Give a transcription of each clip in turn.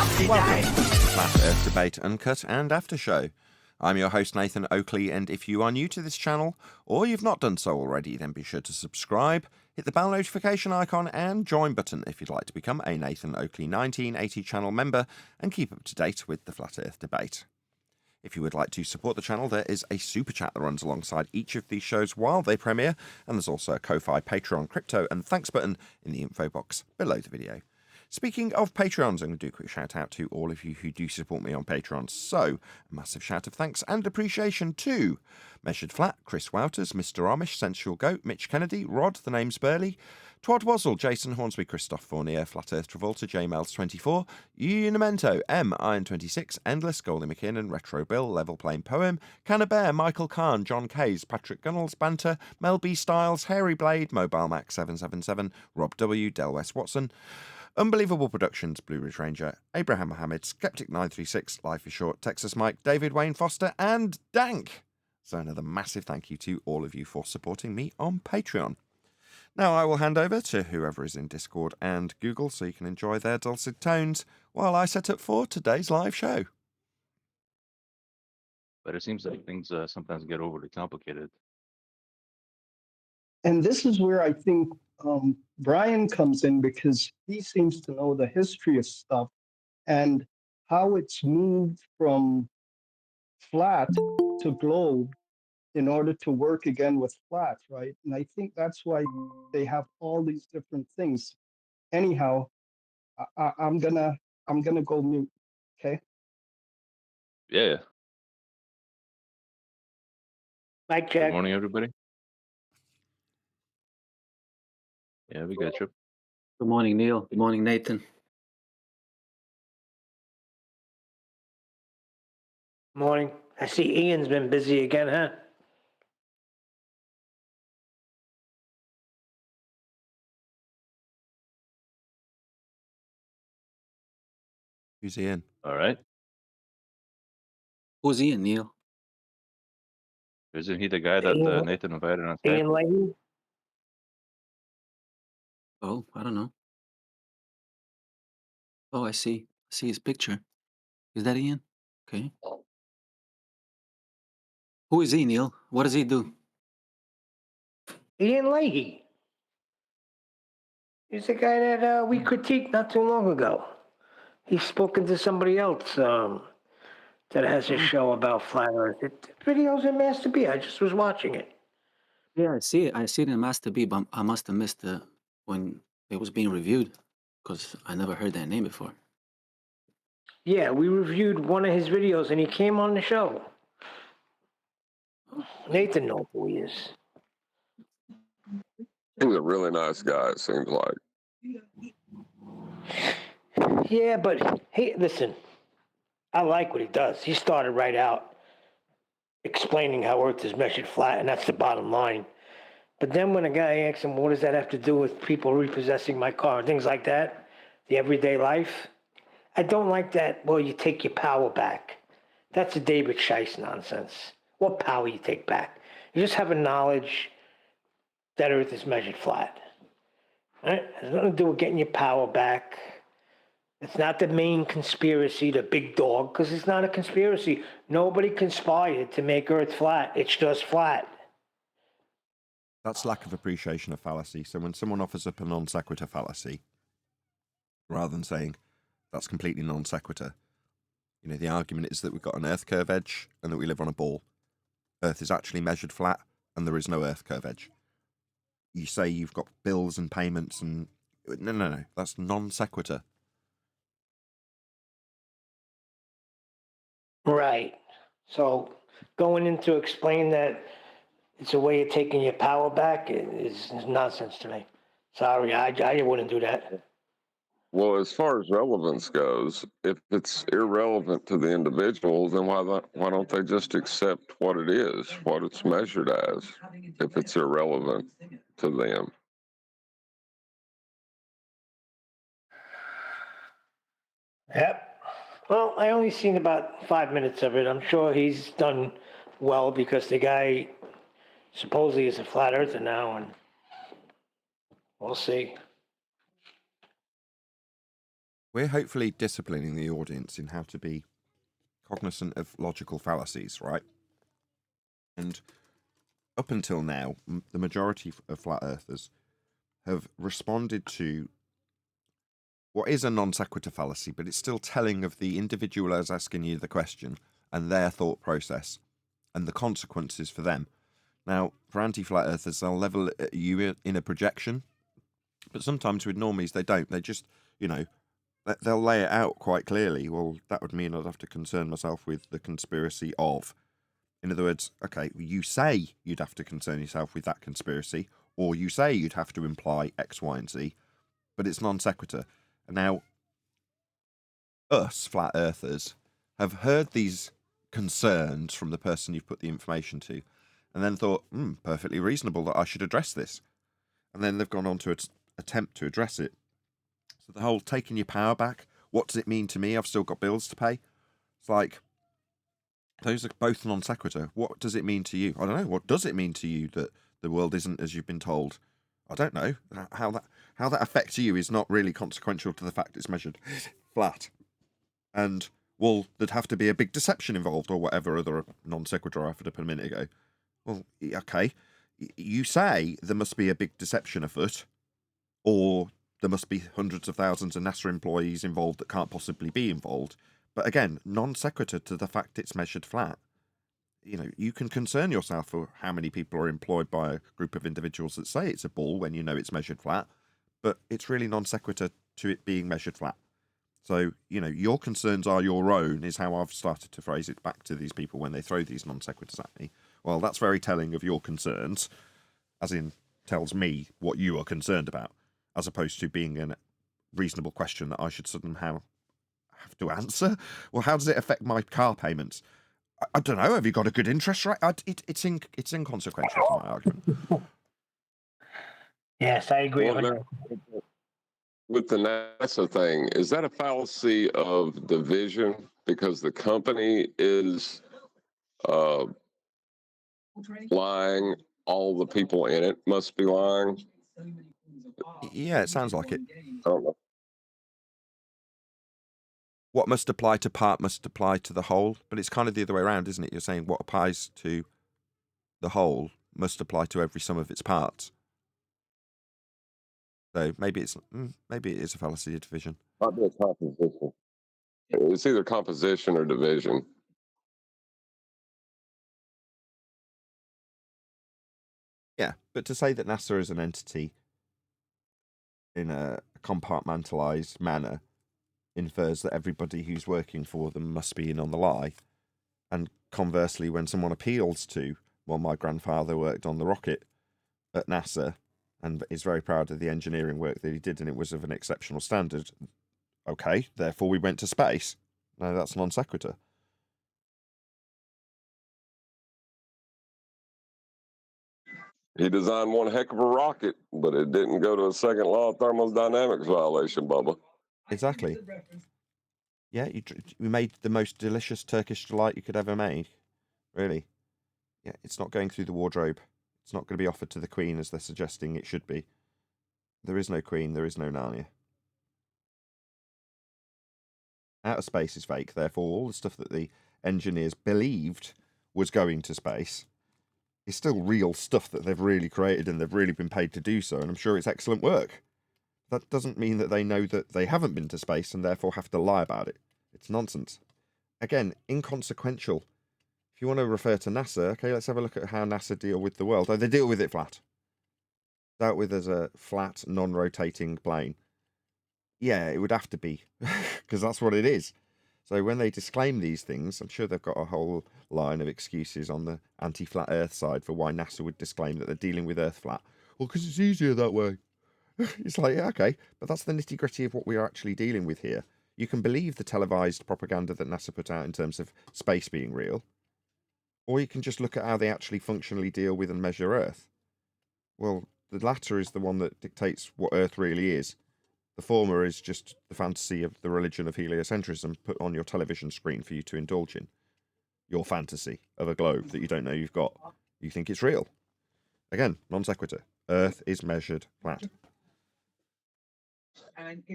Welcome to Flat Earth Debate Uncut and After Show. I'm your host Nathan Oakley, and if you are new to this channel, or you've not done so already, then be sure to subscribe, hit the bell notification icon and join button if you'd like to become a Nathan Oakley 1980 channel member and keep up to date with the Flat Earth Debate. If you would like to support the channel, there is a super chat that runs alongside each of these shows while they premiere, and there's also a Ko-Fi, Patreon, crypto and thanks button in the info box below the video. Speaking of Patreons, I'm going to do a quick shout out to all of you who do support me on Patreon. So, a massive shout of thanks and appreciation to Measured Flat, Chris Wouters, Mr. Amish, Sensual Goat, Mitch Kennedy, Rod, The Name's Burley, Twad Wazzle, Jason Hornsby, Christoph Fournier, Flat Earth Travolta, JMails24, Unimento, M, Iron26, Endless, Goldie McKinnon, Retro Bill, Level Plain Poem, Canna Bear, Michael Kahn, John Kays, Patrick Gunnels, Banter, Mel B. Styles, Hairy Blade, Mobile Max 777, Rob W, Del West Watson, Unbelievable Productions, Blue Ridge Ranger, Abraham Mohammed, Skeptic936, Life is Short, Texas Mike, David Wayne Foster, and Dank. So another massive thank you to all of you for supporting me on Patreon. Now I will hand over to whoever is in Discord and Google so you can enjoy their dulcet tones while I set up for today's live show. But it seems like things sometimes get overly complicated. And this is where I think Brian comes in, because he seems to know the history of stuff and how it's moved from flat to globe in order to work again with flat, right? And I think that's why they have all these different things. Anyhow, I'm gonna go mute. Okay. Yeah. Mic check. Good morning, everybody. Yeah, we got you. Good morning, Neil. Good morning, Nathan. Morning. I see Ian's been busy again, huh? Who's Ian? All right. Who's Ian, Neil? Isn't he the guy that Ian, Nathan invited on Skype? Ian Leahy? Oh, I don't know. Oh, I see. I see his picture. Is that Ian? Okay. Who is he, Neil? What does he do? Ian Leahy. He's the guy that we critiqued not too long ago. He's spoken to somebody else that has a show about flat Earth. The video's in Master B. I just was watching it. Yeah, I see it. I see it in Master B, but I must have missed when it was being reviewed, because I never heard that name before. Yeah, we reviewed one of his videos and he came on the show. Nathan knows who he is. He's a really nice guy, it seems like. Yeah, but hey, listen, I like what he does. He started right out explaining how Earth is measured flat, and that's the bottom line. But then when a guy asks him, what does that have to do with people repossessing my car and things like that, the everyday life, I don't like that, well, you take your power back. That's a David Scheiss nonsense. What power you take back? You just have a knowledge that Earth is measured flat. Right? It has nothing to do with getting your power back. It's not the main conspiracy, the big dog, because it's not a conspiracy. Nobody conspired to make Earth flat. It's just flat. That's lack of appreciation of fallacy. So when someone offers up a non sequitur fallacy, rather than saying that's completely non sequitur, you know, the argument is that we've got an Earth curve edge and that we live on a ball. Earth is actually measured flat and there is no Earth curve edge. You say you've got bills and payments and... No. That's non sequitur. Right. So going in to explain that it's a way of taking your power back is nonsense to me. Sorry, I wouldn't do that. Well, as far as relevance goes, if it's irrelevant to the individual, then why don't they just accept what it is, what it's measured as, if it's irrelevant to them? Yep. Well, I only seen about 5 minutes of it. I'm sure he's done well because the guy supposedly is a flat earther now, and we'll see. We're hopefully disciplining the audience in how to be cognizant of logical fallacies, right? And up until now, the majority of flat earthers have responded to what is a non sequitur fallacy, but it's still telling of the individual as asking you the question and their thought process and the consequences for them. Now, for anti-flat earthers, they'll level it at you in a projection, but sometimes with normies, they don't. They just, they'll lay it out quite clearly. Well, that would mean I'd have to concern myself with the conspiracy of. In other words, okay, you say you'd have to concern yourself with that conspiracy, or you say you'd have to imply X, Y, and Z, but it's non sequitur. Now, us, flat earthers, have heard these concerns from the person you've put the information to, and then thought, perfectly reasonable that I should address this. And then they've gone on to attempt to address it. So the whole taking your power back, what does it mean to me? I've still got bills to pay. It's like, those are both non sequitur. What does it mean to you? I don't know. What does it mean to you that the world isn't as you've been told? I don't know. How that affects you is not really consequential to the fact it's measured flat. And, well, there'd have to be a big deception involved or whatever other non sequitur I offered up a minute ago. Well, okay. You say there must be a big deception afoot, or there must be hundreds of thousands of NASA employees involved that can't possibly be involved. But again, non sequitur to the fact it's measured flat. You can concern yourself for how many people are employed by a group of individuals that say it's a ball when you know it's measured flat, but it's really non sequitur to it being measured flat. So, your concerns are your own, is how I've started to phrase it back to these people when they throw these non sequiturs at me. Well, that's very telling of your concerns, as in tells me what you are concerned about, as opposed to being a reasonable question that I should somehow have to answer. Well, how does it affect my car payments? I don't know. Have you got a good interest rate? It's inconsequential to my argument. Yes, I agree. Well, now, with the NASA thing, is that a fallacy of division because the company is lying, all the people in it must be lying? Yeah, it sounds like it. I don't know. What must apply to part must apply to the whole, but it's kind of the other way around, isn't it? You're saying what applies to the whole must apply to every sum of its parts. So maybe it is a fallacy of division. Might be a composition. It's either composition or division. Yeah, but to say that NASA is an entity in a compartmentalized manner infers that everybody who's working for them must be in on the lie. And conversely, when someone appeals to, well, my grandfather worked on the rocket at NASA and is very proud of the engineering work that he did, and it was of an exceptional standard. Okay, therefore we went to space. No, that's non sequitur. He designed one heck of a rocket, but it didn't go to a second law of thermodynamics violation, Bubba. Exactly. Yeah, you made the most delicious Turkish delight you could ever make. Really. Yeah, it's not going through the wardrobe. It's not going to be offered to the Queen as they're suggesting it should be. There is no Queen, there is no Narnia. Outer space is fake, therefore all the stuff that the engineers believed was going to space is still real stuff that they've really created and they've really been paid to do so, and I'm sure it's excellent work. That doesn't mean that they know that they haven't been to space and therefore have to lie about it. It's nonsense. Again, inconsequential. If you want to refer to NASA, okay, let's have a look at how NASA deal with the world. Oh, they deal with it flat. Dealt with as a flat, non-rotating plane. Yeah, it would have to be, because that's what it is. So when they disclaim these things, I'm sure they've got a whole line of excuses on the anti-flat Earth side for why NASA would disclaim that they're dealing with Earth flat. Well, because it's easier that way. It's like, yeah, okay, but that's the nitty-gritty of what we are actually dealing with here. You can believe the televised propaganda that NASA put out in terms of space being real, or you can just look at how they actually functionally deal with and measure Earth. Well, the latter is the one that dictates what Earth really is. The former is just the fantasy of the religion of heliocentrism put on your television screen for you to indulge in. Your fantasy of a globe that you don't know you've got. You think it's real. Again, non sequitur. Earth is measured flat.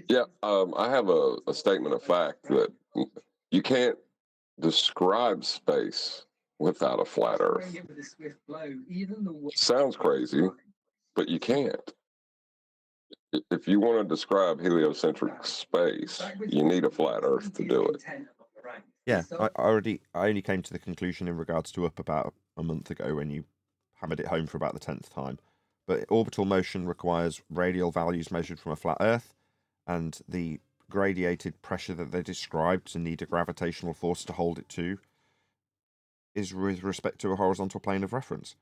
Yeah, I have a statement of fact that you can't describe space without a flat Earth. Sounds crazy, but you can't. If you want to describe heliocentric space, you need a flat Earth to do it. Yeah, I only came to the conclusion in regards to Up about a month ago when you hammered it home for about the 10th time. But orbital motion requires radial values measured from a flat Earth, and the gradiated pressure that they described to need a gravitational force to hold it to is with respect to a horizontal plane of reference.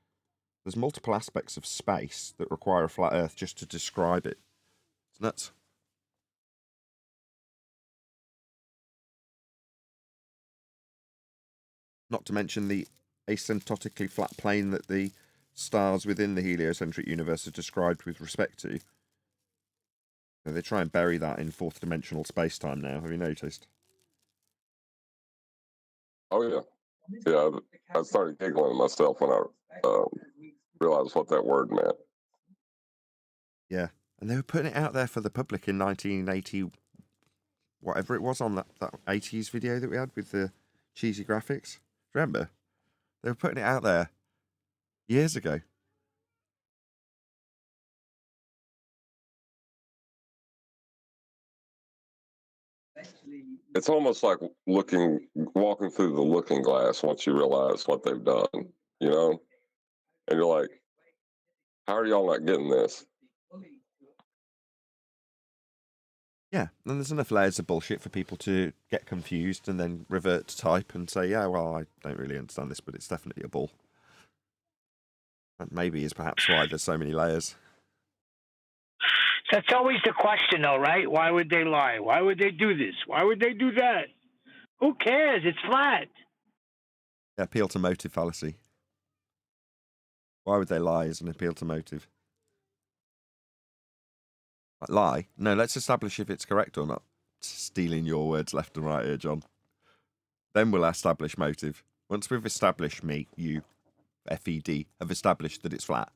There's multiple aspects of space that require a flat Earth just to describe it. It's nuts. Not to mention the asymptotically flat plane that the stars within the heliocentric universe are described with respect to. They try and bury that in fourth dimensional space-time now. Have you noticed? Oh, yeah. Yeah, I started giggling myself when I realized what that word meant. Yeah. And they were putting it out there for the public in 1980, whatever it was, on that 80s video that we had with the cheesy graphics. Remember? They were putting it out there years ago. It's almost like walking through the looking glass once you realize what they've done, you know? And you're like, how are y'all not getting this? Yeah, and there's enough layers of bullshit for people to get confused and then revert to type and say, yeah, well, I don't really understand this, but it's definitely a bull. That maybe is perhaps why there's so many layers. That's always the question, though, right? Why would they lie? Why would they do this? Why would they do that? Who cares? It's flat. Yeah, appeal to motive fallacy. Why would they lie is an appeal to motive. Like, lie? No, let's establish if it's correct or not. Stealing your words left and right here, John. Then we'll establish motive. Once we've established you, FED, have established that it's flat.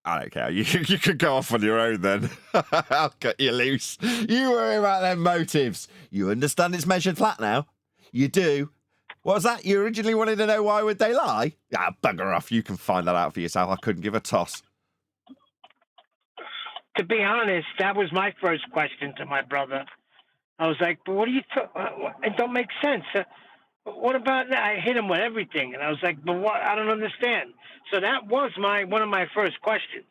I don't care. You could go off on your own then. I'll cut you loose. You worry about them motives. You understand it's measured flat now? You do? What was that? You originally wanted to know why would they lie? Ah, bugger off. You can find that out for yourself. I couldn't give a toss. To be honest, that was my first question to my brother. I was like, but what do you it don't make sense. What about that? I hit him with everything. And I was like, but what? I don't understand. So that was one of my first questions.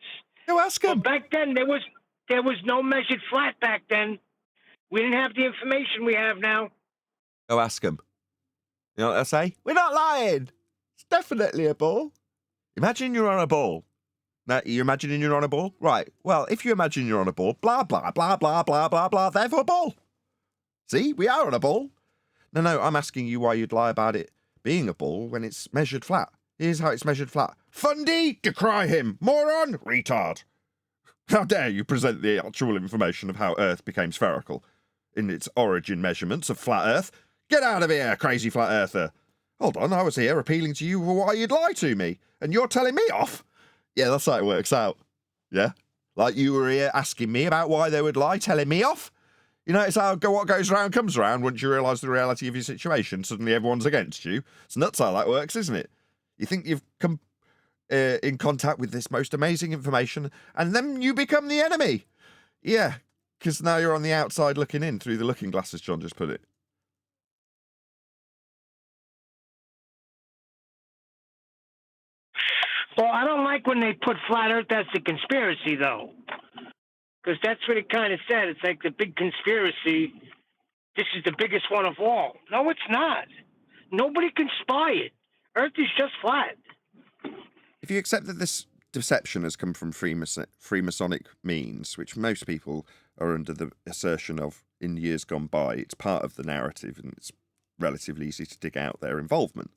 Go ask him. But back then, there was no measured flat back then. We didn't have the information we have now. Go ask him. You know what I say? We're not lying. It's definitely a ball. Imagine you're on a ball. Now, you're imagining you're on a ball? Right. Well, if you imagine you're on a ball, blah, blah, blah, blah, blah, blah, blah, therefore a ball. See? We are on a ball. No, I'm asking you why you'd lie about it being a ball when it's measured flat. Here's how it's measured flat. Fundy, decry him. Moron, retard. How dare you present the actual information of how Earth became spherical in its origin measurements of flat Earth. Get out of here, crazy flat earther. Hold on, I was here appealing to you for why you'd lie to me, and you're telling me off? Yeah, that's how it works out. Yeah? Like you were here asking me about why they would lie, telling me off? You know, it's how what goes around comes around. Once you realise the reality of your situation, suddenly everyone's against you. It's nuts how that works, isn't it? You think you've come in contact with this most amazing information, and then you become the enemy. Yeah, because now you're on the outside looking in through the looking glass, as John just put it. Well, I don't like when they put flat Earth as a conspiracy, though, because that's what it kind of said. It's like the big conspiracy. This is the biggest one of all. No, it's not. Nobody can spy it. Earth is just flat. If you accept that this deception has come from Freemasonic means, which most people are under the assertion of in years gone by, it's part of the narrative and it's relatively easy to dig out their involvement.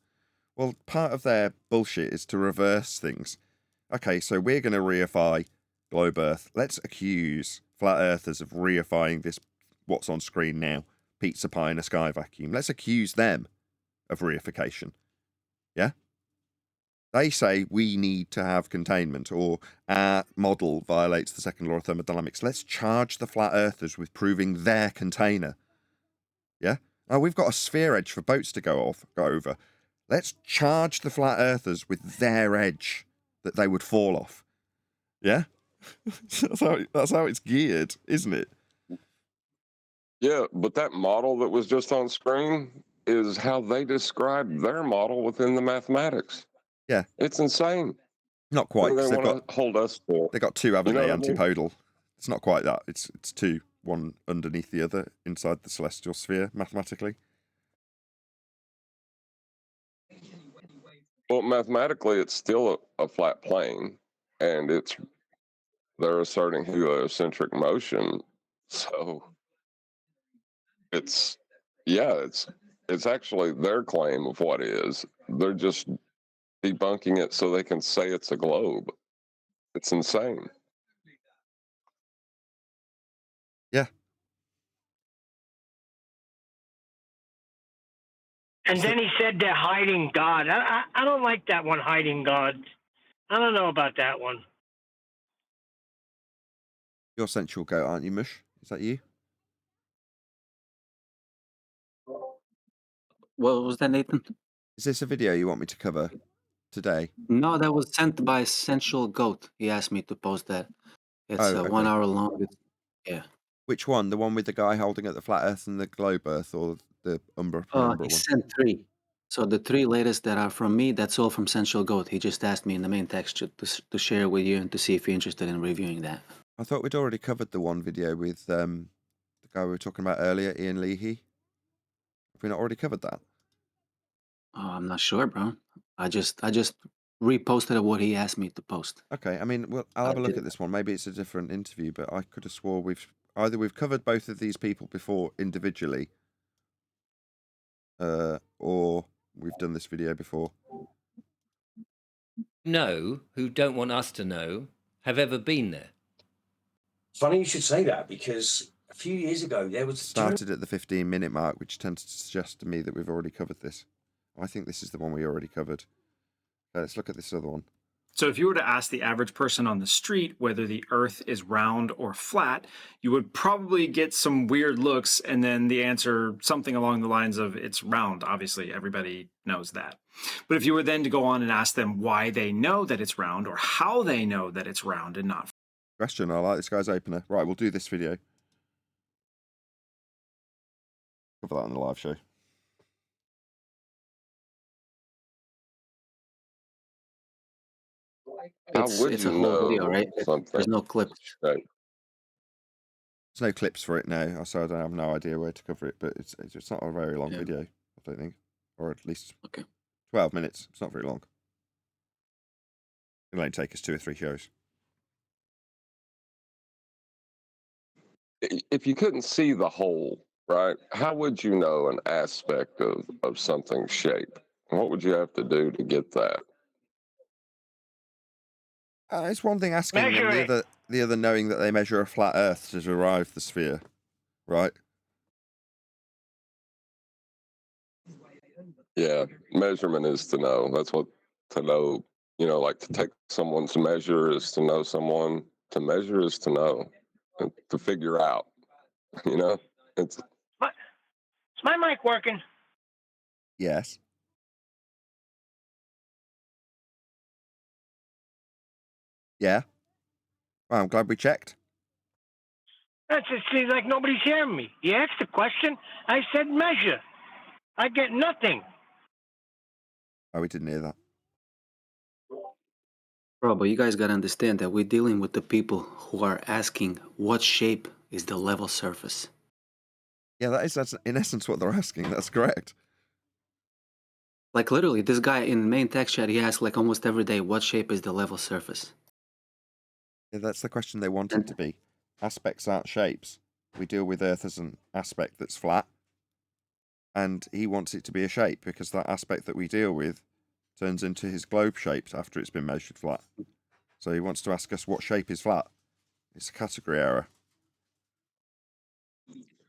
Well, part of their bullshit is to reverse things. Okay, so we're going to reify globe Earth. Let's accuse flat earthers of reifying this, what's on screen now, pizza pie in a sky vacuum. Let's accuse them of reification. Yeah? They say we need to have containment, or our model violates the second law of thermodynamics. Let's charge the flat earthers with proving their container. Yeah? Now we've got a sphere edge for boats to go over. Let's charge the flat earthers with their edge that they would fall off. Yeah? that's how it's geared, isn't it? Yeah, but that model that was just on screen is how they describe their model within the mathematics. Yeah. It's insane. Not What quite, do they because want to hold us for? they've got two, haven't You know they, what I mean? antipodal. It's not quite that. It's two, one underneath the other inside the celestial sphere, mathematically. Well, mathematically, it's still a flat plane, and they're asserting heliocentric motion. So it's actually their claim of what is. They're just debunking it so they can say it's a globe. It's insane. Yeah. And then he said they're hiding God. I don't like that one, hiding God. I don't know about that one. You're sensual goat, aren't you, Mush? Is that you? What was that, Nathan? Is this a video you want me to cover today? No, that was sent by Sensual Goat. He asked me to post that. It's Oh, okay. 1 hour long. Yeah. Which one? The one with the guy holding up the flat Earth and the globe Earth, or the Umbra He one? sent 3. So the 3 latest that are from me, that's all from Sensual Goat. He just asked me in the main text to share with you and to see if you're interested in reviewing that. I thought we'd already covered the one video with the guy we were talking about earlier, Ian Leahy. Have we not already covered that? Oh, I'm not sure, bro. I just reposted what he asked me to post. Okay, I mean, well, I'll have a look at this one. Maybe it's a different interview, but I could have swore we've covered both of these people before individually, or we've done this video before. Know who don't want us to know have ever been there. Funny you should say that, because a few years ago there was Started at the 15-minute mark, which tends to suggest to me that we've already covered this. I think this is the one we already covered. Let's look at this other one. So if you were to ask the average person on the street whether the earth is round or flat, you would probably get some weird looks, and then the answer something along the lines of it's round. Obviously, everybody knows that. But if you were then to go on and ask them why they know that it's round, or how they know that it's round and not Question, I like this guy's opener. Right, we'll do this video. Cover that on the live show. It's a whole video, right? There's no clip. Right. There's no clips for it now, so I don't have no idea where to cover it, but it's not a very long video, I don't think. Or at least 12 minutes. It's not very long. It'll only take us 2 or 3 shows. If you couldn't see the whole, right, how would you know an aspect of something's shape? What would you have to do to get that? It's one thing asking, and the other knowing that they measure a flat Earth to derive the sphere, right? Yeah, measurement is to know. That's what to know. You know, like to take someone's measure is to know someone. To measure is to know, and to figure out. You know, it's. Is my mic working? Yes. Yeah. Well, I'm glad we checked. It seems like nobody's hearing me. You asked a question, I said measure. I get nothing. Oh, we didn't hear that. Bro, but you guys got to understand that we're dealing with the people who are asking what shape is the level surface. Yeah, that's in essence what they're asking. That's correct. Like literally, this guy in the main text chat, he asks like almost every day, what shape is the level surface? Yeah, that's the question they want it to be. Aspects aren't shapes. We deal with Earth as an aspect that's flat, and he wants it to be a shape because that aspect that we deal with turns into his globe shaped after it's been measured flat. So he wants to ask us what shape is flat. It's a category error.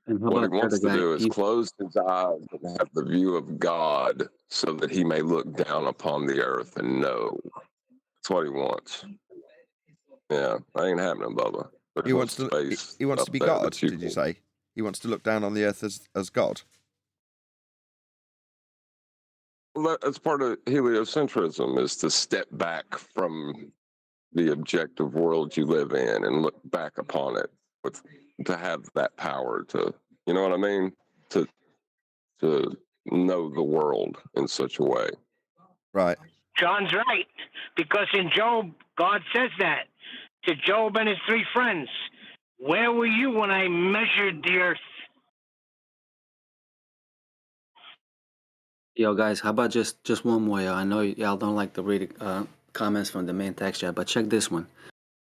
And how What he about the wants other to guy? do is close his eyes and have the view of God so that he may look down upon the earth and know. That's what he wants. Yeah, that ain't happening, Bubba. There's He no wants to. space He wants up to be there God. that you Did you can- say? He wants to look down on the earth as God. Well, that's part of heliocentrism, is to step back from the objective world you live in and look back upon it, with to have that power to, you know what I mean, to know the world in such a way. Right. John's right, because in Job, God says that to Job and his three friends. Where were you when I measured the earth? Yo, guys, how about just one more? I know y'all don't like to read comments from the main text chat, but check this one.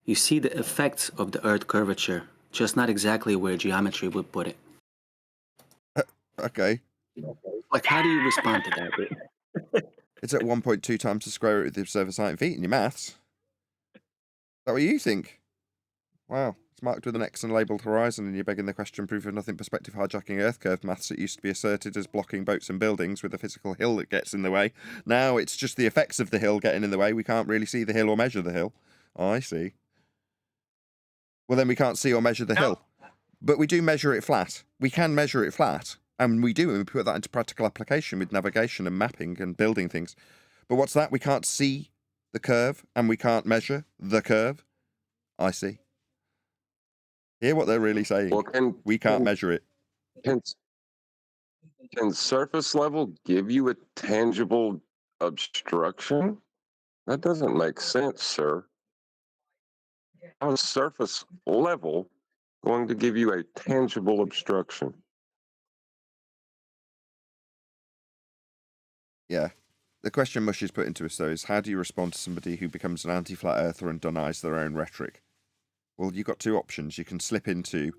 You see the effects of the Earth curvature, just not exactly where geometry would put it. Okay. Like, how do you respond to that? It's at 1.2 times the square root of the observer's height in feet in your maths. Is that what you think? Wow. It's marked with an X and labelled horizon, and you're begging the question, proof of nothing, perspective hijacking Earth curve maths that used to be asserted as blocking boats and buildings with a physical hill that gets in the way. Now it's just the effects of the hill getting in the way. We can't really see the hill or measure the hill. Oh, I see. Well, then we can't see or measure the hill. But we do measure it flat. We can measure it flat. And we do, and we put that into practical application with navigation and mapping and building things. But what's that? We can't see the curve, and we can't measure the curve. I see. Hear what they're really saying. Well, We can't measure it. Can surface level give you a tangible obstruction? That doesn't make sense, sir. How is surface level going to give you a tangible obstruction? Yeah. The question Mush is put into us, though, is how do you respond to somebody who becomes an anti-flat earther and denies their own rhetoric? Well, you've got two options. You can slip into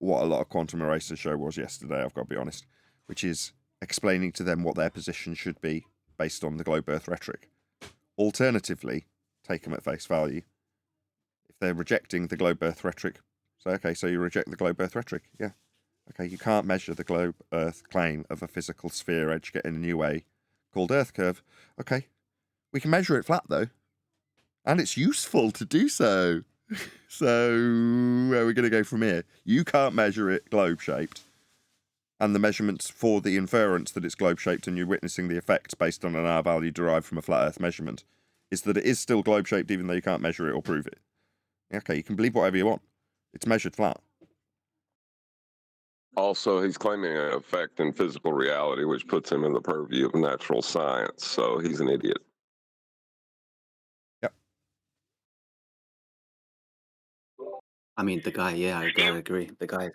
what a lot of Quantum Eraser's show was yesterday, I've got to be honest, which is explaining to them what their position should be based on the globe earth rhetoric. Alternatively, take them at face value. If they're rejecting the globe earth rhetoric, say, okay, so you reject the globe earth rhetoric. Yeah. Okay, you can't measure the globe earth claim of a physical sphere edge getting a new way called earth curve. Okay, we can measure it flat though, and it's useful to do so. So where are we going to go from here? You can't measure it globe shaped, and the measurements for the inference that it's globe shaped and you're witnessing the effects based on an R value derived from a flat earth measurement is that it is still globe shaped even though you can't measure it or prove it. Okay, you can believe whatever you want. It's measured flat. Also, he's claiming an effect in physical reality, which puts him in the purview of natural science. So he's an idiot. Yep. I mean, the guy, yeah, I gotta agree. The guy,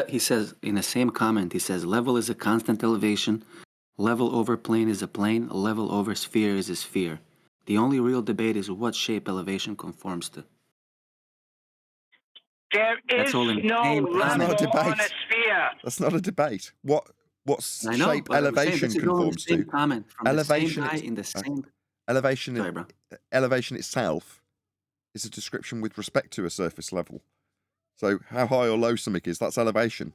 he says in the same comment, he says, level is a constant elevation, level over plane is a plane, level over sphere is a sphere. The only real debate is what shape elevation conforms to. There That's is all in the no same That's not a level debate. on a sphere. That's not a debate. What I know, shape but I'm saying elevation this is all in the conforms same to? comment from Elevation the same guy is- in the same. Elevation, Sorry, bro. elevation itself is a description with respect to a surface level. So how high or low something is, that's elevation.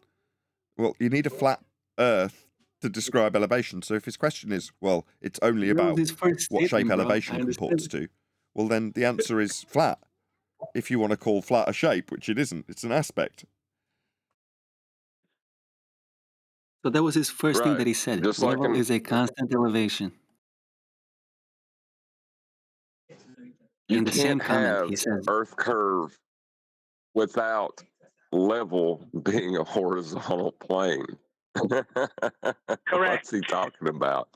Well, you need a flat earth to describe elevation. So if his question is, well, it's only That was about his first what shape statement, bro. elevation I comports understand. to, well, then the answer is flat. If you want to call flat a shape, which it isn't, it's an aspect. So that was his first thing Right. that he said. Just like Level in- is a constant elevation. You In the same can't comment, have he says, Earth curve without level being a horizontal plane. What's he talking about?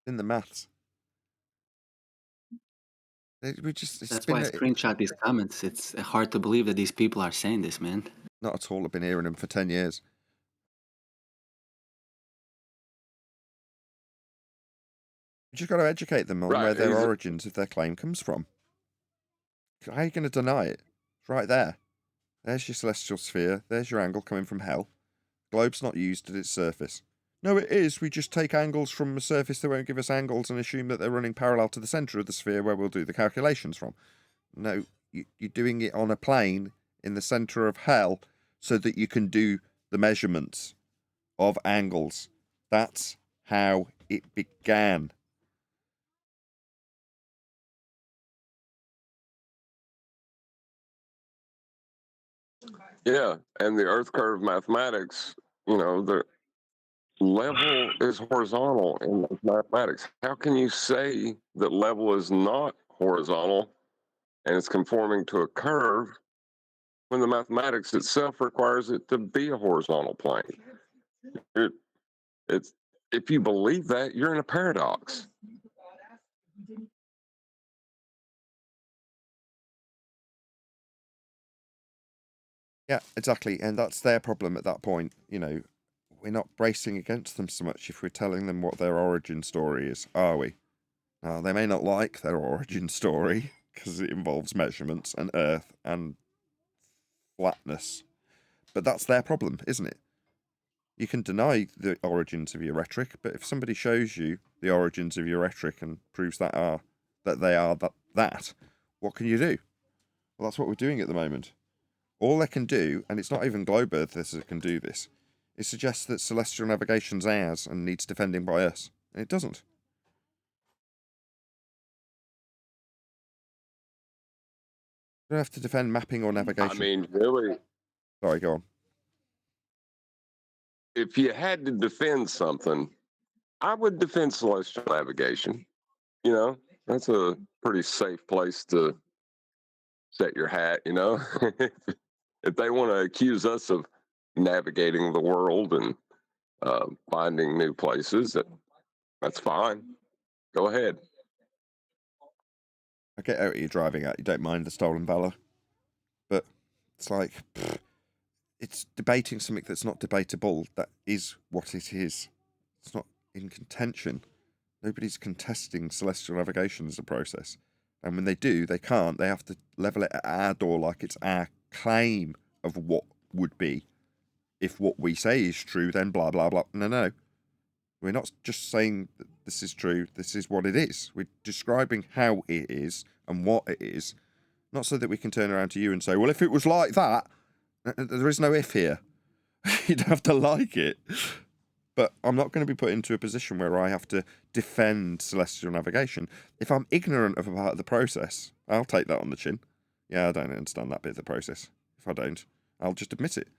In the maths. It's that's been why I screenshot these comments. It's hard to believe that these people are saying this, man. not at all. I've been hearing them for 10 years. You just got to educate them on Right, where their he's- origins of their claim comes from. How are you going to deny it? It's right there. There's your celestial sphere. There's your angle coming from hell. Globe's not used at its surface. No, it is. We just take angles from a surface that won't give us angles and assume that they're running parallel to the centre of the sphere where we'll do the calculations from. No, you're doing it on a plane in the centre of hell so that you can do the measurements of angles. That's how it began. Yeah, and the Earth curve mathematics, the level is horizontal in mathematics. How can you say that level is not horizontal and it's conforming to a curve when the mathematics itself requires it to be a horizontal plane? It's if you believe that, you're in a paradox. Yeah, exactly. And that's their problem at that point. We're not bracing against them so much if we're telling them what their origin story is, are we? Now, they may not like their origin story because it involves measurements and Earth and flatness. But that's their problem, isn't it? You can deny the origins of your rhetoric, but if somebody shows you the origins of your rhetoric and proves that they are that, what can you do? Well, that's what we're doing at the moment. All they can do, and it's not even globe earthers that can do this, is suggest that celestial navigation's ours and needs defending by us. And it doesn't. You don't have to defend mapping or navigation. I mean, really, Sorry, go on. if you had to defend something, I would defend celestial navigation. That's a pretty safe place to set your hat, if they want to accuse us of navigating the world and finding new places, that's fine. Go ahead. I get out what you're driving at. You don't mind the stolen valor. But it's like, it's debating something that's not debatable. That is what it is. It's not in contention. Nobody's contesting celestial navigation as a process. And when they do, they can't. They have to level it at our door like it's our claim of what would be. If what we say is true, then blah, blah, blah. No. We're not just saying that this is true, this is what it is. We're describing how it is and what it is. Not so that we can turn around to you and say, well, if it was like that, there is no if here. You'd have to like it. But I'm not going to be put into a position where I have to defend celestial navigation. If I'm ignorant of a part of the process, I'll take that on the chin. Yeah, I don't understand that bit of the process. If I don't, I'll just admit it.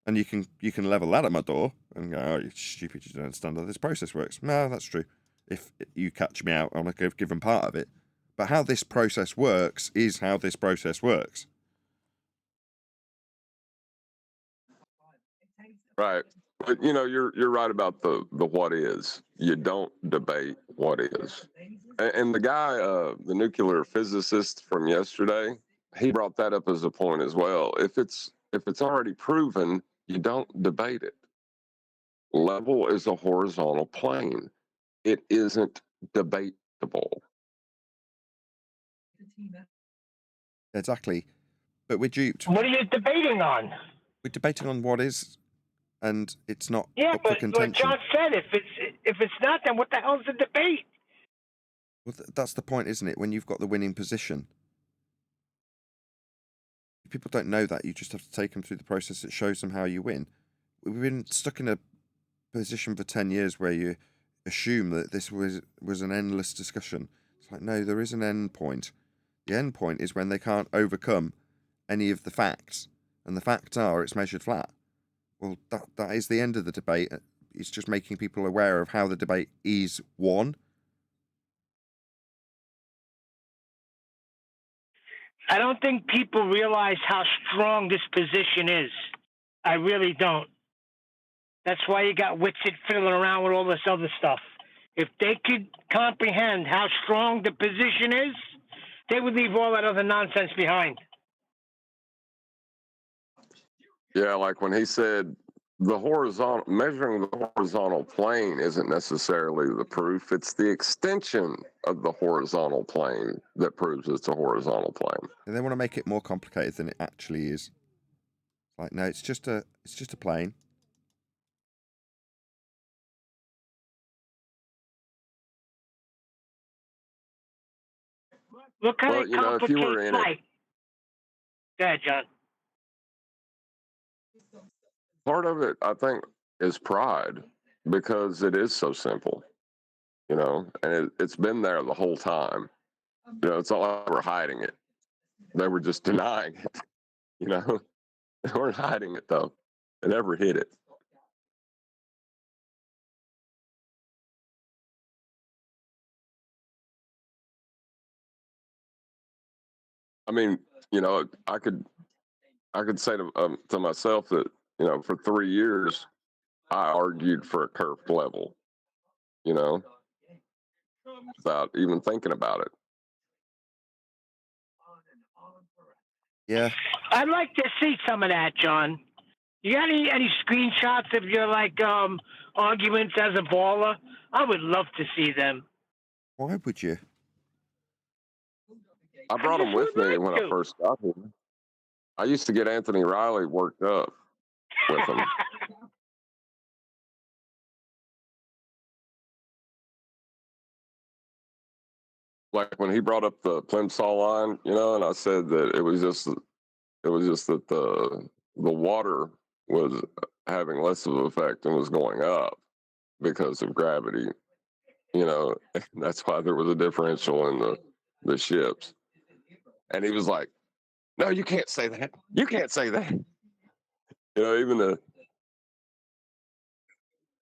And you can level that at my door and go, oh, you're stupid, you don't understand how this process works. No, that's true. If you catch me out on a given part of it. But how this process works is how this process works. Right. But you're right about the what is. You don't debate what is. And the guy, the nuclear physicist from yesterday, he brought that up as a point as well. If it's already proven, you don't debate it. Level is a horizontal plane. It isn't debatable. Exactly. But we're duped. What are you debating on? We're debating on what is, and it's not Yeah, up for but contention. like John said, if it's not, then what the hell's the debate? Well, that's the point, isn't it? When you've got the winning position. People don't know that. You just have to take them through the process that shows them how you win. We've been stuck in a position for 10 years where you assume that this was an endless discussion. It's like, no, there is an end point. The end point is when they can't overcome any of the facts. And the facts are it's measured flat. Well, that is the end of the debate. It's just making people aware of how the debate is won. I don't think people realize how strong this position is. I really don't. That's why you got Whitsitt fiddling around with all this other stuff. If they could comprehend how strong the position is, they would leave all that other nonsense behind. Yeah, like when he said measuring the horizontal plane isn't necessarily the proof. It's the extension of the horizontal plane that proves it's a horizontal plane. And they want to make it more complicated than it actually is. Like, no, it's just a plane. Look how Well, they complicate if you were in it, flight. Go ahead, John. Part of it, I think, is pride because it is so simple, and it's been there the whole time. It's not like we're hiding it. They were just denying it, They weren't hiding it, though. They never hid it. I mean, I could say to myself that, for 3 years, I argued for a curved level, you know, without even thinking about it. Yeah. I'd like to see some of that, John. You got any screenshots of your arguments as a baller? I would love to see them. Why would you? I brought them with me when I first got here. I used to get Anthony Riley worked up with them. Like when he brought up the Plimsoll line, and I said that it was just that the water was having less of an effect and was going up because of gravity. That's why there was a differential in the ships. And he was like, "No, you can't say that. You can't say that." Even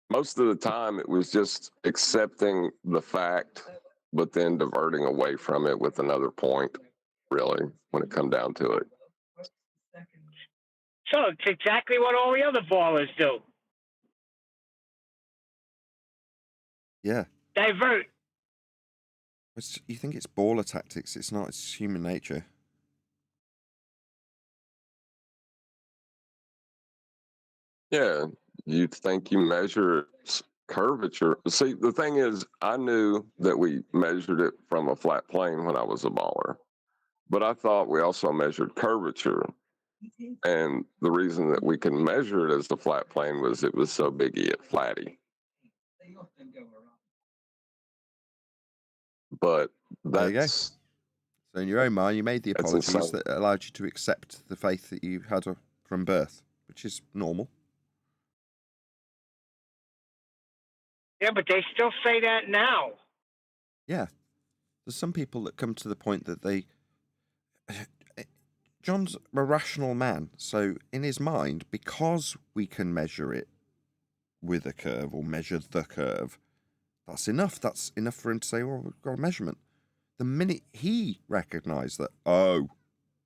most of the time it was just accepting the fact, but then diverting away from it with another point, really, when it come down to it. So it's exactly what all the other ballers do. Yeah. Divert. You think it's baller tactics. It's not. It's human nature. Yeah, you think you measure its curvature. See, the thing is, I knew that we measured it from a flat plane when I was a baller, but I thought we also measured curvature. And the reason that we can measure it as the flat plane was it was so biggie at flatty. But There you go. that's So in your own mind, you made the That's apologies insane. that allowed you to accept the faith that you had from birth, which is normal. Yeah, but they still say that now. Yeah. There's some people that come to the point that John's a rational man, so in his mind, because we can measure it with a curve or measure the curve, that's enough. That's enough for him to say, well, we've got a measurement. The minute he recognised that,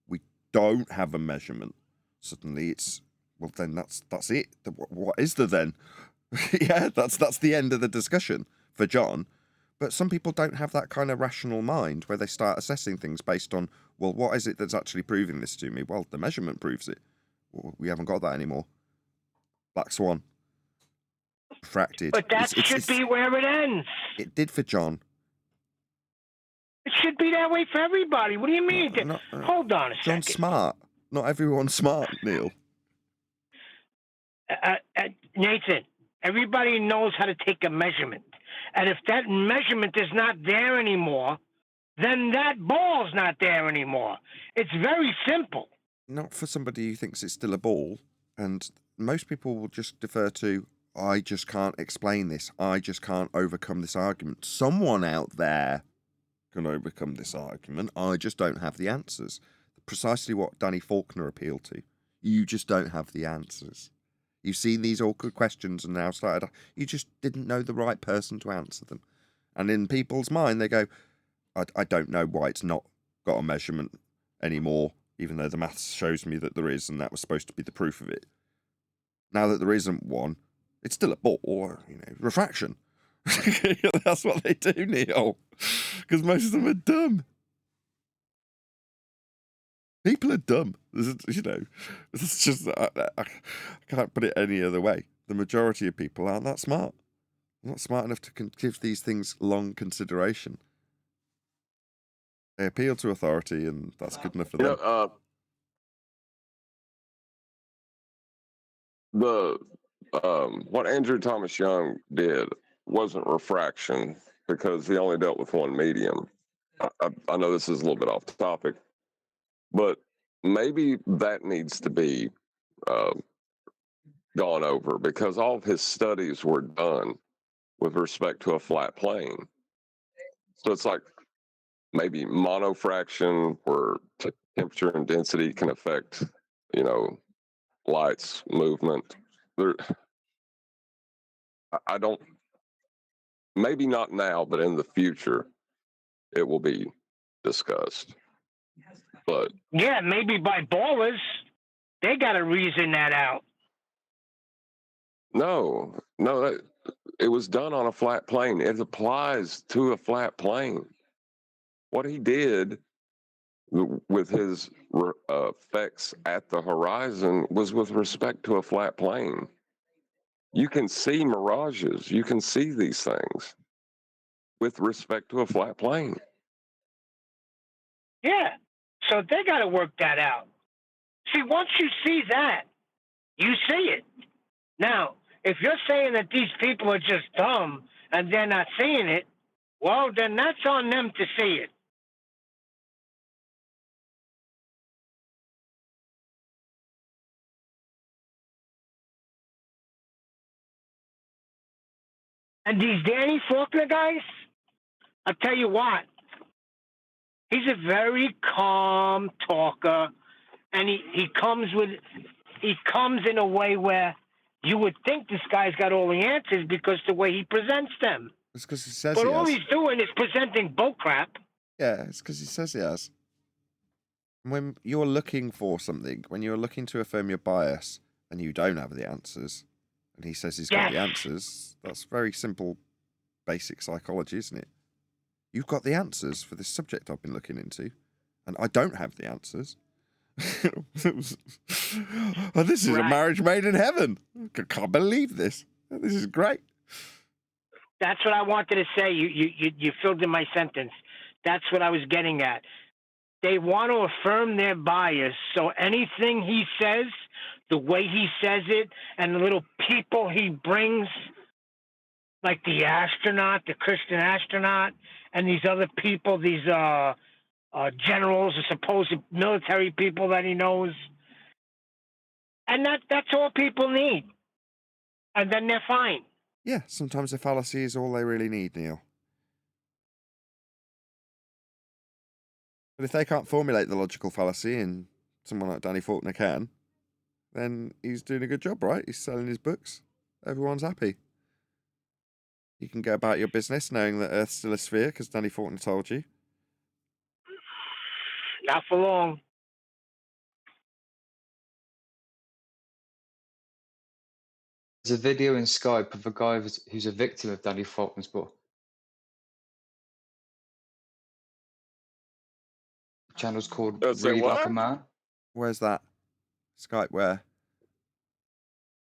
we don't have a measurement, suddenly it's, well, then that's it. What is there then? Yeah, that's the end of the discussion for John. But some people don't have that kind of rational mind where they start assessing things based on, well, what is it that's actually proving this to me? Well, the measurement proves it. Well, we haven't got that anymore. Black Swan. Refracted. But that should be where it ends. It did for John. It should be that way for everybody. What do you mean? Hold on a second. John's smart. Not everyone's smart, Neil. Nathan, everybody knows how to take a measurement. And if that measurement is not there anymore, then that ball's not there anymore. It's very simple. Not for somebody who thinks it's still a ball. And most people will just defer to, I just can't explain this. I just can't overcome this argument. Someone out there can overcome this argument. I just don't have the answers. Precisely what Danny Faulkner appealed to. You just don't have the answers. You've seen these awkward questions and now started, you just didn't know the right person to answer them. And in people's mind, they go, I don't know why it's not got a measurement anymore, even though the maths shows me that there is, and that was supposed to be the proof of it. Now that there isn't one, it's still a ball, or, refraction. That's what they do, Neil. Because most of them are dumb. People are dumb. It's just, I can't put it any other way. The majority of people aren't that smart. They're not smart enough to give these things long consideration. They appeal to authority, and that's good enough for them. What Andrew Thomas Young did wasn't refraction because he only dealt with one medium. I know this is a little bit off topic, but maybe that needs to be gone over because all of his studies were done with respect to a flat plane. So it's like maybe monofraction where temperature and density can affect, light's movement. There, I don't, maybe not now, but in the future, it will be discussed. But Yeah, maybe by ballers, they got to reason that out. no, it was done on a flat plane. It applies to a flat plane. What he did with his effects at the horizon was with respect to a flat plane. You can see mirages. You can see these things with respect to a flat plane. Yeah, so they got to work that out. See, once you see that, you see it. Now, if you're saying that these people are just dumb and they're not seeing it, well, then that's on them to see it. And these Danny Faulkner guys, I'll tell you what, he's a very calm talker, and he comes in a way where you would think this guy's got all the answers because the way he presents them. It's because he says But he all has. he's doing is presenting bullcrap. Yeah, it's because he says he has. When you're looking for something, when you're looking to affirm your bias and you don't have the answers, and he says he's got the Yes. answers, that's very simple, basic psychology, isn't it? You've got the answers for this subject I've been looking into, and I don't have the answers. Oh, this is a Right. marriage made in heaven. I can't believe this. This is great. That's what I wanted to say. You filled in my sentence. That's what I was getting at. They want to affirm their bias, so anything he says, the way he says it, and the little people he brings, like the astronaut, the Christian astronaut, and these other people, these generals or supposed military people that he knows, and that's all people need, and then they're fine. Yeah, sometimes a fallacy is all they really need, Neil. But if they can't formulate the logical fallacy, and someone like Danny Faulkner can, then he's doing a good job, right? He's selling his books. Everyone's happy. You can go about your business knowing that Earth's still a sphere because Danny Faulkner told you. Not for long. There's a video in Skype of a guy who's a victim of Danny Faulkner's book. The channel's called Say Read Like a what? Man. Where's that? Skype, where?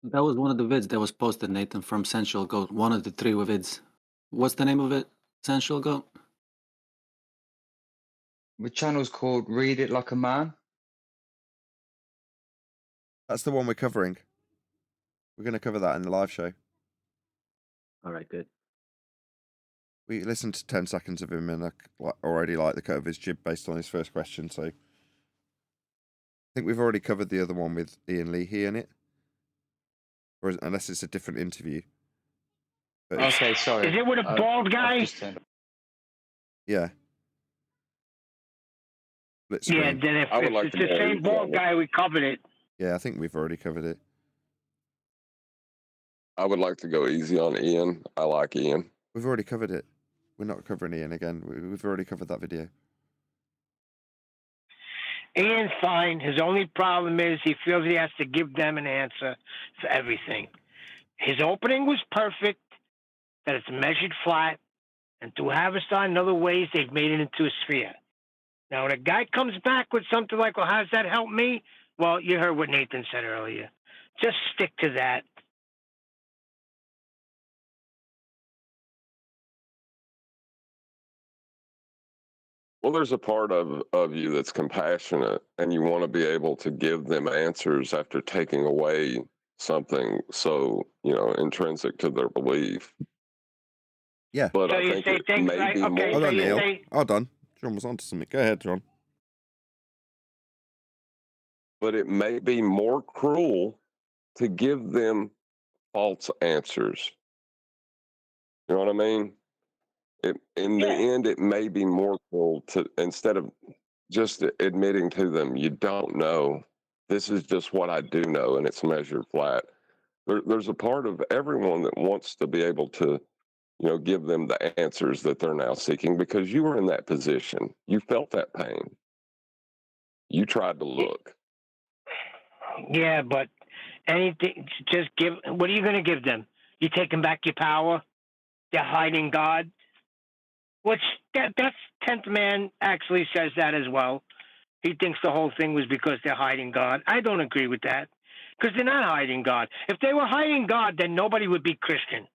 That was one of the vids that was posted, Nathan, from Sensual Goat. One of the 3 vids. What's the name of it? Sensual Goat? The channel's called Read It Like a Man. That's the one we're covering. We're going to cover that in the live show. All right, good. We listened to 10 seconds of him and I already like the cut of his jib based on his first question, so I think we've already covered the other one with Ian Leahy in it. Or unless it's a different interview. But Okay, sorry. Is it with a bald guy? yeah. Split Yeah, screen. then if I would like it's to the know same who's bald on it. guy, we covered it. Yeah, I think we've already covered it. I would like to go easy on Ian. I like Ian. We've already covered it. We're not covering Ian again. We've already covered that video. Ian's fine. His only problem is he feels he has to give them an answer for everything. His opening was perfect, that it's measured flat, and through Haverstein and other ways, they've made it into a sphere. Now, when a guy comes back with something like, well, how does that help me? Well, you heard what Nathan said earlier. Just stick to that. Well, there's a part of you that's compassionate and you want to be able to give them answers after taking away something so, intrinsic to their belief. Yeah. But So I you think say it things may like, be okay, more. Hold so on, you Neil. say, Hold on. John was on to something. Go ahead, John. But it may be more cruel to give them false answers. You know what I mean? In the end, it may be more cool to, instead of just admitting to them, you don't know, this is just what I do know, and it's measured flat. There's a part of everyone that wants to be able to, give them the answers that they're now seeking, because you were in that position. You felt that pain. You tried to look. Yeah, but anything, just give. What are you going to give them? You taking back your power? They're hiding God. Which that's 10th Man actually says that as well. He thinks the whole thing was because they're hiding God. I don't agree with that, because they're not hiding God. If they were hiding God, then nobody would be Christian.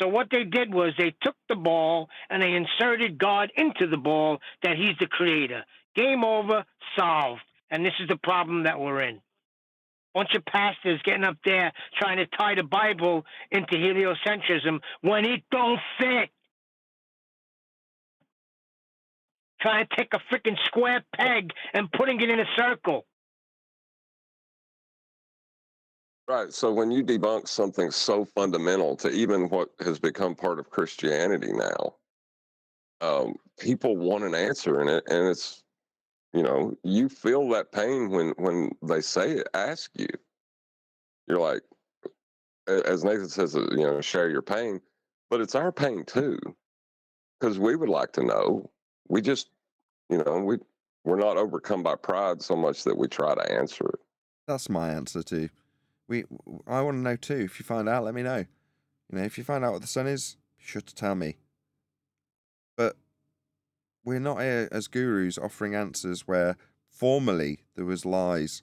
So what they did was they took the ball and they inserted God into the ball, that he's the creator. Game over, solved. And this is the problem that we're in. Bunch of pastors getting up there trying to tie the Bible into heliocentrism when it don't fit. Trying to take a freaking square peg and putting it in a circle. Right. So when you debunk something so fundamental to even what has become part of Christianity now, people want an answer in it, and it's, you feel that pain when they say it, ask you. You're like, as Nathan says, share your pain, but it's our pain too, because we would like to know. We just, we're not overcome by pride so much that we try to answer it. That's my answer too. I want to know too. If you find out, let me know. If you find out what the sun is, be sure to tell me. But we're not here as gurus offering answers where formerly there was lies.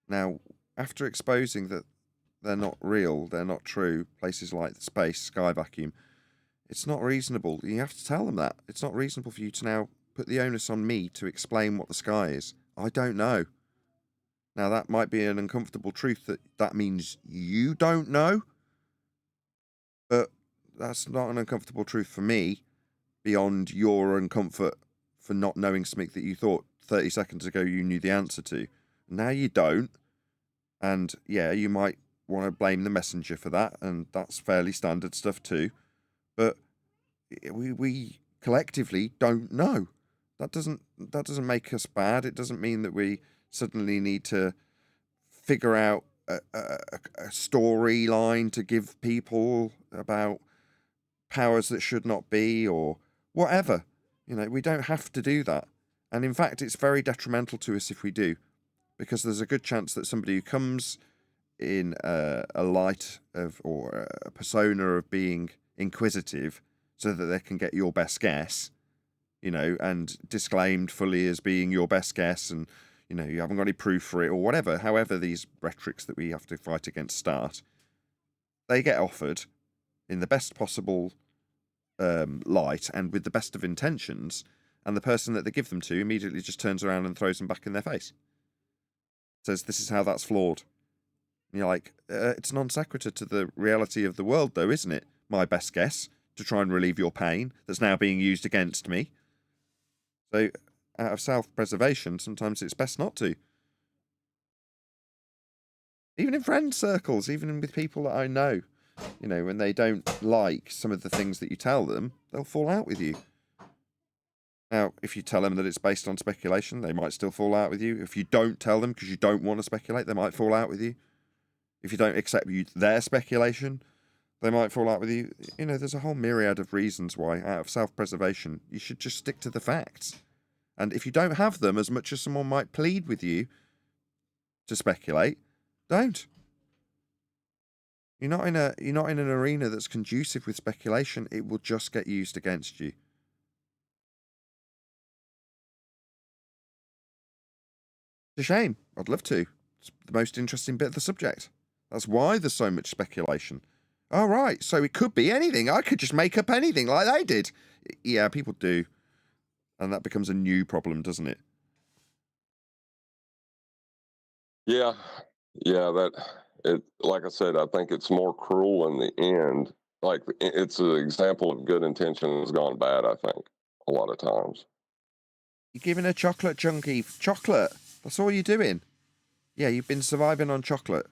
Now, after exposing that they're not real, they're not true, places like the space, sky vacuum, it's not reasonable. You have to tell them that. It's not reasonable for you to now put the onus on me to explain what the sky is. I don't know. Now, that might be an uncomfortable truth that means you don't know, but that's not an uncomfortable truth for me beyond your uncomfort for not knowing something that you thought 30 seconds ago you knew the answer to. Now you don't, and yeah, you might want to blame the messenger for that, and that's fairly standard stuff too, but we collectively don't know. That doesn't make us bad. It doesn't mean that we suddenly need to figure out a storyline to give people about powers that should not be or whatever. We don't have to do that. And in fact, it's very detrimental to us if we do, because there's a good chance that somebody who comes in a light of, or a persona of being inquisitive so that they can get your best guess, and disclaimed fully as being your best guess, and you haven't got any proof for it or whatever, however these rhetorics that we have to fight against start, they get offered in the best possible light and with the best of intentions, and the person that they give them to immediately just turns around and throws them back in their face. Says, this is how that's flawed. And you're like, it's non sequitur to the reality of the world though, isn't it? My best guess, to try and relieve your pain that's now being used against me. So, out of self-preservation, sometimes it's best not to. Even in friend circles, even with people that I know, when they don't like some of the things that you tell them, they'll fall out with you. Now, if you tell them that it's based on speculation, they might still fall out with you. If you don't tell them because you don't want to speculate, they might fall out with you. If you don't accept their speculation, they might fall out with you. There's a whole myriad of reasons why, out of self-preservation, you should just stick to the facts. And if you don't have them, as much as someone might plead with you to speculate, don't. You're not in an arena that's conducive with speculation. It will just get used against you. It's a shame. I'd love to. It's the most interesting bit of the subject. That's why there's so much speculation. All right, so it could be anything. I could just make up anything like they did. Yeah, people do. And that becomes a new problem, doesn't it? Yeah, like I said, I think it's more cruel in the end. Like, it's an example of good intentions gone bad, I think, a lot of times. You're giving a chocolate junkie chocolate. That's all you're doing. Yeah, you've been surviving on chocolate.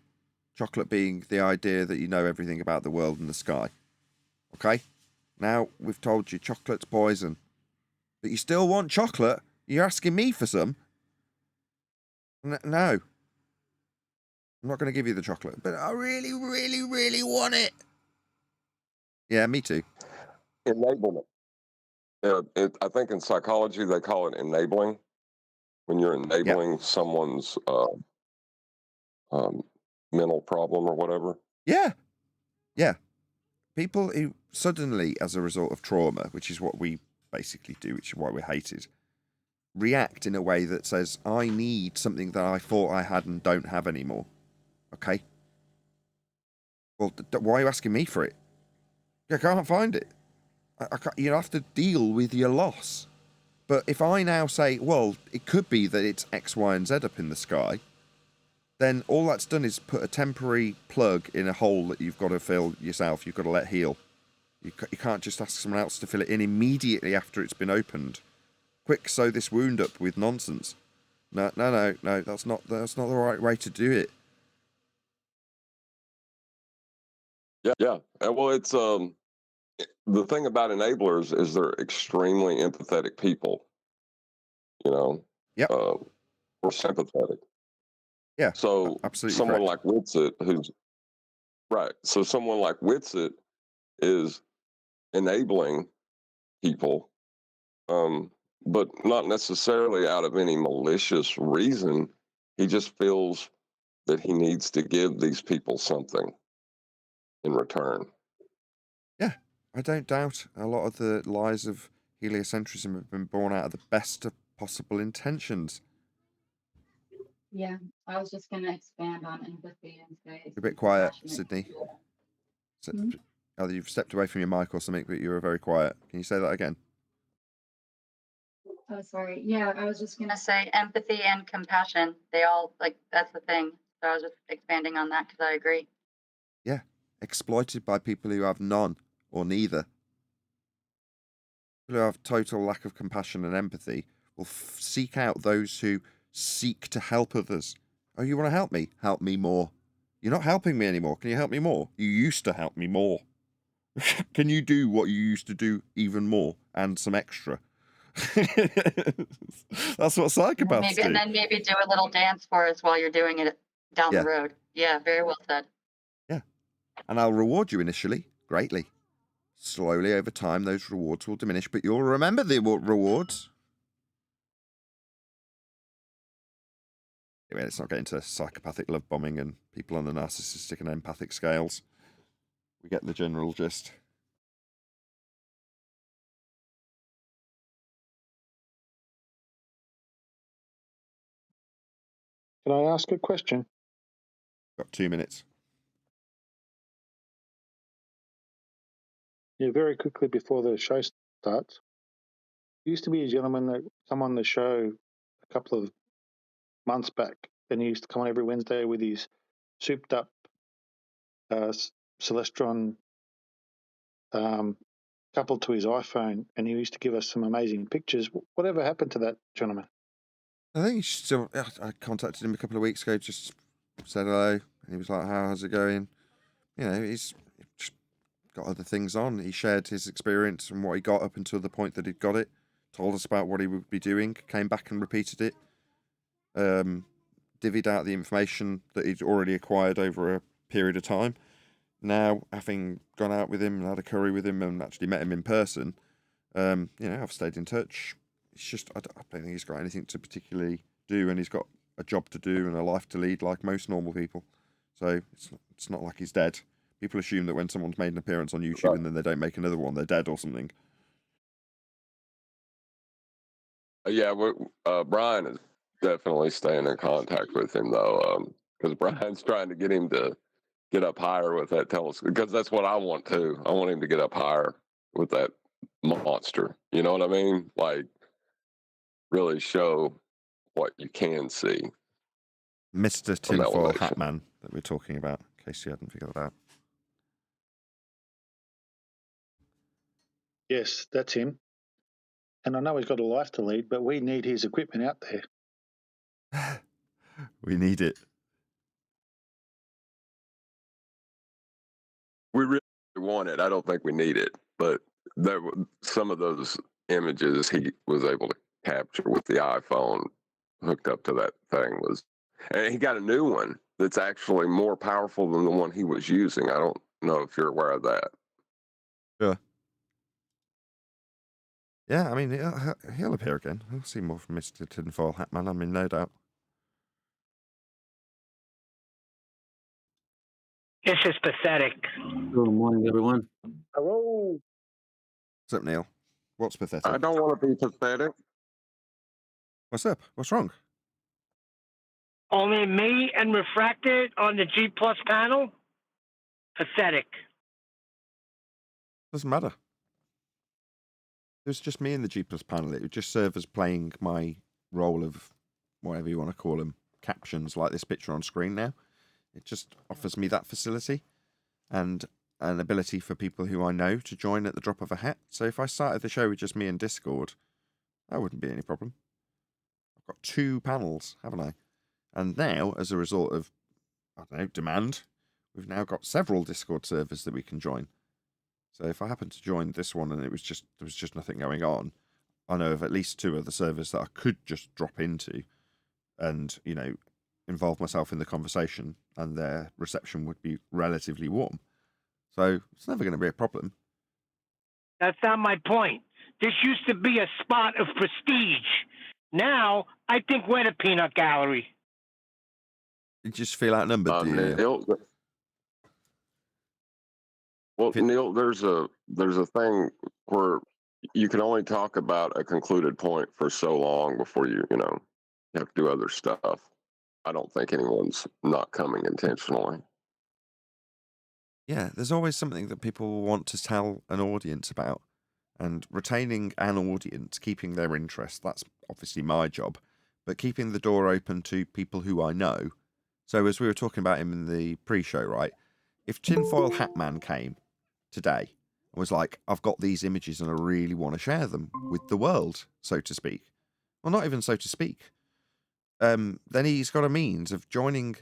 Chocolate being the idea that you know everything about the world and the sky. Okay? Now, we've told you chocolate's poison. But you still want chocolate? You're asking me for some? No. I'm not going to give you the chocolate. But I really, really, really want it. Yeah, me too. Enablement. I think in psychology they call it enabling. When you're enabling someone's mental problem or whatever. Yeah. Yeah. People who suddenly, as a result of trauma, which is what we basically do, which is why we're hated, react in a way that says, I need something that I thought I had and don't have anymore. Okay? Well, why are you asking me for it? I can't find it. I can't, you have to deal with your loss. But if I now say, well, it could be that it's X, Y, and Z up in the sky, then all that's done is put a temporary plug in a hole that you've got to fill yourself. You've got to let heal. You can't just ask someone else to fill it in immediately after it's been opened. Quick, sew this wound up with nonsense. No. That's not the right way to do it. Yeah. Well, it's the thing about enablers is they're extremely empathetic people. Yep. Or sympathetic. Yeah. So absolutely someone correct. like Witsit, who's right. So someone like Witsit is enabling people, but not necessarily out of any malicious reason. He just feels that he needs to give these people something in return. Yeah, I don't doubt a lot of the lies of heliocentrism have been born out of the best of possible intentions. Yeah, I was just going to expand on empathy and say You're a bit quiet, compassionate Sydney. people. Either you've stepped away from your mic or something, but you were very quiet. Can you say that again? Oh, sorry. Yeah, I was just going to say empathy and compassion. They all, like, that's the thing. So I was just expanding on that because I agree. Yeah, exploited by people who have none or neither. People who have total lack of compassion and empathy will seek out those who seek to help others. Oh, you want to help me? Help me more. You're not helping me anymore. Can you help me more? You used to help me more. Can you do what you used to do even more and some extra? That's what psychopaths do. And then maybe do a little dance for us while you're doing it down the road. Yeah, very well said. Yeah. And I'll reward you initially greatly. Slowly over time, those rewards will diminish, but you'll remember the rewards. Anyway, let's not get into psychopathic love bombing and people on the narcissistic and empathic scales. We get the general gist. Can I ask a question? Got 2 minutes. Yeah, very quickly before the show starts. There used to be a gentleman that come on the show a couple of months back, and he used to come on every Wednesday with his souped up Celestron coupled to his iPhone, and he used to give us some amazing pictures. Whatever happened to that gentleman? I think he's still. I contacted him a couple of weeks ago, just said hello, and he was like, "How's it going?" You know, he's just got other things on. He shared his experience and what he got up until the point that he'd got it. Told us about what he would be doing. Came back and repeated it. Divvied out the information that he'd already acquired over a period of time. Now, having gone out with him and had a curry with him and actually met him in person, I've stayed in touch. It's just, I don't think he's got anything to particularly do, and he's got a job to do and a life to lead like most normal people. So it's not like he's dead. People assume that when someone's made an appearance on YouTube and then they don't make another one, they're dead or something. Yeah, Brian is definitely staying in contact with him, though, because Brian's trying to get him to get up higher with that telescope, because that's what I want too. I want him to get up higher with that monster. You know what I mean? Like, really show what you can see. Mr. Tinfoil Hatman that we're talking about, in case you hadn't figured that out. Yes, that's him. And I know he's got a life to lead, but we need his equipment out there. We need it. We really want it. I don't think we need it, but some of those images he was able to capture with the iPhone hooked up to that thing and he got a new one that's actually more powerful than the one he was using. I don't know if you're aware of that. Sure. Yeah, I mean, he'll appear again. We'll see more from Mr. Tinfoil Hatman, I mean, no doubt. This is pathetic. Good morning, everyone. Hello. What's up, Neil? What's pathetic? I don't want to be pathetic. What's up? What's wrong? Only me and refracted on the G plus panel? Pathetic. Doesn't matter. It was just me in the G plus panel. It would just serve as playing my role of whatever you want to call them, captions like this picture on screen now. It just offers me that facility and an ability for people who I know to join at the drop of a hat. So if I started the show with just me and Discord, that wouldn't be any problem. I've got 2 panels, haven't I? And now, as a result of, I don't know, demand, we've now got several Discord servers that we can join. So if I happen to join this one and there was just nothing going on, I know of at least 2 other servers that I could just drop into and, you know, involve myself in the conversation, and their reception would be relatively warm. So it's never going to be a problem. That's not my point. This used to be a spot of prestige. Now, I think we're the peanut gallery. You just feel outnumbered, do you? Neil, well, Neil, there's a thing where you can only talk about a concluded point for so long before you have to do other stuff. I don't think anyone's not coming intentionally. Yeah, there's always something that people want to tell an audience about. And retaining an audience, keeping their interest, that's obviously my job. But keeping the door open to people who I know. So as we were talking about him in the pre-show, right? If Tinfoil Hatman came today and was like, I've got these images and I really want to share them with the world, so to speak. Well, not even so to speak. Then he's got a means of joining,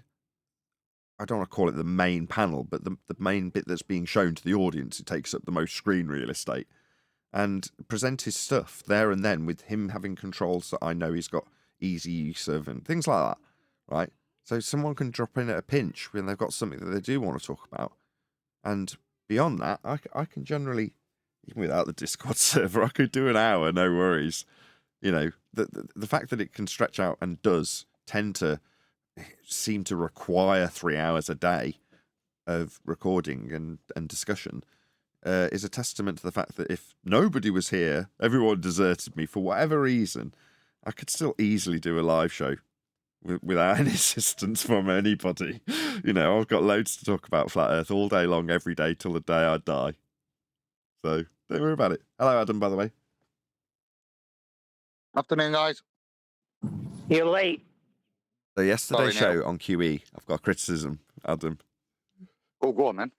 I don't want to call it the main panel, but the main bit that's being shown to the audience. It takes up the most screen real estate. And present his stuff there and then with him having controls that I know he's got easy use of and things like that, right? So someone can drop in at a pinch when they've got something that they do want to talk about. And beyond that, I can generally, even without the Discord server, I could do an hour, no worries. You know, the fact that it can stretch out and does tend to seem to require 3 hours a day of recording and discussion is a testament to the fact that if nobody was here, everyone deserted me for whatever reason, I could still easily do a live show without any assistance from anybody. You know, I've got loads to talk about Flat Earth all day long, every day, till the day I die. So don't worry about it. Hello, Adam, by the way. Afternoon, guys. You're late. So yesterday's Sorry, show Neil. on QE, I've got criticism, Adam. Oh, go on, man.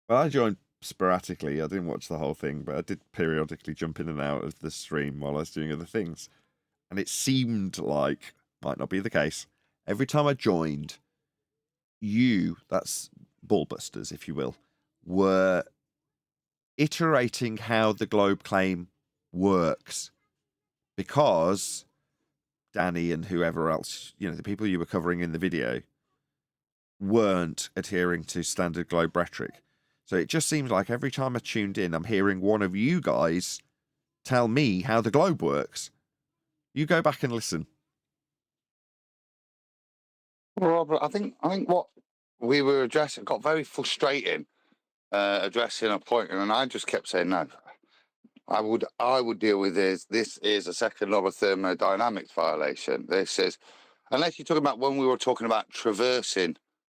Well, I joined sporadically. I didn't watch the whole thing, but I did periodically jump in and out of the stream while I was doing other things. And it seemed like, might not be the case, every time I joined, that's Ballbusters, if you will, were iterating how the globe claim works. Because Danny and whoever else, the people you were covering in the video, weren't adhering to standard globe rhetoric. So it just seems like every time I tuned in, I'm hearing one of you guys tell me how the globe works. You go back and listen. Robert, I think what we were addressing got very frustrating, addressing a point, and I just kept saying no. I would deal with this is a second law of thermodynamics violation. This is, unless you're talking about when we were talking about traversing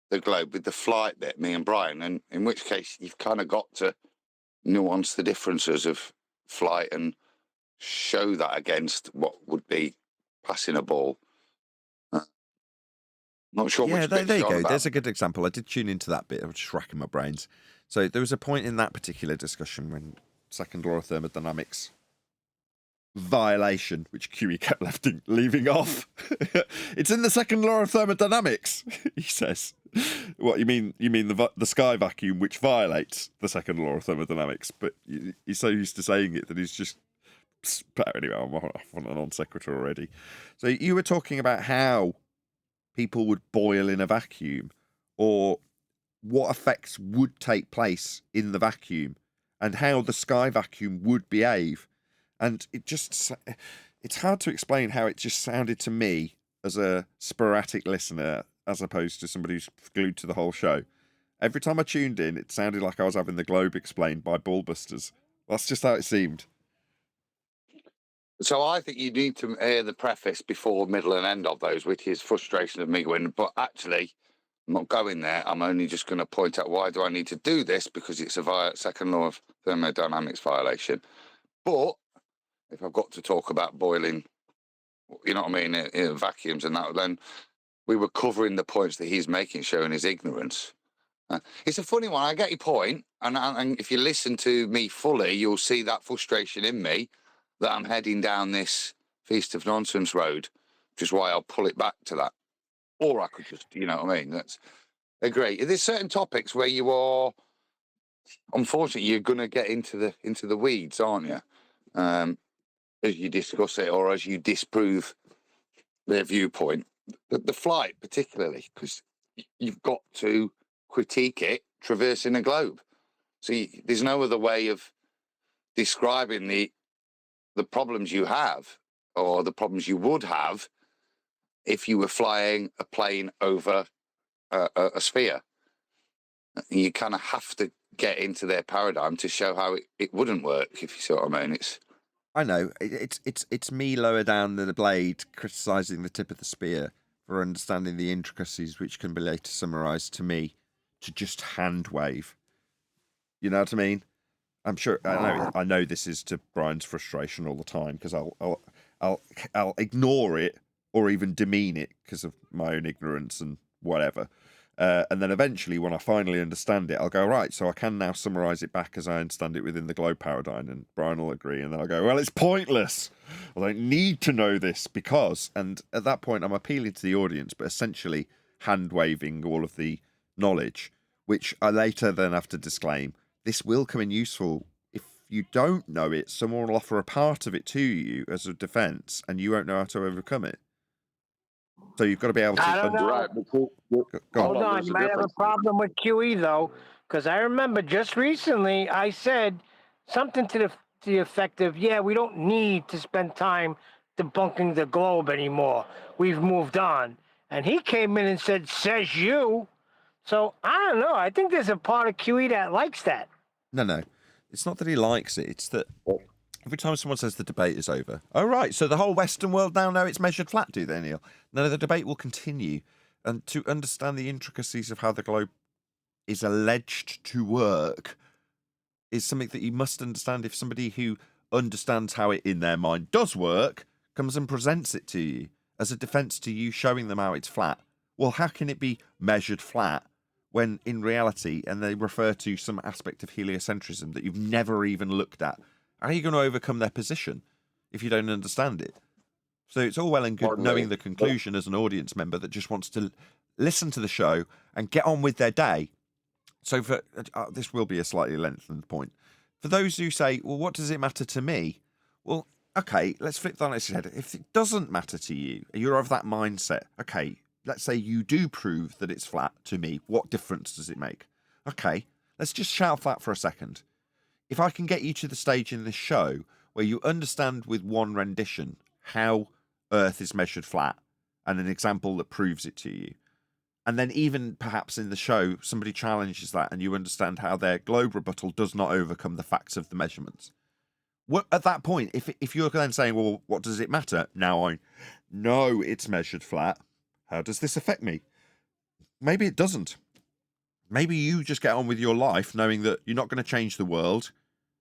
the globe with the flight bit, me and Brian, and in which case you've kind of got to nuance the differences of flight and show that against what would be passing a ball. Not sure. Yeah, which there you go. about. There's a good example. I did tune into that bit. I was just racking my brains. So there was a point in that particular discussion when second law of thermodynamics violation, which QE kept leaving off. It's in the second law of thermodynamics, he says. What you mean? You mean the sky vacuum, which violates the second law of thermodynamics? But he's so used to saying it that he's just. But anyway, I'm off on a non sequitur already. So you were talking about how people would boil in a vacuum, or what effects would take place in the vacuum, and how the sky vacuum would behave. And it's hard to explain how it just sounded to me as a sporadic listener, as opposed to somebody who's glued to the whole show. Every time I tuned in, it sounded like I was having the globe explained by Ballbusters. That's just how it seemed. So I think you need to hear the preface before, middle, and end of those, which is frustration of me going. But actually, I'm not going there. I'm only just going to point out why do I need to do this, because it's a second law of thermodynamics violation. But if I've got to talk about boiling, you know what I mean, in vacuums and that, then we were covering the points that he's making, showing his ignorance. It's a funny one. I get your point, and if you listen to me fully, you'll see that frustration in me that I'm heading down this feast of nonsense road, which is why I'll pull it back to that. Or I could just, you know what I mean? That's agree. There's certain topics where you are, unfortunately, you're going to get into the weeds, aren't you? As you discuss it or as you disprove their viewpoint. The flight, particularly, because you've got to critique it traversing a globe. So there's no other way of describing the problems you have, or the problems you would have if you were flying a plane over a sphere. You kind of have to get into their paradigm to show how it wouldn't work, if you see what I mean. I know it's me lower down the blade criticising the tip of the spear for understanding the intricacies, which can be later summarised to me to just hand wave. You know what I mean? I'm sure I know this is to Brian's frustration all the time, because I'll ignore it or even demean it because of my own ignorance and whatever. And then eventually, when I finally understand it, I'll go, right, so I can now summarise it back as I understand it within the globe paradigm, and Brian will agree. And then I'll go, well, it's pointless. I don't need to know this because... And at that point, I'm appealing to the audience, but essentially hand-waving all of the knowledge, which I later then have to disclaim. This will come in useful. If you don't know it, someone will offer a part of it to you as a defence, and you won't know how to overcome it. So you've got to be able to... I don't know. Right. Hold on, you might have a problem with QE though, because I remember just recently I said something to the effect of, yeah, we don't need to spend time debunking the globe anymore. We've moved on. And he came in and said, says you. So I don't know. I think there's a part of QE that likes that. No. It's not that he likes it. It's that every time someone says the debate is over, oh, right, so the whole Western world now know it's measured flat, do they, Neil? No, the debate will continue. And to understand the intricacies of how the globe is alleged to work is something that you must understand if somebody who understands how it in their mind does work comes and presents it to you as a defence to you showing them how it's flat. Well, how can it be measured flat when in reality, and they refer to some aspect of heliocentrism that you've never even looked at? How are you going to overcome their position if you don't understand it? So it's all well and good knowing the conclusion as an audience member that just wants to listen to the show and get on with their day. So for this will be a slightly lengthened point. For those who say, well, what does it matter to me? Well, okay, let's flip that on its head. If it doesn't matter to you, you're of that mindset. Okay, let's say you do prove that it's flat to me. What difference does it make? Okay, let's just shelve that for a second. If I can get you to the stage in this show where you understand with one rendition how Earth is measured flat and an example that proves it to you, and then even perhaps in the show somebody challenges that and you understand how their globe rebuttal does not overcome the facts of the measurements. Well, at that point, if you're then saying, well, what does it matter? Now I know it's measured flat. How does this affect me? Maybe it doesn't. Maybe you just get on with your life knowing that you're not going to change the world,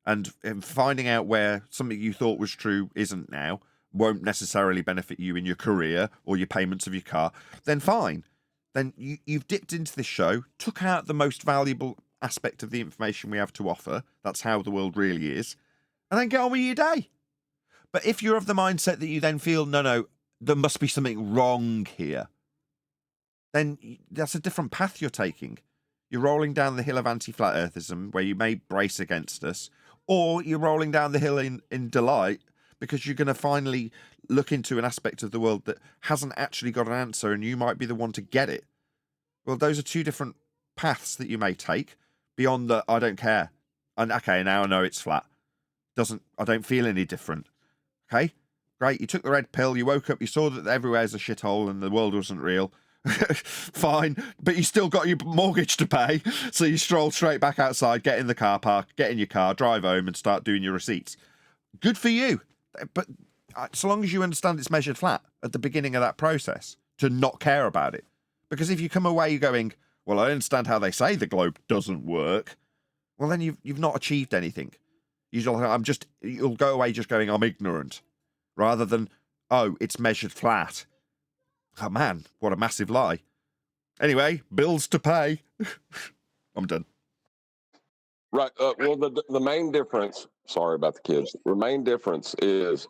and finding out where something you thought was true isn't now won't necessarily benefit you in your career or your payments of your car. Then fine. Then you've dipped into this show, took out the most valuable aspect of the information we have to offer. That's how the world really is. And then get on with your day. But if you're of the mindset that you then feel, no, there must be something wrong here, then that's a different path you're taking. You're rolling down the hill of anti-flat earthism, where you may brace against us, or you're rolling down the hill in delight because you're going to finally look into an aspect of the world that hasn't actually got an answer, and you might be the one to get it. Well, those are two different paths that you may take beyond the I don't care. And okay, now I know it's flat. I don't feel any different. Okay, great. You took the red pill. You woke up. You saw that everywhere's a shithole and the world wasn't real. Fine, but you still got your mortgage to pay, so you stroll straight back outside, get in the car park, get in your car, drive home, and start doing your receipts. Good for you, but so long as you understand it's measured flat at the beginning of that process, to not care about it. Because if you come away going, well, I understand how they say the globe doesn't work, well, then you've not achieved anything. You'll go away just going, I'm ignorant, rather than, oh, it's measured flat. Oh, man, what a massive lie. Anyway, bills to pay. I'm done. Right. Well, the main difference, sorry about the kids, the main difference is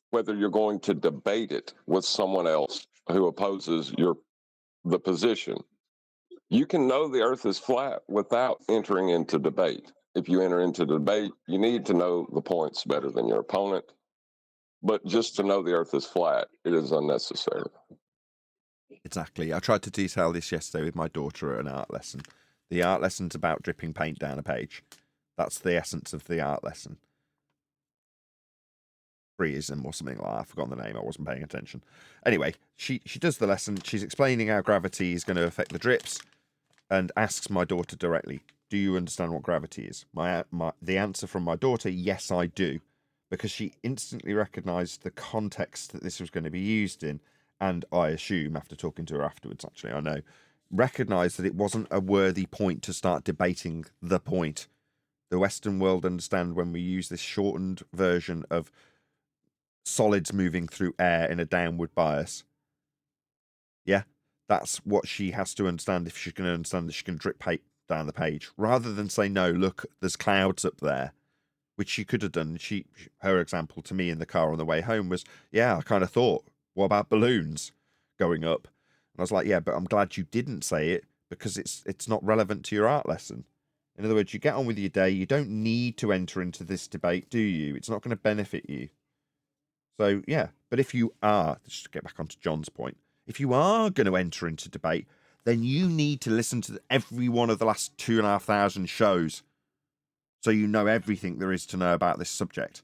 whether you're going to debate it with someone else who opposes the position. You can know the earth is flat without entering into debate. If you enter into debate, you need to know the points better than your opponent. But just to know the earth is flat, it is unnecessary. Exactly. I tried to detail this yesterday with my daughter at an art lesson. The art lesson's about dripping paint down a page. That's the essence of the art lesson. Freeism or something like that. I've forgotten the name. I wasn't paying attention. Anyway, she does the lesson. She's explaining how gravity is going to affect the drips and asks my daughter directly, do you understand what gravity is? The answer from my daughter, yes, I do. Because she instantly recognised the context that this was going to be used in. And I assume, after talking to her afterwards, actually, I know, recognised that it wasn't a worthy point to start debating the point. The Western world understand when we use this shortened version of solids moving through air in a downward bias. Yeah, that's what she has to understand if she's going to understand that she can drip paint down the page. Rather than say, no, look, there's clouds up there, which she could have done. Her example to me in the car on the way home was, yeah, I kind of thought, what about balloons going up? And I was like, yeah, but I'm glad you didn't say it because it's not relevant to your art lesson. In other words, you get on with your day. You don't need to enter into this debate, do you? It's not going to benefit you. So, yeah, but if you are, just to get back onto John's point, if you are going to enter into debate, then you need to listen to every one of the last 2,500 shows so you know everything there is to know about this subject.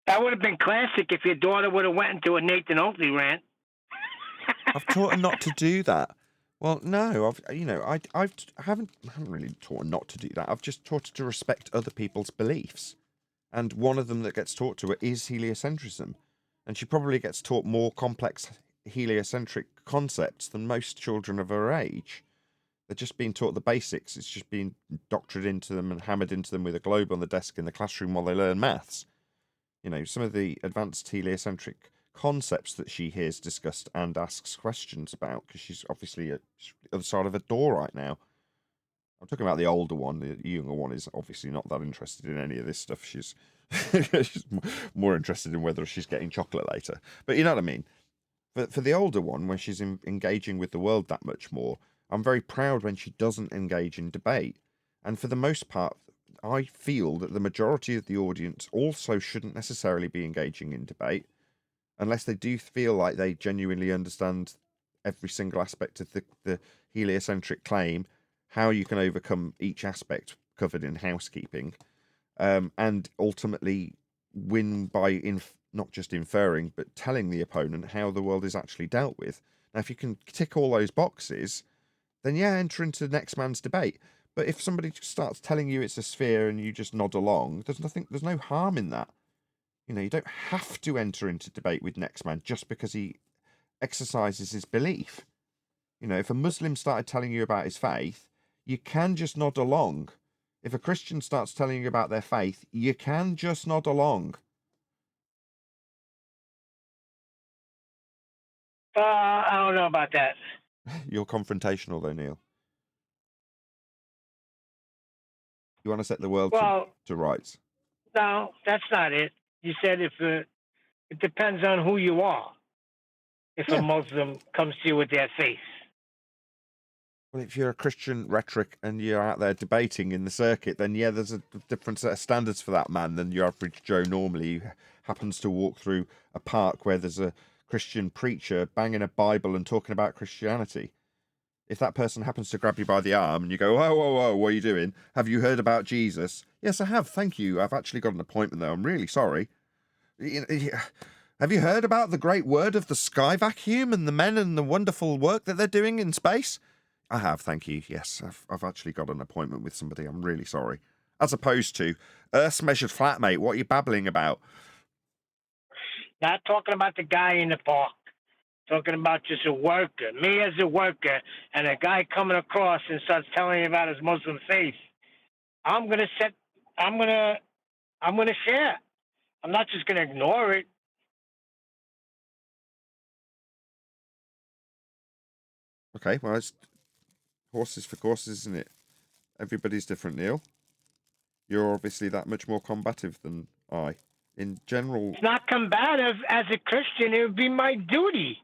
That would have been classic if your daughter would have went into a Nathan Oakley rant. I've taught her not to do that. Well, no, I haven't really taught her not to do that. I've just taught her to respect other people's beliefs. And one of them that gets taught to her is heliocentrism. And she probably gets taught more complex heliocentric concepts than most children of her age. They're just being taught the basics. It's just being doctored into them and hammered into them with a globe on the desk in the classroom while they learn maths. You know, some of the advanced heliocentric concepts that she hears discussed and asks questions about, because she's obviously at the other side of a door right now. I'm talking about the older one. The younger one is obviously not that interested in any of this stuff. She's more interested in whether she's getting chocolate later. But you know what I mean? But for the older one, when she's engaging with the world that much more, I'm very proud when she doesn't engage in debate. And for the most part, I feel that the majority of the audience also shouldn't necessarily be engaging in debate unless they do feel like they genuinely understand every single aspect of the heliocentric claim, how you can overcome each aspect covered in housekeeping, and ultimately win by not just inferring, but telling the opponent how the world is actually dealt with. Now, if you can tick all those boxes, then yeah, enter into the next man's debate. But if somebody starts telling you it's a sphere and you just nod along, there's no harm in that. You know, you don't have to enter into debate with next man just because he exercises his belief. You know, if a Muslim started telling you about his faith, you can just nod along. If a Christian starts telling you about their faith, you can just nod along. I don't know about that. You're confrontational though, Neil. You want to set the world to rights. No, that's not it. You said if it depends on who you are. If a Muslim comes to you with their faith. Well, if you're a Christian rhetoric and you're out there debating in the circuit, then yeah, there's a different set of standards for that man than your average Joe normally who happens to walk through a park where there's a Christian preacher banging a Bible and talking about Christianity. If that person happens to grab you by the arm and you go, whoa, whoa, whoa, what are you doing? Have you heard about Jesus? Yes, I have. Thank you. I've actually got an appointment though. I'm really sorry. Have you heard about the great word of the sky vacuum and the men and the wonderful work that they're doing in space? I have, thank you. Yes, I've actually got an appointment with somebody. I'm really sorry. As opposed to, Earth's measured flat, mate. What are you babbling about? Not talking about the guy in the park. Talking about just a worker, me as a worker, and a guy coming across and starts telling me about his Muslim faith. I'm gonna share. I'm not just gonna ignore it. Okay, well, it's horses for courses, isn't it? Everybody's different, Neil. You're obviously that much more combative than I. In general... It's not combative. As a Christian, it would be my duty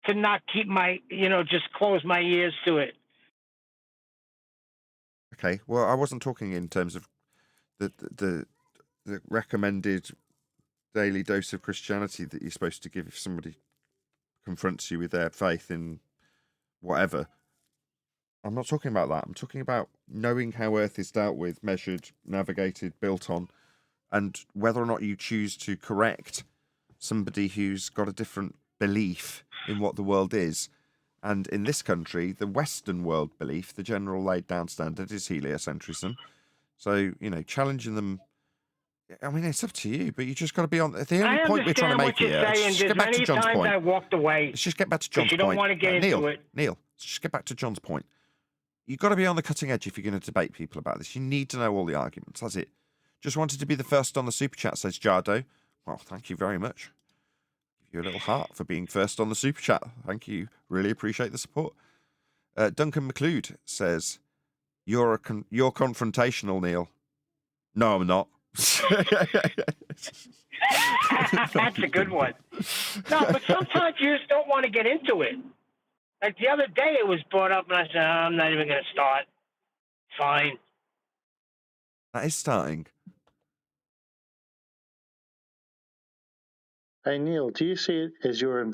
to not keep my, just close my ears to it. Okay, well, I wasn't talking in terms of the recommended daily dose of Christianity that you're supposed to give if somebody confronts you with their faith in whatever. I'm not talking about that. I'm talking about knowing how Earth is dealt with, measured, navigated, built on, and whether or not you choose to correct somebody who's got a different belief in what the world is. And in this country, the Western world belief, the general laid down standard is heliocentrism. So, challenging them, I mean, it's up to you, but you just got to be on. The only point we're trying to make here, let's just get back to John's point. I walked away. Let's just get back to John's point. You don't want to get into it. Neil, let's just get back to John's point. You've got to be on the cutting edge if you're going to debate people about this. You need to know all the arguments. That's it. Just wanted to be the first on the super chat, says Jardo. Well, thank you very much. Give you a little heart for being first on the super chat. Thank you. Really appreciate the support. Duncan McLeod says, You're confrontational, Neil. No, I'm not. That's a good one. No, but sometimes you just don't want to get into it. Like the other day, it was brought up, and I said, I'm not even going to start. Fine. That is starting. Hey, Neil, do you see it as your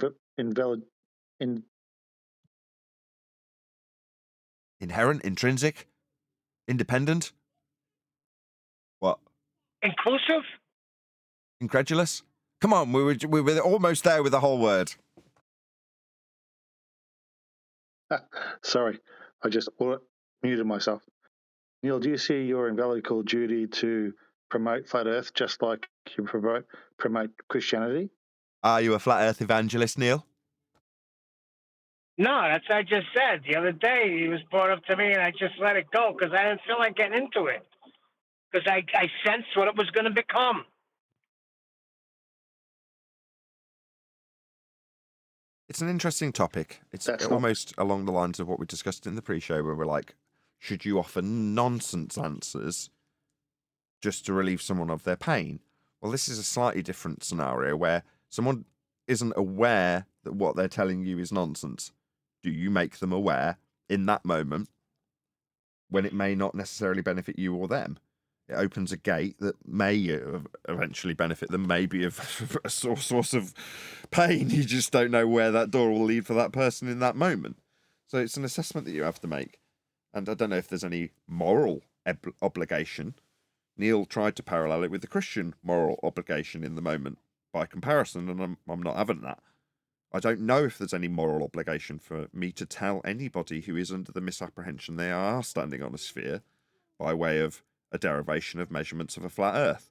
inherent, intrinsic, independent? What? Inclusive? Incredulous? Come on, we were almost there with the whole word. Sorry, I just muted myself. Neil, do you see your invaluable duty to promote flat Earth just like you promote Christianity? Are you a flat Earth evangelist, Neil? No, that's what I just said. The other day, it was brought up to me, and I just let it go because I didn't feel like getting into it. Because I sensed what it was going to become. It's an interesting topic. It's almost along the lines of what we discussed in the pre-show, where we're like, should you offer nonsense answers just to relieve someone of their pain? Well, this is a slightly different scenario where someone isn't aware that what they're telling you is nonsense. Do you make them aware in that moment when it may not necessarily benefit you or them? It opens a gate that may eventually benefit them, maybe of a source of pain. You just don't know where that door will lead for that person in that moment. So it's an assessment that you have to make. And I don't know if there's any moral obligation. Neil tried to parallel it with the Christian moral obligation in the moment by comparison, and I'm not having that. I don't know if there's any moral obligation for me to tell anybody who is under the misapprehension they are standing on a sphere by way of a derivation of measurements of a flat Earth.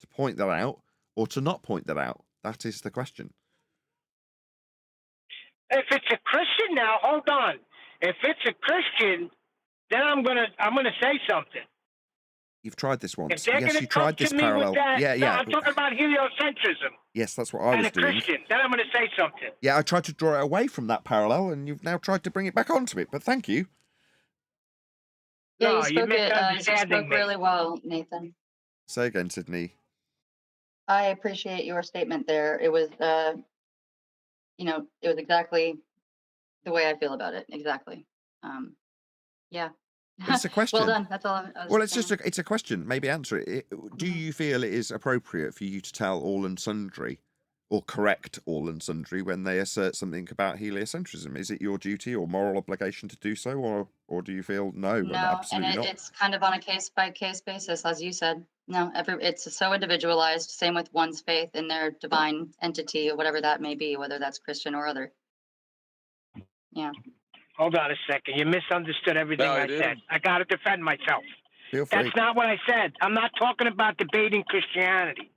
To point that out or to not point that out, that is the question. If it's a Christian now, hold on. If it's a Christian, then I'm gonna say something. You've tried this once. If they're yes, gonna you tried this come to me parallel. with that, Yeah. No, I'm talking about heliocentrism. Yes, that's what I was doing. And a Christian, then I'm gonna say something. Yeah, I tried to draw it away from that parallel, and you've now tried to bring it back onto it. But thank you. Yeah, No, you spoke misunderstanding really well, Nathan. Say again, Sydney. I appreciate your statement there. It was, it was exactly the way I feel about it. Exactly. Yeah. But it's a question. Well done. That's all I was Well, it's saying. just it's a question. Maybe answer it. Do you feel it is appropriate for you to tell all and sundry, or correct all and sundry when they assert something about heliocentrism? Is it your duty or moral obligation to do so, or do you feel no, and No, and absolutely not? it's kind of on a case by case basis, as you said. No, it's so individualized. Same with one's faith in their divine entity or whatever that may be, whether that's Christian or other. Yeah. Hold on a second. You misunderstood everything I said. I got to defend myself. Feel free. That's not what I said. I'm not talking about debating Christianity.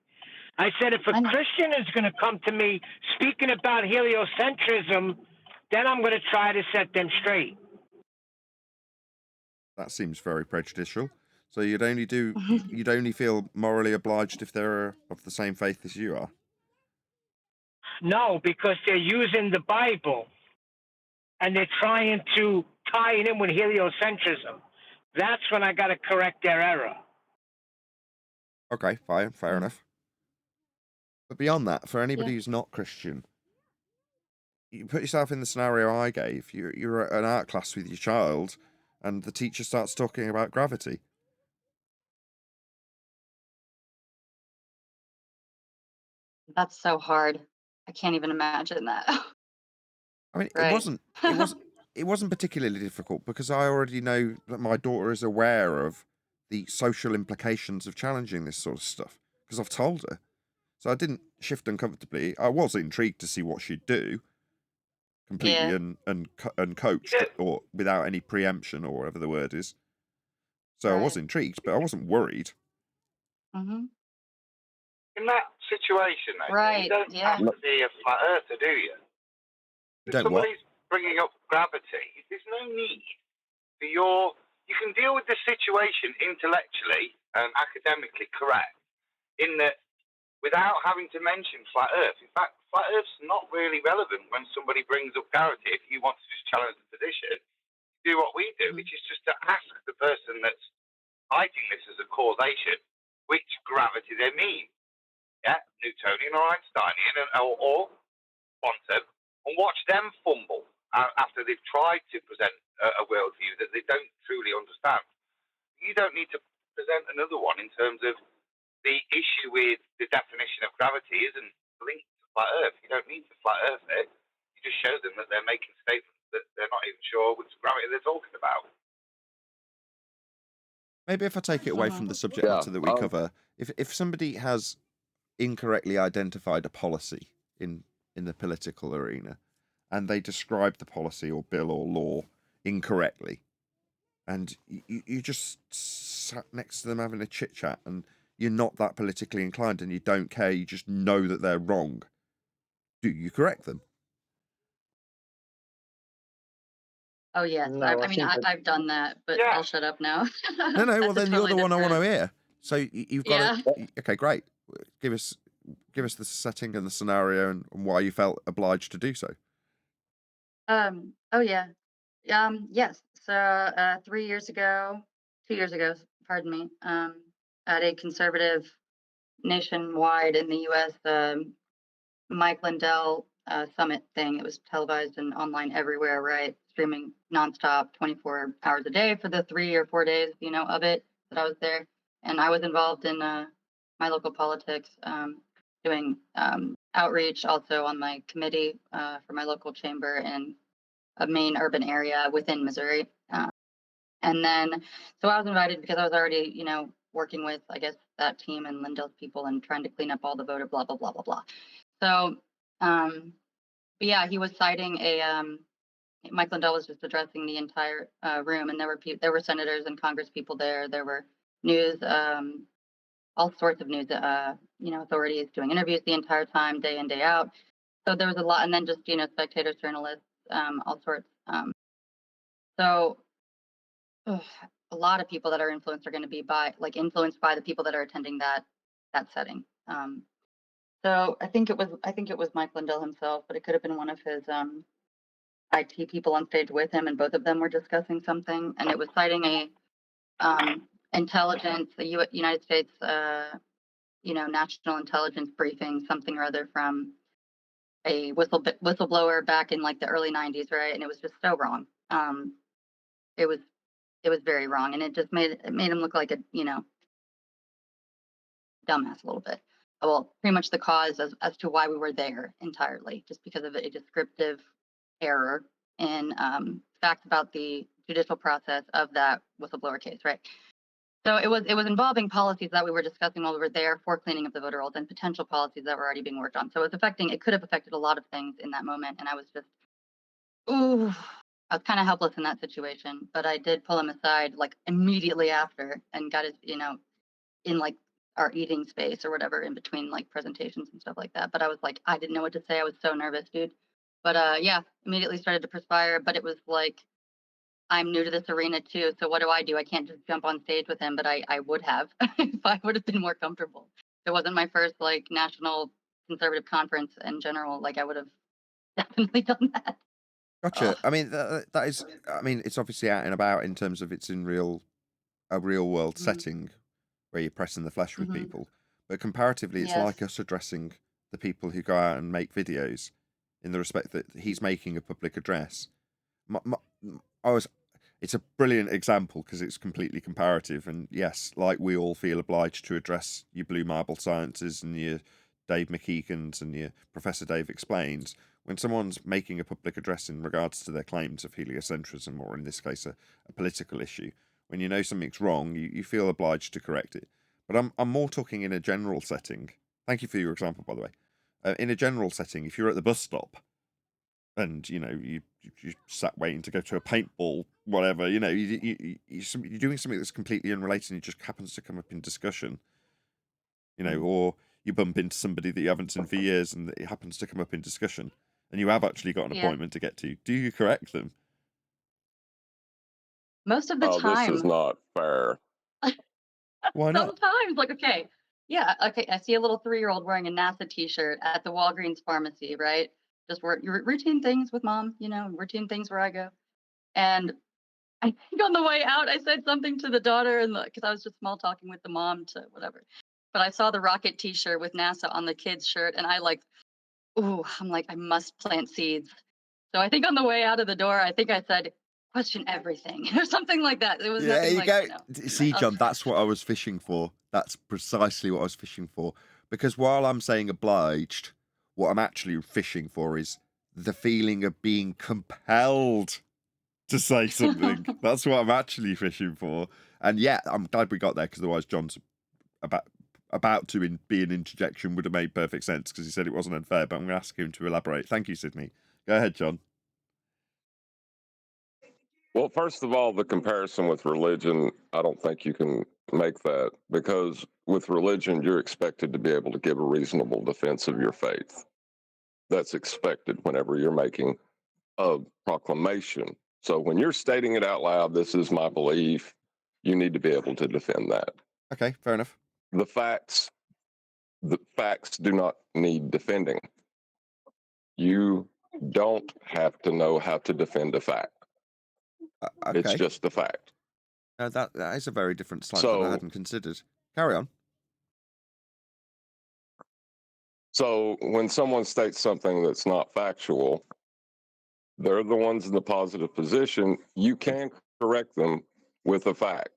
I said if a Christian is going to come to me speaking about heliocentrism, then I'm going to try to set them straight. That seems very prejudicial. So you'd only feel morally obliged if they're of the same faith as you are? No, because they're using the Bible and they're trying to tie it in with heliocentrism. That's when I got to correct their error. Okay, fine, fair enough. But beyond that, for anybody who's not Christian, you put yourself in the scenario I gave. You're at an art class with your child, and the teacher starts talking about gravity. That's so hard. I can't even imagine that. I mean, Right. it wasn't particularly difficult because I already know that my daughter is aware of the social implications of challenging this sort of stuff because I've told her. So I didn't shift uncomfortably. I was intrigued to see what she'd do completely and coached or without any preemption or whatever the word is. So I was intrigued, but I wasn't worried. Mm-hmm. In that situation, though, you don't have to be a flat earther, do you? If somebody's bringing up gravity, there's no need for you can deal with the situation intellectually and academically correct in that without having to mention flat earth. In fact, flat earth's not really relevant when somebody brings up gravity. If you want to just challenge the position, do what we do, which is just to ask the person that's citing this as a causation, which gravity they mean. Yeah, Newtonian or Einsteinian or quantum, and watch them fumble after they've tried to present a worldview that they don't truly understand. You don't need to present another one in terms of the issue with the definition of gravity isn't linked to flat Earth. You don't need to flat Earth it. You just show them that they're making statements that they're not even sure which gravity they're talking about. Maybe if I take it away from the subject matter that we cover, if somebody has incorrectly identified a policy in the political arena and they describe the policy or bill or law incorrectly and you just sat next to them having a chit chat and you're not that politically inclined and you don't care, you just know that they're wrong, do you correct them? Oh yes, No, I mean I've done that, but I'll shut up now. No, well then you're the one I want to different- hear. So you've got to, okay, great. Give us the setting and the scenario and why you felt obliged to do so. Oh yeah. Yes. So 2 years ago, pardon me, at a conservative nationwide in the U.S. Mike Lindell summit thing. It was televised and online everywhere, right? Streaming nonstop, 24 hours a day for the 3 or 4 days, of it that I was there. And I was involved in my local politics, doing outreach, also on my committee for my local chamber in a main urban area within Missouri. And then, so I was invited because I was already, working with, I guess, that team and Lindell's people and trying to clean up all the voter blah, blah, blah, blah, blah. So, but yeah, he was citing Mike Lindell was just addressing the entire room, and there were senators and Congress people there. There were news, all sorts of news, authorities doing interviews the entire time, day in, day out. So there was a lot, and then just, spectators, journalists, all sorts. So a lot of people that are influenced are going to be influenced by the people that are attending that setting. So I think it was Mike Lindell himself, but it could have been one of his IT people on stage with him, and both of them were discussing something, and it was citing intelligence, the United States, national intelligence briefing, something or other from a whistleblower back in like the early 90s, right? And it was just so wrong. It was very wrong, and it just made him look like a dumbass a little bit. Well, pretty much the cause as to why we were there entirely, just because of a descriptive error in facts about the judicial process of that whistleblower case, right? So it was involving policies that we were discussing while we were there for cleaning up the voter rolls and potential policies that were already being worked on. So it could have affected a lot of things in that moment, and I was just, ooh, I was kind of helpless in that situation. But I did pull him aside like immediately after and got his, in like our eating space or whatever in between like presentations and stuff like that. But I was like, I didn't know what to say. I was so nervous, dude. But yeah, immediately started to perspire. But it was like, I'm new to this arena too. So what do? I can't just jump on stage with him, but I would have if I would have been more comfortable. It wasn't my first like national conservative conference in general. Like I would have definitely done that. Gotcha. I mean, that is, I mean, it's obviously out and about in terms of it's in a real world setting where you're pressing the flesh with people. But comparatively, it's like us addressing the people who go out and make videos in the respect that he's making a public address. It's a brilliant example because it's completely comparative. And yes, like we all feel obliged to address your Blue Marble Sciences and your Dave McKeegan's and your Professor Dave Explains. When someone's making a public address in regards to their claims of heliocentrism, or in this case, a political issue, when you know something's wrong, you feel obliged to correct it. But I'm more talking in a general setting. Thank you for your example, by the way. In a general setting, if you're at the bus stop and you sat waiting to go to a paintball, whatever, you're doing something that's completely unrelated and it just happens to come up in discussion, or you bump into somebody that you haven't seen for years and it happens to come up in discussion, and you have actually got an appointment to get to. Do you correct them? Most of the time. This is not fair. Why not? Sometimes, like, okay, I see a little 3-year-old wearing a NASA T-shirt at the Walgreens pharmacy, right? Just routine things with mom, routine things where I go. And I think on the way out, I said something to the daughter, and because I was just small talking with the mom to whatever. But I saw the rocket T-shirt with NASA on the kid's shirt, and I'm like, I must plant seeds. So I think on the way out of the door, I think I said, question everything or something like that. It was nothing you like, go. See, John, that's what I was fishing for. That's precisely what I was fishing for. Because while I'm saying obliged, what I'm actually fishing for is the feeling of being compelled to say something. That's what I'm actually fishing for. And yeah, I'm glad we got there, because otherwise John's about to be an interjection would have made perfect sense, because he said it wasn't unfair, but I'm going to ask him to elaborate. Thank you, Sydney. Go ahead, John. Well, first of all, the comparison with religion, I don't think you can make that, because with religion, you're expected to be able to give a reasonable defense of your faith. That's expected whenever you're making a proclamation. So when you're stating it out loud, this is my belief, you need to be able to defend that. Okay, fair enough. The facts do not need defending. You don't have to know how to defend a fact. Okay. It's just a fact. That is a very different slant that I hadn't considered. Carry on. So when someone states something that's not factual, they're the ones in the positive position. You can correct them with a fact,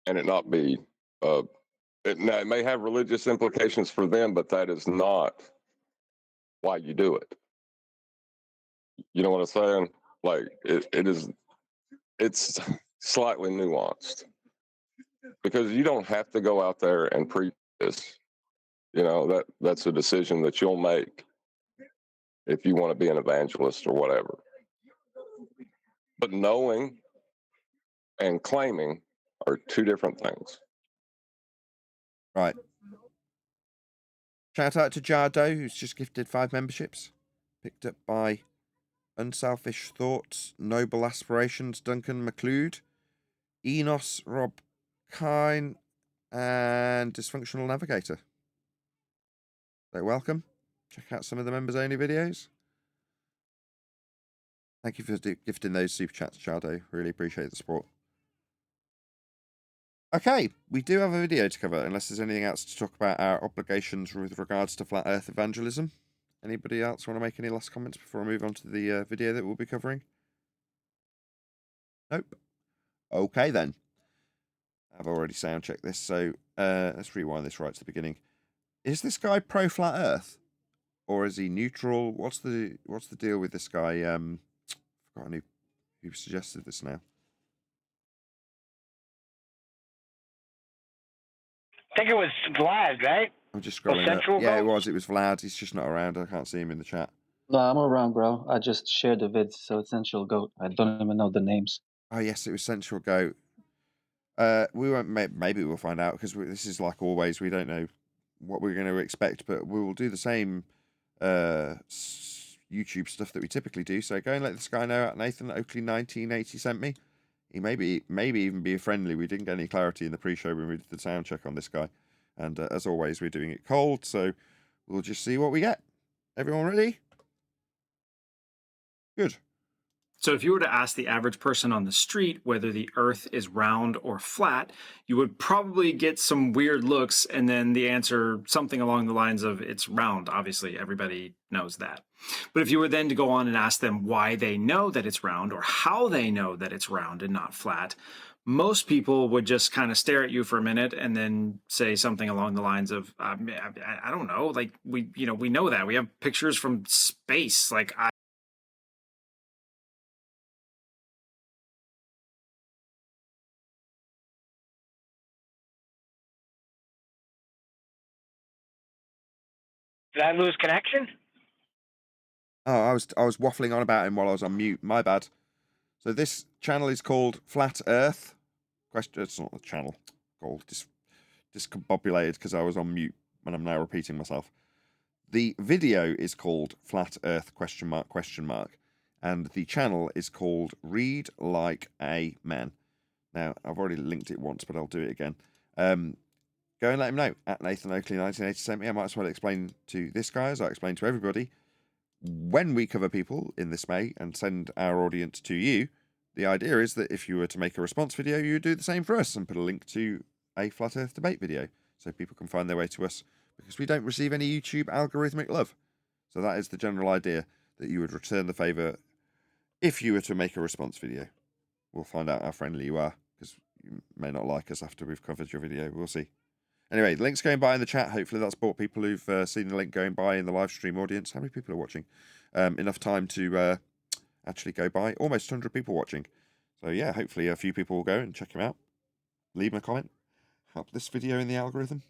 and it not be. It may have religious implications for them, but that is not why you do it. You know what I'm saying? Like it's slightly nuanced, because you don't have to go out there and preach this. That's a decision that you'll make if you want to be an evangelist or whatever. But knowing and claiming are two different things. Right. Shout out to Jardo, who's just gifted 5 memberships. Picked up by Unselfish Thoughts, Noble Aspirations, Duncan McLeod, Enos, Rob Kine, and Dysfunctional Navigator. So welcome. Check out some of the members only videos. Thank you for gifting those super chats, Jardo. Really appreciate the support. Okay, we do have a video to cover, unless there's anything else to talk about our obligations with regards to flat Earth evangelism. Anybody else want to make any last comments before I move on to the video that we'll be covering? Nope. Okay then. I've already sound checked this, so let's rewind this right to the beginning. Is this guy pro flat Earth, or is he neutral? What's the deal with this guy? Forgotten who suggested this now. I think it was Vlad, right? I'm just scrolling up. Yeah, it was Vlad. He's just not around. I can't see him in the chat. No, I'm around, bro. I just shared the vids, so Essential Goat. I don't even know the names. Oh yes, it was Central Goat. We won't. Maybe we'll find out, because this is like always. We don't know what we're going to expect, but we will do the same YouTube stuff that we typically do. So go and let this guy know at Nathan Oakley 1980 sent me. He maybe even be friendly. We didn't get any clarity in the pre-show when we did the sound check on this guy, and as always, we're doing it cold. So we'll just see what we get. Everyone ready? Good. So if you were to ask the average person on the street whether the earth is round or flat, you would probably get some weird looks, and then the answer something along the lines of it's round. Obviously, everybody knows that. But if you were then to go on and ask them why they know that it's round, or how they know that it's round and not flat, most people would just kind of stare at you for a minute and then say something along the lines of, I don't know, like we know that. We have pictures from space. Like, Did I lose connection? Oh, I was waffling on about him while I was on mute. My bad. So this channel is called Flat Earth. It's not the channel. Called discombobulated because I was on mute, and I'm now repeating myself. The video is called Flat Earth ? And the channel is called Read Like a Man. Now, I've already linked it once, but I'll do it again. Go and let him know. At Nathan Oakley 1980 sent me. I might as well explain to this guy, as I explain to everybody, when we cover people in this May and send our audience to you, the idea is that if you were to make a response video, you would do the same for us and put a link to a Flat Earth debate video so people can find their way to us, because we don't receive any YouTube algorithmic love. So that is the general idea, that you would return the favour if you were to make a response video. We'll find out how friendly you are, because you may not like us after we've covered your video. We'll see. Anyway, the link's going by in the chat. Hopefully that's brought people who've seen the link going by in the live stream audience. How many people are watching? Enough time to actually go by. Almost 100 people watching. So yeah, hopefully a few people will go and check him out. Leave him a comment. Help this video in the algorithm.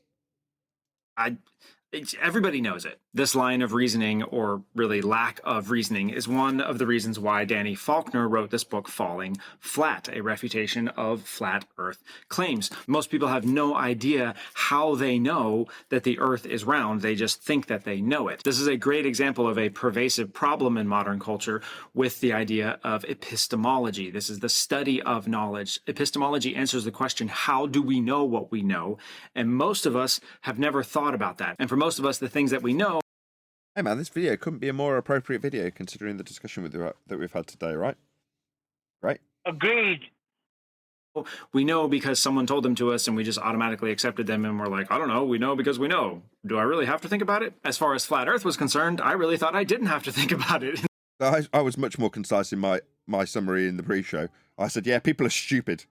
Everybody knows it. This line of reasoning, or really lack of reasoning, is one of the reasons why Danny Faulkner wrote this book, Falling Flat, a refutation of flat Earth claims. Most people have no idea how they know that the Earth is round. They just think that they know it. This is a great example of a pervasive problem in modern culture with the idea of epistemology. This is the study of knowledge. Epistemology answers the question, how do we know what we know? And most of us have never thought about that. And for most of us, the things that we know... Hey man, this video couldn't be a more appropriate video considering the discussion that we've had today, right? Right? Agreed. We know because someone told them to us and we just automatically accepted them, and we're like, I don't know, we know because we know. Do I really have to think about it? As far as Flat Earth was concerned, I really thought I didn't have to think about it. I was much more concise in my summary in the pre-show. I said, yeah, people are stupid.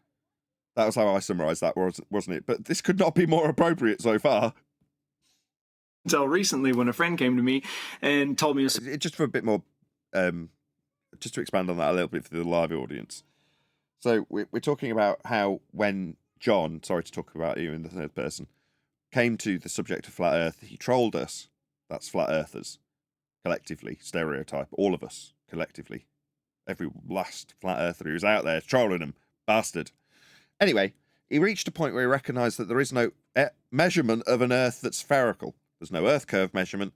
That was how I summarised that, wasn't it? But this could not be more appropriate so far. Until recently, when a friend came to me and told me... Just for a bit more... just to expand on that a little bit for the live audience. So we're talking about how when John, sorry to talk about you in the third person, came to the subject of Flat Earth, he trolled us. That's Flat Earthers. Collectively. Stereotype. All of us. Collectively. Every last Flat Earther who's out there trolling him. Bastard. Anyway, he reached a point where he recognised that there is no measurement of an Earth that's spherical. There's no Earth curve measurement,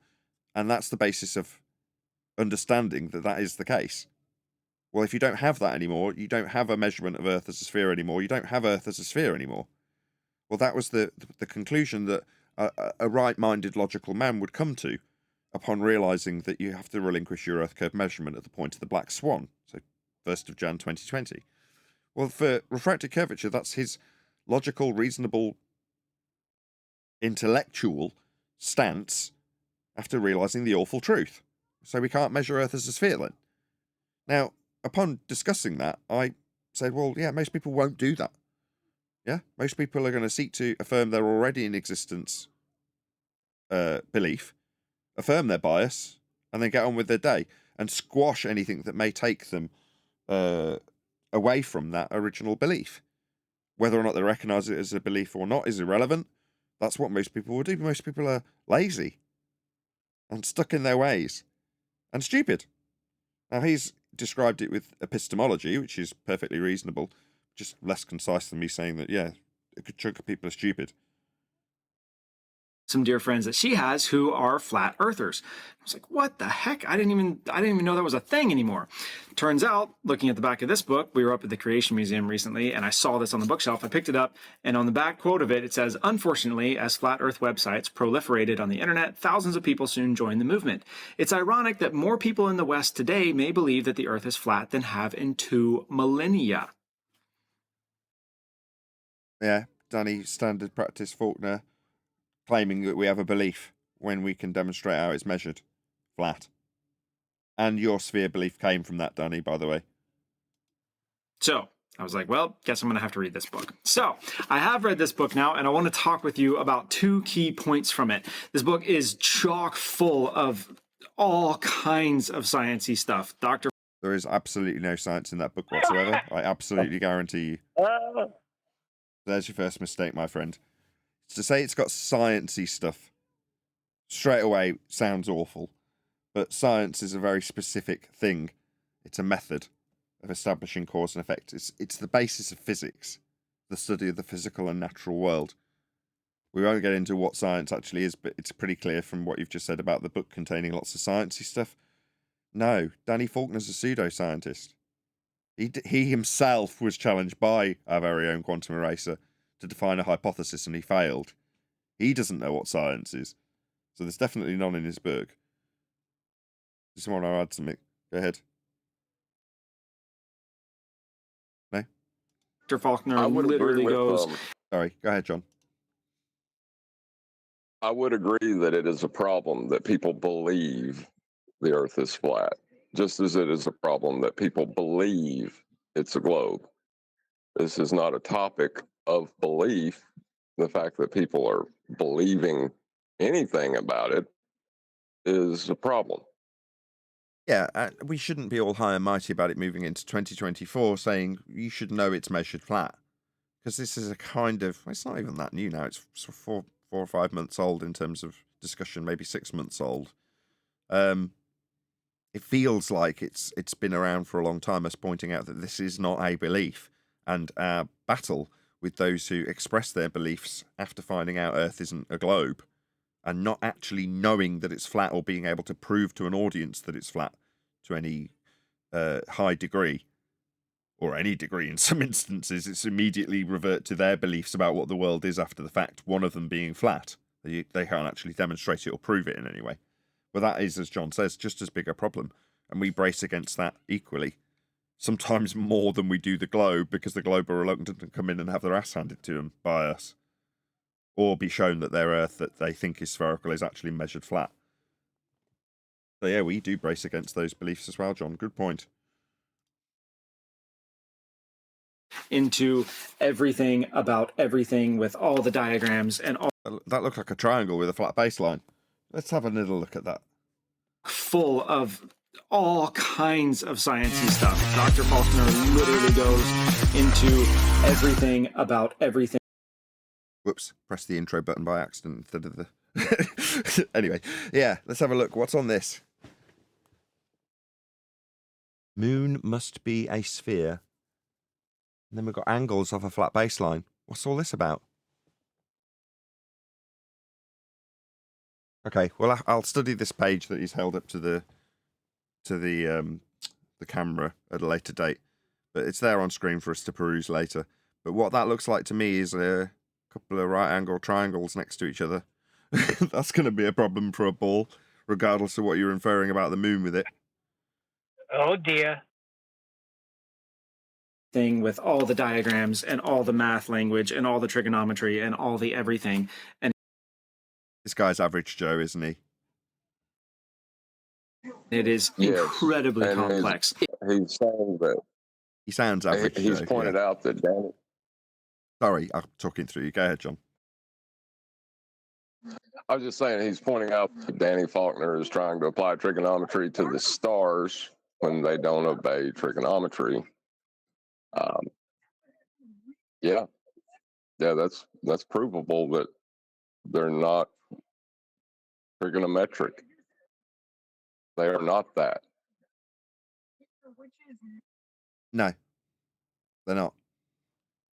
and that's the basis of understanding that that is the case. Well, if you don't have that anymore, you don't have a measurement of Earth as a sphere anymore, you don't have Earth as a sphere anymore. Well, that was the conclusion that a right-minded logical man would come to upon realising that you have to relinquish your Earth curve measurement at the point of the black swan, so 1st of Jan 2020. Well, for refracted curvature, that's his logical, reasonable, intellectual stance after realizing the awful truth. So we can't measure Earth as a sphere then. Now, upon discussing that, I said, well, yeah, most people won't do that. Yeah, most people are going to seek to affirm their already in existence belief, affirm their bias, and then get on with their day and squash anything that may take them away from that original belief. Whether or not they recognize it as a belief or not is irrelevant. That's what most people will do. Most people are lazy and stuck in their ways and stupid. Now, he's described it with epistemology, which is perfectly reasonable, just less concise than me saying that, yeah, a good chunk of people are stupid. Some dear friends that she has who are flat earthers. I was like, what the heck? I didn't even know that was a thing anymore. Turns out, looking at the back of this book, we were up at the Creation Museum recently, and I saw this on the bookshelf. I picked it up, and on the back quote of it, it says, unfortunately, as flat earth websites proliferated on the internet, thousands of people soon joined the movement. It's ironic that more people in the West today may believe that the earth is flat than have in 2 millennia. Yeah, Danny Standard Practice Faulkner claiming that we have a belief when we can demonstrate how it's measured. Flat. And your sphere belief came from that, Danny, by the way. So, I was like, well, guess I'm going to have to read this book. So, I have read this book now, and I want to talk with you about 2 key points from it. This book is chock full of all kinds of sciencey stuff. There is absolutely no science in that book whatsoever. I absolutely guarantee you. There's your first mistake, my friend. To say it's got sciencey stuff straight away sounds awful, but science is a very specific thing. It's a method of establishing cause and effect. It's the basis of physics, the study of the physical and natural world. We won't get into what science actually is, but it's pretty clear from what you've just said about the book containing lots of sciencey stuff. No, Danny Faulkner's a pseudoscientist. He himself was challenged by our very own quantum eraser to define a hypothesis, and he failed. He doesn't know what science is. So there's definitely none in his book. Just want to add something. Go ahead. No? Dr. Faulkner literally goes... Sorry, go ahead, John. I would agree that it is a problem that people believe the Earth is flat, just as it is a problem that people believe it's a globe. This is not a topic of belief. The fact that people are believing anything about it is a problem. Yeah, we shouldn't be all high and mighty about it moving into 2024 saying you should know it's measured flat. Because this is a kind of, it's not even that new now, it's 4 or 5 months old in terms of discussion, maybe 6 months old. It feels like it's been around for a long time, us pointing out that this is not a belief. And our battle with those who express their beliefs after finding out Earth isn't a globe and not actually knowing that it's flat or being able to prove to an audience that it's flat to any high degree, or any degree in some instances, it's immediately revert to their beliefs about what the world is after the fact, one of them being flat. They can't actually demonstrate it or prove it in any way. But that is, as John says, just as big a problem. And we brace against that equally. Sometimes more than we do the globe, because the globe are reluctant to come in and have their ass handed to them by us. Or be shown that their Earth that they think is spherical is actually measured flat. So yeah, we do brace against those beliefs as well, John. Good point. Into everything about everything with all the diagrams and all. That looked like a triangle with a flat baseline. Let's have a little look at that. Full of all kinds of sciencey stuff. Dr. Faulkner literally goes into everything about everything. Whoops, pressed the intro button by accident instead of the... Anyway, yeah, let's have a look. What's on this? Moon must be a sphere. And then we've got angles off a flat baseline. What's all this about? Okay, well, I'll study this page that he's held up to the camera at a later date. But it's there on screen for us to peruse later. But what that looks like to me is a couple of right-angle triangles next to each other. That's going to be a problem for a ball, regardless of what you're inferring about the moon with it. Oh, dear. thing with all the diagrams and all the math language and all the trigonometry and all the everything. And this guy's average Joe, isn't he? It is Yes, incredibly and complex. he's saying that he sounds average. He's Joe, pointed out that Danny. Sorry, I'm talking through you. Go ahead, John. I was just saying he's pointing out that Danny Faulkner is trying to apply trigonometry to the stars when they don't obey trigonometry. Yeah, that's provable that they're not trigonometric. They are not that. No, they're not.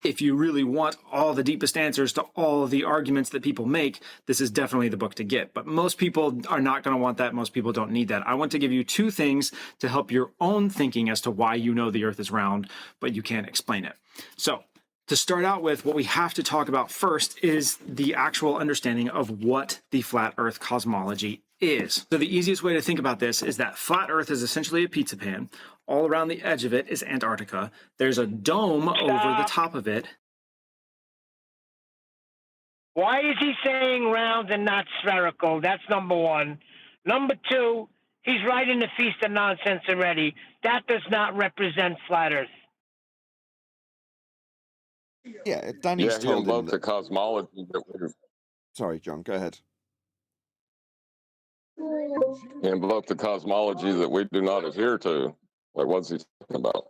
If you really want all the deepest answers to all of the arguments that people make, this is definitely the book to get. But most people are not going to want that. Most people don't need that. I want to give you two things to help your own thinking as to why you know the earth is round, but you can't explain it. So to start out with, what we have to talk about first is the actual understanding of what the flat earth cosmology is. So the easiest way to think about this is that flat earth is essentially a pizza pan. All around the edge of it is Antarctica. There's a dome over the top of it. Why is he saying round and not spherical? That's number one. Number two, he's writing the Feast of Nonsense already. That does not represent flat earth. Yeah, Danny's he told him invoked that... the cosmology that we. Sorry, John, go ahead. He invoked the cosmology that we do not adhere to. Like, what's he talking about?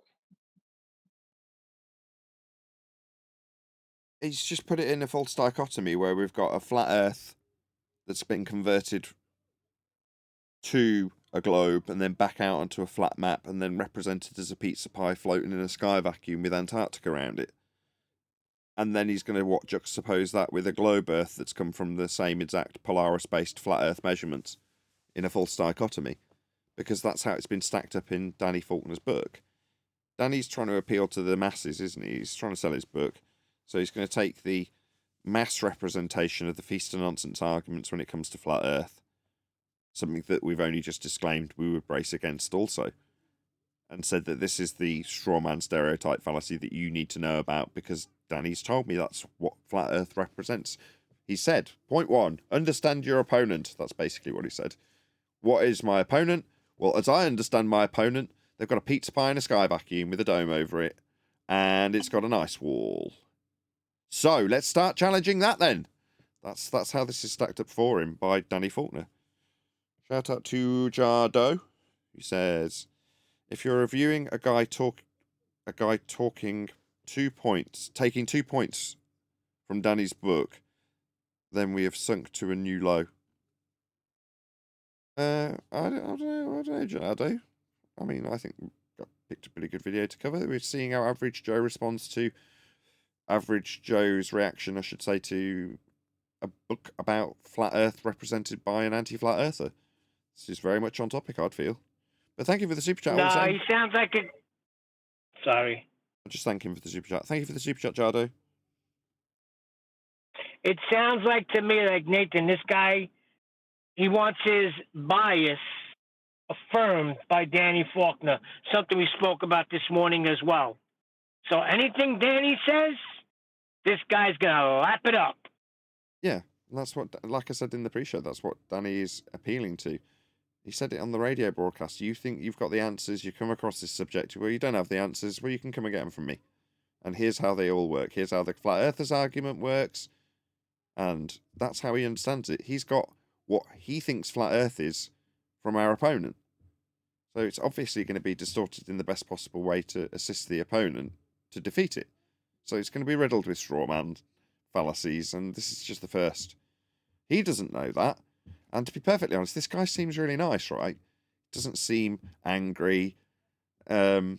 He's just put it in a false dichotomy where we've got a flat earth that's been converted to a globe and then back out onto a flat map and then represented as a pizza pie floating in a sky vacuum with Antarctica around it. And then he's going to juxtapose that with a globe earth that's come from the same exact Polaris-based flat earth measurements in a false dichotomy, because that's how it's been stacked up in Danny Faulkner's book. Danny's trying to appeal to the masses, isn't he? He's trying to sell his book. So he's going to take the mass representation of the Feast of Nonsense arguments when it comes to flat earth, something that we've only just disclaimed we would brace against also, and said that this is the straw man stereotype fallacy that you need to know about because Danny's told me that's what flat earth represents. He said, point one, understand your opponent. That's basically what he said. What is my opponent? Well, as I understand my opponent, they've got a pizza pie in a sky vacuum with a dome over it, and it's got an ice wall. So let's start challenging that then. That's how this is stacked up for him by Danny Faulkner. Shout out to Jardo, who says, if you're reviewing a guy taking 2 points from Danny's book, then we have sunk to a new low. I don't know, Jardo. I mean, I think we picked a pretty good video to cover. We're seeing how Average Joe responds to Average Joe's reaction, I should say, to a book about flat Earth represented by an anti-flat earther. This is very much on topic, I'd feel. But thank you for the super chat. No, he sounds like it. Sorry. I'll just thank him for the super chat. Thank you for the super chat, Jardo. It sounds like to me like Nathan, this guy, he wants his bias affirmed by Danny Faulkner, something we spoke about this morning as well. So anything Danny says, this guy's going to lap it up. Yeah, that's what, like I said in the pre-show, that's what Danny is appealing to. He said it on the radio broadcast. You think you've got the answers, you come across this subject where you don't have the answers, well, you can come and get them from me. And here's how they all work. Here's how the flat earthers argument works. And that's how he understands it. He's got what he thinks flat earth is from our opponent. So it's obviously going to be distorted in the best possible way to assist the opponent to defeat it. So it's going to be riddled with straw man fallacies, and this is just the first. He doesn't know that. And to be perfectly honest, this guy seems really nice, right? Doesn't seem angry. But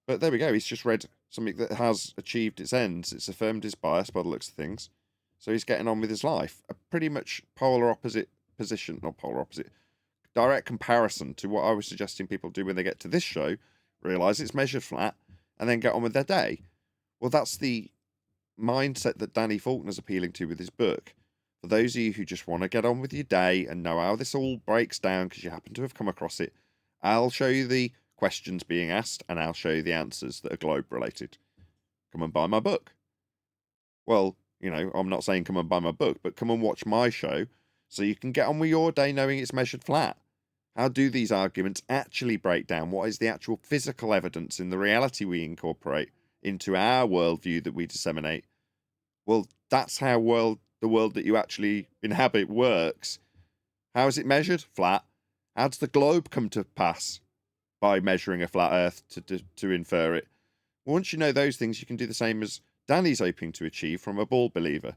there we go. He's just read something that has achieved its ends. It's affirmed his bias by the looks of things. So he's getting on with his life. A pretty much polar opposite position, not polar opposite, direct comparison to what I was suggesting people do when they get to this show, realise it's measured flat, and then get on with their day. Well, that's the mindset that Danny Faulkner's appealing to with his book. For those of you who just want to get on with your day and know how this all breaks down because you happen to have come across it, I'll show you the questions being asked, and I'll show you the answers that are globe related. Come and buy my book. Well, you know, I'm not saying come and buy my book, but come and watch my show so you can get on with your day knowing it's measured flat. How do these arguments actually break down? What is the actual physical evidence in the reality we incorporate into our worldview that we disseminate? Well, that's how the world that you actually inhabit works. How is it measured? Flat. How does the globe come to pass? By measuring a flat earth to infer it. Once you know those things, you can do the same as Danny's hoping to achieve from a bald believer.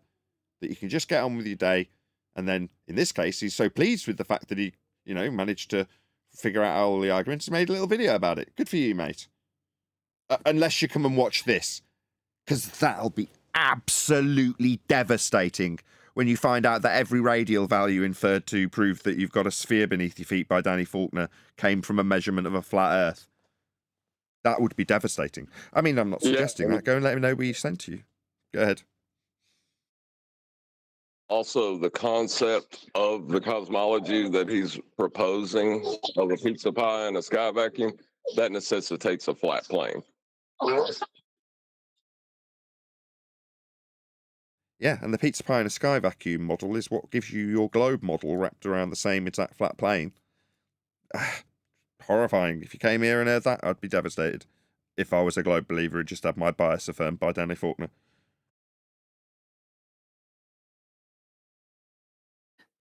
That you can just get on with your day, and then, in this case, he's so pleased with the fact that he, you know, managed to figure out all the arguments, he made a little video about it. Good for you, mate. Unless you come and watch this, because that'll be absolutely devastating when you find out that every radial value inferred to prove that you've got a sphere beneath your feet by Danny Faulkner came from a measurement of a flat earth. That would be devastating. I mean, I'm not suggesting that. Go and let him know we sent to you. Go ahead. Also, the concept of the cosmology that he's proposing of a pizza pie and a sky vacuum, that necessitates a flat plane. Yeah, and the pizza pie and a sky vacuum model is what gives you your globe model wrapped around the same exact flat plane. Horrifying. If you came here and heard that, I'd be devastated. If I was a globe believer who just had my bias affirmed by Danny Faulkner.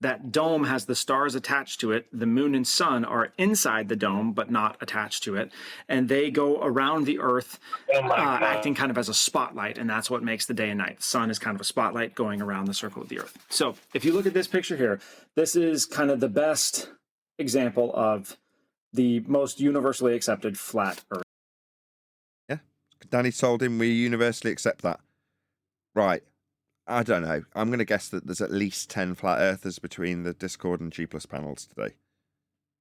That dome has the stars attached to it. The moon and sun are inside the dome, but not attached to it. And they go around the Earth, acting kind of as a spotlight. And that's what makes the day and night. The sun is kind of a spotlight going around the circle of the Earth. So if you look at this picture here, this is kind of the best example of the most universally accepted flat Earth. Yeah. Danny told him we universally accept that. Right. I don't know. I'm going to guess that there's at least 10 flat earthers between the Discord and G+ panels today.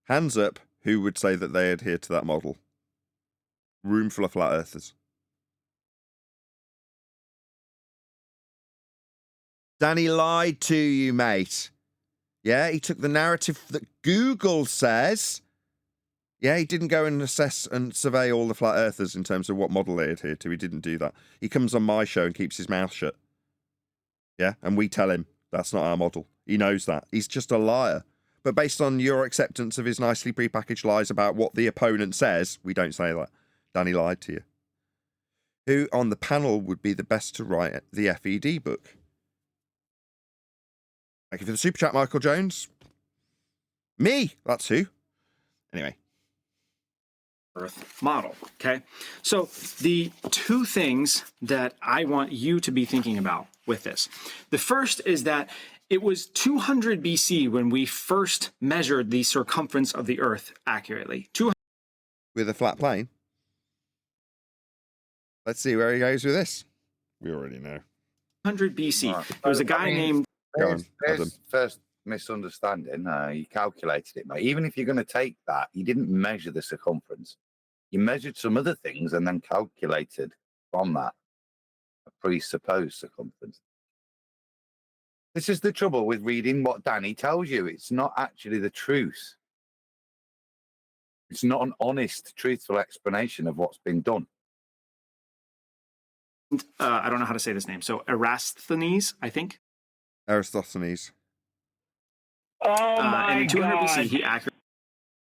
Hands up who would say that they adhere to that model. Room full of flat earthers. Danny lied to you, mate. Yeah, he took the narrative that Google says. Yeah, he didn't go and assess and survey all the flat earthers in terms of what model they adhere to. He didn't do that. He comes on my show and keeps his mouth shut. Yeah, and we tell him that's not our model. He knows that. He's just a liar. But based on your acceptance of his nicely prepackaged lies about what the opponent says, we don't say that. Danny lied to you. Who on the panel would be the best to write the FED book? Thank you for the super chat, Michael Jones. Me, that's who. Anyway. Earth model. Okay. So the two things that I want you to be thinking about with this. The first is that it was 200 BC when we first measured the circumference of the Earth accurately. With a flat plane? Let's see where he goes with this. We already know. 100 BC. Right. There was a guy named... There's first misunderstanding. You calculated it, mate. Even if you're going to take that, you didn't measure the circumference. You measured some other things and then calculated from that a presupposed circumference. This is the trouble with reading what Danny tells you. It's not actually the truth. It's not an honest, truthful explanation of what's been done. I don't know how to say this name. So Eratosthenes, I think. Eratosthenes. Oh my and in 200 God. BC, he accurately...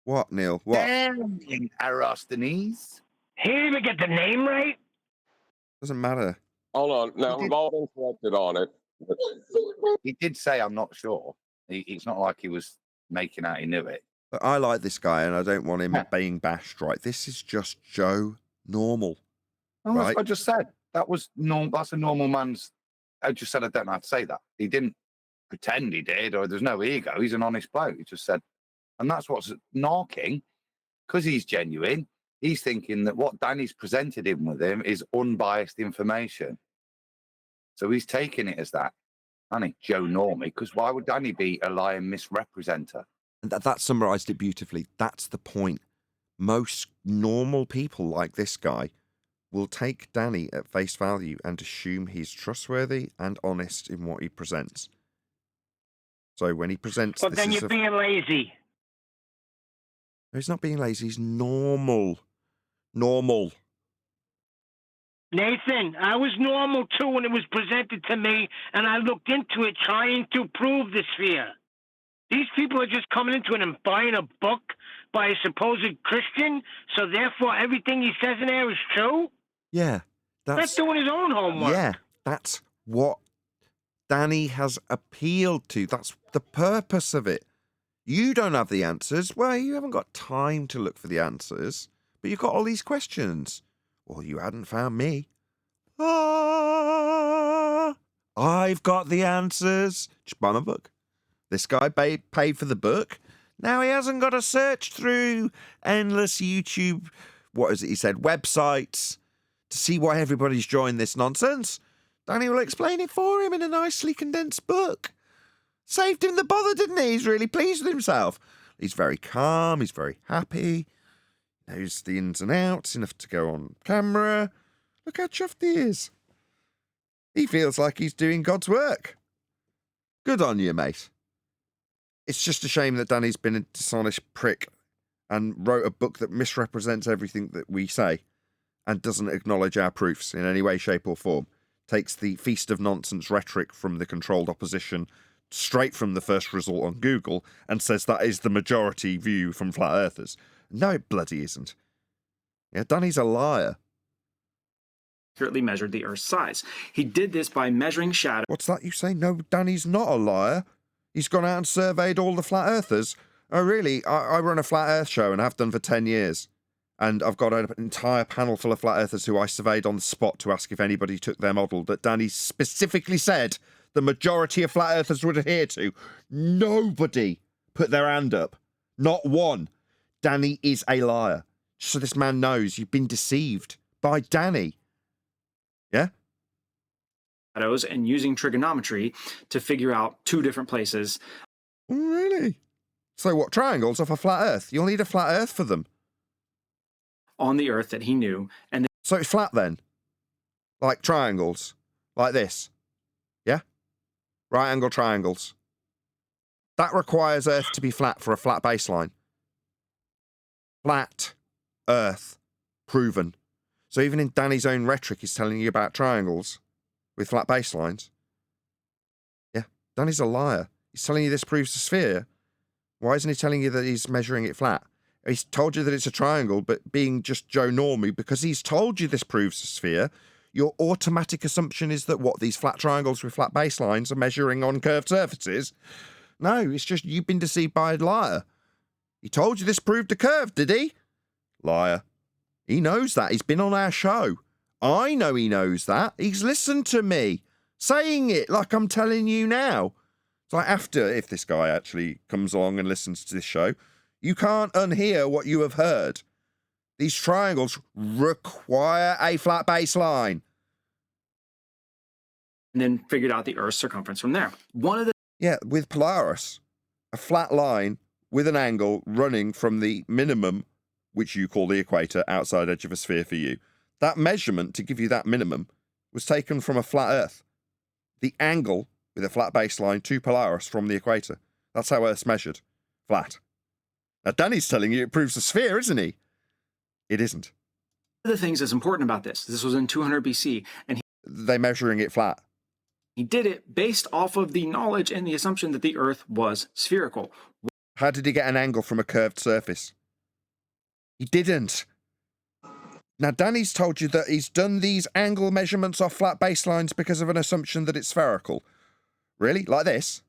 What, Neil? What? Eratosthenes. He didn't even get the name right? Doesn't matter. Hold on. Now, we've all been corrected on it. He did say, I'm not sure. It's not like he was making out he knew it. But I like this guy and I don't want him being bashed, right? This is just Joe Normal. Oh, right? That's what I just said. That's a normal man's... I just said I don't know how to say that. He didn't pretend he did, or there's no ego. He's an honest bloke. He just said... And that's what's knocking, because he's genuine. He's thinking that what Danny's presented him with him is unbiased information. So he's taking it as that. Danny, Joe Normie, because why would Danny be a lying misrepresenter? And that summarised it beautifully. That's the point. Most normal people like this guy will take Danny at face value and assume he's trustworthy and honest in what he presents. So when he presents... Well, then you're being lazy. He's not being lazy. He's normal. Normal. Nathan, I was normal too when it was presented to me, and I looked into it trying to prove the sphere. These people are just coming into it and buying a book by a supposed Christian, so therefore everything he says in there is true? Yeah. That's doing his own homework. Yeah, that's what Danny has appealed to. That's the purpose of it. You don't have the answers. Well, you haven't got time to look for the answers, but you've got all these questions. Well, you hadn't found me. I've got the answers. Just buy my book. This guy paid for the book. Now he hasn't got to search through endless YouTube, what is it he said, websites to see why everybody's joined this nonsense. Danny will explain it for him in a nicely condensed book. Saved him the bother, didn't he? He's really pleased with himself. He's very calm. He's very happy. Knows the ins and outs, enough to go on camera. Look how chuffed he is. He feels like he's doing God's work. Good on you, mate. It's just a shame that Danny's been a dishonest prick and wrote a book that misrepresents everything that we say and doesn't acknowledge our proofs in any way, shape or form. Takes the feast of nonsense rhetoric from the controlled opposition straight from the first result on Google and says that is the majority view from flat earthers. No, it bloody isn't. Yeah, Danny's a liar. Accurately measured the Earth's size. He did this by measuring shadow. What's that you say? No, Danny's not a liar. He's gone out and surveyed all the flat earthers. Oh, really? I run a flat earth show and have done for 10 years. And I've got an entire panel full of flat earthers who I surveyed on the spot to ask if anybody took their model that Danny specifically said the majority of flat earthers would adhere to. Nobody put their hand up. Not one. Danny is a liar. So this man knows you've been deceived by Danny. Yeah? Shadows and using trigonometry to figure out two different places. Really? So what, triangles off a flat earth? You'll need a flat earth for them. On the Earth that he knew. And so it's flat then? Like triangles? Like this? Yeah? Right angle triangles. That requires Earth to be flat for a flat baseline. Flat Earth. Proven. So even in Danny's own rhetoric, he's telling you about triangles with flat baselines. Yeah, Danny's a liar. He's telling you this proves a sphere. Why isn't he telling you that he's measuring it flat? He's told you that it's a triangle, but being just Joe Normie, because he's told you this proves a sphere, your automatic assumption is that what, these flat triangles with flat baselines are measuring on curved surfaces? No, it's just you've been deceived by a liar. He told you this proved a curve, did he? Liar. He knows that. He's been on our show. I know he knows that. He's listened to me saying it like I'm telling you now. So after, if this guy actually comes along and listens to this show, you can't unhear what you have heard. These triangles require a flat baseline. And then figured out the Earth's circumference from there. One of the... Yeah, with Polaris, a flat line with an angle running from the minimum, which you call the equator, outside edge of a sphere for you. That measurement to give you that minimum was taken from a flat Earth. The angle with a flat baseline to Polaris from the equator. That's how Earth's measured. Flat. Now, Danny's telling you it proves a sphere, isn't he? It isn't. One of the things that's important about this was in 200 BC, and they're measuring it flat. He did it based off of the knowledge and the assumption that the Earth was spherical. How did he get an angle from a curved surface? He didn't. Now, Danny's told you that he's done these angle measurements off flat baselines because of an assumption that it's spherical. Really? Like this?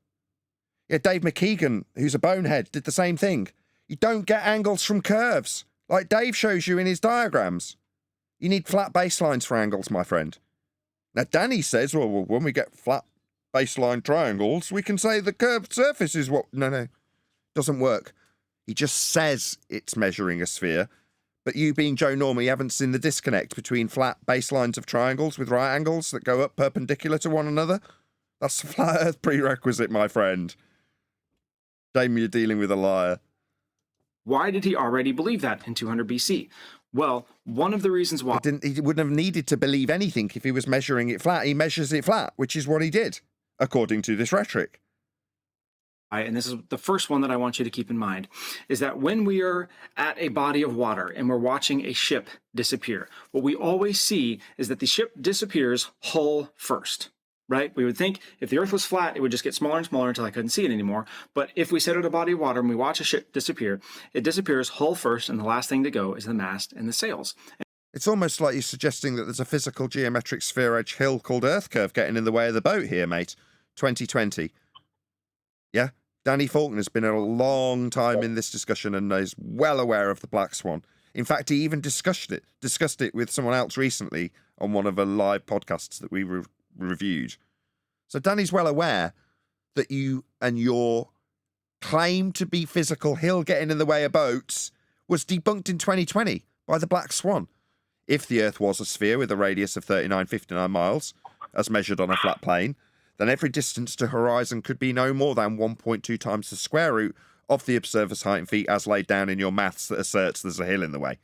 Yeah, Dave McKeegan, who's a bonehead, did the same thing. You don't get angles from curves, like Dave shows you in his diagrams. You need flat baselines for angles, my friend. Now, Danny says, well, when we get flat baseline triangles, we can say the curved surface is what... No. Doesn't work. He just says it's measuring a sphere, but you being Joe Normie, you haven't seen the disconnect between flat baselines of triangles with right angles that go up perpendicular to one another? That's a flat earth prerequisite, my friend. Damien, you're dealing with a liar. Why did he already believe that in 200 BC? Well, one of the reasons why... He wouldn't have needed to believe anything if he was measuring it flat. He measures it flat, which is what he did, according to this rhetoric. and this is the first one that I want you to keep in mind, is that when we are at a body of water and we're watching a ship disappear, what we always see is that the ship disappears hull first, right? We would think if the Earth was flat, it would just get smaller and smaller until I couldn't see it anymore. But if we sit at a body of water and we watch a ship disappear, it disappears hull first, and the last thing to go is the mast and the sails. It's almost like you're suggesting that there's a physical geometric sphere edge hill called Earth curve getting in the way of the boat here, mate. 2020. Yeah? Danny Faulkner's been a long time in this discussion and is well aware of the black swan. In fact, he even discussed it with someone else recently on one of the live podcasts that we reviewed. So Danny's well aware that you and your claim to be physical hill getting in the way of boats was debunked in 2020 by the black swan. If the Earth was a sphere with a radius of 3959 miles, as measured on a flat plane, then every distance to horizon could be no more than 1.2 times the square root of the observer's height in feet as laid down in your maths that asserts there's a hill in the way.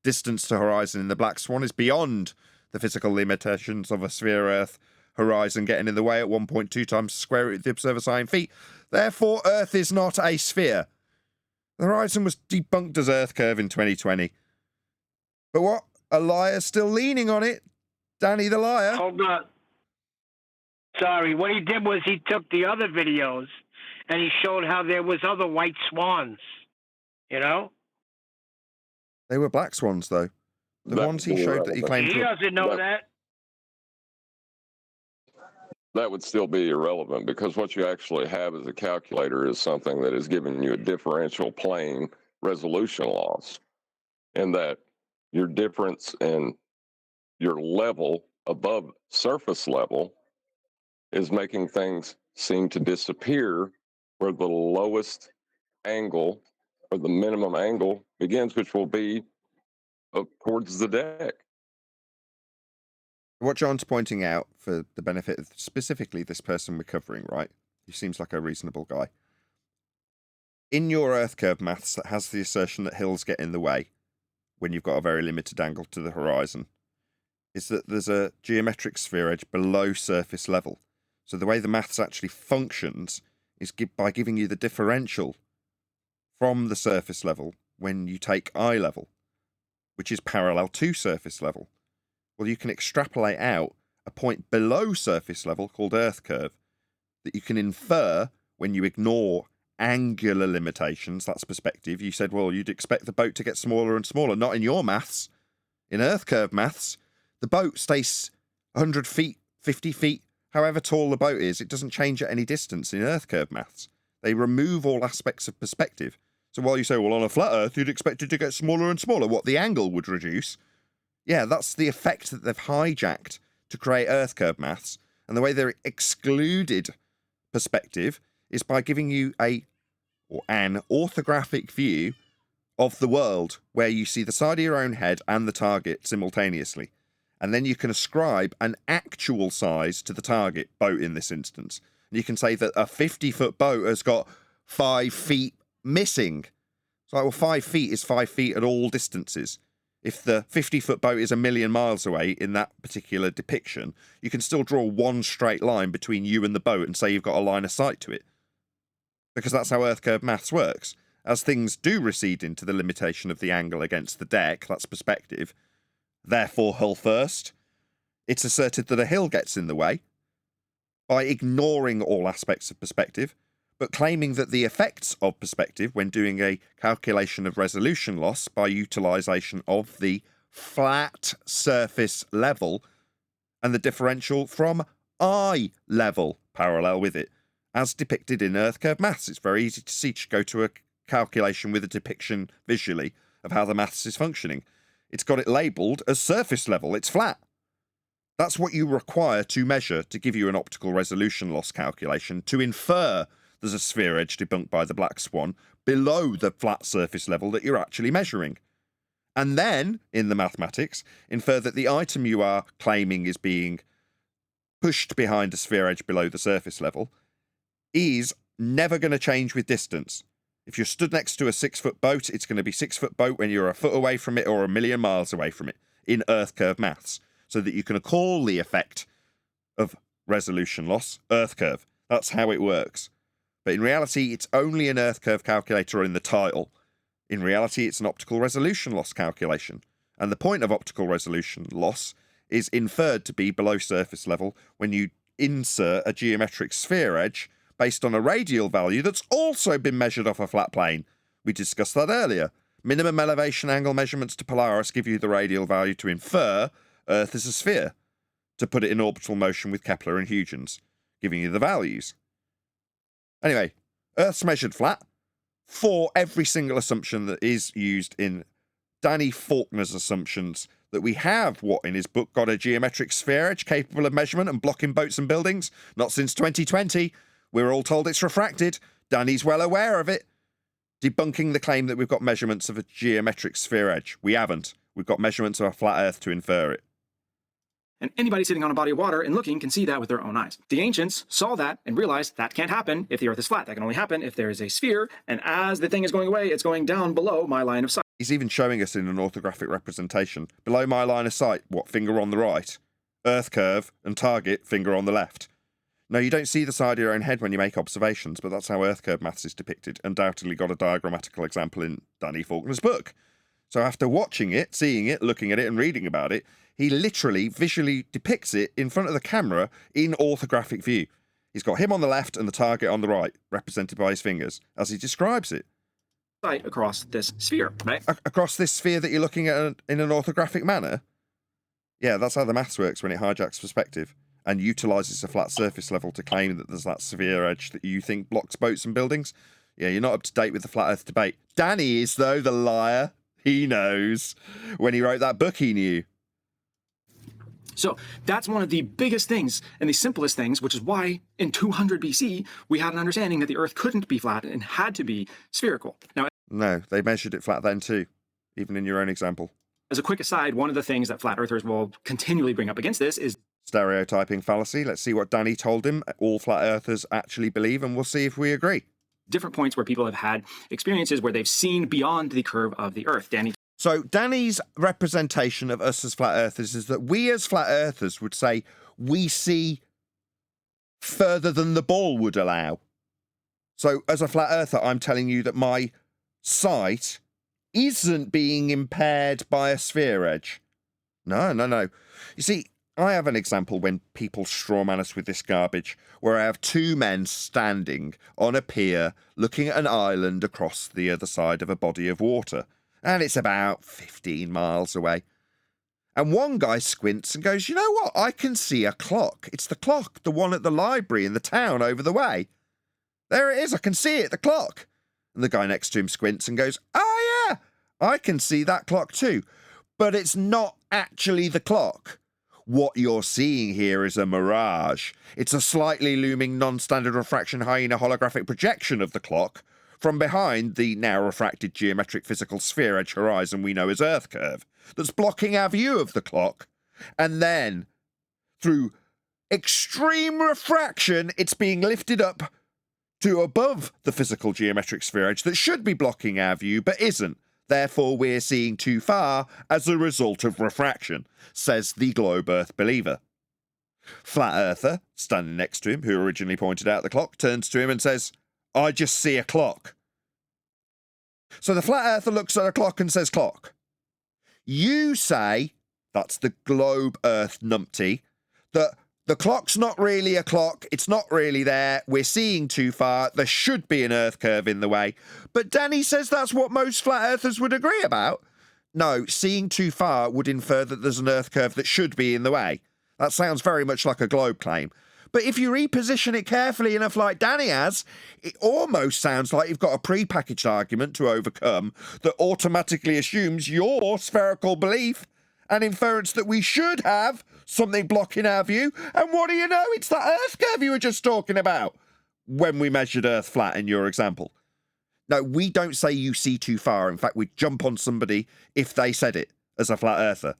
Distance to horizon in the black swan is beyond the physical limitations of a sphere Earth horizon getting in the way at 1.2 times the square root of the observer's height in feet. Therefore, Earth is not a sphere. The horizon was debunked as Earth curve in 2020. But what? A liar still leaning on it. Danny the liar. Hold on. Sorry, what he did was he took the other videos and he showed how there was other white swans, you know? They were black swans, though. The ones he showed that he claimed He doesn't know that. That would still be irrelevant because what you actually have as a calculator is something that is giving you a differential plane resolution loss, and that your difference in your level above surface level is making things seem to disappear where the lowest angle or the minimum angle begins, which will be towards the deck. What John's pointing out for the benefit of specifically this person we're covering, right? He seems like a reasonable guy. In your Earth curve maths that has the assertion that hills get in the way when you've got a very limited angle to the horizon, is that there's a geometric sphere edge below surface level. So the way the maths actually functions is by giving you the differential from the surface level when you take eye level, which is parallel to surface level. Well, you can extrapolate out a point below surface level called Earth curve that you can infer when you ignore angular limitations. That's perspective. You said, well, you'd expect the boat to get smaller and smaller. Not in your maths. In Earth curve maths, the boat stays 100 feet, 50 feet, however tall the boat is. It doesn't change at any distance in Earth curve maths. They remove all aspects of perspective. So while you say, well, on a flat Earth, you'd expect it to get smaller and smaller, what the angle would reduce. Yeah, that's the effect that they've hijacked to create Earth curve maths. And the way they're excluded perspective is by giving you an orthographic view of the world where you see the side of your own head and the target simultaneously. And then you can ascribe an actual size to the target boat in this instance. And you can say that a 50-foot boat has got 5 feet missing. It's like, well, 5 feet is 5 feet at all distances. If the 50-foot boat is 1,000,000 miles away in that particular depiction, you can still draw one straight line between you and the boat and say you've got a line of sight to it. Because that's how Earth curve maths works. As things do recede into the limitation of the angle against the deck, that's perspective, therefore hull first, it's asserted that a hill gets in the way by ignoring all aspects of perspective, but claiming that the effects of perspective when doing a calculation of resolution loss by utilisation of the flat surface level and the differential from eye level parallel with it, as depicted in Earth curve maths. It's very easy to see. Just go to a calculation with a depiction visually of how the maths is functioning. It's got it labelled as surface level. It's flat. That's what you require to measure to give you an optical resolution loss calculation, to infer there's a sphere edge debunked by the black swan below the flat surface level that you're actually measuring. And then, in the mathematics, infer that the item you are claiming is being pushed behind a sphere edge below the surface level is never going to change with distance. If you're stood next to a 6-foot boat, it's going to be 6-foot boat when you're a foot away from it or 1,000,000 miles away from it in Earth curve maths, so that you can call the effect of resolution loss Earth curve. That's how it works. But in reality, it's only an Earth curve calculator in the title. In reality, it's an optical resolution loss calculation. And the point of optical resolution loss is inferred to be below surface level when you insert a geometric sphere edge based on a radial value that's also been measured off a flat plane. We discussed that earlier. Minimum elevation angle measurements to Polaris give you the radial value to infer Earth is a sphere, to put it in orbital motion with Kepler and Huygens, giving you the values. Anyway, Earth's measured flat for every single assumption that is used in Danny Faulkner's assumptions that we have what in his book got a geometric sphere edge capable of measurement and blocking boats and buildings. Not since 2020. We're all told it's refracted. Danny's well aware of it. Debunking the claim that we've got measurements of a geometric sphere edge. We haven't. We've got measurements of a flat Earth to infer it. And anybody sitting on a body of water and looking can see that with their own eyes. The ancients saw that and realized that can't happen if the Earth is flat. That can only happen if there is a sphere, and as the thing is going away, it's going down below my line of sight. He's even showing us in an orthographic representation. Below my line of sight, what, finger on the right? Earth curve and target, finger on the left. No, you don't see the side of your own head when you make observations, but that's how Earth curve maths is depicted. Undoubtedly got a diagrammatical example in Danny Faulkner's book. So after watching it, seeing it, looking at it and reading about it, he literally visually depicts it in front of the camera in orthographic view. He's got him on the left and the target on the right, represented by his fingers, as he describes it. Across this sphere, right? Across this sphere that you're looking at in an orthographic manner? Yeah, that's how the maths works when it hijacks perspective and utilises a flat surface level to claim that there's that sphere edge that you think blocks boats and buildings. Yeah, you're not up to date with the flat Earth debate. Danny is, though, the liar. He knows. When he wrote that book, he knew. So that's one of the biggest things and the simplest things, which is why in 200 BC, we had an understanding that the Earth couldn't be flat and had to be spherical. Now, no, they measured it flat then too, even in your own example. As a quick aside, one of the things that flat earthers will continually bring up against this is stereotyping fallacy. Let's see what Danny told him all flat earthers actually believe, and we'll see if we agree. Different points where people have had experiences where they've seen beyond the curve of the Earth. So Danny's representation of us as flat earthers is that we as flat earthers would say we see further than the ball would allow. So as a flat earther, I'm telling you that my sight isn't being impaired by a sphere edge. No. You see, I have an example when people strawman us with this garbage, where I have two men standing on a pier looking at an island across the other side of a body of water. And it's about 15 miles away. And one guy squints and goes, you know what? I can see a clock. It's the clock, the one at the library in the town over the way. There it is. I can see it, the clock. And the guy next to him squints and goes, oh, yeah, I can see that clock too. But it's not actually the clock. What you're seeing here is a mirage. It's a slightly looming non-standard refraction hyena holographic projection of the clock from behind the now refracted geometric physical sphere edge horizon we know as Earth curve that's blocking our view of the clock. And then, through extreme refraction, it's being lifted up to above the physical geometric sphere edge that should be blocking our view but isn't. Therefore, we're seeing too far as a result of refraction, says the globe Earth believer. Flat Earther, standing next to him, who originally pointed out the clock, turns to him and says, I just see a clock. So the Flat Earther looks at a clock and says clock. You say, that's the globe Earth numpty, that the clock's not really a clock, it's not really there, we're seeing too far, there should be an Earth curve in the way. But Danny says that's what most flat earthers would agree about. No, seeing too far would infer that there's an Earth curve that should be in the way. That sounds very much like a globe claim. But if you reposition it carefully enough like Danny has, it almost sounds like you've got a pre-packaged argument to overcome that automatically assumes your spherical belief and inference that we should have something blocking our view. And what do you know? It's that Earth curve you were just talking about when we measured Earth flat in your example. No, we don't say you see too far. In fact, we'd jump on somebody if they said it as a flat earther.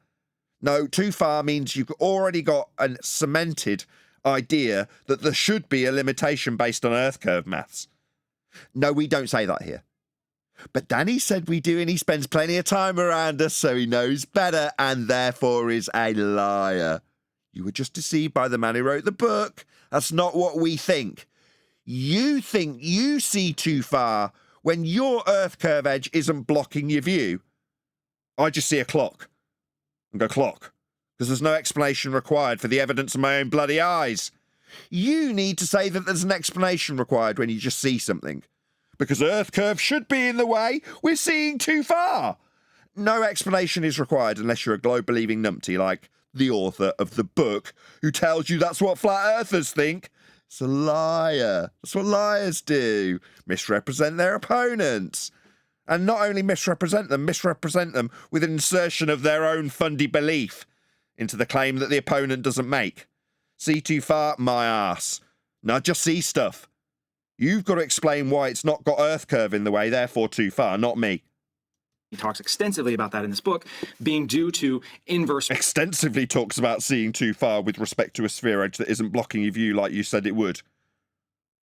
No, too far means you've already got a cemented idea that there should be a limitation based on Earth curve maths. No, we don't say that here. But Danny said we do, and he spends plenty of time around us, so he knows better and therefore is a liar. You were just deceived by the man who wrote the book. That's not what we think. You think you see too far when your Earth curve edge isn't blocking your view. I just see a clock and go clock, because there's no explanation required for the evidence of my own bloody eyes. You need to say that there's an explanation required when you just see something. Because Earth curve should be in the way, we're seeing too far. No explanation is required unless you're a globe-believing numpty like the author of the book who tells you that's what flat earthers think. It's a liar. That's what liars do. Misrepresent their opponents. And not only misrepresent them with an insertion of their own fundy belief into the claim that the opponent doesn't make. See too far? My arse. Now just see stuff. You've got to explain why it's not got Earth curve in the way, therefore too far, not me. He talks extensively about that in this book, being due to inverse... Extensively talks about seeing too far with respect to a sphere edge that isn't blocking your view like you said it would.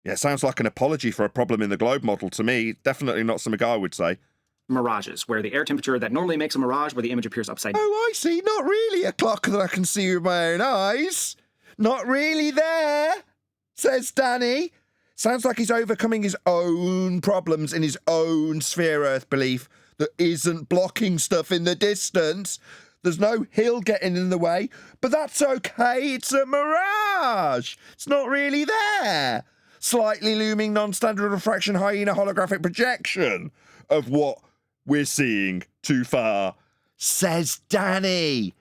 Yeah, it sounds like an apology for a problem in the globe model to me. Definitely not something I would say. Mirages, where the air temperature that normally makes a mirage where the image appears upside down. Oh, I see. Not really a clock that I can see with my own eyes. Not really there, says Danny. Sounds like he's overcoming his own problems in his own sphere Earth belief that isn't blocking stuff in the distance. There's no hill getting in the way, but that's okay. It's a mirage. It's not really there. Slightly looming non-standard refraction hyena holographic projection of what we're seeing too far, says Danny.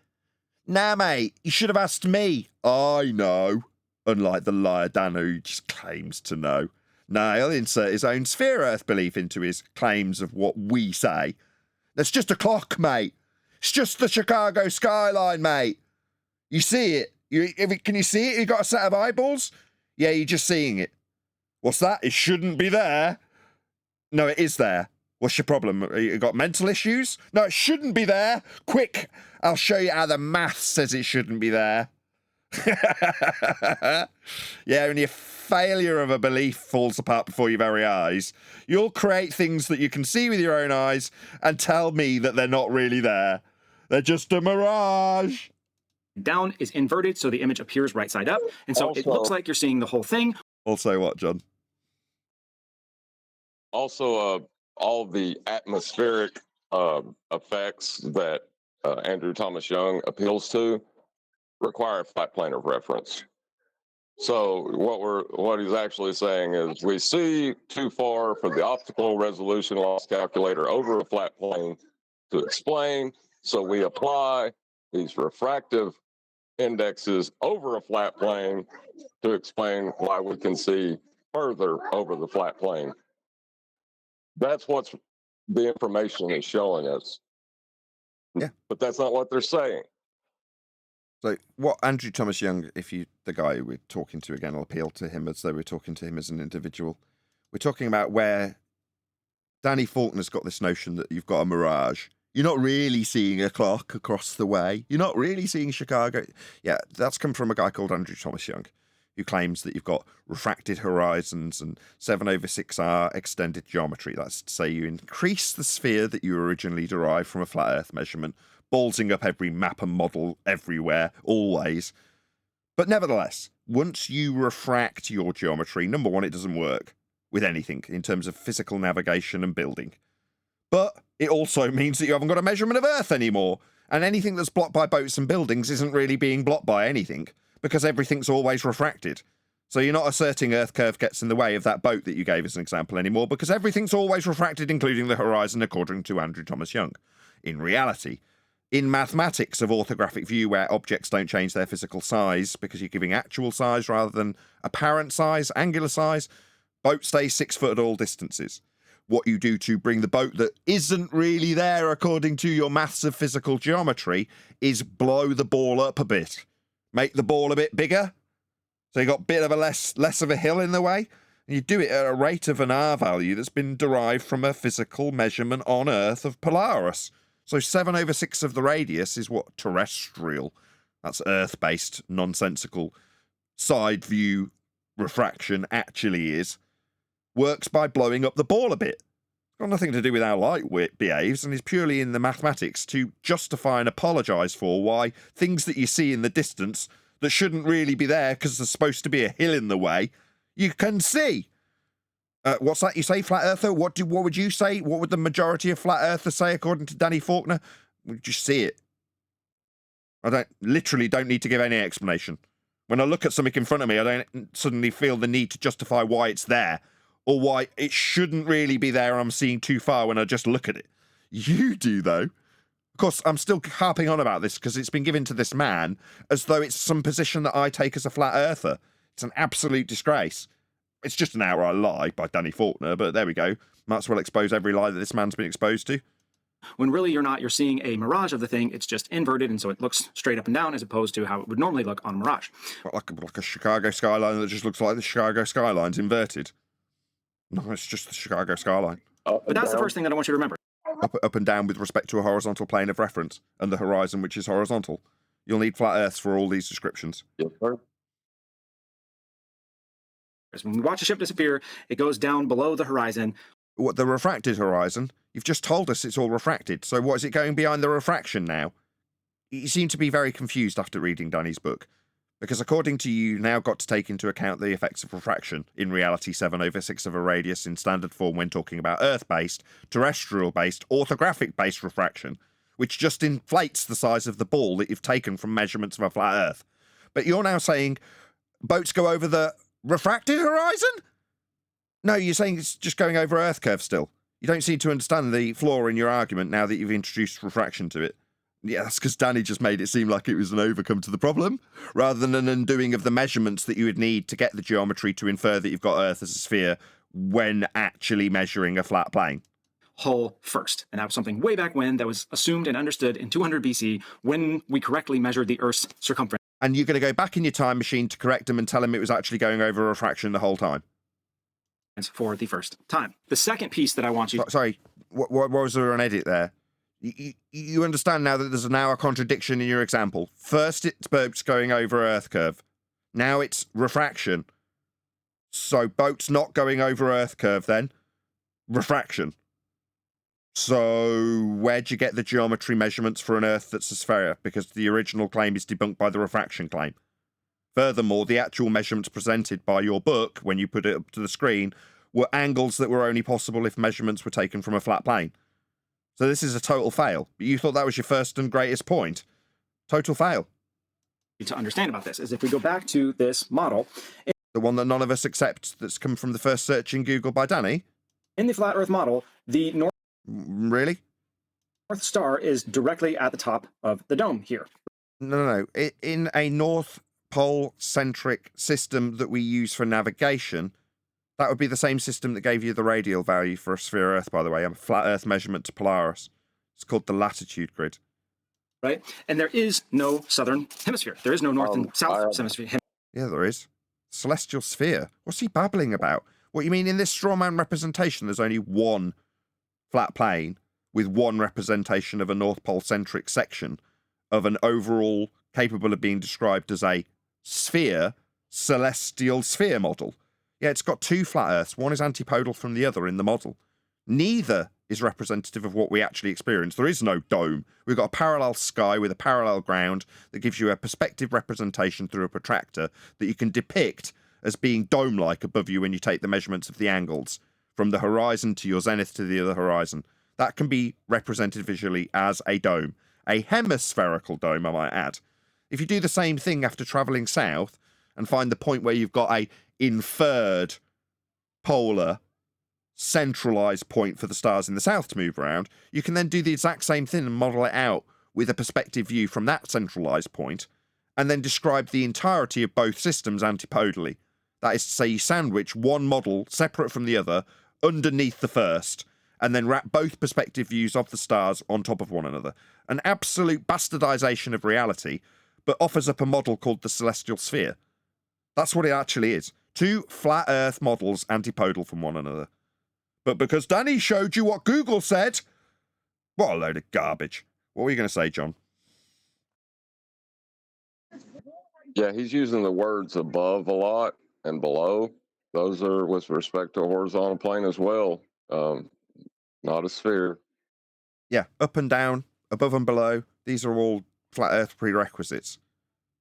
Nah, mate, you should have asked me. I know. Unlike the liar Dan who just claims to know. Nah, he'll insert his own sphere Earth belief into his claims of what we say. That's just a clock, mate. It's just the Chicago skyline, mate. You see it. Can you see it? You got a set of eyeballs? Yeah, you're just seeing it. What's that? It shouldn't be there. No, it is there. What's your problem? You got mental issues? No, it shouldn't be there. Quick, I'll show you how the math says it shouldn't be there. Yeah, and your failure of a belief falls apart before your very eyes. You'll create things that you can see with your own eyes and tell me that they're not really there. They're just a mirage. Down is inverted, so the image appears right side up, and so it looks like you're seeing the whole thing. Also what, John? Also, all the atmospheric effects that Andrew Thomas Young appeals to require a flat plane of reference. So what he's actually saying is we see too far for the optical resolution loss calculator over a flat plane to explain. So we apply these refractive indexes over a flat plane to explain why we can see further over the flat plane. That's what the information is showing us. Yeah. But that's not what they're saying. So what Andrew Thomas Young, the guy we're talking to again, I'll appeal to him as though we're talking to him as an individual. We're talking about where Danny Faulkner's got this notion that you've got a mirage. You're not really seeing a clock across the way. You're not really seeing Chicago. Yeah, that's come from a guy called Andrew Thomas Young, who claims that you've got refracted horizons and 7/6R extended geometry. That's to say you increase the sphere that you originally derived from a flat Earth measurement, ballsing up every map and model everywhere, always. But nevertheless, once you refract your geometry, number one, it doesn't work with anything in terms of physical navigation and building. But it also means that you haven't got a measurement of Earth anymore, and anything that's blocked by boats and buildings isn't really being blocked by anything, because everything's always refracted. So you're not asserting Earth curve gets in the way of that boat that you gave as an example anymore, because everything's always refracted, including the horizon, according to Andrew Thomas Young. In reality, in mathematics of orthographic view, where objects don't change their physical size because you're giving actual size rather than apparent size, angular size, boats stay 6 foot at all distances. What you do to bring the boat that isn't really there according to your maths of physical geometry is blow the ball up a bit. Make the ball a bit bigger. So you got a bit of a less of a hill in the way. And you do it at a rate of an R value that's been derived from a physical measurement on Earth of Polaris. So 7/6 of the radius is what terrestrial, that's Earth-based, nonsensical, side view refraction actually is. Works by blowing up the ball a bit. It's got nothing to do with how light behaves, and is purely in the mathematics to justify and apologise for why things that you see in the distance that shouldn't really be there because there's supposed to be a hill in the way, You can see. What's that you say, flat earther? What would you say? What would the majority of flat earthers say, according to Danny Faulkner? We just see it. I literally don't need to give any explanation. When I look at something in front of me, I don't suddenly feel the need to justify why it's there or why it shouldn't really be there. I'm seeing too far when I just look at it. You do, though. Of course, I'm still harping on about this because it's been given to this man as though it's some position that I take as a flat earther. It's an absolute disgrace. It's just an outright lie by Danny Faulkner, but there we go. Might as well expose every lie that this man's been exposed to. When really you're not. You're seeing a mirage of the thing. It's just inverted, and so it looks straight up and down as opposed to how it would normally look on a mirage. Like a Chicago skyline that just looks like the Chicago skyline's inverted. No, it's just the Chicago skyline. But that's the first thing that I want you to remember. Up and down with respect to a horizontal plane of reference and the horizon, which is horizontal. You'll need flat earths for all these descriptions. Yes, sir. When we watch a ship disappear, it goes down below the horizon. What, the refracted horizon? You've just told us it's all refracted. So what, is it going behind the refraction now? You seem to be very confused after reading Danny's book. Because according to you, now got to take into account the effects of refraction, in reality 7/6 of a radius in standard form when talking about Earth-based, terrestrial-based, orthographic-based refraction, which just inflates the size of the ball that you've taken from measurements of a flat Earth. But you're now saying boats go over the refracted horizon? No, you're saying it's just going over Earth curve still. You don't seem to understand the flaw in your argument now that you've introduced refraction to it. Yeah, that's because Danny just made it seem like it was an overcome to the problem, rather than an undoing of the measurements that you would need to get the geometry to infer that you've got Earth as a sphere when actually measuring a flat plane. Hull first. And that was something way back when that was assumed and understood in 200 BC when we correctly measured the Earth's circumference. And you're going to go back in your time machine to correct him and tell him it was actually going over refraction the whole time? For the first time. The second piece that I want you... Sorry, what was there an edit there? You understand now that there's now a contradiction in your example. First it's boats going over Earth curve. Now it's refraction. So boats not going over Earth curve then? Refraction. So where'd you get the geometry measurements for an Earth that's a sphere? Because the original claim is debunked by the refraction claim. Furthermore, the actual measurements presented by your book, when you put it up to the screen, were angles that were only possible if measurements were taken from a flat plane. So this is a total fail. But you thought that was your first and greatest point. Total fail. To understand about this is if we go back to this model. The one that none of us accept that's come from the first search in Google by Danny? In the flat Earth model, the North... Really? North Star is directly at the top of the dome here. No. In a North Pole-centric system that we use for navigation, that would be the same system that gave you the radial value for a sphere Earth, by the way, a flat Earth measurement to Polaris. It's called the latitude grid. Right? And there is no southern hemisphere. There is no north and south hemisphere. Yeah, there is. Celestial sphere. What's he babbling about? What, you mean in this straw man representation, there's only one flat plane with one representation of a North Pole-centric section of an overall capable of being described as a sphere, celestial sphere model. Yeah, it's got two flat Earths. One is antipodal from the other in the model. Neither is representative of what we actually experience. There is no dome. We've got a parallel sky with a parallel ground that gives you a perspective representation through a protractor that you can depict as being dome-like above you when you take the measurements of the angles from the horizon to your zenith to the other horizon. That can be represented visually as a dome. A hemispherical dome, I might add. If you do the same thing after travelling south and find the point where you've got a inferred polar centralized point for the stars in the south to move around, you can then do the exact same thing and model it out with a perspective view from that centralized point and then describe the entirety of both systems antipodally. That is to say, you sandwich one model separate from the other underneath the first and then wrap both perspective views of the stars on top of one another. An absolute bastardization of reality, but offers up a model called the celestial sphere. That's what it actually is. Two flat Earth models antipodal from one another. But because Danny showed you what Google said, what a load of garbage. What were you going to say, John? Yeah, he's using the words above a lot and below. Those are with respect to a horizontal plane as well, not a sphere. Yeah, up and down, above and below. These are all flat Earth prerequisites,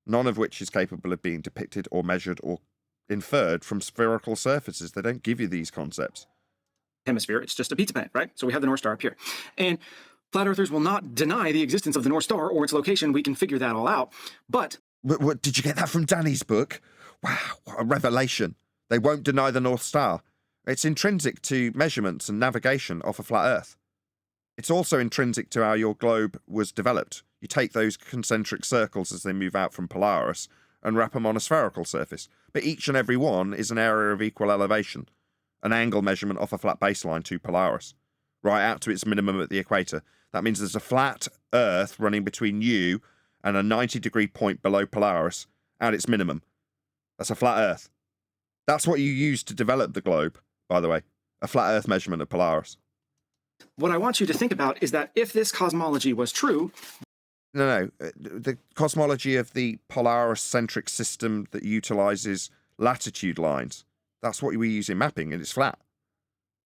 none of which is capable of being depicted or measured or inferred from spherical surfaces. They don't give you these concepts. Hemisphere, it's just a pizza planet, right? So we have the North Star up here. And flat earthers will not deny the existence of the North Star or its location. We can figure that all out. But what did you get that from Danny's book? Wow, what a revelation. They won't deny the North Star. It's intrinsic to measurements and navigation off a flat Earth. It's also intrinsic to how your globe was developed. You take those concentric circles as they move out from Polaris and wrap them on a spherical surface. But each and every one is an area of equal elevation, an angle measurement off a flat baseline to Polaris, right out to its minimum at the equator. That means there's a flat Earth running between you and a 90-degree point below Polaris at its minimum. That's a flat Earth. That's what you use to develop the globe, by the way. A flat Earth measurement of Polaris. what I want you to think about is that if this cosmology was true... No. The cosmology of the Polaris-centric system that utilizes latitude lines. That's what we use in mapping, and it's flat.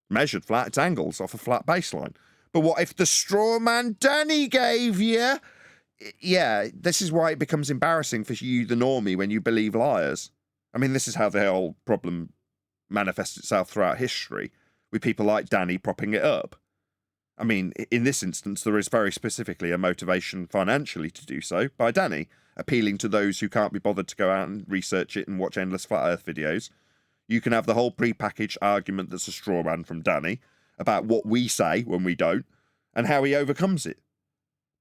Measured flat, it's angles off a flat baseline. But what if the straw man Danny gave you? Yeah, this is why it becomes embarrassing for you, the normie, when you believe liars. I mean, this is how the whole problem manifests itself throughout history, with people like Danny propping it up. I mean, in this instance, there is very specifically a motivation financially to do so by Danny, appealing to those who can't be bothered to go out and research it and watch endless flat earth videos. You can have the whole pre-packaged argument that's a straw man from Danny about what we say when we don't and how he overcomes it.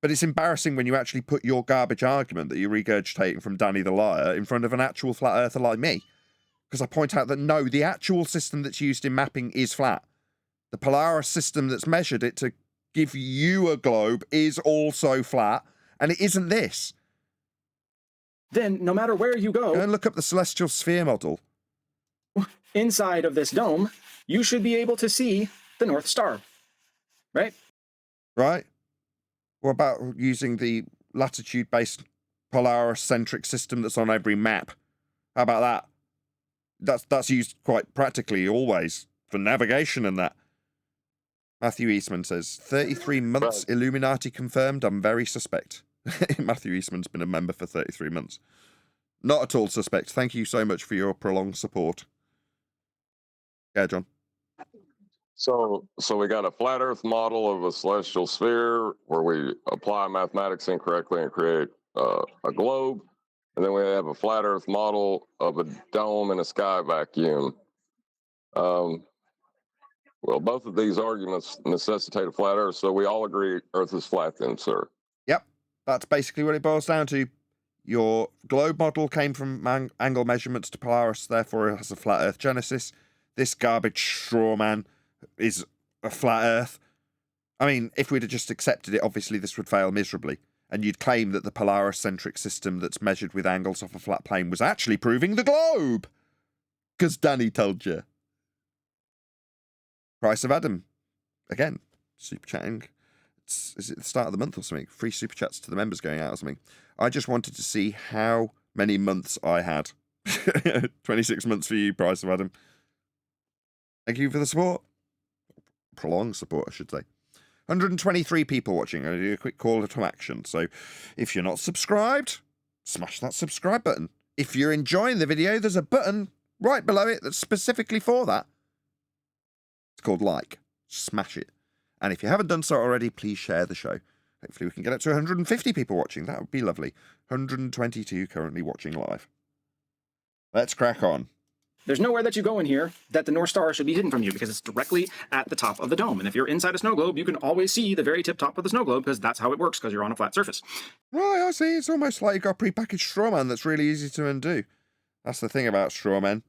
But it's embarrassing when you actually put your garbage argument that you're regurgitating from Danny the liar in front of an actual flat earther like me. Because I point out that no, the actual system that's used in mapping is flat. The Polaris system that's measured it to give you a globe is also flat, and it isn't this. Then, no matter where you go... Go and look up the celestial sphere model. Inside of this dome, you should be able to see the North Star. Right? Right. What about using the latitude-based Polaris-centric system that's on every map? How about that? That's used quite practically always for navigation and that. Matthew Eastman says, 33 months Illuminati confirmed. I'm very suspect. Matthew Eastman's been a member for 33 months. Not at all suspect. Thank you so much for your prolonged support. Yeah, John. So we got a flat Earth model of a celestial sphere where we apply mathematics incorrectly and create a globe, and then we have a flat Earth model of a dome in a sky vacuum. Well, both of these arguments necessitate a flat Earth, so we all agree Earth is flat then, sir. Yep, that's basically what it boils down to. Your globe model came from angle measurements to Polaris, therefore it has a flat Earth genesis. This garbage straw man is a flat Earth. I mean, if we'd have just accepted it, obviously this would fail miserably. And you'd claim that the Polaris-centric system that's measured with angles off a flat plane was actually proving the globe. Because Danny told you. Price of Adam. Again, super chatting. Is it the start of the month or something? Free super chats to the members going out or something. I just wanted to see how many months I had. 26 months for you, Price of Adam. Thank you for the support. Prolonged support, I should say. 123 people watching. I'm going to do a quick call to action. So if you're not subscribed, smash that subscribe button. If you're enjoying the video, there's a button right below it that's specifically for that. It's called like. Smash it. And if you haven't done so already, please share the show. Hopefully we can get up to 150 people watching. That would be lovely. 122 currently watching live. Let's crack on. There's nowhere that you go in here that the North Star should be hidden from you because it's directly at the top of the dome. And if you're inside a snow globe, you can always see the very tip top of the snow globe because that's how it works because you're on a flat surface. Right, I see. It's almost like you've got a prepackaged straw man that's really easy to undo. That's the thing about straw men.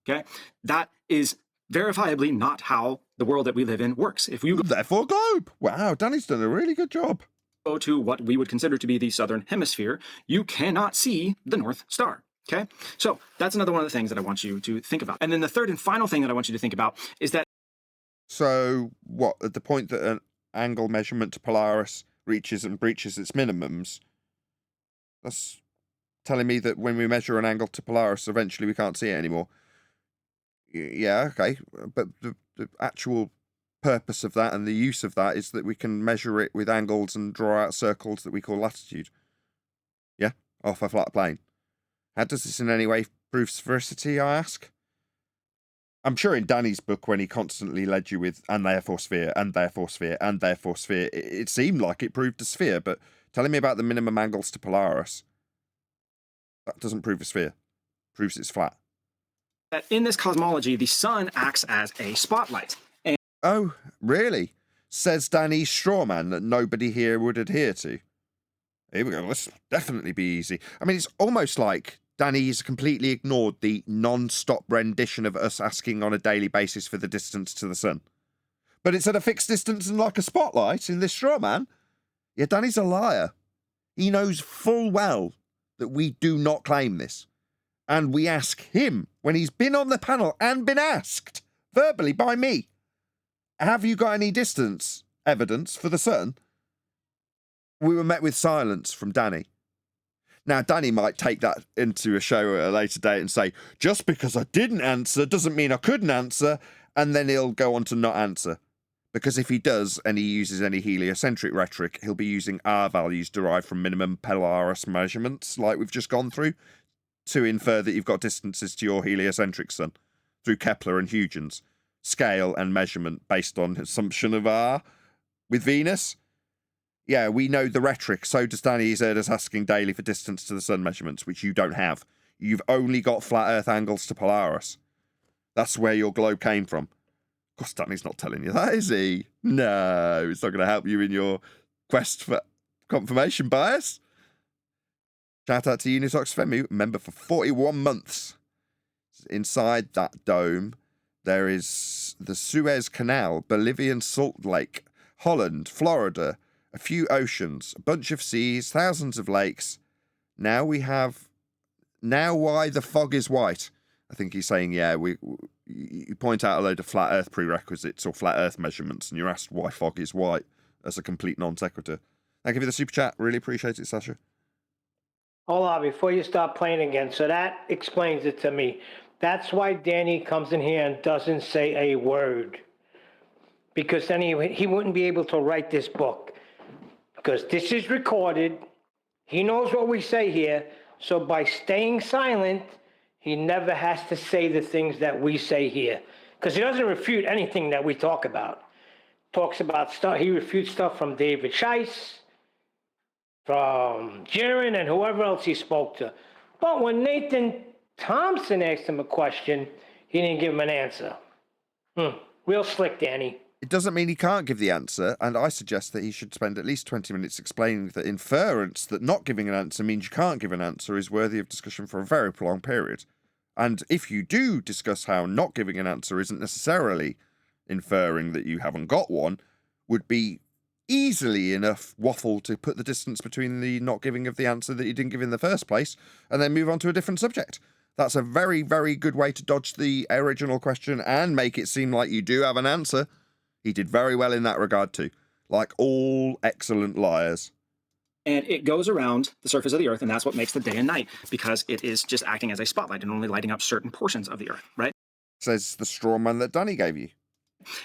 Okay? That is verifiably not how the world that we live in works. If you therefore globe. Wow, Danny's done a really good job. Go to what we would consider to be the southern hemisphere, you cannot see the North Star. Okay, so that's another one of the things that I want you to think about. And then the third and final thing that I want you to think about is that... So, what, at the point that an angle measurement to Polaris reaches and breaches its minimums, that's telling me that when we measure an angle to Polaris, eventually we can't see it anymore. Yeah, okay, but the actual purpose of that and the use of that is that we can measure it with angles and draw out circles that we call latitude. Yeah, off a flat plane. How does this in any way proves sphericity, I ask? I'm sure in Danny's book, when he constantly led you with, and therefore sphere, and therefore sphere, and therefore sphere, it seemed like it proved a sphere, but telling me about the minimum angles to Polaris, that doesn't prove a sphere. It proves it's flat. That in this cosmology, the sun acts as a spotlight. And oh, really? Says Danny's strawman that nobody here would adhere to. Here we go. This will definitely be easy. I mean, it's almost like Danny's completely ignored the non-stop rendition of us asking on a daily basis for the distance to the sun. But it's at a fixed distance and like a spotlight in this straw man. Yeah, Danny's a liar. He knows full well that we do not claim this. And we ask him when he's been on the panel and been asked verbally by me, have you got any distance evidence for the sun? We were met with silence from Danny. Now, Danny might take that into a show at a later date and say, just because I didn't answer doesn't mean I couldn't answer, and then he'll go on to not answer. Because if he does, and he uses any heliocentric rhetoric, he'll be using R values derived from minimum Polaris measurements, like we've just gone through, to infer that you've got distances to your heliocentric sun, through Kepler and Huygens, scale and measurement based on assumption of R. With Venus, yeah, we know the rhetoric. So does Danny. He's heard us asking daily for distance to the sun measurements, which you don't have. You've only got flat Earth angles to Polaris. That's where your globe came from. Of course, Danny's not telling you that, is he? No, it's not going to help you in your quest for confirmation bias. Shout out to Unitox Femu, member for 41 months. Inside that dome, there is the Suez Canal, Bolivian Salt Lake, Holland, Florida, a few oceans, a bunch of seas, thousands of lakes. Now why the fog is white. I think he's saying, yeah, you point out a load of flat Earth prerequisites or flat Earth measurements, and you're asked why fog is white as a complete non sequitur. Thank you for the super chat. Really appreciate it, Sasha. Hold on, before you start playing again. So that explains it to me. That's why Danny comes in here and doesn't say a word. Because then he wouldn't be able to write this book. Because this is recorded. He knows what we say here. So by staying silent, he never has to say the things that we say here. Because he doesn't refute anything that we talk about. Talks about stuff. He refutes stuff from David Scheiss, from Jiren, and whoever else he spoke to. But when Nathan Thompson asked him a question, he didn't give him an answer. Real slick, Danny. It doesn't mean he can't give the answer, and I suggest that he should spend at least 20 minutes explaining that inference that not giving an answer means you can't give an answer is worthy of discussion for a very prolonged period. And if you do discuss how not giving an answer isn't necessarily inferring that you haven't got one, would be easily enough waffle to put the distance between the not giving of the answer that you didn't give in the first place, and then move on to a different subject. That's a very, very good way to dodge the original question and make it seem like you do have an answer. He did very well in that regard too, like all excellent liars. And it goes around the surface of the Earth, and that's what makes the day and night, because it is just acting as a spotlight and only lighting up certain portions of the Earth, right? Says the straw man that Danny gave you.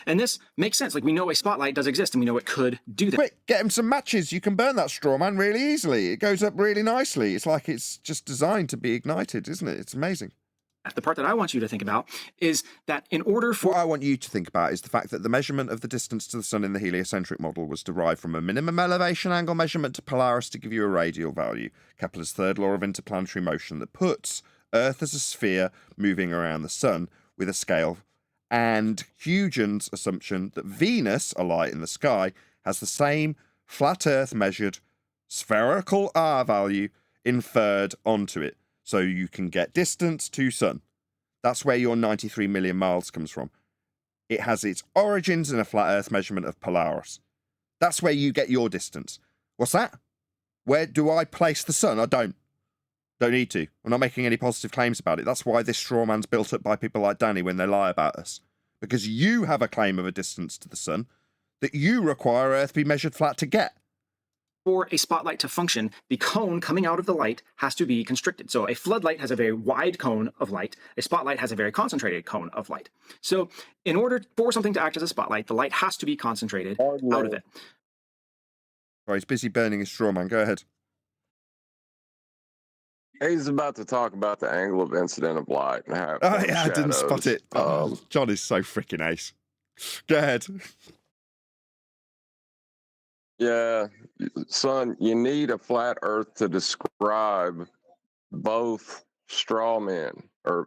And this makes sense. Like, we know a spotlight does exist, and we know it could do that. Quick, get him some matches. You can burn that straw man really easily. It goes up really nicely. It's like it's just designed to be ignited, isn't it? It's amazing. The part that I want you to think about is that in order for... What I want you to think about is the fact that the measurement of the distance to the sun in the heliocentric model was derived from a minimum elevation angle measurement to Polaris to give you a radial value, Kepler's third law of interplanetary motion that puts Earth as a sphere moving around the sun with a scale, and Huygens' assumption that Venus, a light in the sky, has the same flat Earth measured spherical R value inferred onto it. So you can get distance to sun. That's where your 93 million miles comes from. It has its origins in a flat Earth measurement of Polaris. That's where you get your distance. What's that? Where do I place the sun? I don't. Don't need to. I'm not making any positive claims about it. That's why this straw man's built up by people like Danny when they lie about us. Because you have a claim of a distance to the sun that you require Earth be measured flat to get. For a spotlight to function, the cone coming out of the light has to be constricted. So a floodlight has a very wide cone of light. A spotlight has a very concentrated cone of light. So in order for something to act as a spotlight, the light has to be concentrated out of it. Right, he's busy burning his straw man. Go ahead. He's about to talk about the angle of incident of light and how. Oh yeah, I didn't spot it. John is so freaking ace. Go ahead. Yeah, son, you need a flat Earth to describe both straw men, or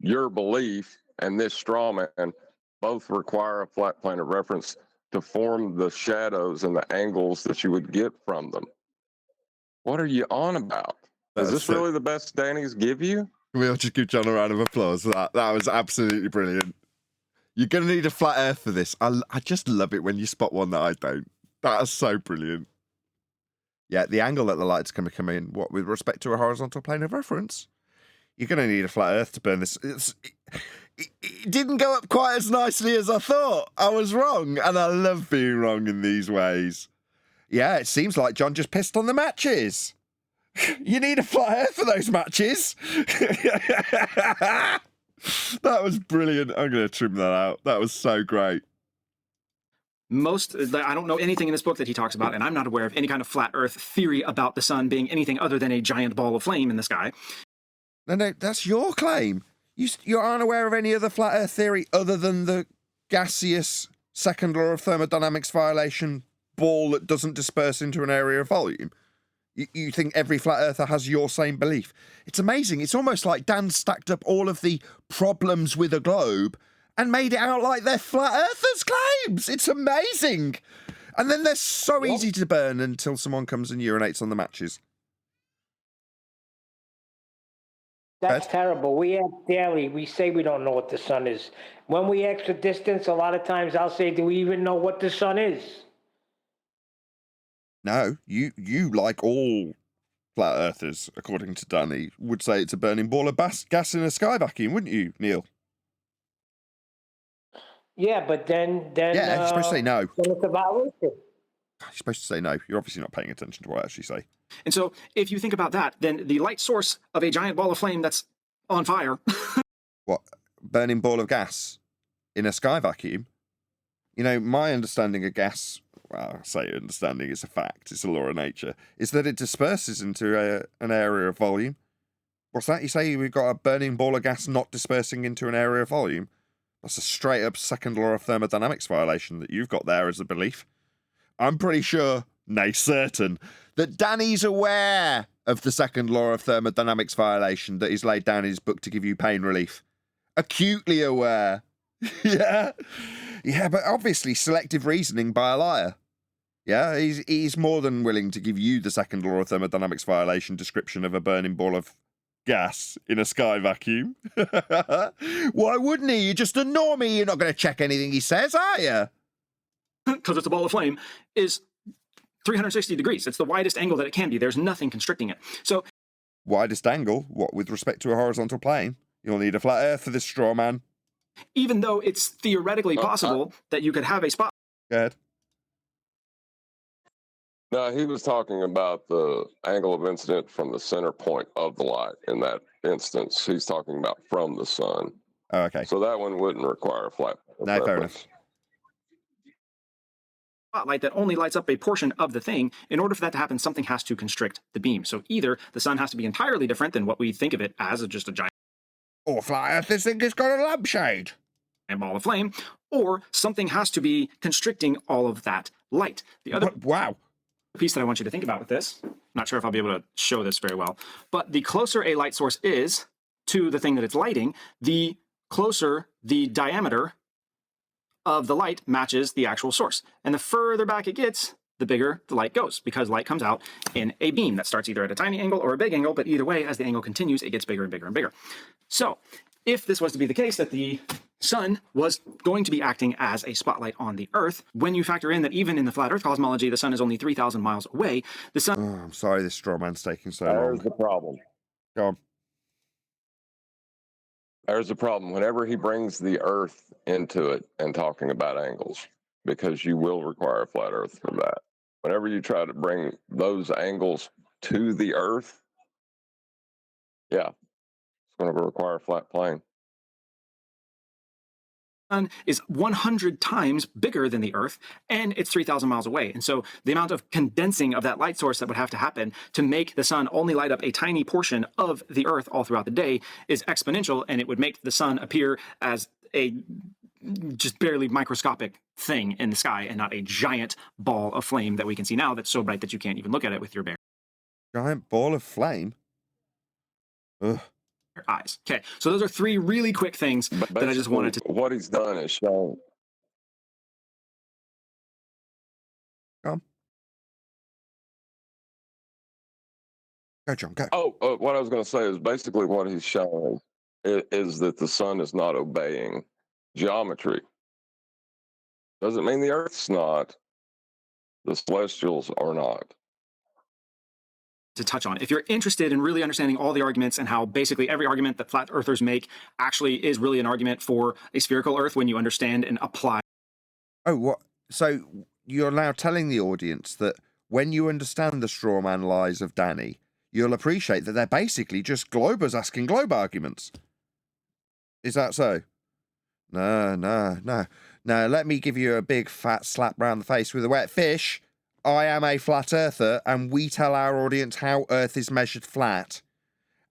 your belief and this straw man both require a flat plane of reference to form the shadows and the angles that you would get from them. What are you on about? Is this really the best Danny's give you? We'll just give John a round of applause for that. That was absolutely brilliant. You're going to need a flat Earth for this. I just love it when you spot one that I don't. That is so brilliant. Yeah, the angle that the light's going to come in, what, with respect to a horizontal plane of reference? You're going to need a flat Earth to burn this. It didn't go up quite as nicely as I thought. I was wrong, and I love being wrong in these ways. Yeah, it seems like John just pissed on the matches. You need a flat Earth for those matches. That was brilliant. I'm going to trim that out. That was so great. I don't know anything in this book that he talks about, and I'm not aware of any kind of flat Earth theory about the sun being anything other than a giant ball of flame in the sky. No, that's your claim. You aren't aware of any other flat Earth theory other than the gaseous second law of thermodynamics violation ball that doesn't disperse into an area of volume. You think every flat earther has your same belief. It's amazing. It's almost like Dan stacked up all of the problems with a globe and made it out like they're flat earthers' claims. It's amazing. And then they're so easy to burn until someone comes and urinates on the matches. That's terrible. We ask daily. We say we don't know what the sun is. When we ask for distance, a lot of times I'll say, do we even know what the sun is? No, you like all flat earthers, according to Danny, would say it's a burning ball of gas in a sky vacuum, wouldn't you, Neil? Yeah, but then yeah, you're supposed to say no. Then it's a violation. You're supposed to say no. You're obviously not paying attention to what I actually say. And so, if you think about that, then the light source of a giant ball of flame that's on fire. What? Burning ball of gas in a sky vacuum? You know, my understanding of gas, well, I say understanding, it's a fact, it's a law of nature, is that it disperses into an area of volume. What's that? You say we've got a burning ball of gas not dispersing into an area of volume? That's a straight up second law of thermodynamics violation that you've got there as a belief. I'm pretty sure, nay certain, that Danny's aware of the second law of thermodynamics violation that he's laid down in his book to give you pain relief. Acutely aware. Yeah, but obviously selective reasoning by a liar. Yeah, he's more than willing to give you the second law of thermodynamics violation description of a burning ball of gas in a sky vacuum. Why wouldn't he? You're just a normie. You're not going to check anything he says, are you? Because it's a ball of flame, is 360 degrees. It's the widest angle that it can be. There's nothing constricting it. So, widest angle? What, with respect to a horizontal plane? You'll need a flat earth for this straw man. Even though it's theoretically possible that you could have a spot. Go ahead. No, he was talking about the angle of incident from the center point of the light. In that instance, he's talking about from the sun. Oh, okay. So that one wouldn't require a flat. No, fair enough. Spotlight that only lights up a portion of the thing. In order for that to happen, something has to constrict the beam. So either the sun has to be entirely different than what we think of it as just a giant, or flat earth, this thing has got a lampshade and ball of flame, or something has to be constricting all of that light. The other piece that I want you to think about with this, I'm not sure if I'll be able to show this very well, but the closer a light source is to the thing that it's lighting, the closer the diameter of the light matches the actual source. And the further back it gets, the bigger the light goes, because light comes out in a beam that starts either at a tiny angle or a big angle, but either way, as the angle continues, it gets bigger and bigger and bigger. So if this was to be the case that the sun was going to be acting as a spotlight on the Earth, when you factor in that even in the flat Earth cosmology, the sun is only 3,000 miles away, the sun... Oh, I'm sorry, this straw man's taking so long. There's the problem. Go on. There's the problem. Whenever he brings the Earth into it and talking about angles, because you will require a flat Earth for that. Whenever you try to bring those angles to the Earth, yeah, it's going to require a flat plane. sun is 100 times bigger than the Earth, and it's 3,000 miles away. And so the amount of condensing of that light source that would have to happen to make the sun only light up a tiny portion of the Earth all throughout the day is exponential, and it would make the sun appear as a just barely microscopic thing in the sky and not a giant ball of flame that we can see now that's so bright that you can't even look at it with your bare Giant ball of flame? Ugh. eyes. Okay, so those are three really quick things that I just wanted to. What he's done is shown. Go John, go. Oh, what I was going to say is basically what he's showing is that the sun is not obeying geometry. Doesn't mean the Earth's not. The celestials are not. To touch on. If you're interested in really understanding all the arguments and how basically every argument that flat earthers make actually is really an argument for a spherical Earth when you understand and apply. Oh, what? So you're now telling the audience that when you understand the straw man lies of Danny, you'll appreciate that they're basically just globers asking globe arguments. Is that so? No. Now, let me give you a big fat slap round the face with a wet fish. I am a flat earther, and we tell our audience how Earth is measured flat.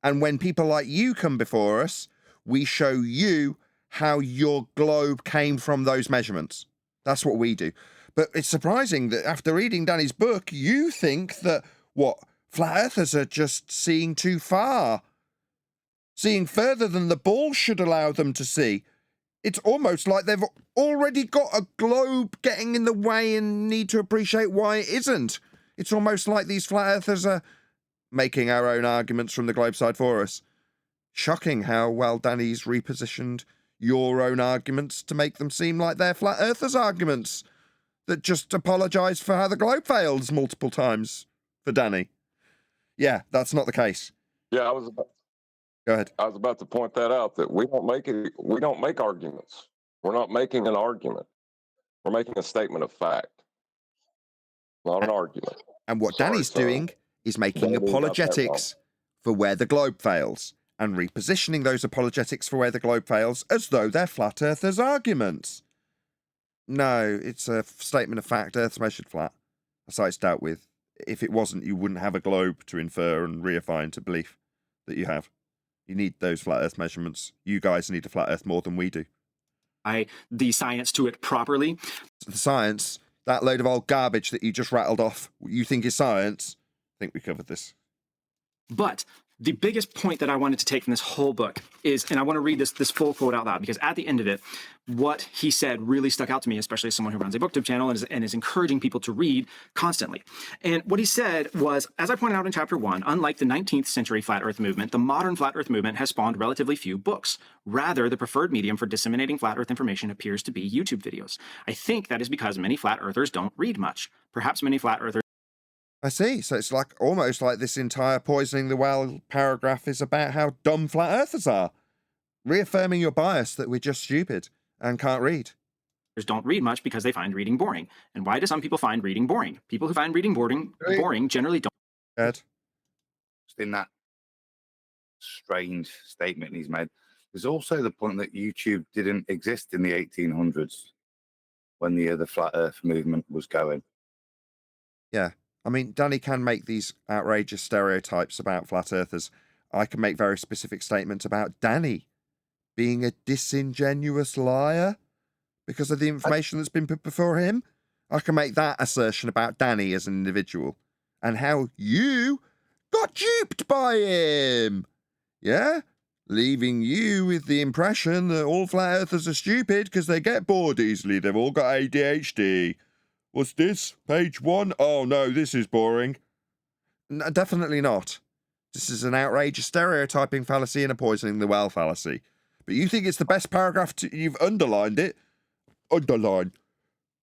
And when people like you come before us, we show you how your globe came from those measurements. That's what we do. But it's surprising that after reading Danny's book, you think that, flat earthers are just seeing too far. Seeing further than the ball should allow them to see. It's almost like they've already got a globe getting in the way and need to appreciate why it isn't. It's almost like these flat earthers are making our own arguments from the globe side for us. Shocking how well Danny's repositioned your own arguments to make them seem like they're flat earthers' arguments that just apologise for how the globe fails multiple times for Danny. Yeah, that's not the case. Yeah, Go ahead. I was about to point that out, that we don't make arguments. We're not making an argument. We're making a statement of fact, not an argument. And what Danny's doing is making apologetics for where the globe fails and repositioning those apologetics for where the globe fails as though they're flat earthers' arguments. No, it's a statement of fact. Earth's measured flat. That's how it's dealt with. If it wasn't, you wouldn't have a globe to infer and reify into belief that you have. You need those flat earth measurements. You guys need a flat earth more than we do. The science to it properly. The science, that load of old garbage that you just rattled off, you think is science? I think we covered this. But the biggest point that I wanted to take from this whole book is, and I want to read this full quote out loud, because at the end of it, what he said really stuck out to me, especially as someone who runs a booktube channel and is encouraging people to read constantly. And what he said was, as I pointed out in chapter 1, unlike the 19th century flat earth movement, the modern flat earth movement has spawned relatively few books. Rather, the preferred medium for disseminating flat earth information appears to be YouTube videos. I think that is because many flat earthers don't read much. Perhaps many flat earthers. I see. So it's like almost like this entire poisoning the well paragraph is about how dumb flat earthers are. Reaffirming your bias that we're just stupid and can't read. Don't read much because they find reading boring. And why do some people find reading boring? People who find reading boring generally don't. Ed? Just in that strange statement he's made, there's also the point that YouTube didn't exist in the 1800s when the flat earth movement was going. Yeah. I mean, Danny can make these outrageous stereotypes about flat earthers. I can make very specific statements about Danny being a disingenuous liar because of the information that's been put before him. I can make that assertion about Danny as an individual and how you got duped by him. Yeah? Leaving you with the impression that all flat earthers are stupid because they get bored easily. They've all got ADHD. What's this? Page 1? Oh no, this is boring. No, definitely not. This is an outrageous stereotyping fallacy and a poisoning the well fallacy. But you think it's the best paragraph? You've underlined it. Underline.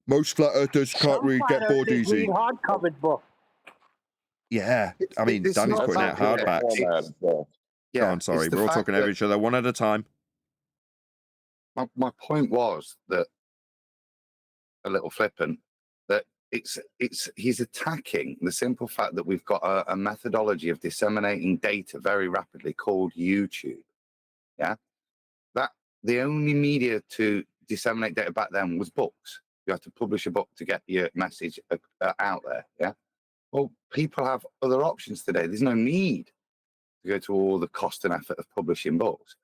Most flat earthers can't read, get bored easy. Read hardcover book. Yeah, I mean, Danny's putting out hardbacks. Yeah, go on, sorry, we're all talking over each other one at a time. My point was that, a little flippant, that he's attacking the simple fact that we've got a methodology of disseminating data very rapidly called YouTube. Yeah, that the only media to disseminate data back then was books. You had to publish a book to get your message out there. Yeah. Well, people have other options today. There's no need to go to all the cost and effort of publishing books.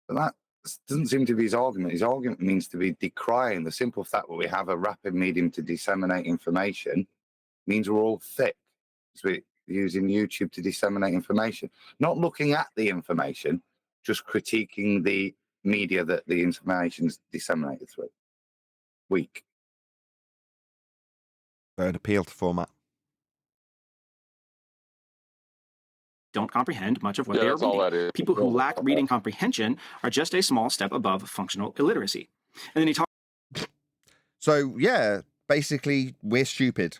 But that doesn't seem to be his argument. His argument means to be decrying the simple fact that we have a rapid medium to disseminate information means we're all thick. So we're using YouTube to disseminate information, not looking at the information, just critiquing the media that the information's disseminated through. Weak. An appeal to format. Don't comprehend much of what they are reading. People who lack reading comprehension are just a small step above functional illiteracy. And then he talks. So, yeah, basically, we're stupid.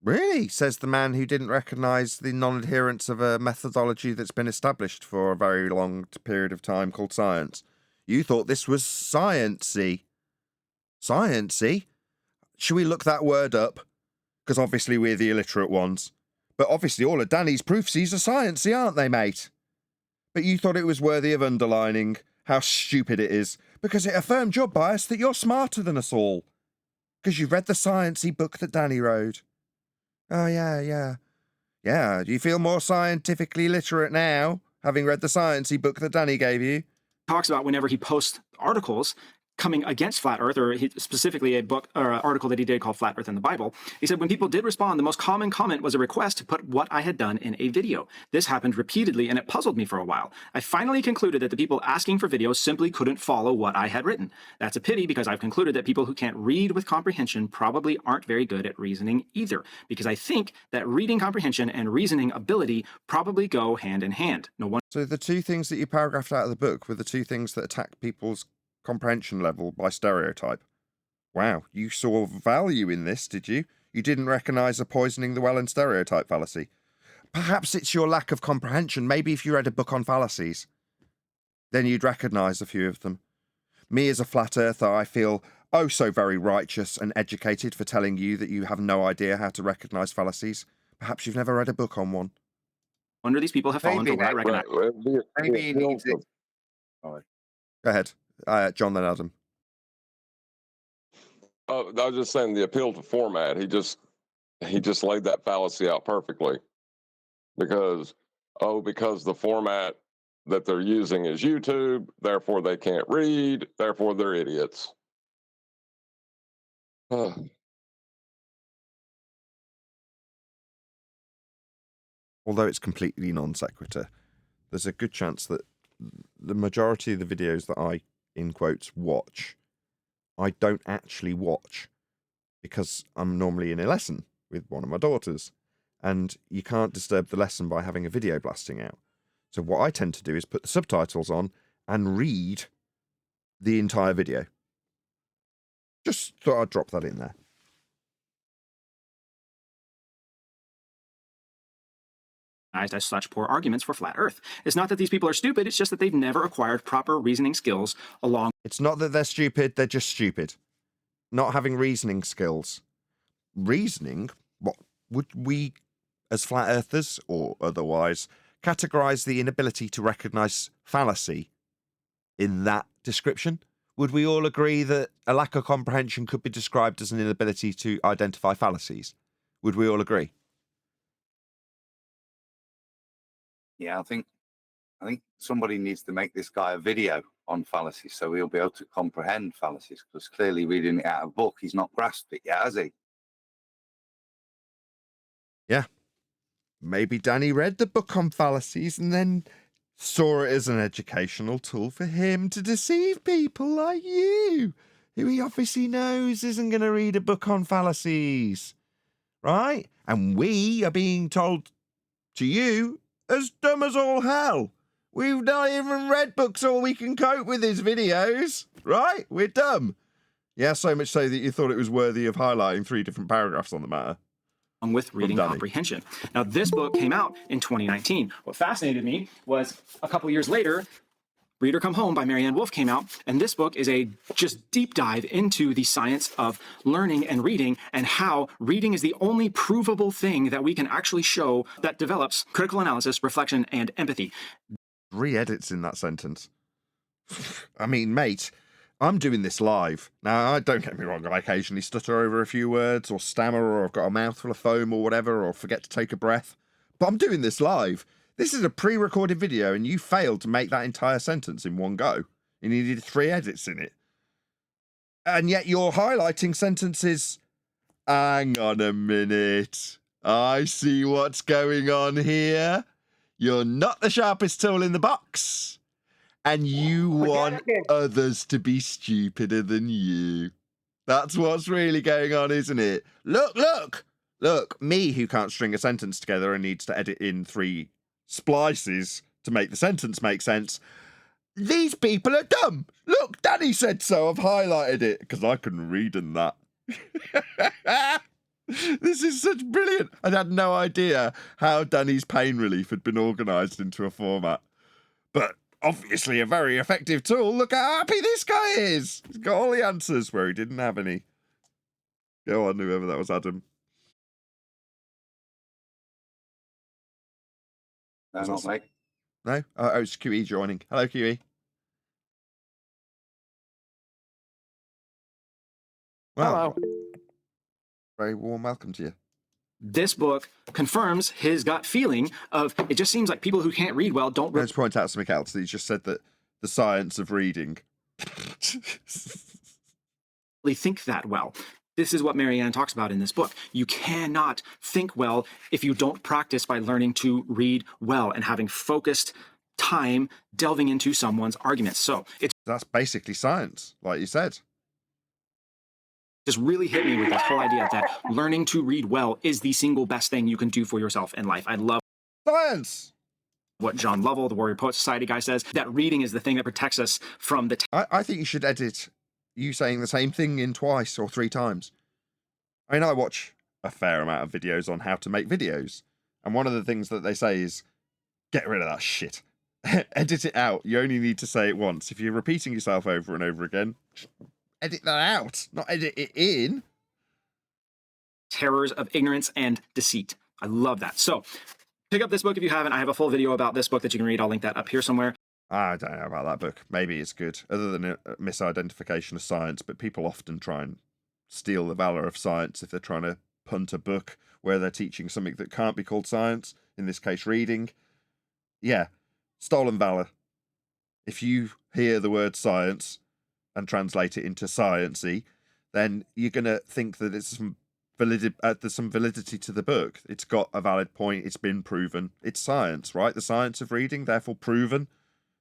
Really, says the man who didn't recognise the non-adherence of a methodology that's been established for a very long period of time called science. You thought this was sciencey. Sciencey? Should we look that word up? Because obviously we're the illiterate ones. But obviously all of Danny's proofsies are sciencey, aren't they, mate? But you thought it was worthy of underlining how stupid it is, because it affirmed your bias that you're smarter than us all. Because you've read the sciencey book that Danny wrote. Oh, yeah. Yeah, do you feel more scientifically literate now, having read the sciencey book that Danny gave you? Talks about whenever he posts articles coming against flat earth, or specifically a book or an article that he did called Flat Earth in the Bible. He said, when people did respond, the most common comment was a request to put what I had done in a video. This happened repeatedly and it puzzled me for a while. I finally concluded that the people asking for videos simply couldn't follow what I had written. That's a pity, because I've concluded that people who can't read with comprehension probably aren't very good at reasoning either, because I think that reading comprehension and reasoning ability probably go hand in hand. No one. So the two things that you paragraphed out of the book were the two things that attack people's comprehension level by stereotype. Wow, you saw value in this, did you? You didn't recognise a poisoning the well and stereotype fallacy. Perhaps it's your lack of comprehension. Maybe if you read a book on fallacies, then you'd recognise a few of them. Me as a flat earther, I feel oh so very righteous and educated for telling you that you have no idea how to recognise fallacies. Perhaps you've never read a book on one. Wonder these people have fallen for what I recognize. Maybe he needs it. Go ahead. John, then Adam. I was just saying the appeal to format. He just laid that fallacy out perfectly, because the format that they're using is YouTube, therefore they can't read, therefore they're idiots. Although it's completely non sequitur, there's a good chance that the majority of the videos that I, in quotes, watch, I don't actually watch, because I'm normally in a lesson with one of my daughters, and you can't disturb the lesson by having a video blasting out. So what I tend to do is put the subtitles on and read the entire video. Just thought I'd drop that in there. As such poor arguments for flat earth. It's not that these people are stupid, it's just that they've never acquired proper reasoning skills along. It's not that they're stupid, they're just stupid. Not having reasoning skills. Reasoning? What would we, as flat earthers or otherwise, categorize the inability to recognize fallacy in that description? Would we all agree that a lack of comprehension could be described as an inability to identify fallacies? Would we all agree? Yeah, I think somebody needs to make this guy a video on fallacies so he'll be able to comprehend fallacies, because clearly reading it out of a book, he's not grasped it yet, has he? Yeah. Maybe Danny read the book on fallacies and then saw it as an educational tool for him to deceive people like you, who he obviously knows isn't going to read a book on fallacies. Right? And we are being told to you as dumb as all hell. We've not even read books, all we can cope with is videos. Right? We're dumb. Yeah, so much so that you thought it was worthy of highlighting 3 different paragraphs on the matter. With reading comprehension. Now, this book came out in 2019. What fascinated me was a couple years later, Reader Come Home by Marianne Wolf came out, and this book is a just deep dive into the science of learning and reading, and how reading is the only provable thing that we can actually show that develops critical analysis, reflection, and empathy. 3 edits in that sentence. I mean, mate, I'm doing this live. Now, don't get me wrong, I occasionally stutter over a few words or stammer or I've got a mouthful of foam or whatever or forget to take a breath. But I'm doing this live. This is a pre-recorded video and you failed to make that entire sentence in one go. You needed 3 edits in it. And yet you're highlighting sentences. Hang on a minute. I see what's going on here. You're not the sharpest tool in the box. And you want others to be stupider than you. That's what's really going on, isn't it? Look, look! Look, me who can't string a sentence together and needs to edit in 3 splices to make the sentence make sense. These people are dumb. Look, Danny said so. I've highlighted it because I couldn't read in that. This is such brilliant. I had no idea how Danny's pain relief had been organised into a format. But obviously a very effective tool. Look how happy this guy is. He's got all the answers where he didn't have any. Go on, whoever that was, Adam. No, not me. No? Oh, it's QE joining. Hello, QE. Well, Hello. Very warm welcome to you. This book confirms his gut feeling of it just seems like people who can't read well don't Let's point out something else. He just said that the science of reading. really think that well. This is what Marianne talks about in this book. You cannot think well if you don't practice by learning to read well and having focused time delving into someone's arguments. So that's basically science, like you said. Just really hit me with that whole idea that learning to read well is the single best thing you can do for yourself in life. I love science. What John Lovell, the Warrior Poet Society guy, says, that reading is the thing that protects us from the... I think you should edit you saying the same thing in 2 or 3 times. I mean, I watch a fair amount of videos on how to make videos. And one of the things that they say is, get rid of that shit. Edit it out. You only need to say it once. If you're repeating yourself over and over again, edit that out, not edit it in. Terrors of ignorance and deceit. I love that. So pick up this book if you haven't. I have a full video about this book that you can read. I'll link that up here somewhere. I don't know about that book. Maybe it's good, other than a misidentification of science, but people often try and steal the valor of science if they're trying to punt a book where they're teaching something that can't be called science, in this case reading. Yeah, stolen valor. If you hear the word science and translate it into science-y, then you're going to think that it's there's some validity to the book. It's got a valid point. It's been proven. It's science, right? The science of reading, therefore proven.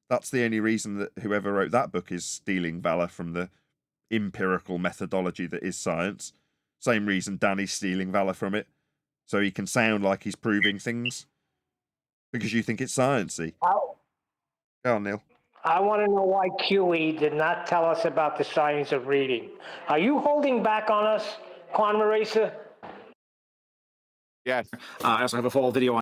That's the only reason that whoever wrote that book is stealing valor from the empirical methodology that is science. Same reason Danny's stealing valor from it. So he can sound like he's proving things. Because you think it's sciencey. Go on, Neil. I want to know why QE did not tell us about the science of reading. Are you holding back on us, Quan Marisa? Yes. I also have a full video on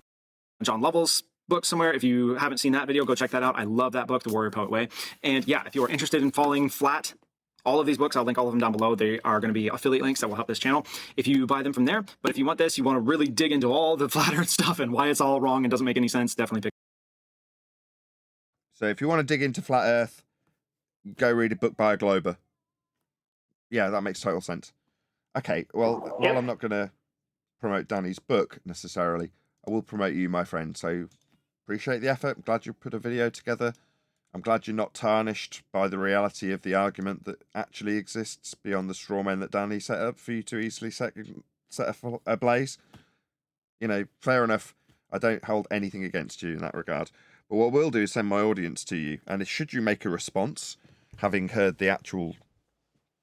John Lovell's book somewhere. If you haven't seen that video, go check that out. I love that book, The Warrior Poet Way. And yeah, if you are interested in falling flat, all of these books, I'll link all of them down below. They are going to be affiliate links that will help this channel if you buy them from there. But if you want this, you want to really dig into all the flat earth stuff and why it's all wrong and doesn't make any sense, definitely pick. So if you want to dig into flat earth, go read a book by a glober. Yeah, that makes total sense. Okay, well, while I'm not going to promote Danny's book necessarily, I will promote you, my friend. So appreciate the effort. I'm glad you put a video together. I'm glad you're not tarnished by the reality of the argument that actually exists beyond the straw men that Danny set up for you to easily set ablaze. You know, fair enough. I don't hold anything against you in that regard. But what we'll do is send my audience to you. And should you make a response, having heard the actual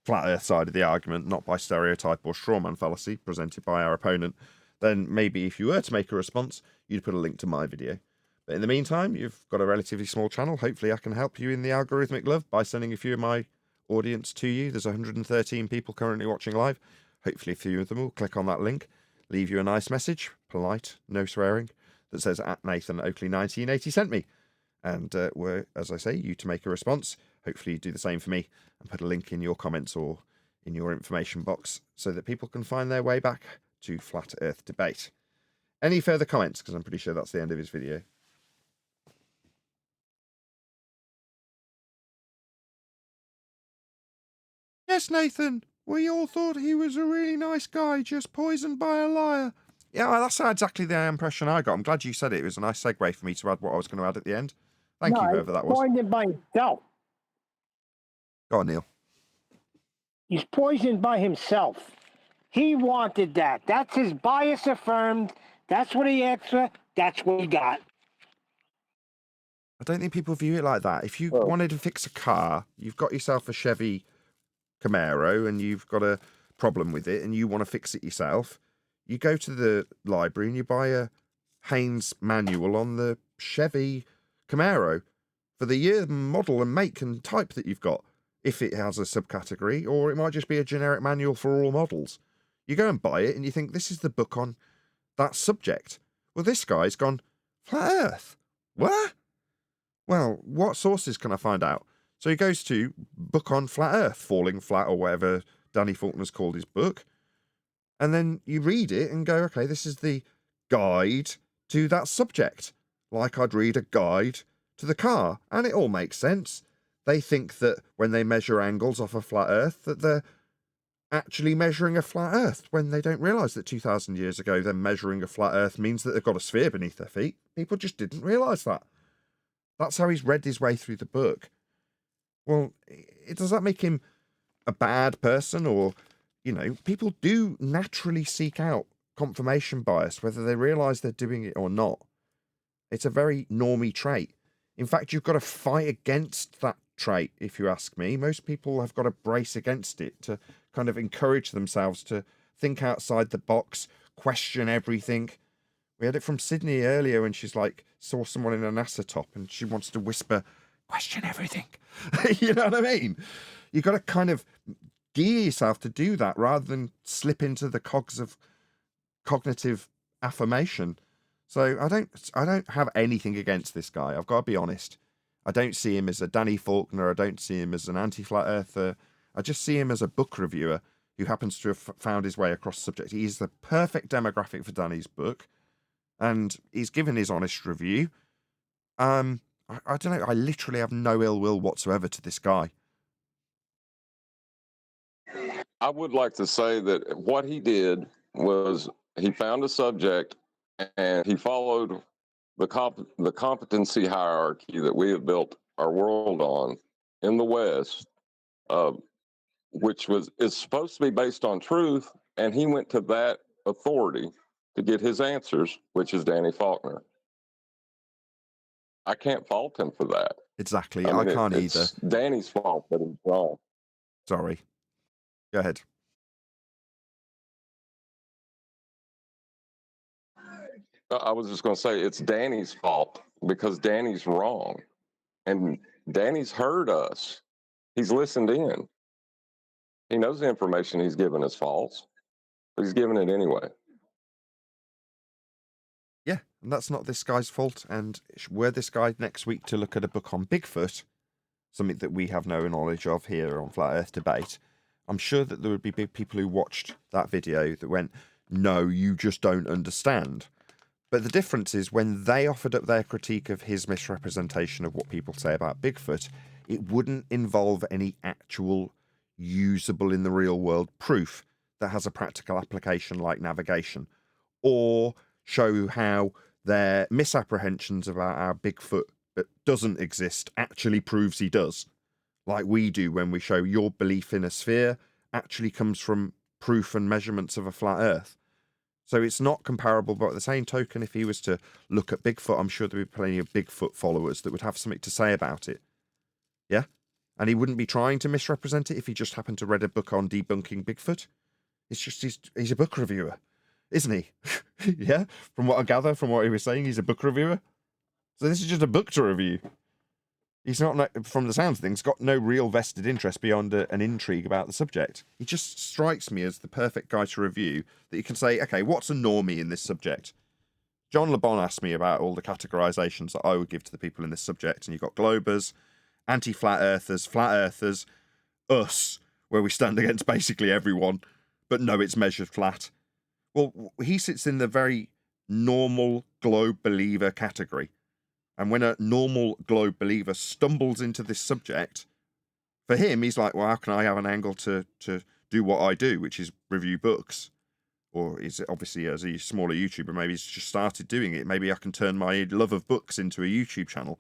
flat earth side of the argument, not by stereotype or strawman fallacy presented by our opponent, then maybe if you were to make a response, you'd put a link to my video. But in the meantime, you've got a relatively small channel. Hopefully I can help you in the algorithmic love by sending a few of my audience to you. There's 113 people currently watching live. Hopefully a few of them will click on that link, leave you a nice message, polite, no swearing, that says at Nathan Oakley 1980 sent me. And we're, as I say, you to make a response. Hopefully you do the same for me and put a link in your comments or in your information box so that people can find their way back to Flat Earth debate. Any further comments? Because I'm pretty sure that's the end of his video. Yes, Nathan, we all thought he was a really nice guy, just poisoned by a liar. Yeah, well, that's exactly the impression I got. I'm glad you said it. It was a nice segue for me to add what I was going to add at the end. Thank you, whoever that was. Poisoned by himself. Go on, Neil. He's poisoned by himself. He wanted that. That's his bias affirmed. That's what he asked for. That's what he got. I don't think people view it like that. If you wanted to fix a car, you've got yourself a Chevy Camaro and you've got a problem with it and you want to fix it yourself, you go to the library and you buy a Haynes manual on the Chevy Camaro for the year, model and make and type that you've got, if it has a subcategory, or it might just be a generic manual for all models. You go and buy it and you think, this is the book on that subject. Well, this guy's gone, flat earth. What? Well, what sources can I find out? So he goes to book on flat earth, falling flat or whatever Danny Faulkner's called his book. And then you read it and go, okay, this is the guide to that subject. Like I'd read a guide to the car. And it all makes sense. They think that when they measure angles off a flat earth, that they're actually measuring a flat earth, when they don't realise that 2,000 years ago, them measuring a flat earth means that they've got a sphere beneath their feet. People just didn't realise that. That's how he's read his way through the book. Well, does that make him a bad person? Or, you know, people do naturally seek out confirmation bias, whether they realise they're doing it or not. It's a very normie trait. In fact, you've got to fight against that trait, if you ask me. Most people have got to brace against it to kind of encourage themselves to think outside the box, question everything. We had it from Sydney earlier when she's like, saw someone in a NASA top and she wants to whisper, question everything. You know what I mean? You've got to kind of gear yourself to do that rather than slip into the cogs of cognitive affirmation. So I don't have anything against this guy. I've got to be honest. I don't see him as a Danny Faulkner. I don't see him as an anti-flat earther. I just see him as a book reviewer who happens to have found his way across the subject. He's the perfect demographic for Danny's book. And he's given his honest review. I don't know. I literally have no ill will whatsoever to this guy. I would like to say that what he did was he found a subject and he followed the competency hierarchy that we have built our world on in the West, which is supposed to be based on truth, and he went to that authority to get his answers, which is Danny Faulkner. I can't fault him for that. Exactly. I can't either. It's Danny's fault that he's wrong. Sorry. Go ahead. I was just going to say it's Danny's fault because Danny's wrong. And Danny's heard us. He's listened in. He knows the information he's given is false, but he's giving it anyway. Yeah, and that's not this guy's fault. And were this guy next week to look at a book on Bigfoot, something that we have no knowledge of here on Flat Earth Debate, I'm sure that there would be big people who watched that video that went, no, you just don't understand. But the difference is when they offered up their critique of his misrepresentation of what people say about Bigfoot, it wouldn't involve any actual usable in the real world proof that has a practical application like navigation, or show how their misapprehensions about how Bigfoot doesn't exist actually proves he does. Like we do when we show your belief in a sphere actually comes from proof and measurements of a flat earth. So it's not comparable, but at the same token, if he was to look at Bigfoot, I'm sure there would be plenty of Bigfoot followers that would have something to say about it. Yeah? And he wouldn't be trying to misrepresent it if he just happened to read a book on debunking Bigfoot. It's just he's a book reviewer, isn't he? Yeah? From what I gather, from what he was saying, he's a book reviewer. So this is just a book to review. He's not, from the sounds of things, got no real vested interest beyond an intrigue about the subject. He just strikes me as the perfect guy to review that you can say, okay, what's a normie in this subject? John Le Bon asked me about all the categorizations that I would give to the people in this subject, and you've got globers, anti-flat earthers, flat earthers, us, where we stand against basically everyone, but no, it's measured flat. Well, he sits in the very normal globe believer category. And when a normal globe believer stumbles into this subject, For him, he's like, well, how can I have an angle to do what I do, which is review books? Or is it obviously as a smaller YouTuber, maybe he's just started doing it. Maybe I can turn my love of books into a YouTube channel.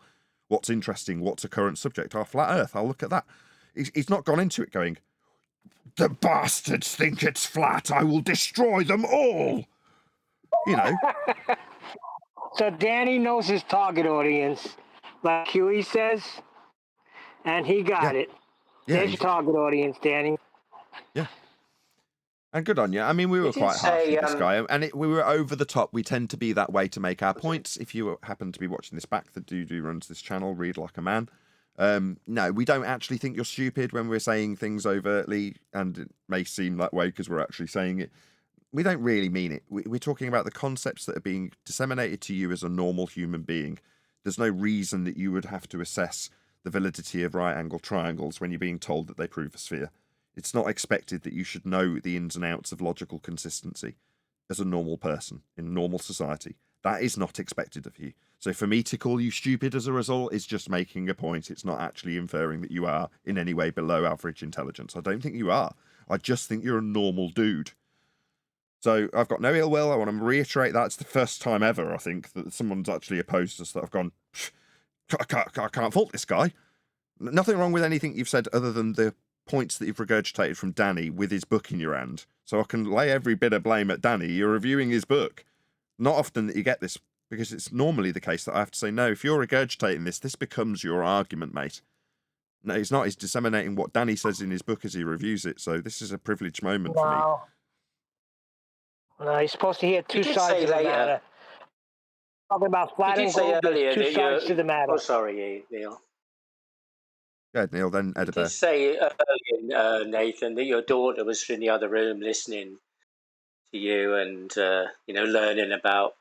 What's interesting? What's a current subject? Oh, flat Earth. I'll look at that. He's not gone into it going, the bastards think it's flat. I will destroy them all. You know. So Danny knows his target audience, like Huey says, and he got it. Yeah, There's your target audience, Danny. Yeah. And good on you. I mean, we were quite harsh with this guy, and we were over the top. We tend to be that way to make our points. If you happen to be watching this back, the Dudu runs this channel, Read Like a Man. No, we don't actually think you're stupid when we're saying things overtly, and it may seem that way because we're actually saying it. We don't really mean it. We're talking about the concepts that are being disseminated to you as a normal human being. There's no reason that you would have to assess the validity of right-angled triangles when you're being told that they prove a sphere. It's not expected that you should know the ins and outs of logical consistency as a normal person in normal society. That is not expected of you. So for me to call you stupid as a result is just making a point. It's not actually inferring that you are in any way below average intelligence. I don't think you are. I just think you're a normal dude. So I've got no ill will. I want to reiterate that. It's the first time ever, I think, that someone's actually opposed us that I've gone, I can't fault this guy. Nothing wrong with anything you've said other than the points that you've regurgitated from Danny with his book in your hand. So I can lay every bit of blame at Danny. You're reviewing his book. Not often that you get this, because it's normally the case that I have to say, no, if you're regurgitating this becomes your argument, mate. No, he's not. He's disseminating what Danny says in his book as he reviews it. So this is a privileged moment for me. No, he's supposed to hear two sides of the matter. Talking about flat and globe, there's two sides to the matter. Oh, sorry, Neil. Go ahead, Neil, then You Edinburgh. did say earlier, Nathan, that your daughter was in the other room listening to you and, learning about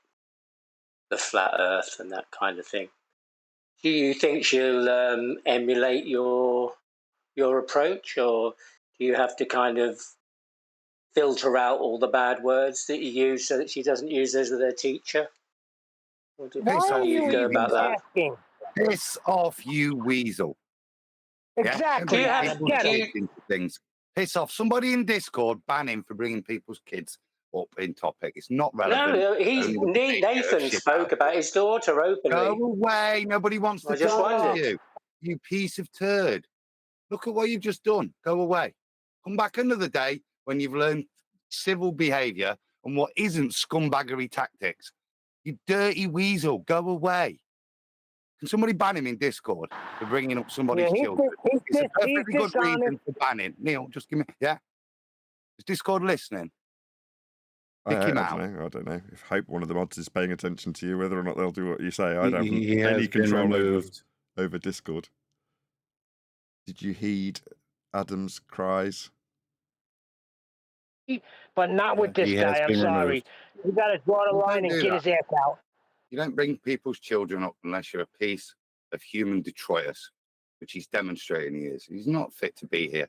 the flat earth and that kind of thing. Do you think she'll emulate your approach, or do you have to kind of filter out all the bad words that you use so that she doesn't use those with her teacher? Why are you even asking? Piss off, you weasel. Exactly. Yeah? Things. Piss off. Somebody in Discord ban him for bringing people's kids up in topic. It's not relevant. No, Nathan spoke about his daughter openly. Go away. Nobody wants to talk to you. You piece of turd. Look at what you've just done. Go away. Come back another day when you've learned civil behaviour and what isn't scumbaggery tactics. You dirty weasel. Go away. Can somebody ban him in Discord for bringing up somebody's children? It's a perfectly good reason for banning. Neil, just give me... Yeah? Is Discord listening? Pick him out. I don't know. If Hope, one of the mods, is paying attention to you, whether or not they'll do what you say, I don't have any control over Discord. Did you heed Adam's cries? But not with this guy, I'm sorry. You got to draw the line and get his ass out. You don't bring people's children up unless you're a piece of human detritus, which he's demonstrating he is. He's not fit to be here.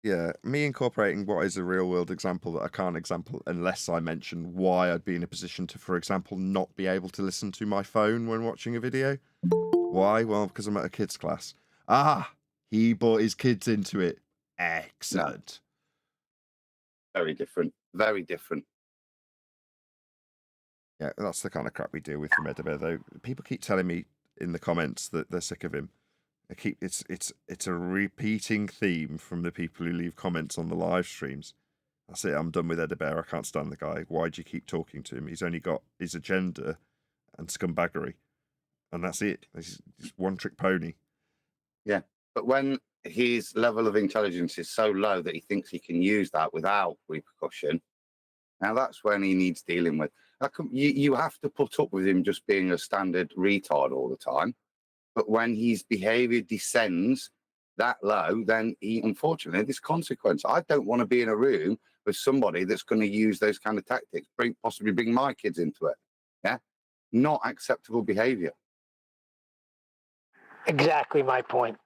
Yeah, me incorporating what is a real-world example that I can't example unless I mention why I'd be in a position to, for example, not be able to listen to my phone when watching a video. Why? Well, because I'm at a kids' class. Ah, he brought his kids into it. Excellent. No. Very different. Very different. Yeah, that's the kind of crap we deal with from Edinburgh, though. People keep telling me in the comments that they're sick of him. It's a repeating theme from the people who leave comments on the live streams. That's it. I'm done with Edinburgh. I can't stand the guy. Why do you keep talking to him? He's only got his agenda and scumbaggery, and that's it. He's just one-trick pony. Yeah, but when his level of intelligence is so low that he thinks he can use that without repercussion, now that's when he needs dealing with. You have to put up with him just being a standard retard all the time. But when his behavior descends that low, then unfortunately, there's consequence. I don't want to be in a room with somebody that's going to use those kind of tactics, possibly bring my kids into it. Yeah, not acceptable behavior. Exactly my point.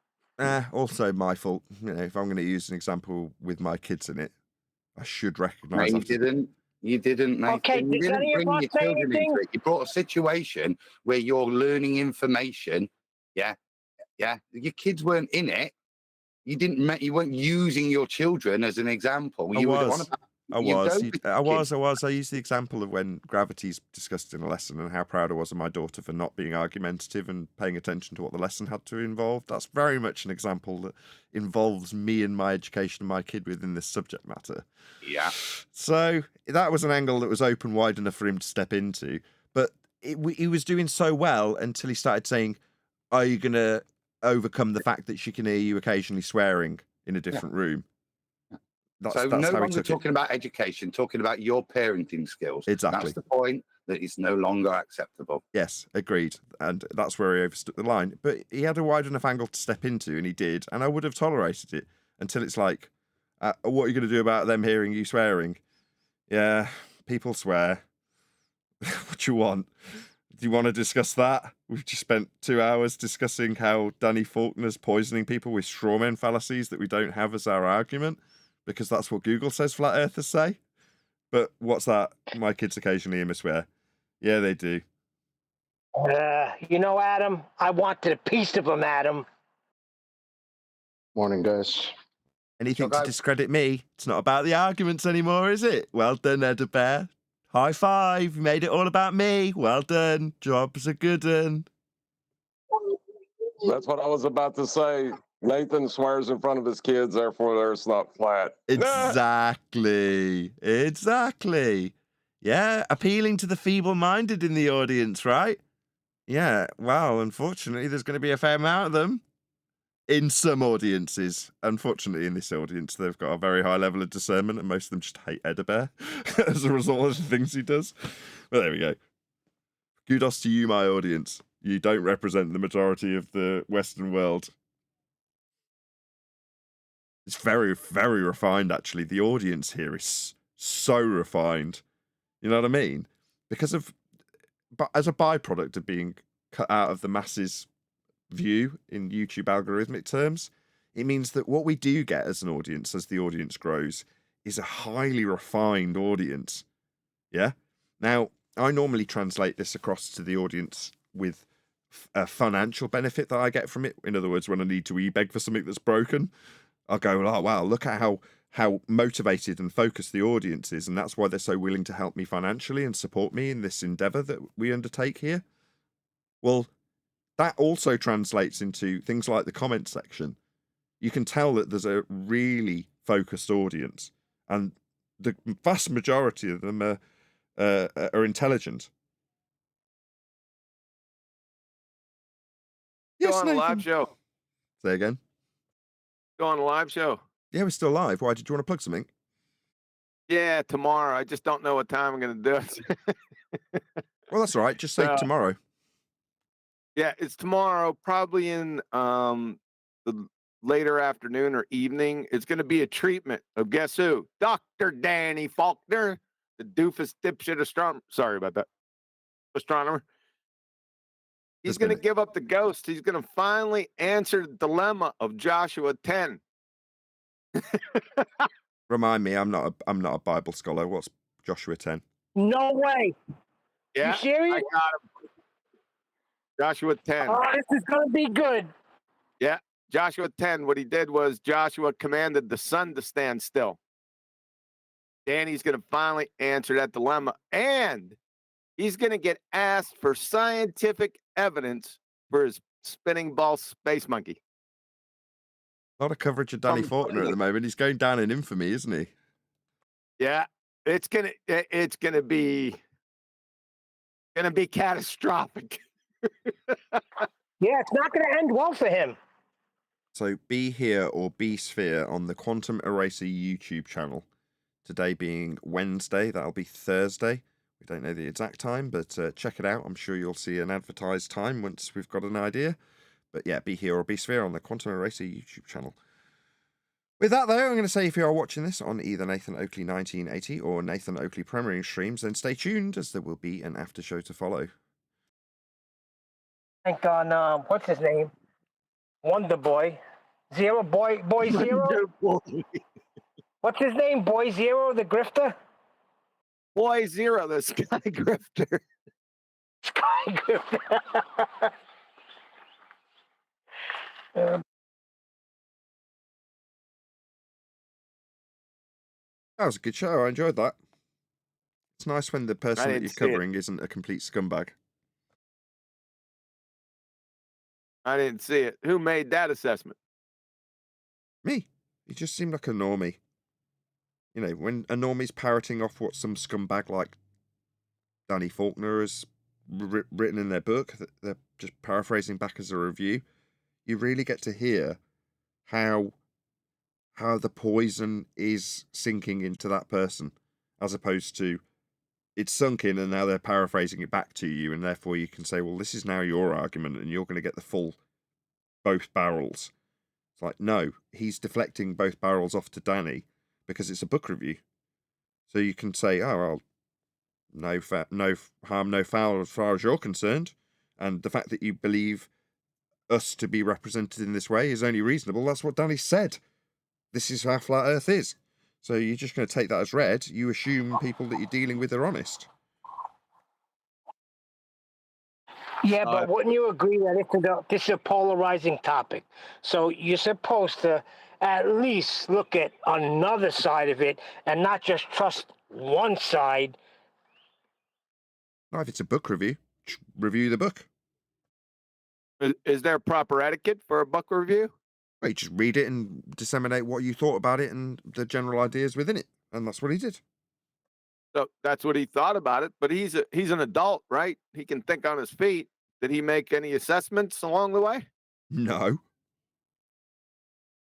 Also my fault. If I'm going to use an example with my kids in it, I should recognise. No, you didn't, Nathan. Okay, you didn't bring your children into it. You brought a situation where you're learning information. Yeah. Your kids weren't in it. You weren't using your children as an example. I You were was. I utopic. used the example of when gravity's discussed in a lesson and how proud I was of my daughter for not being argumentative and paying attention to what the lesson had to involve. That's very much an example that involves me and my education of my kid within this subject matter. Yeah. So that was an angle that was open wide enough for him to step into. But he was doing so well until he started saying, are you going to overcome the fact that she can hear you occasionally swearing in a different room? That's no how he longer took talking about education, talking about your parenting skills. Exactly. That's the point, that it's no longer acceptable. Yes, agreed. And that's where he overstood the line. But he had a wide enough angle to step into, and he did. And I would have tolerated it until it's like, what are you going to do about them hearing you swearing? Yeah, people swear. What do you want? Do you want to discuss that? We've just spent 2 hours discussing how Danny Faulkner's poisoning people with strawman fallacies that we don't have as our argument, because that's what Google says flat earthers say. But what's that? My kids occasionally hear me swear. Yeah, they do. You know, Adam, I wanted a piece of him, Adam. Morning, guys. Anything to discredit me? It's not about the arguments anymore, is it? Well done, Ed Bear. High five. You made it all about me. Well done. Job's a good one. That's what I was about to say. Nathan swears in front of his kids, therefore the earth's not flat. Exactly. Exactly. Yeah, appealing to the feeble-minded in the audience, right? Yeah, well, unfortunately, there's going to be a fair amount of them in some audiences. Unfortunately, in this audience, they've got a very high level of discernment, and most of them just hate Edabear as a result of the things he does. But there we go. Kudos to you, my audience. You don't represent the majority of the Western world. It's very, very refined, actually. The audience here is so refined. You know what I mean? Because of, but as a byproduct of being cut out of the masses' view in YouTube algorithmic terms, it means that what we do get as an audience, as the audience grows, is a highly refined audience. Yeah? Now, I normally translate this across to the audience with a financial benefit that I get from it. In other words, when I need to e-beg for something that's broken, I'll go, oh, wow, look at how motivated and focused the audience is, and that's why they're so willing to help me financially and support me in this endeavor that we undertake here. Well, that also translates into things like the comment section. You can tell that there's a really focused audience, and the vast majority of them are intelligent. Go on a live show. Say again. Go on a live show. Yeah, we're still live. Why, did you want to plug something? Yeah, tomorrow. I just don't know what time I'm going to do it. Well, that's all right. Just say tomorrow. Yeah, it's tomorrow, probably in the later afternoon or evening. It's going to be a treatment of guess who? Dr. Danny Faulkner, the doofus dipshit astronomer. Sorry about that. Astronomer. He's going to give up the ghost. He's going to finally answer the dilemma of Joshua 10. Remind me, I'm not a Bible scholar. What's Joshua 10? No way. Yeah, you serious? I got him. Joshua 10. Oh, this is going to be good. Yeah, Joshua 10. What he did was Joshua commanded the sun to stand still. Danny's going to finally answer that dilemma, and he's going to get asked for scientific evidence for his spinning ball space monkey. A lot of coverage of Danny Faulkner at the moment. He's going down in infamy, isn't he? Yeah, it's gonna be catastrophic. Yeah, it's not going to end well for him. So be here or be sphere on the Quantum Eraser YouTube channel. Today being Wednesday, that'll be Thursday. We don't know the exact time, but check it out. I'm sure you'll see an advertised time once we've got an idea. But yeah, be here or be sphere on the Quantum Eraser YouTube channel. With that, though, I'm going to say if you are watching this on either Nathan Oakley 1980 or Nathan Oakley premiering streams, then stay tuned as there will be an after show to follow. Think on, what's his name? Wonder Boy. Boy Zero? What's his name? Boy Zero, the grifter? Boy Zero, the sky grifter. Sky grifter. That was a good show. I enjoyed that. It's nice when the person that didn't you're see it. covering isn't a complete scumbag. I didn't see it. Who made that assessment? Me. He just seemed like a normie. You know, when a normie's parroting off what some scumbag like Danny Faulkner has written in their book, that they're just paraphrasing back as a review, you really get to hear how the poison is sinking into that person, as opposed to it's sunk in and now they're paraphrasing it back to you, and therefore you can say, well, this is now your argument and you're going to get the full both barrels. It's like, no, he's deflecting both barrels off to Danny because it's a book review. So you can say, oh, well, no harm, no foul as far as you're concerned. And the fact that you believe us to be represented in this way is only reasonable. That's what Danny said. This is how flat Earth is. So you're just going to take that as read. You assume people that you're dealing with are honest. Yeah, but wouldn't you agree that this is a polarizing topic? So you're supposed to at least look at another side of it and not just trust one side. Now, if it's a book review, review the book. Is there proper etiquette for a book review? Well, you just read it and disseminate what you thought about it and the general ideas within it. And that's what he did. So that's what he thought about it. But he's an adult, right? He can think on his feet. Did he make any assessments along the way? No.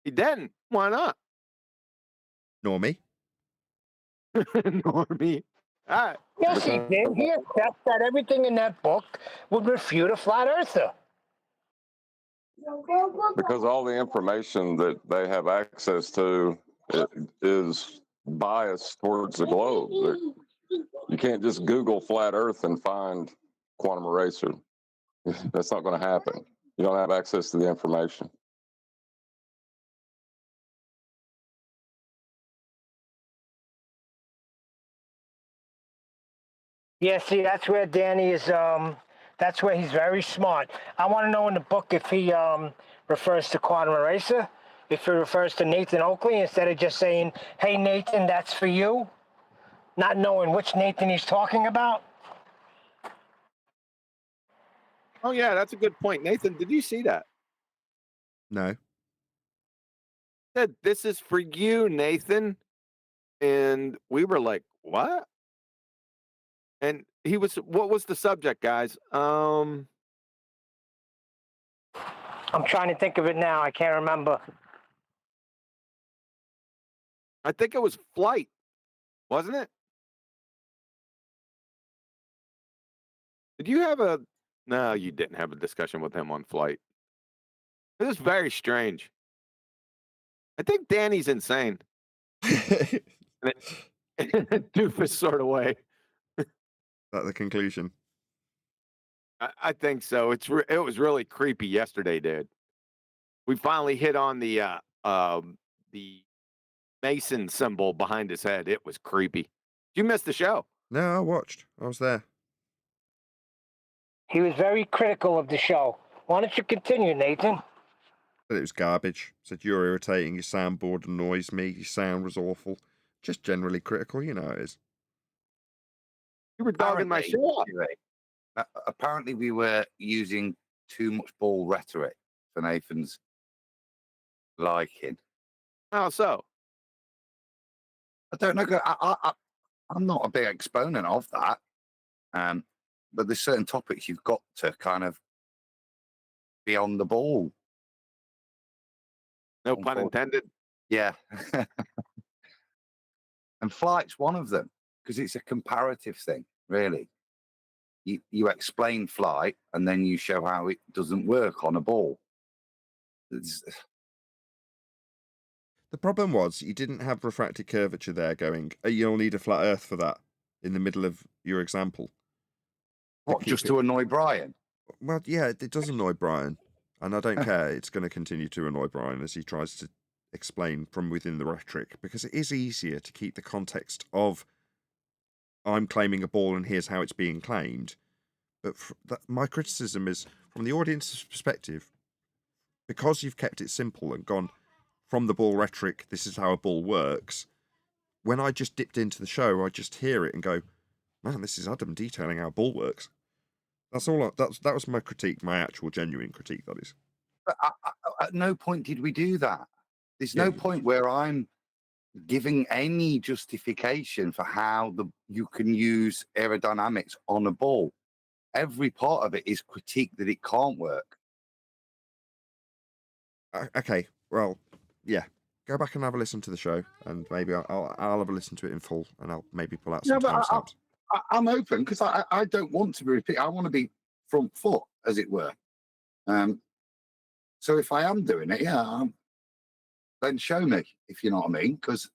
He didn't. Why not? Normie. Normie. All right. Yes, he did. He accepts that everything in that book would refute a flat earther. Because all the information that they have access to is biased towards the globe. You can't just Google flat Earth and find quantum eraser. That's not going to happen. You don't have access to the information. Yeah, see, that's where Danny is. That's where he's very smart. I want to know in the book if he refers to quantum eraser, if he refers to Nathan Oakley instead of just saying, "Hey, Nathan, that's for you," not knowing which Nathan he's talking about. Oh, yeah, that's a good point. Nathan, did you see that? No. Said, "This is for you, Nathan." And we were like, what? And what was the subject, guys? I'm trying to think of it now. I can't remember. I think it was flight, wasn't it? Did you have no, you didn't have a discussion with him on flight. It was very strange. I think Danny's insane. In a doofus sort of way. Is that the conclusion? I think so. It was really creepy yesterday, dude. We finally hit on the Mason symbol behind his head. It was creepy. You missed the show. No, I watched. I was there. He was very critical of the show. Why don't you continue, Nathan? But it was garbage. Said you're irritating. Your soundboard annoys me. Your sound was awful. Just generally critical. You know how it is. You were dogging my show. Apparently, we were using too much ball rhetoric for Nathan's liking. How so? I don't know. I'm not a big exponent of that. But there's certain topics you've got to kind of be on the ball. No pun intended. Yeah. And flight's one of them because it's a comparative thing, really. You explain flight and then you show how it doesn't work on a ball. The problem was you didn't have refracted curvature there going, you'll need a flat earth for that in the middle of your example. What, just to annoy Brian? Well, yeah, it does annoy Brian. And I don't care. It's going to continue to annoy Brian as he tries to explain from within the rhetoric, because it is easier to keep the context of I'm claiming a ball and here's how it's being claimed. But my criticism is from the audience's perspective, because you've kept it simple and gone from the ball rhetoric, this is how a ball works, when I just dipped into the show, I just hear it and go, man, this is Adam detailing how ball works. That's all. That was my critique, my actual genuine critique, that is. But at no point did we do that. There's no point where I'm giving any justification for how you can use aerodynamics on a ball. Every part of it is critique that it can't work. Okay, well, yeah. Go back and have a listen to the show, and maybe I'll have a listen to it in full, and I'll maybe pull out some timestamps. I'm open because I don't want to be repeat. I want to be front foot, as it were. So if I am doing it, then show me, if you know what I mean, because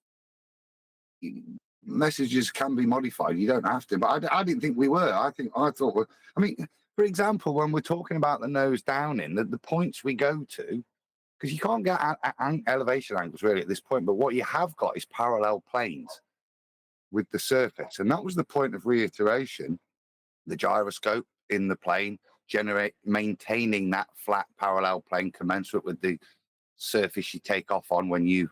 messages can be modified. You don't have to, but I didn't think we were. I thought I mean, for example, when we're talking about the nose down in, the points we go to, because you can't get elevation angles really at this point, but what you have got is parallel planes with the surface. And that was the point of reiteration, the gyroscope in the plane, maintaining that flat parallel plane commensurate with the surface you take off on when you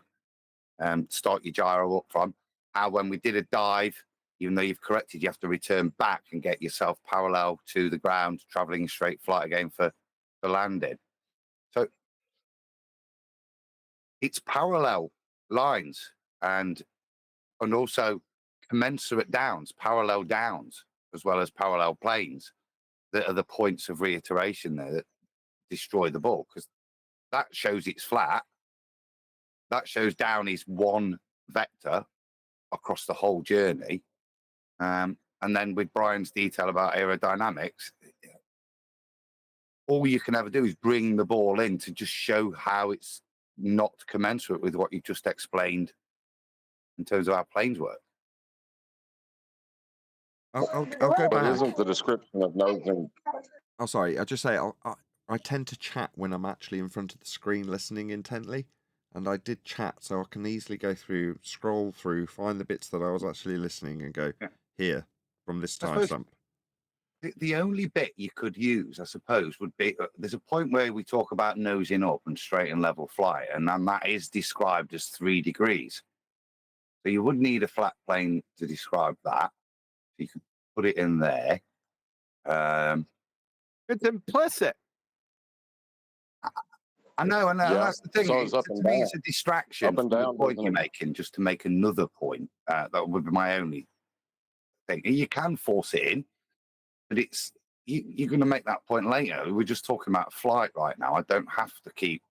start your gyro up from. How when we did a dive, even though you've corrected, you have to return back and get yourself parallel to the ground, traveling in straight flight again for landing. So it's parallel lines and also commensurate downs, parallel downs, as well as parallel planes that are the points of reiteration there that destroy the ball, because that shows it's flat. That shows down is one vector across the whole journey. And then with Brian's detail about aerodynamics, all you can ever do is bring the ball in to just show how it's not commensurate with what you just explained in terms of how planes work. I'll go back. But isn't the description of nosing? Oh, sorry. I just say I tend to chat when I'm actually in front of the screen listening intently, and I did chat, so I can easily go through, scroll through, find the bits that I was actually listening, and go here from this timestamp. The only bit you could use, I suppose, would be there's a point where we talk about nosing up and straight and level flight, and then that is described as 3 degrees. So you would need a flat plane to describe that. So you could put it in there. It's implicit. I know, and that's the thing. So it's up and to me, down. it's a distraction Up and from down, the point doesn't you're it? making, just to make another point. That would be my only thing. You can force it in, but you're going to make that point later. We're just talking about flight right now. I don't have to keep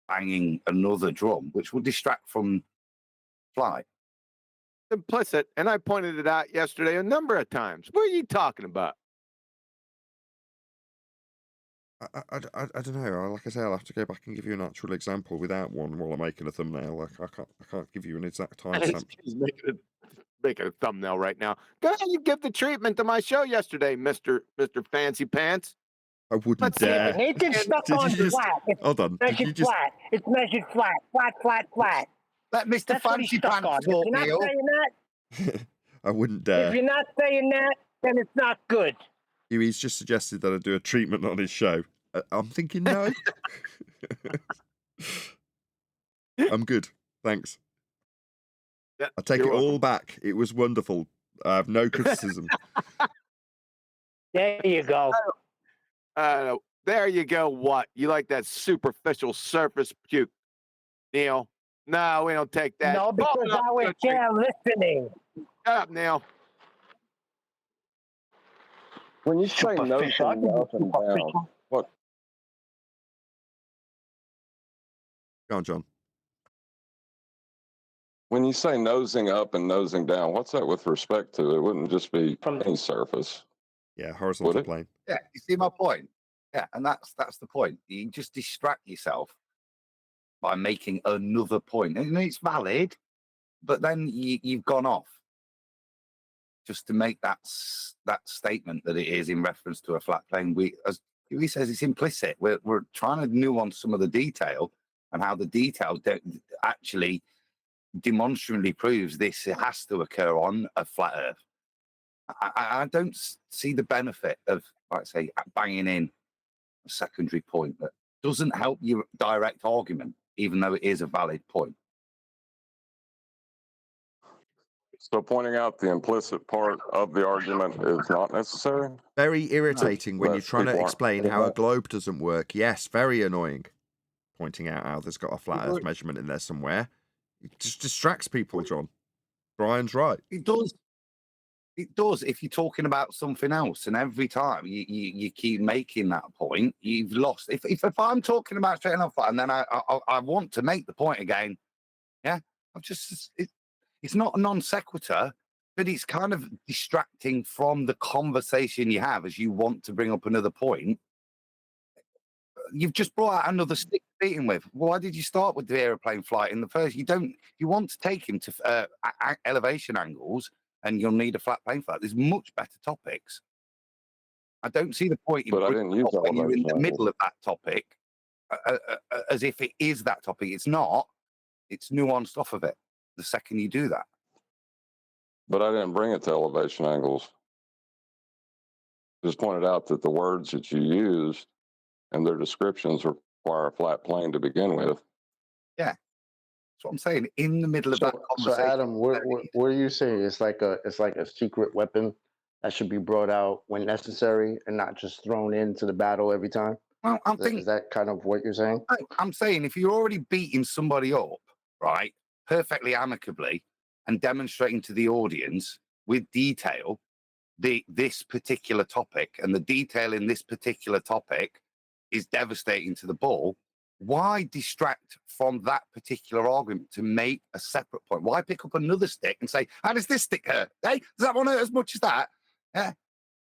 banging another drum, which will distract from flight. Implicit, and I pointed it out yesterday a number of times. What are you talking about? I don't know. Like I say, I'll have to go back and give you an actual example without one while I'm making a thumbnail. Like I can't give you an exact timestamp. Make a thumbnail right now. Go ahead and give the treatment to my show yesterday, Mr. Fancy Pants. I wouldn't Let's dare. Nathan's stuck Did on you just- flat. It's Hold on. Did you measured just? flat. It's measured flat. Flat. Let Mr. That's what Fancy he's stuck Pants on. If talk, you're not Neil. saying that, I wouldn't if dare. you're not saying that, then it's not good. He's just suggested that I do a treatment on his show. I'm thinking no. I'm good. Thanks. Yeah, I take it you're all welcome. back. It was wonderful. I have no criticism. There you go. There you go. What? You like that superficial surface puke, Neil? No, we don't take that. No, because I was there listening. Shut up, Neil. When you say Superficial. I nosing can be up and down, superficial. what? Go on, John. When you say nosing up and nosing down, what's that with respect to? It wouldn't just be any surface. Yeah, horizontal Would it? plane. Yeah, you see my point? Yeah, and that's the point. You just distract yourself by making another point. And it's valid, but then you've gone off just to make that statement that it is in reference to a flat plane. As he says, it's implicit. We're trying to nuance some of the detail and how the detail actually demonstrably proves this has to occur on a flat Earth. I don't see the benefit of, like I say, banging in a secondary point that doesn't help your direct argument, even though it is a valid point. So pointing out the implicit part of the argument is not necessary? Very irritating when you're But trying to people aren't explain getting how a that? globe doesn't work. Yes, very annoying. Pointing out how there's got a flat Earth measurement in there somewhere. It just distracts people, John. Brian's right. It does. It does. If you're talking about something else, and every time you keep making that point, you've lost. If I'm talking about straight enough, and then I want to make the point again, yeah, it's not a non sequitur, but it's kind of distracting from the conversation you have as you want to bring up another point. You've just brought out another stick to beat him with. Why did you start with the aeroplane flight in the first? You want to take him to elevation angles, and you'll need a flat plane for that. There's much better topics. I don't see the point in But I bringing didn't use it up when you're in the elevation middle of that topic, as if it is that topic. It's not. It's nuanced off of it the second you do that. But I didn't bring it to elevation angles. Just pointed out that the words that you used and their descriptions require a flat plane to begin with. Yeah, that's what I'm saying. In the middle of that So conversation. Adam, what are you saying? It's like a secret weapon that should be brought out when necessary and not just thrown into the battle every time? Well, Is that kind of what you're saying? I'm saying if you're already beating somebody up, right, perfectly amicably, and demonstrating to the audience with detail this particular topic, and the detail in this particular topic is devastating to the ball, why distract from that particular argument to make a separate point? Why pick up another stick and say, how does this stick hurt? Hey, does that one hurt as much as that? Yeah.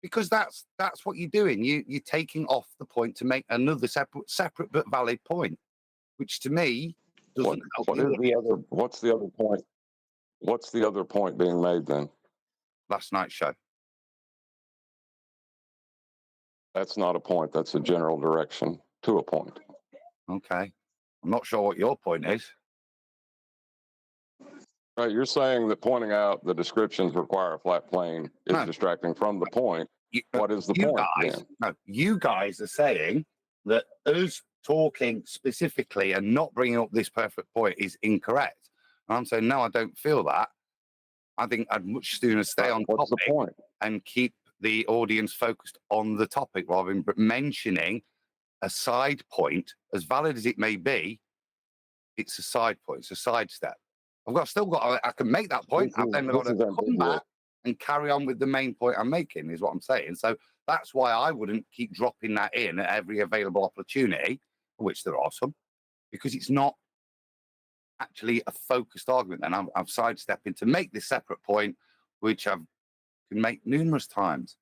Because that's what you're doing. You're taking off the point to make another separate but valid point, which to me doesn't help. What's the other point? What's the other point being made then? Last night's show. That's not a point. That's a general direction to a point. Okay. I'm not sure what your point is. Right, you're saying that pointing out the descriptions require a flat plane is distracting from the point. What is the point then? No, you guys are saying that us talking specifically and not bringing up this perfect point is incorrect. And I'm saying, no, I don't feel that. I think I'd much sooner stay on topic and keep the audience focused on the topic rather than mentioning a side point, as valid as it may be. It's a side point. It's a sidestep. I can make that point. I've then got to come back and carry on with the main point I'm making, is what I'm saying. So that's why I wouldn't keep dropping that in at every available opportunity, which there are some, because it's not actually a focused argument. And I'm sidestepping to make this separate point, which I can make numerous times.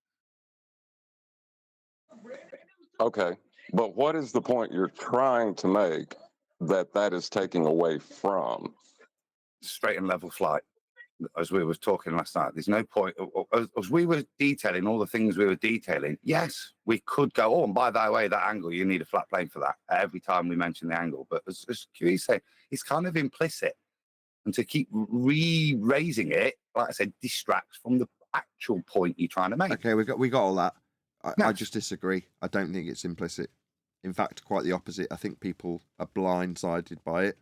Okay, but what is the point you're trying to make that is taking away from? Straight and level flight, as we were talking last night. There's no point, as we were detailing all the things we were detailing, yes, we could go, oh, and by the way, that angle, you need a flat plane for that every time we mention the angle. But as QE said, it's kind of implicit. And to keep re-raising it, like I said, distracts from the actual point you're trying to make. Okay, we got all that. I just disagree. I don't think it's implicit. In fact, quite the opposite. I think people are blindsided by it,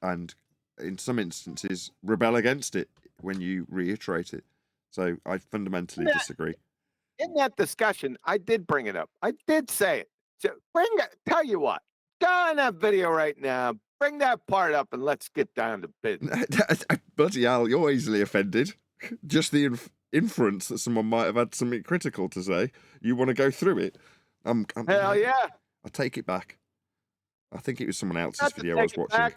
and in some instances rebel against it when you reiterate it. So I fundamentally disagree. In that discussion, I did bring it up. I did say it. So tell you what, go on that video right now. Bring that part up and let's get down to business. Bloody hell, you're easily offended. Just the inference that someone might have had something critical to say. You want to go through it? Hell yeah. I take it back. I think it was someone else's video I was watching. Back.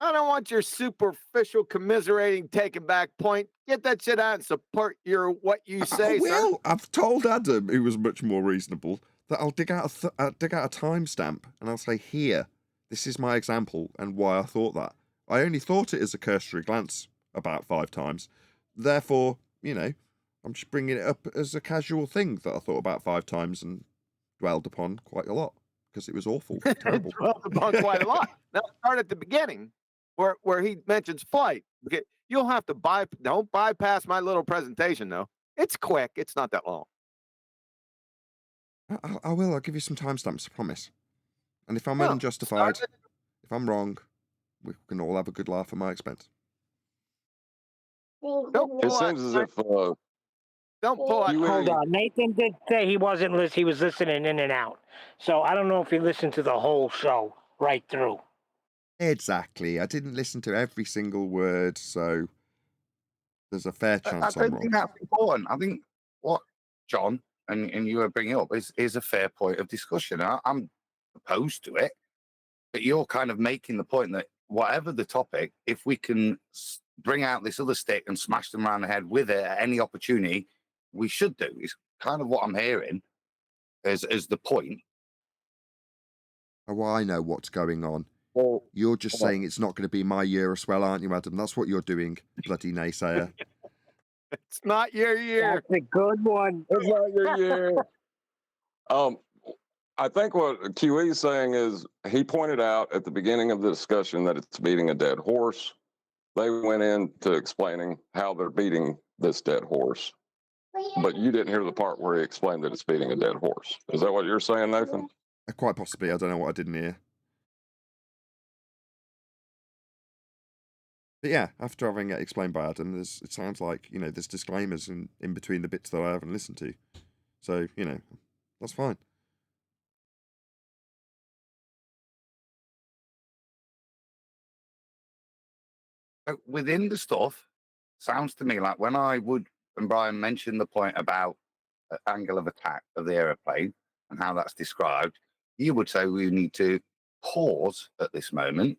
I don't want your superficial commiserating taking back point. Get that shit out and support what you say, sir. I've told Adam, who was much more reasonable, that I'll dig out a timestamp and I'll say, here, this is my example and why I thought that. I only thought it as a cursory glance about 5 times. Therefore, I'm just bringing it up as a casual thing that I thought about 5 times and dwelled upon quite a lot because it was awful, terrible. Dwelled upon quite a lot. Now start at the beginning where he mentions flight. Okay, you'll have to don't bypass my little presentation though. It's quick. It's not that long. I will. I'll give you some timestamps, I promise. And if I'm unjustified, if I'm wrong, we can all have a good laugh at my expense. It seems as if don't pull out. Hold on. Nathan did say he wasn't listening. He was listening in and out. So I don't know if he listened to the whole show right through. Exactly. I didn't listen to every single word, so there's a fair chance I I'm don't wrong. think that's important. I think what John and you are bringing up is a fair point of discussion. I'm opposed to it, but you're kind of making the point that whatever the topic, if we can bring out this other stick and smash them around the head with it at any opportunity, we should do. It's kind of what I'm hearing as the point. Oh, I know what's going on. Well, you're just saying it's not going to be my year as well, aren't you, Adam? That's what you're doing, bloody naysayer. It's not your year. That's a good one. It's not your year. I think what QE is saying is he pointed out at the beginning of the discussion that it's beating a dead horse. They went into explaining how they're beating this dead horse. But you didn't hear the part where he explained that it's beating a dead horse. Is that what you're saying, Nathan? Quite possibly. I don't know what I didn't hear. But yeah, after having it explained by Adam, it sounds like, there's disclaimers in between the bits that I haven't listened to. So, that's fine. Within the stuff, sounds to me like when and Brian mentioned the point about the angle of attack of the aeroplane and how that's described, you would say we need to pause at this moment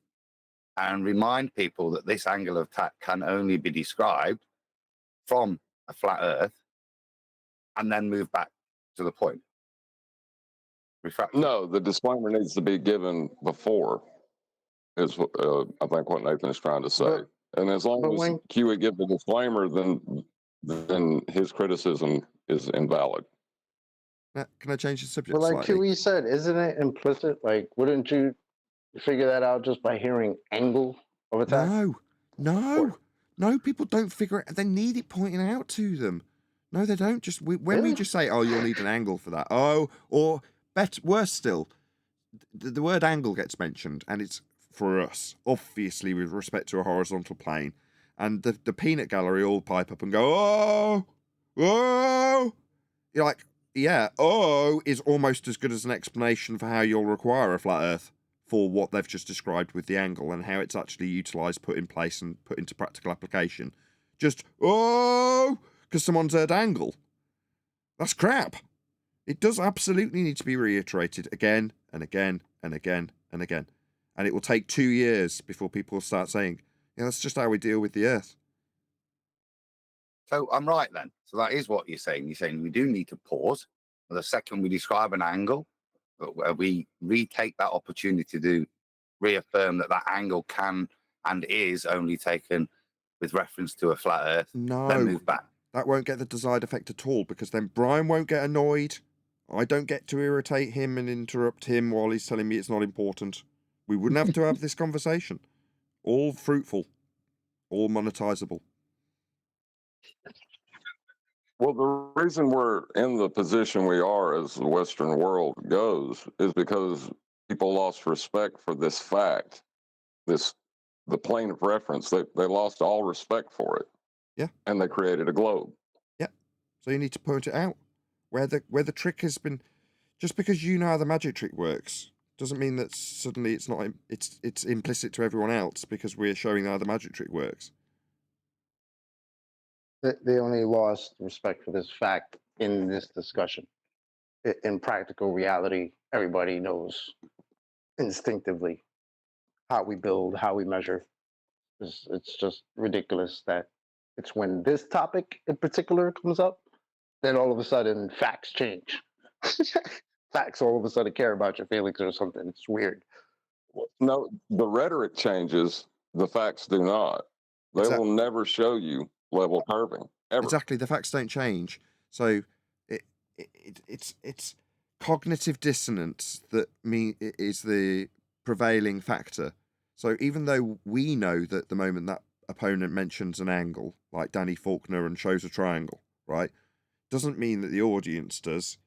and remind people that this angle of attack can only be described from a flat Earth and then move back to the point. Refraction. No, the disclaimer needs to be given before, is I think what Nathan is trying to say. And as long as QE gives the disclaimer, then his criticism is invalid. Can I change the subject But like slightly? QE said, isn't it implicit? Like, wouldn't you figure that out just by hearing angle of attack? No, people don't figure it. They need it pointing out to them. No, they don't. Just when we just say, oh, you'll need an angle for that. Oh, or worse still, the word angle gets mentioned, and it's for us, obviously, with respect to a horizontal plane. And the peanut gallery all pipe up and go, oh. You're like, yeah, oh is almost as good as an explanation for how you'll require a flat Earth for what they've just described with the angle and how it's actually utilised, put in place, and put into practical application. Just, oh, because someone's heard angle. That's crap. It does absolutely need to be reiterated again and again and again and again. And it will take 2 years before people start saying, yeah, that's just how we deal with the Earth. So I'm right then. So that is what you're saying. You're saying we do need to pause. The second we describe an angle, we retake that opportunity to reaffirm that angle can and is only taken with reference to a flat Earth. No, then move back. That won't get the desired effect at all, because then Brian won't get annoyed. I don't get to irritate him and interrupt him while he's telling me it's not important. We wouldn't have to have this conversation. All fruitful, all monetizable. Well, the reason we're in the position we are as the Western world goes is because people lost respect for this fact, the plane of reference. They lost all respect for it. Yeah. And they created a globe. Yeah. So you need to point it out where the trick has been. Just because you know how the magic trick works doesn't mean that suddenly it's implicit to everyone else because we're showing how the magic trick works. They only lost respect for this fact in this discussion. In practical reality, everybody knows instinctively how we build, how we measure. It's just ridiculous that it's when this topic in particular comes up, then all of a sudden facts change. Facts all of a sudden care about your feelings or something. It's weird. No, the rhetoric changes, the facts do not. They will never show you level curving, ever. Exactly, the facts don't change. So it's cognitive dissonance that is the prevailing factor. So even though we know that the moment that opponent mentions an angle, like Danny Faulkner, and shows a triangle, right, doesn't mean that the audience does.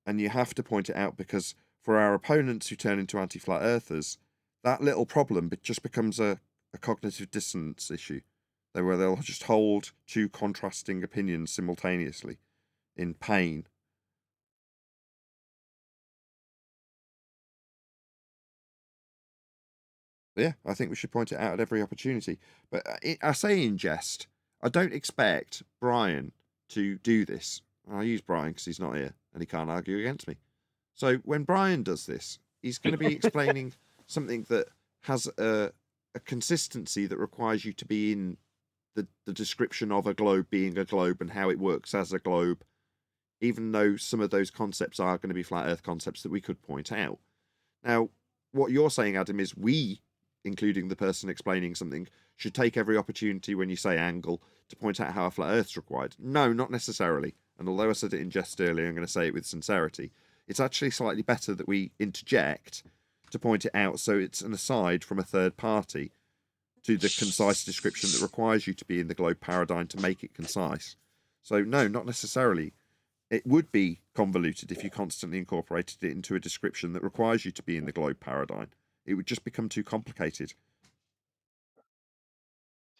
And you have to point it out because for our opponents who turn into anti-flat earthers, that little problem just becomes a cognitive dissonance issue. where they'll just hold two contrasting opinions simultaneously in pain. But yeah, I think we should point it out at every opportunity. But I say in jest, I don't expect Brian to do this. I use Brian because he's not here and he can't argue against me. So when Brian does this, he's going to be explaining something that has a consistency that requires you to be in the description of a globe being a globe and how it works as a globe, even though some of those concepts are going to be flat earth concepts that we could point out. Now, what you're saying, Adam, is we, including the person explaining something, should take every opportunity when you say angle to point out how a flat earth's required. No, not necessarily. And although I said it in jest earlier, I'm going to say it with sincerity. It's actually slightly better that we interject to point it out so it's an aside from a third party to the concise description that requires you to be in the globe paradigm to make it concise. So no, not necessarily. It would be convoluted if you constantly incorporated it into a description that requires you to be in the globe paradigm. It would just become too complicated.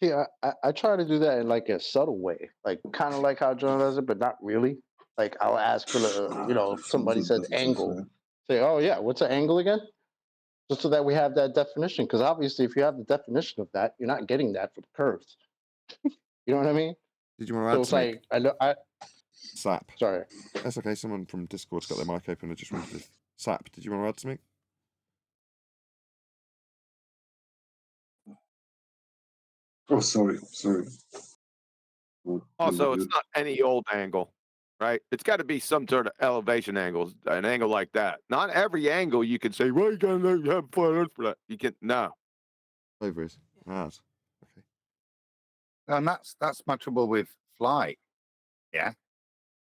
See, I try to do that in like a subtle way, like kind of like how John does it, but not really. Like I'll ask for the, if somebody says angle, say, oh yeah, what's an angle again? Just so that we have that definition, because obviously if you have the definition of that, you're not getting that for the curves. You know what I mean? Did you want to add So it's like, Sap. Sorry. That's okay. Someone from Discord's got their mic open. I just wanted to... Sap, did you want to add something? Oh, sorry. Also, it's not any old angle, right? It's got to be some sort of elevation angle, an angle like that. Not every angle you can say, well, you got to have flat earth for that. You can, no. Over it. Okay. And that's my trouble with flight. Yeah.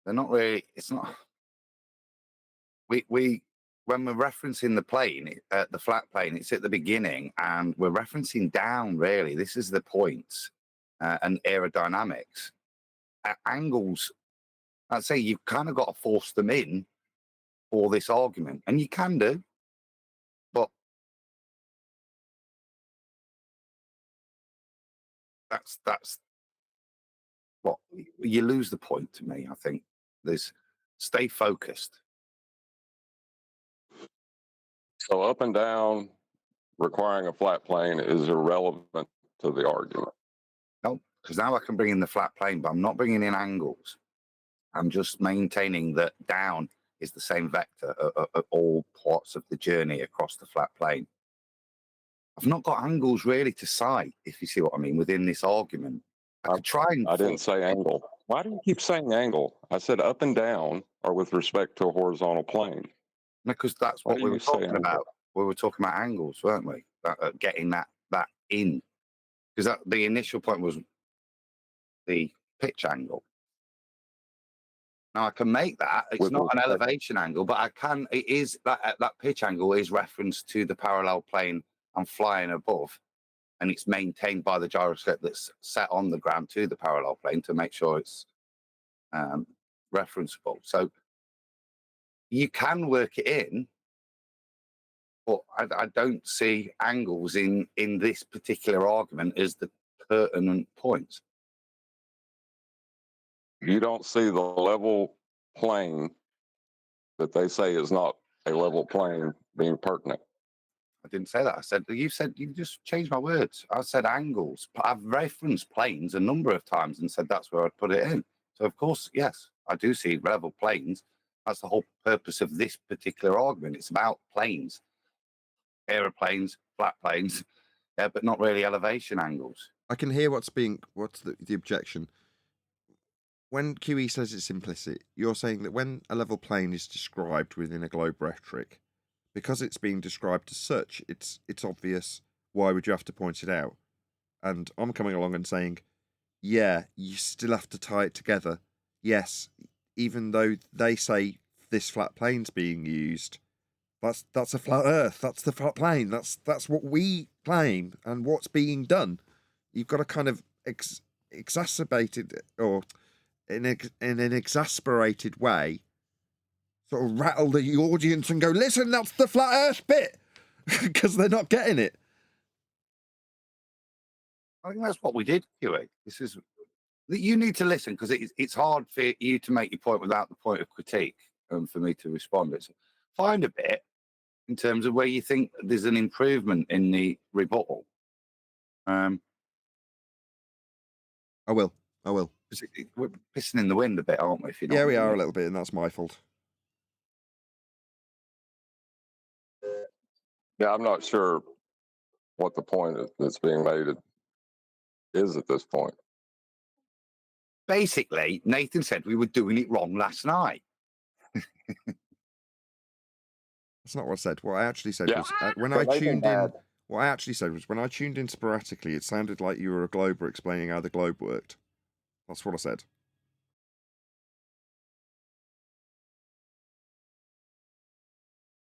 They're not really, it's not, we when we're referencing the plane, the flat plane, it's at the beginning and we're referencing down, really. This is the points and aerodynamics. Angles, I'd say you've kind of got to force them in for this argument. And you can do, but that's what you lose the point to me. I think there's stay focused. So up and down requiring a flat plane is irrelevant to the argument. No, because now I can bring in the flat plane, but I'm not bringing in angles. I'm just maintaining that down is the same vector at all parts of the journey across the flat plane. I've not got angles really to cite, if you see what I mean, within this argument. I could try and... I didn't say angle. Why do you keep saying angle? I said up and down are with respect to a horizontal plane. Because that's what we were talking about. We were talking about angles, weren't we? Getting that in. Because the initial point was the pitch angle. Now I can make that. It's not an elevation angle, but I can. It is that pitch angle is referenced to the parallel plane I'm flying above, and it's maintained by the gyroscope that's set on the ground to the parallel plane to make sure it's referenceable. So you can work it in, but I don't see angles in this particular argument as the pertinent point. You don't see the level plane that they say is not a level plane being pertinent. I didn't say that. I said, you just changed my words. I said angles. I've referenced planes a number of times and said that's where I'd put it in. So, of course, yes, I do see level planes. That's the whole purpose of this particular argument. It's about planes, aeroplanes, flat planes, yeah, but not really elevation angles. I can hear what's the objection. When QE says it's implicit, you're saying that when a level plane is described within a globe rhetoric, because it's being described as such, it's obvious. Why would you have to point it out? And I'm coming along and saying, yeah, you still have to tie it together. Yes, even though they say this flat plane's being used, that's a flat Earth. That's the flat plane. That's what we claim and what's being done. You've got to kind of exacerbate it, or in an exasperated way, sort of rattle the audience and go, listen, that's the flat Earth bit, because they're not getting it. I think that's what we did, Huey. This is you need to listen because it's hard for you to make your point without the point of critique and for me to respond. It's find a bit in terms of where you think there's an improvement in the rebuttal. I will. We're pissing in the wind a bit, aren't we? If you know Yeah, what we I are a mean. little bit, and that's my fault. Yeah, I'm not sure what the point that's being made is at this point. Basically, Nathan said we were doing it wrong last night. That's not what I said. What I actually said Yeah. was when So I Nathan tuned in. had- What I actually said was when I tuned in sporadically, it sounded like you were a glober explaining how the globe worked. That's what I said.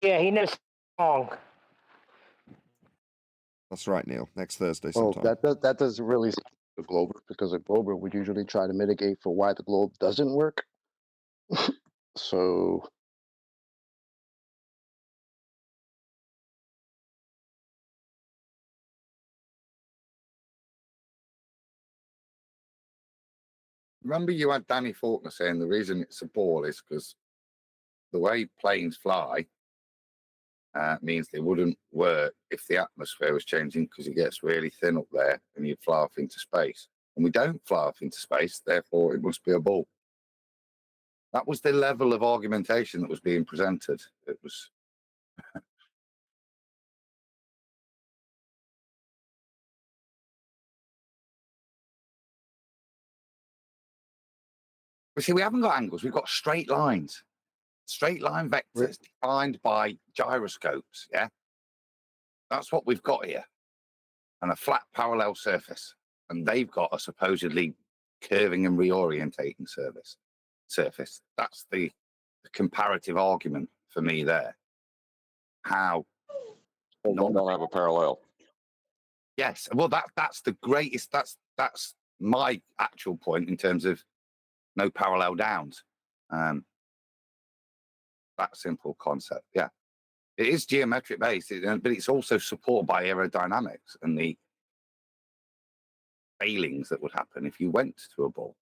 Yeah, he never wrong. That's right, Neil. Next Thursday Well, sometime. that doesn't really sound like a glober, because a glober would usually try to mitigate for why the globe doesn't work. So Remember, you had Danny Faulkner saying the reason it's a ball is because the way planes fly means they wouldn't work if the atmosphere was changing because it gets really thin up there and you'd fly off into space. And we don't fly off into space, therefore it must be a ball. That was the level of argumentation that was being presented. It was. But see, we haven't got angles, we've got straight lines. Straight line vectors defined by gyroscopes, yeah? That's what we've got here. And a flat parallel surface. And they've got a supposedly curving and reorientating surface. That's the comparative argument for me there. How they don't have a parallel. Yes, well that's the greatest. That's my actual point in terms of no parallel downs. That simple concept, yeah. It is geometric based, but it's also supported by aerodynamics and the failings that would happen if you went to a ball.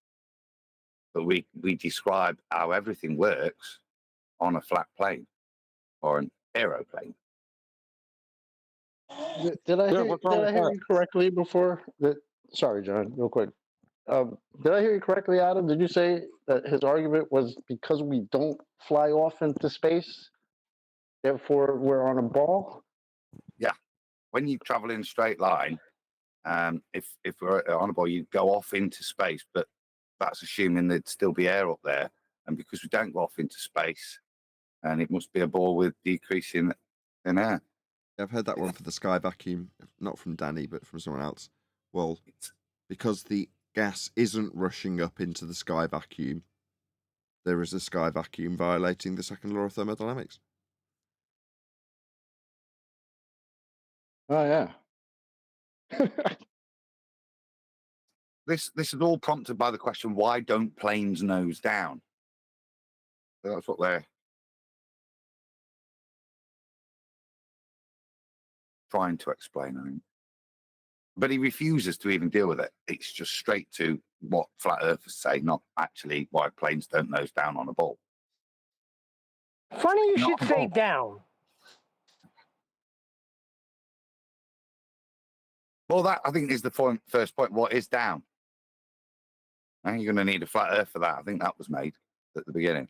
But we describe how everything works on a flat plane or an aeroplane. did I hear you correctly before? Sorry, John, real quick. Did I hear you correctly, Adam? Did you say that his argument was because we don't fly off into space, therefore we're on a ball? Yeah, when you travel in a straight line, if we're on a ball, you go off into space, but that's assuming there'd still be air up there. And because we don't go off into space, and it must be a ball with decreasing in air. I've heard that one for the sky vacuum, not from Danny, but from someone else. Well, because the gas isn't rushing up into the sky vacuum, there is a sky vacuum violating the second law of thermodynamics. Oh, yeah. This is all prompted by the question, why don't planes nose down? So that's what they're trying to explain, I think. But he refuses to even deal with it. It's just straight to what flat earthers say, not actually why planes don't nose down on a ball. Funny you Not should a say ball. down. Well, that I think is the first point. What is down? And you're going to need a flat earth for that. I think that was made at the beginning.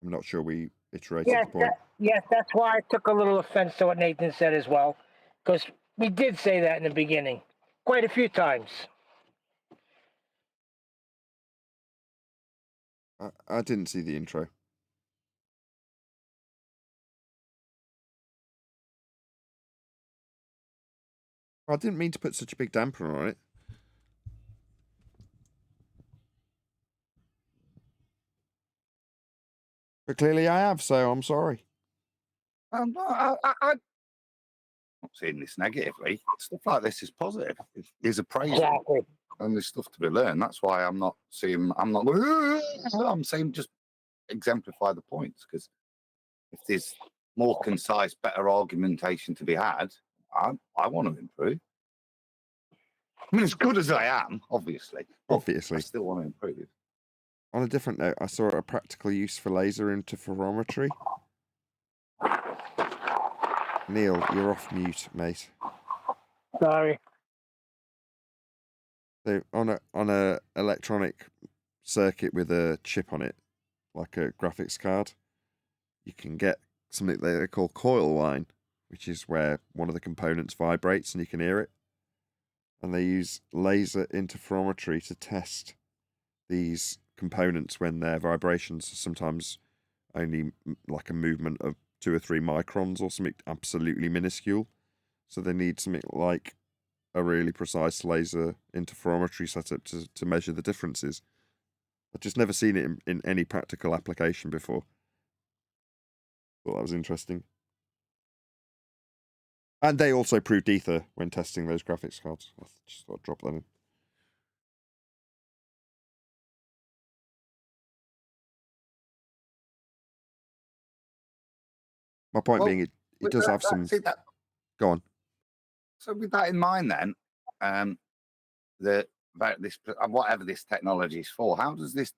I'm not sure we iterated Yes, the point. yes, that's why I took a little offense to what Nathan said as well, because we did say that in the beginning, quite a few times. I didn't see the intro. I didn't mean to put such a big damper on it. But clearly I have, so I'm sorry. I'm not seeing this negatively. Stuff like this is positive. It's appraisal. Exactly. And there's stuff to be learned. That's why I'm saying just exemplify the points, because if there's more concise, better argumentation to be had, I want to improve. I mean, as good as I am, obviously. Obviously. I still want to improve. On a different note, I saw a practical use for laser interferometry. Neil, you're off mute, mate. Sorry. So on a electronic circuit with a chip on it, like a graphics card, you can get something they call coil whine, which is where one of the components vibrates and you can hear it. And they use laser interferometry to test these components when their vibrations are sometimes only like a movement of 2 or 3 microns or something absolutely minuscule. So they need something like a really precise laser interferometry setup to measure the differences. I've just never seen it in any practical application before. Thought that was interesting. And they also proved ether when testing those graphics cards. I just thought I'd drop that in. My point being, it does have some... Go on. So with that in mind then, about this, whatever this technology is for, how does this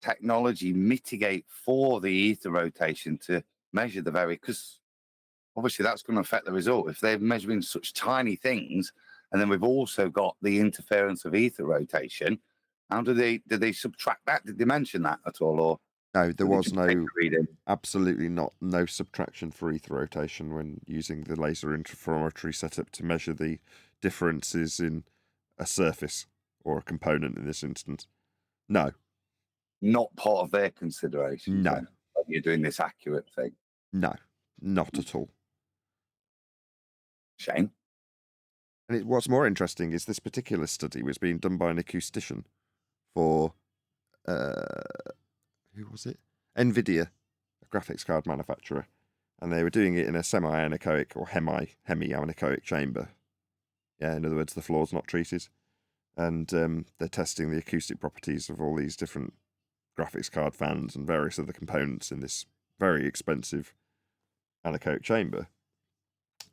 technology mitigate for the ether rotation to measure the very... Because obviously that's going to affect the result. If they're measuring such tiny things, and then we've also got the interference of ether rotation, how did they subtract that? Did they mention that at all? Or no, there was absolutely no subtraction for ether rotation when using the laser interferometry setup to measure the differences in a surface or a component in this instance. No. Not part of their consideration. No. Then, you're doing this accurate thing. No, not at all. Shame. And what's more interesting is this particular study was being done by an acoustician for, who was it? NVIDIA, a graphics card manufacturer. And they were doing it in a semi-anechoic or hemi-anechoic chamber. Yeah, in other words, the floor's not treated. And they're testing the acoustic properties of all these different graphics card fans and various other components in this very expensive anechoic chamber.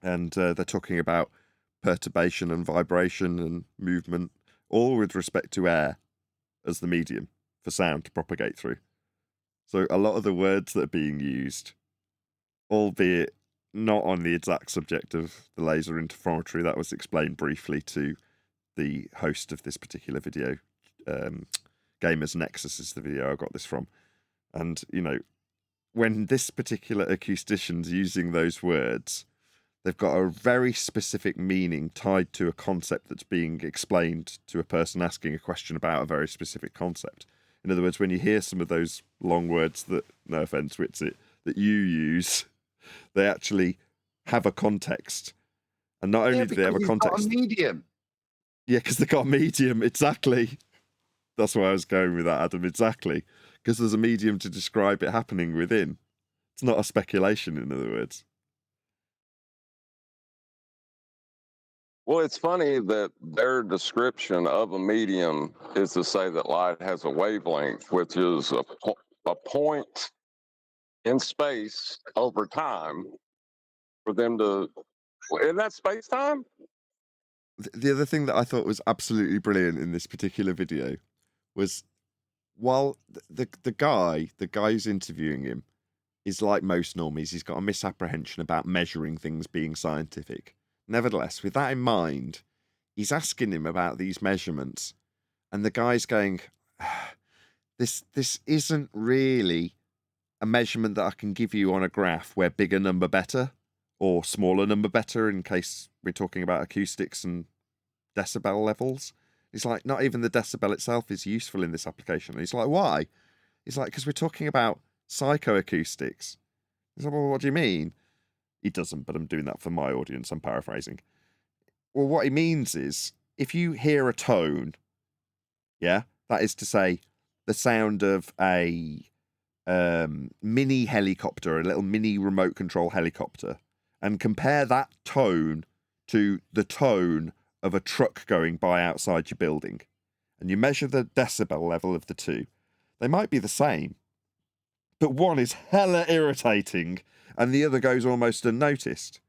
And they're talking about perturbation and vibration and movement, all with respect to air as the medium for sound to propagate through. So a lot of the words that are being used, albeit not on the exact subject of the laser interferometry, that was explained briefly to the host of this particular video. Gamers Nexus is the video I got this from. And, you know, when this particular acoustician's using those words, they've got a very specific meaning tied to a concept that's being explained to a person asking a question about a very specific concept. In other words, when you hear some of those long words that, no offense, Witsit, that you use, they actually have a context. And not only do they have a context... Got a medium. Yeah, because they've got a medium, exactly. That's why I was going with that, Adam, exactly. Because there's a medium to describe it happening within. It's not a speculation, in other words. Well, it's funny that their description of a medium is to say that light has a wavelength, which is a point in space over time for them to... Isn't that space-time? The other thing that I thought was absolutely brilliant in this particular video was while the guy who's interviewing him is like most normies, he's got a misapprehension about measuring things being scientific. Nevertheless, with that in mind, he's asking him about these measurements, and the guy's going, this isn't really a measurement that I can give you on a graph where bigger number better or smaller number better in case we're talking about acoustics and decibel levels. He's like, not even the decibel itself is useful in this application. And he's like, why? He's like, because we're talking about psychoacoustics. He's like, well, what do you mean? He doesn't, but I'm doing that for my audience. I'm paraphrasing. Well, what he means is, if you hear a tone, yeah, that is to say, the sound of a mini helicopter, a little mini remote control helicopter, and compare that tone to the tone of a truck going by outside your building, and you measure the decibel level of the two, they might be the same, but one is hella irritating and the other goes almost unnoticed.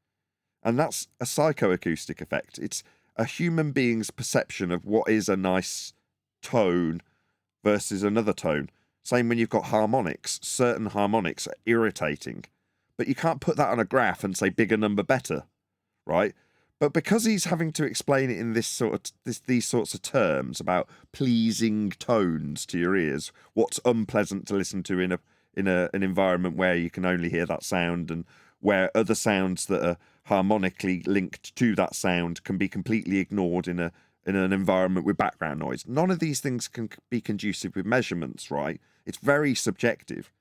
And that's a psychoacoustic effect. It's a human being's perception of what is a nice tone versus another tone. Same when you've got harmonics. Certain harmonics are irritating, but you can't put that on a graph and say bigger number better, right? But because he's having to explain it in these sorts of terms about pleasing tones to your ears, what's unpleasant to listen to in an environment where you can only hear that sound, and where other sounds that are harmonically linked to that sound can be completely ignored in an environment with background noise. None of these things can be conducive with measurements, right? It's very subjective.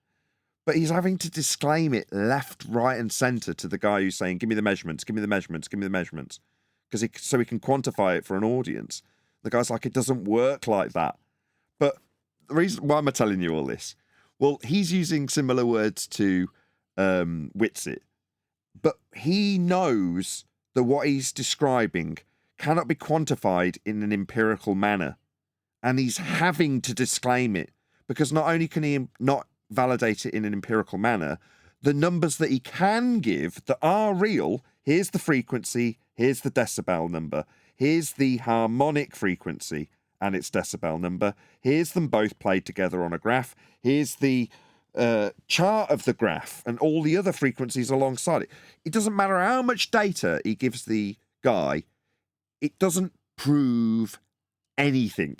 But he's having to disclaim it left, right, and centre to the guy who's saying, give me the measurements, give me the measurements, give me the measurements. So he can quantify it for an audience. The guy's like, it doesn't work like that. But the reason, why am I telling you all this? Well, he's using similar words to Whitsitt. But he knows that what he's describing cannot be quantified in an empirical manner. And he's having to disclaim it, because not only can he not validate it in an empirical manner, the numbers that he can give that are real, here's the frequency, here's the decibel number, here's the harmonic frequency and its decibel number, here's them both played together on a graph, here's the chart of the graph and all the other frequencies alongside it. It doesn't matter how much data he gives the guy, it doesn't prove anything.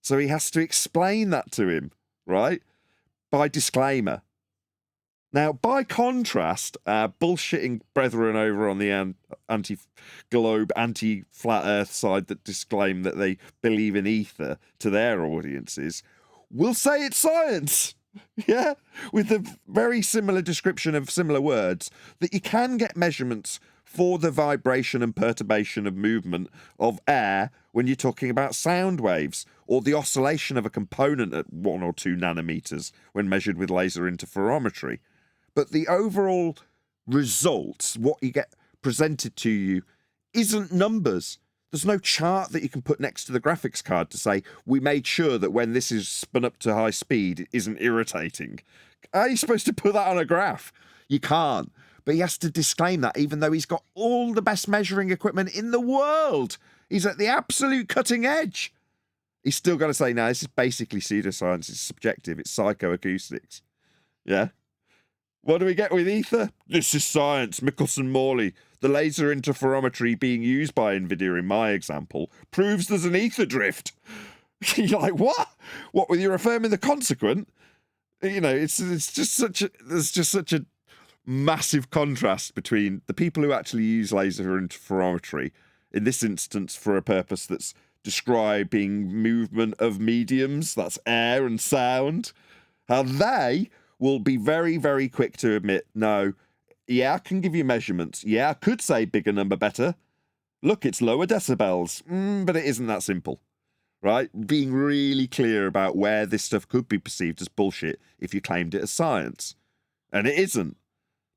So he has to explain that to him, right? By disclaimer. Now, by contrast, our bullshitting brethren over on the anti-globe, anti-flat earth side that disclaim that they believe in ether to their audiences will say it's science. Yeah, with the very similar description of similar words, that you can get measurements for the vibration and perturbation of movement of air when you're talking about sound waves, or the oscillation of a component at 1 or 2 nanometers when measured with laser interferometry. But the overall results, what you get presented to you, isn't numbers. There's no chart that you can put next to the graphics card to say, we made sure that when this is spun up to high speed, it isn't irritating. How are you supposed to put that on a graph? You can't. But he has to disclaim that, even though he's got all the best measuring equipment in the world. He's at the absolute cutting edge. He's still got to say, no, this is basically pseudoscience. It's subjective. It's psychoacoustics. Yeah? What do we get with ether? This is science, Michelson-Morley. The laser interferometry being used by NVIDIA in my example proves there's an ether drift. You're like, what? What, with you affirming the consequent? You know, there's just such a massive contrast between the people who actually use laser interferometry, in this instance for a purpose that's describing movement of mediums, that's air and sound, how they will be very, very quick to admit, no, yeah, I can give you measurements. Yeah, I could say bigger number better. Look, it's lower decibels. But it isn't that simple, right? Being really clear about where this stuff could be perceived as bullshit if you claimed it as science. And it isn't.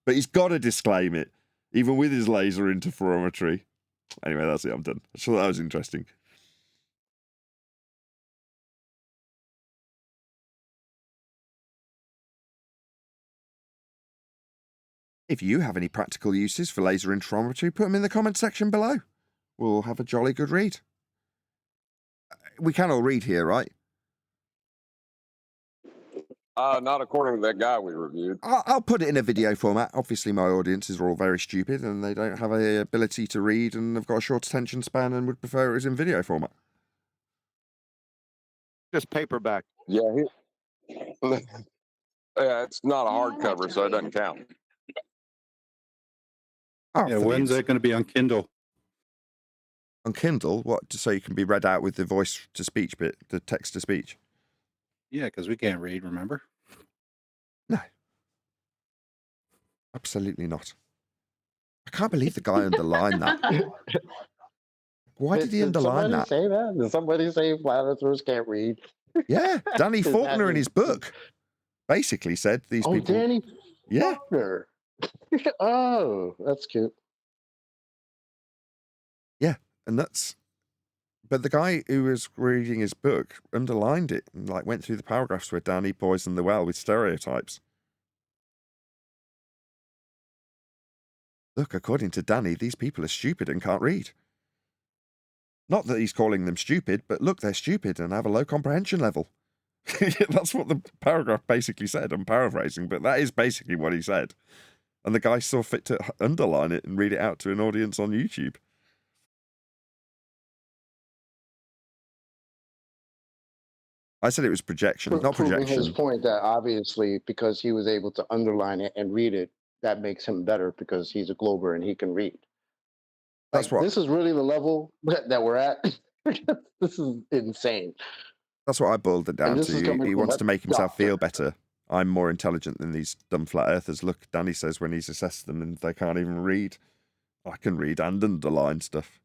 But he's got to disclaim it, even with his laser interferometry. Anyway, that's it. I'm done. I thought that was interesting. If you have any practical uses for laser interferometry, put them in the comment section below. We'll have a jolly good read. We can all read here, right? Not according to that guy we reviewed. I'll put it in a video format. Obviously, my audiences are all very stupid and they don't have the ability to read and have got a short attention span and would prefer it as in video format. Just paperback. Yeah, yeah, it's not a hardcover, so it doesn't count. Oh, yeah, when's that going to be on Kindle? On Kindle? What? So you can be read out with the voice to speech bit, the text to speech? Yeah, because we can't read, remember? No. Absolutely not. I can't believe the guy underlined that. Why did he underline that? Did somebody say that? Did somebody say flat earthers can't read? Yeah, Danny Faulkner in his book basically said these people... Danny yeah. Faulkner. Oh, that's cute. Yeah, and that's... But the guy who was reading his book underlined it and like went through the paragraphs where Danny poisoned the well with stereotypes. Look, according to Danny, these people are stupid and can't read. Not that he's calling them stupid, but look, they're stupid and have a low comprehension level. That's what the paragraph basically said. I'm paraphrasing, but that is basically what he said. And the guy saw fit to underline it and read it out to an audience on YouTube. I said it was projection, not Proving projection. his point that obviously because he was able to underline it and read it, that makes him better because he's a glober and he can read. That's what. This is really the level that we're at. This is insane. That's what I boiled it down to. He wants to make himself feel better. I'm more intelligent than these dumb flat earthers. Look, Danny says when he's assessed them and they can't even read. I can read and underline stuff.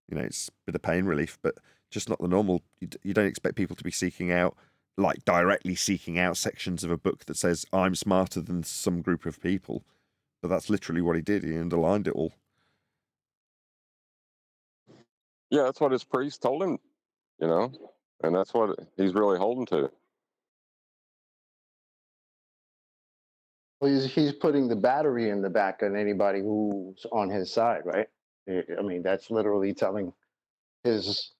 You know, it's a bit of pain relief, but just not the normal. You don't expect people to be seeking out, like directly seeking out sections of a book that says, I'm smarter than some group of people. But that's literally what he did. He underlined it all. Yeah, that's what his priest told him, you know, and that's what he's really holding to. Well, he's putting the battery in the back of anybody who's on his side, right? I mean, that's literally telling his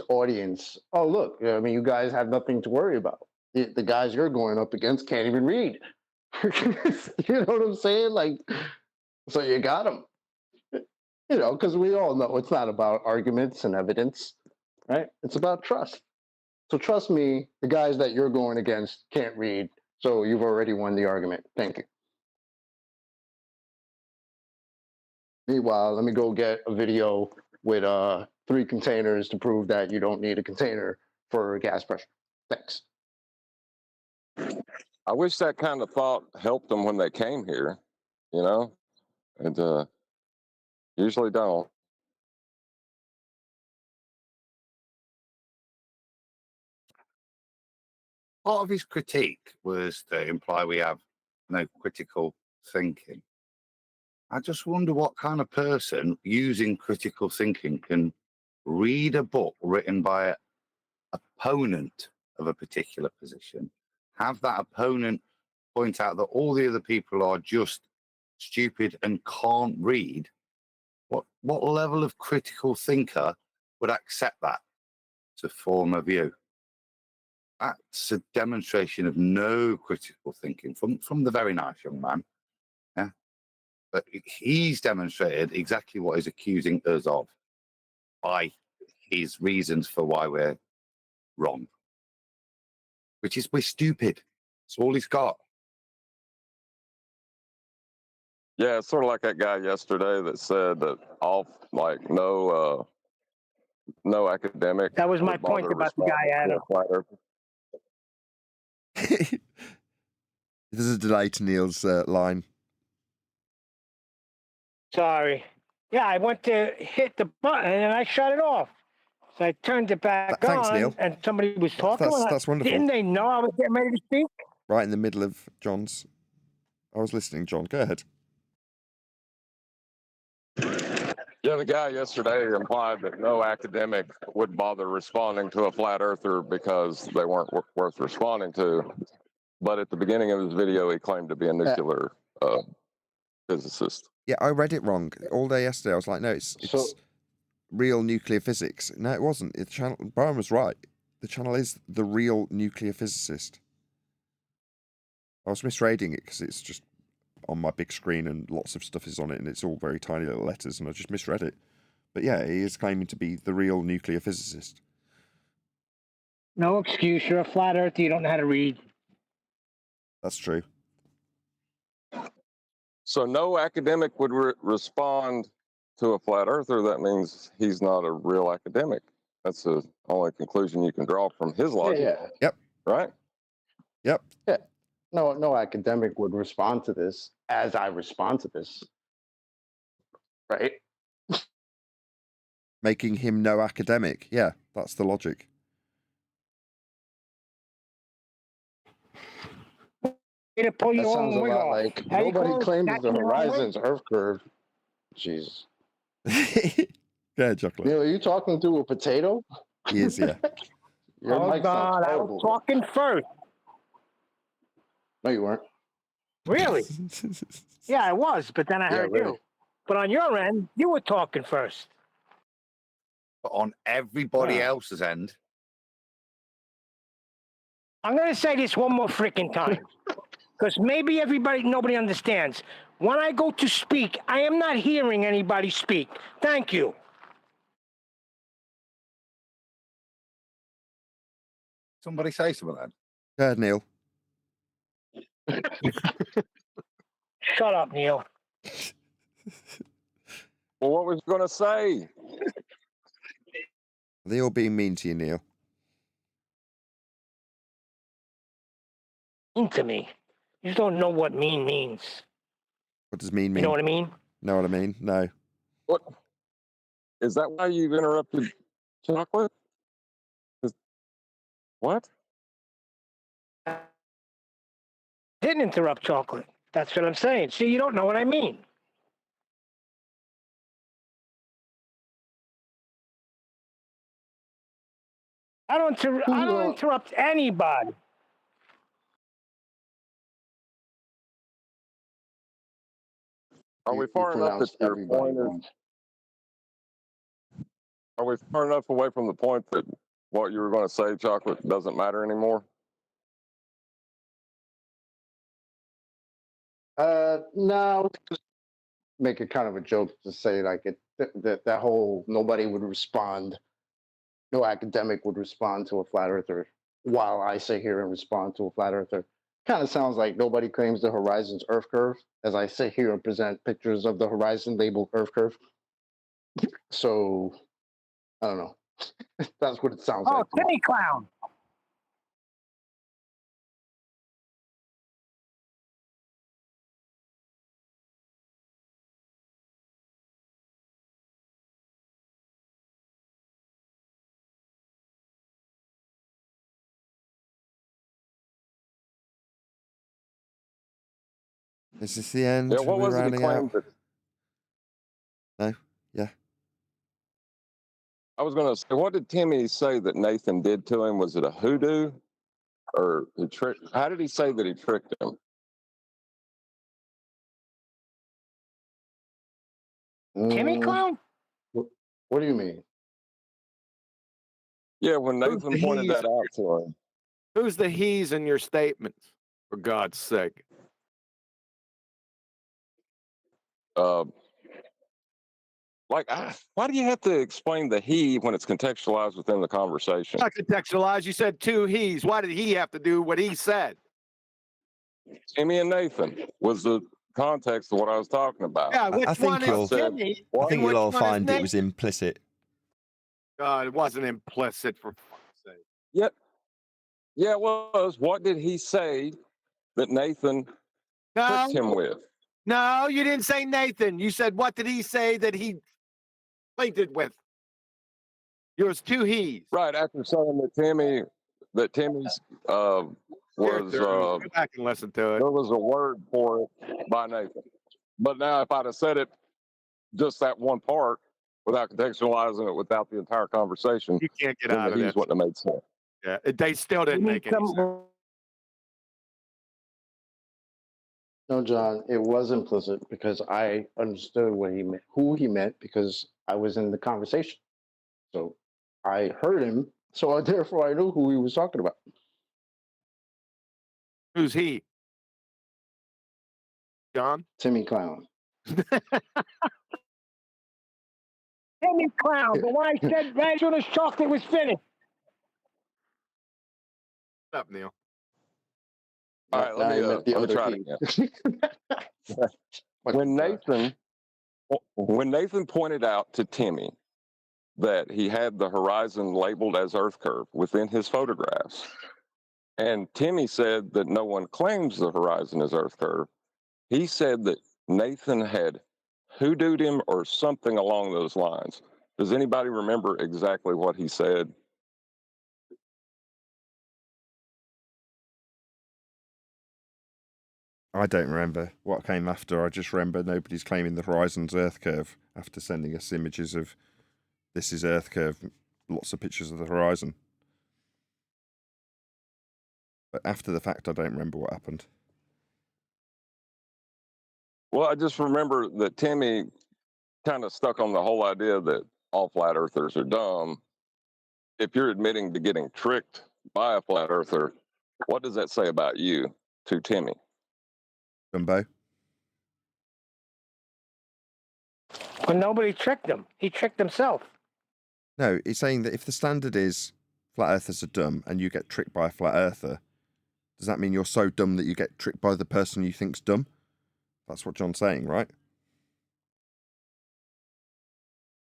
audience, oh, look, I mean, you guys have nothing to worry about. The guys you're going up against can't even read. You know what I'm saying? Like, so you got them. You know, because we all know it's not about arguments and evidence, right? It's about trust. So trust me, the guys that you're going against can't read, so you've already won the argument. Thank you. Meanwhile, let me go get a video with 3 containers to prove that you don't need a container for gas pressure. Thanks. I wish that kind of thought helped them when they came here, you know, and usually don't. Part of his critique was to imply we have no critical thinking. I just wonder what kind of person using critical thinking can read a book written by an opponent of a particular position, have that opponent point out that all the other people are just stupid and can't read. What level of critical thinker would accept that to form a view? That's a demonstration of no critical thinking from the very nice young man. Yeah. But he's demonstrated exactly what he's accusing us of by his reasons for why we're wrong, which is we're stupid. That's all he's got. Yeah, it's sort of like that guy yesterday that said that no academic. That was my point about the guy, Adam. There's a delay to Neil's line. Sorry. Yeah, I went to hit the button and I shut it off. So I turned it back Thanks, on, Neil. and somebody was talking. That's wonderful. Didn't they know I was getting ready to speak? Right in the middle of John's. I was listening, John. Go ahead. Yeah, the guy yesterday implied that no academic would bother responding to a flat earther because they weren't worth responding to. But at the beginning of his video, he claimed to be a nuclear physicist. Yeah, I read it wrong all day yesterday. I was like, no, it's real nuclear physics. No, it wasn't. The channel, Brian was right. The channel is the real nuclear physicist. I was misreading it because it's just on my big screen and lots of stuff is on it and it's all very tiny little letters and I just misread it. But yeah, he is claiming to be the real nuclear physicist. No excuse. You're a flat earther. You don't know how to read. That's true. So no academic would respond to a flat earther. That means he's not a real academic. That's the only conclusion you can draw from his logic. Yeah. Yep. Right? Yep. Yeah. No academic would respond to this as I respond to this. Right? Making him no academic. Yeah, that's the logic. That sounds a lot like nobody claims the horizon's Earth curve. Jeez. Go ahead, Chocolate. Neil, are you talking through a potato? He is, yeah. Your mic sounds I horrible. was talking first. No, you weren't. Really? Yeah, I was, but then I heard you. But on your end, you were talking first. But on everybody Wow. else's end, I'm going to say this one more freaking time. Because maybe nobody understands. When I go to speak, I am not hearing anybody speak. Thank you. somebody say something then. Go ahead, Neil. Shut up, Neil. Well, what was you going to say? Are they all being mean to you, Neil? Mean to me. You just don't know what mean means. What does mean mean? You know what I mean? Know what I mean? No. What? Is that why you've interrupted Chocolate? What? Didn't interrupt Chocolate. That's what I'm saying. See, you don't know what I mean. I don't interrupt anybody. Are we far enough that your point is? Are we far enough away from the point that what you were going to say, Chocolate, doesn't matter anymore? No, just make it kind of a joke to say like that whole nobody would respond, no academic would respond to a flat earther while I sit here and respond to a flat earther. Kind of sounds like nobody claims the horizon's Earth curve as I sit here and present pictures of the horizon labeled Earth curve. So I don't know. That's what it sounds like. Oh, Timmy Clown. Is this the end? Yeah, what was it he claimed? No? Yeah. I was going to say, what did Timmy say that Nathan did to him? Was it a hoodoo? Or he tricked? How did he say that he tricked him? Timmy Clown? What do you mean? Yeah, when Nathan pointed that out to him. Who's the he's in your statements, for God's sake? Why do you have to explain the he when it's contextualized within the conversation? Not contextualized. You said two he's. Why did he have to do what he said? Timmy and Nathan was the context of what I was talking about. Yeah, which I think one is you'll, Timmy? I think you'll all Which one is find it was Nathan? implicit. It wasn't implicit, for fuck's sake. Yeah, it was. What did he say that Nathan tricked him with? No, you didn't say Nathan. You said, what did he say that he plated with? Yours two he's. Right, after saying that Timmy's was Go back and listen to it. there was a word for it by Nathan. But now if I'd have said it just that one part without contextualizing it without the entire conversation, you can't get then out of the this. he's wouldn't have made sense. Yeah, they still didn't make any sense. No, John, it was implicit because I understood what he meant, who he meant, because I was in the conversation. So I heard him, so therefore I knew who he was talking about. Who's he? John? Timmy Clown. Timmy Clown. But when I said right as soon as Chocolate was finished. What's up, Neil? All right, let me try it again. When Nathan pointed out to Timmy that he had the horizon labeled as Earth curve within his photographs, and Timmy said that no one claims the horizon is Earth curve, he said that Nathan had hoodooed him or something along those lines. Does anybody remember exactly what he said? I don't remember what came after. I just remember nobody's claiming the horizon's Earth curve after sending us images of this is Earth curve, lots of pictures of the horizon. But after the fact, I don't remember what happened. Well, I just remember that Timmy kind of stuck on the whole idea that all flat earthers are dumb. If you're admitting to getting tricked by a flat earther, what does that say about you to Timmy? Dumbo. But nobody tricked him. He tricked himself. No, he's saying that if the standard is flat earthers are dumb and you get tricked by a flat earther, does that mean you're so dumb that you get tricked by the person you think's dumb? That's what John's saying, right?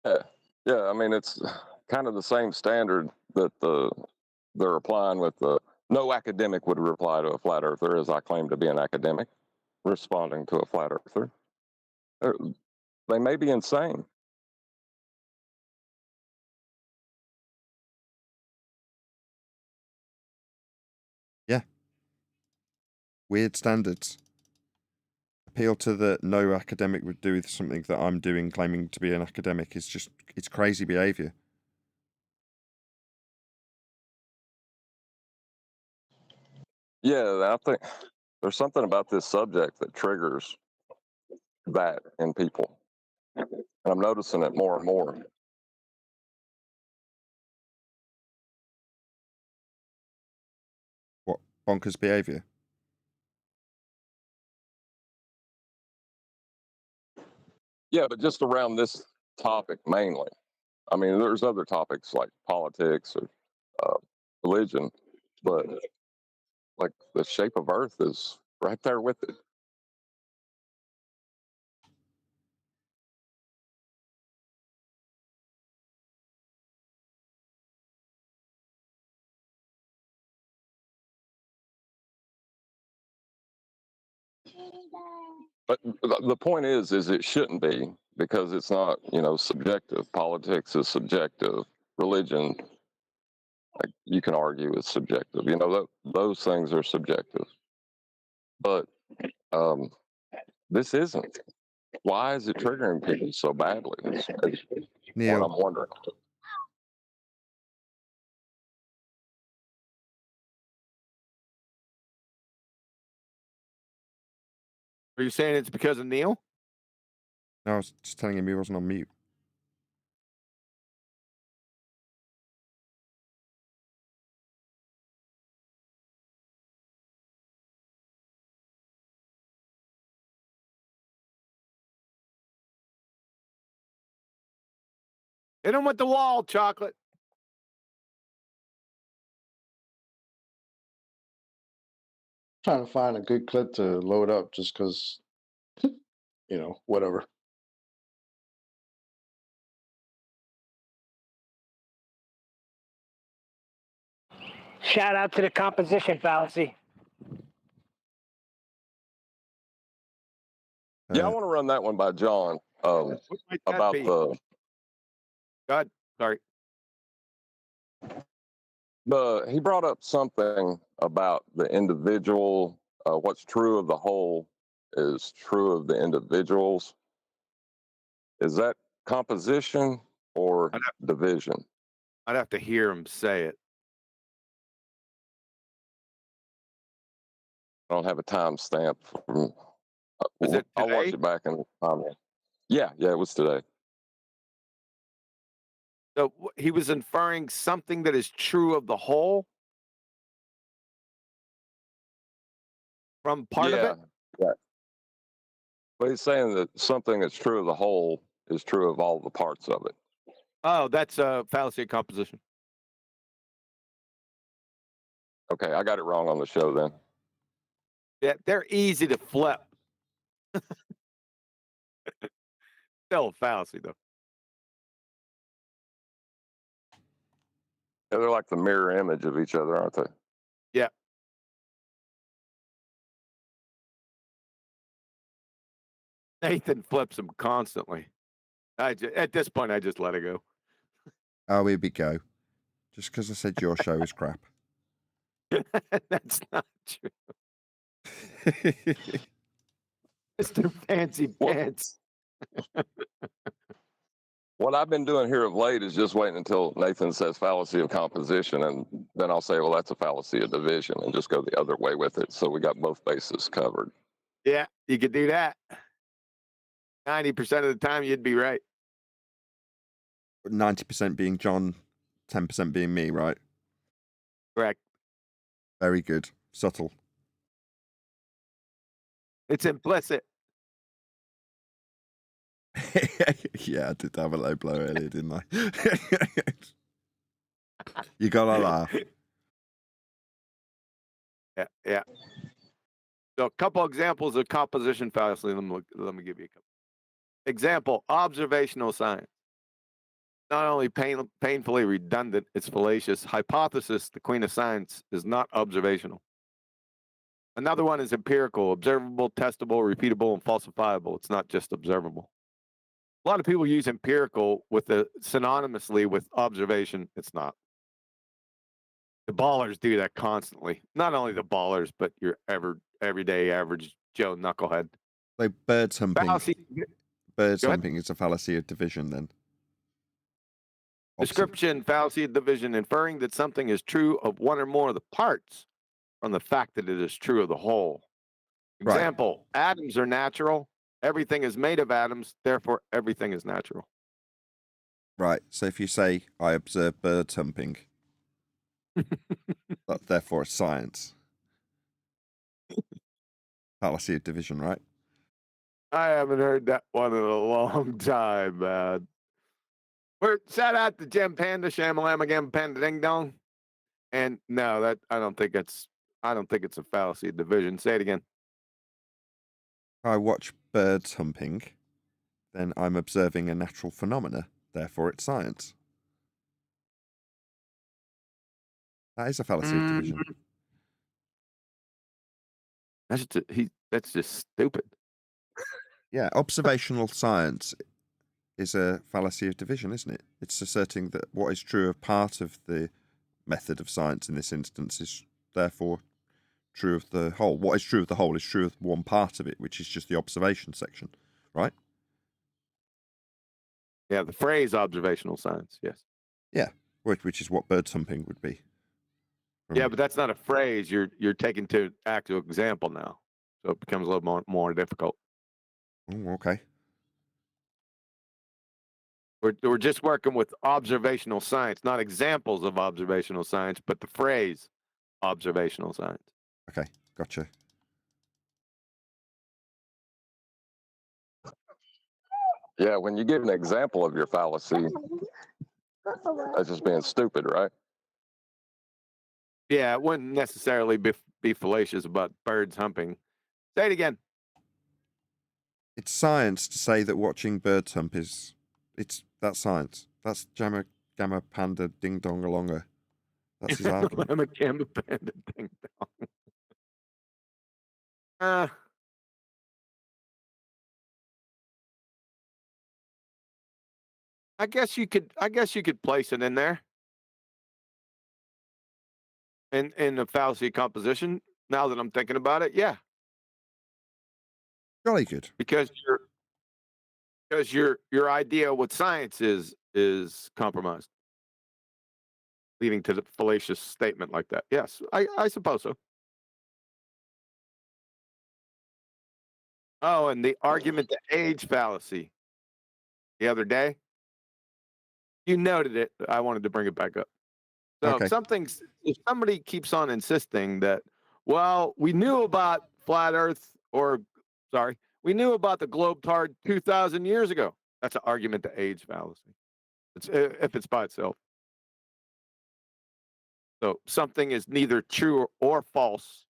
Yeah. I mean, it's kind of the same standard that they're applying with the no academic would reply to a flat earther as I claim to be an academic responding to a flat earther. They may be insane. Yeah. Weird standards. Appeal to the no academic would do with something that I'm doing, claiming to be an academic, is just, it's crazy behavior. Yeah, I think there's something about this subject that triggers that in people. And I'm noticing it more and more. What, bonkers behavior? Yeah, but just around this topic mainly. I mean, there's other topics like politics or religion, but like the shape of Earth is right there with it. But the point is it shouldn't be, because it's not, subjective. Politics is subjective. Religion, like, you can argue is subjective. Those things are subjective. But this isn't. Why is it triggering people so badly? That's Neil, what I'm wondering. Are you saying it's because of Neil? No, I was just telling him he wasn't on mute. Hit him with the wall, Chocolate. Trying to find a good clip to load up just because, whatever. Shout out to the composition fallacy. Yeah, I want to run that one by John about the. God, sorry. He brought up something about the individual. What's true of the whole is true of the individuals. Is that composition or division? I'd have to hear him say it. I don't have a timestamp. Is it I'll watch today? it back in the comment. Yeah, it was today. So he was inferring something that is true of the whole from part of it? Yeah. But he's saying that something that's true of the whole is true of all the parts of it. Oh, that's a fallacy of composition. Okay, I got it wrong on the show then. Yeah, they're easy to flip. Still a fallacy, though. Yeah, they're like the mirror image of each other, aren't they? Yeah. Nathan flips them constantly. At this point, I just let it go. Oh, here we go. Just because I said your show is crap. That's not true. Mr. Fancy Pants. What I've been doing here of late is just waiting until Nathan says fallacy of composition, and then I'll say, well, that's a fallacy of division, and just go the other way with it. So we got both bases covered. Yeah, you could do that. 90% of the time, you'd be right. 90% being John, 10% being me, right? Correct. Very good. Subtle. It's implicit. Yeah, I did have a low blow earlier, didn't I? You gotta laugh. Yeah. So a couple examples of composition fallacy. Let me give you a couple. Example, observational science. Not only painfully redundant, it's fallacious. Hypothesis, the queen of science, is not observational. Another one is empirical, observable, testable, repeatable, and falsifiable. It's not just observable. A lot of people use empirical synonymously with observation. It's not. The ballers do that constantly. Not only the ballers, but your everyday average Joe knucklehead. So birds humping. Fallacy. Birds humping is a fallacy of division then. Description, fallacy of division, inferring that something is true of one or more of the parts from the fact that it is true of the whole. Example, atoms are natural. Everything is made of atoms. Therefore, everything is natural. Right. So if you say, I observe birds humping, therefore it's science. Fallacy of division, right? I haven't heard that one in a long time, man. Shout out to Jim Panda, Shamalama Gam Panda Ding Dong. And no, I don't think it's a fallacy of division. Say it again. I watch birds humping, then I'm observing a natural phenomena, therefore it's science. That is a fallacy of division. That's just stupid. Yeah, observational science is a fallacy of division, isn't it? It's asserting that what is true of part of the method of science in this instance is therefore true of the whole. What is true of the whole is true of one part of it, which is just the observation section, right? Yeah, the phrase observational science, yes. Yeah, which is what bird humping would be. Yeah, but that's not a phrase. You're taking to actual example now, so it becomes a little more difficult. Oh, okay. We're just working with observational science, not examples of observational science, but the phrase observational science. Okay, gotcha. Yeah, when you give an example of your fallacy, that's just being stupid, right? Yeah, it wouldn't necessarily be fallacious about birds humping. Say it again. It's science to say that watching birds hump that's science. That's Gamma Panda Ding Dong Alonga. That's his argument. Gamma Panda Ding Dong. I guess you could place it in there. In the fallacy composition, now that I'm thinking about it, yeah. Jolly good. Because your idea what science is compromised, leading to the fallacious statement like that. Yes, I suppose so. Oh, and the argument to age fallacy the other day. You noted it. I wanted to bring it back up. So Okay. if somebody keeps on insisting that, well, we knew about flat Earth, we knew about the globetard 2,000 years ago. That's an argument to age fallacy. If it's by itself. So something is neither true or false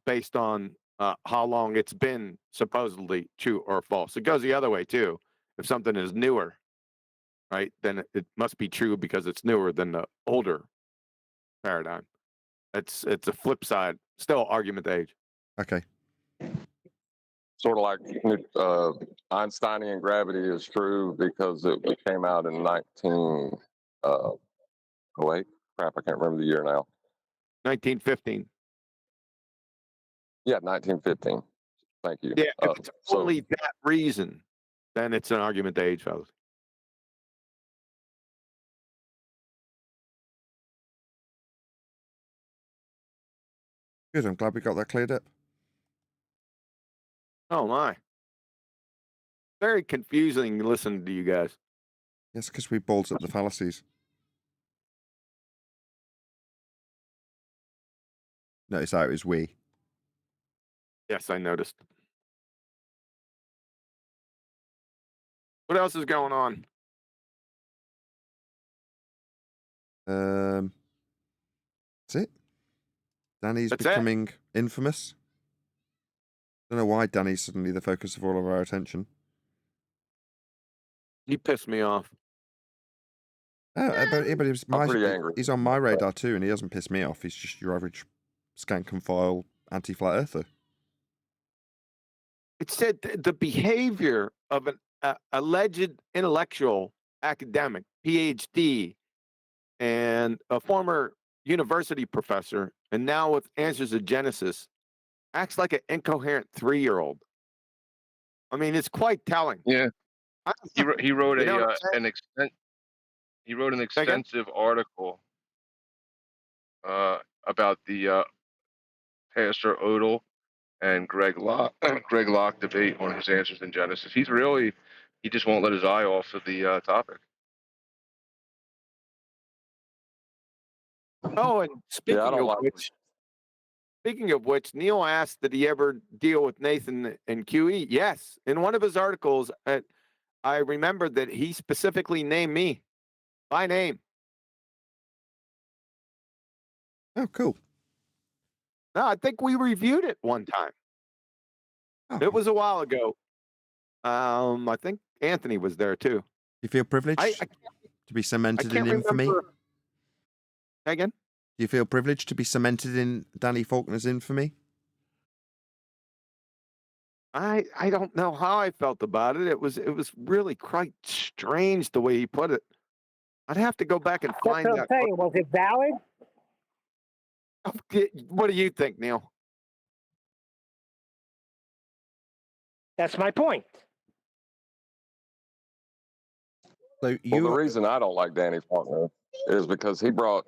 based on how long it's been supposedly true or false. It goes the other way too. If something is newer, right, then it must be true because it's newer than the older paradigm. It's a flip side. Still argument to age. Okay. Sort of like Einsteinian gravity is true because it came out in 19. Oh wait, crap! I can't remember the year now. 1915. Yeah, 1915. Thank you. Yeah, if it's only that reason, then it's an argument to age, fellas. Good. I'm glad we got that cleared up. Oh my. very confusing listening to you guys. Yes, because we balled up the fallacies. Notice how it was we. Yes, I noticed. What else is going on? That's it. Danny's That's becoming infamous. Don't know why Danny's suddenly the focus of all of our attention. He pissed me off. But he's pretty angry. He's on my radar too, and he doesn't piss me off. He's just your average skank and file anti-flat earther. It said the behavior of an alleged intellectual academic, PhD, and a former university professor, and now with Answers to Genesis, acts like an incoherent 3-year-old. I mean, it's quite telling. Yeah, he wrote You know what I'm saying? he wrote an extensive article about the Pastor Odell and Greg Locke debate on his Answers in Genesis. He just won't let his eye off of the topic. Oh, and speaking of which, Neil asked, did he ever deal with Nathan and QE? Yes. In one of his articles, I remembered that he specifically named me by name. Oh, cool. No, I think we reviewed it one time. Oh. It was a while ago. I think Anthony was there too. You feel privileged to be cemented in infamy? Again? Do you feel privileged to be cemented in Danny Faulkner's infamy? I don't know how I felt about it. It was really quite strange the way he put it. I'd have to go back and find That's what that. I'm saying. Was it valid? What do you think, Neil? That's my point. Well, the reason I don't like Danny Faulkner is because he brought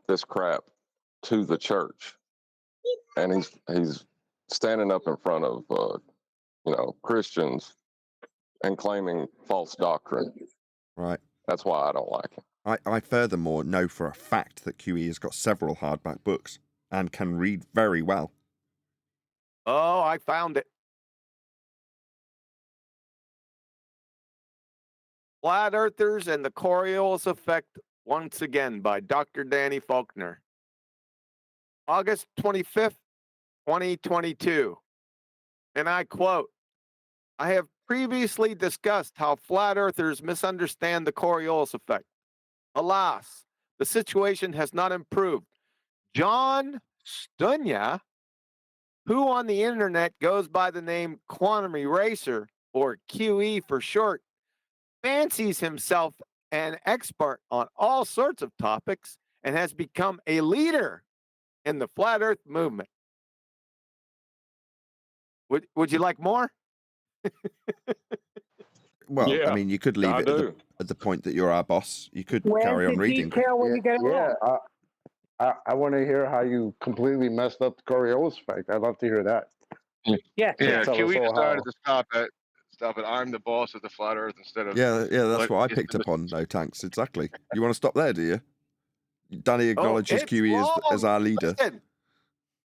this crap to the church, and he's standing up in front of Christians and claiming false doctrine. Right. That's why I don't like him. I furthermore know for a fact that QE has got several hardback books and can read very well. Oh, I found it. Flat Earthers and the Coriolis Effect, once again, by Dr. Danny Faulkner. August 25th, 2022. And I quote, I have previously discussed how flat earthers misunderstand the Coriolis effect. Alas, the situation has not improved. John Stunya, who on the internet goes by the name Quantum Eraser, or QE for short, fancies himself an expert on all sorts of topics and has become a leader in the flat earth movement. Would you like more? Well, Yeah, I mean, you could leave it at the point that you're our boss. You could carry on reading. I want to hear how you completely messed up the Coriolis effect. I'd love to hear that. Yeah, Tell us QE all decided how. to stop it. I'm the boss of the flat Earth instead of Yeah, that's what I just picked up on. No, tanks, exactly. You want to stop there, do you? Danny acknowledges it's QE as our leader.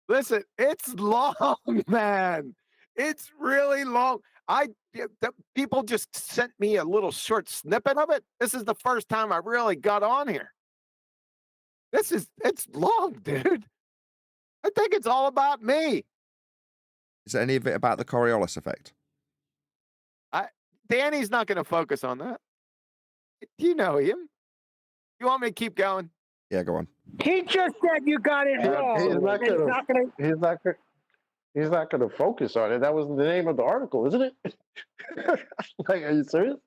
Listen, it's long, man. It's really long. People just sent me a little short snippet of it. This is the first time I really got on here. It's long, dude. I think it's all about me. Is there any of it about the Coriolis effect? Danny's not going to focus on that. You know him. You want me to keep going? Yeah, go on. He just said you got it wrong. He's not gonna focus on it. That was the name of the article, isn't it? Like, are you serious?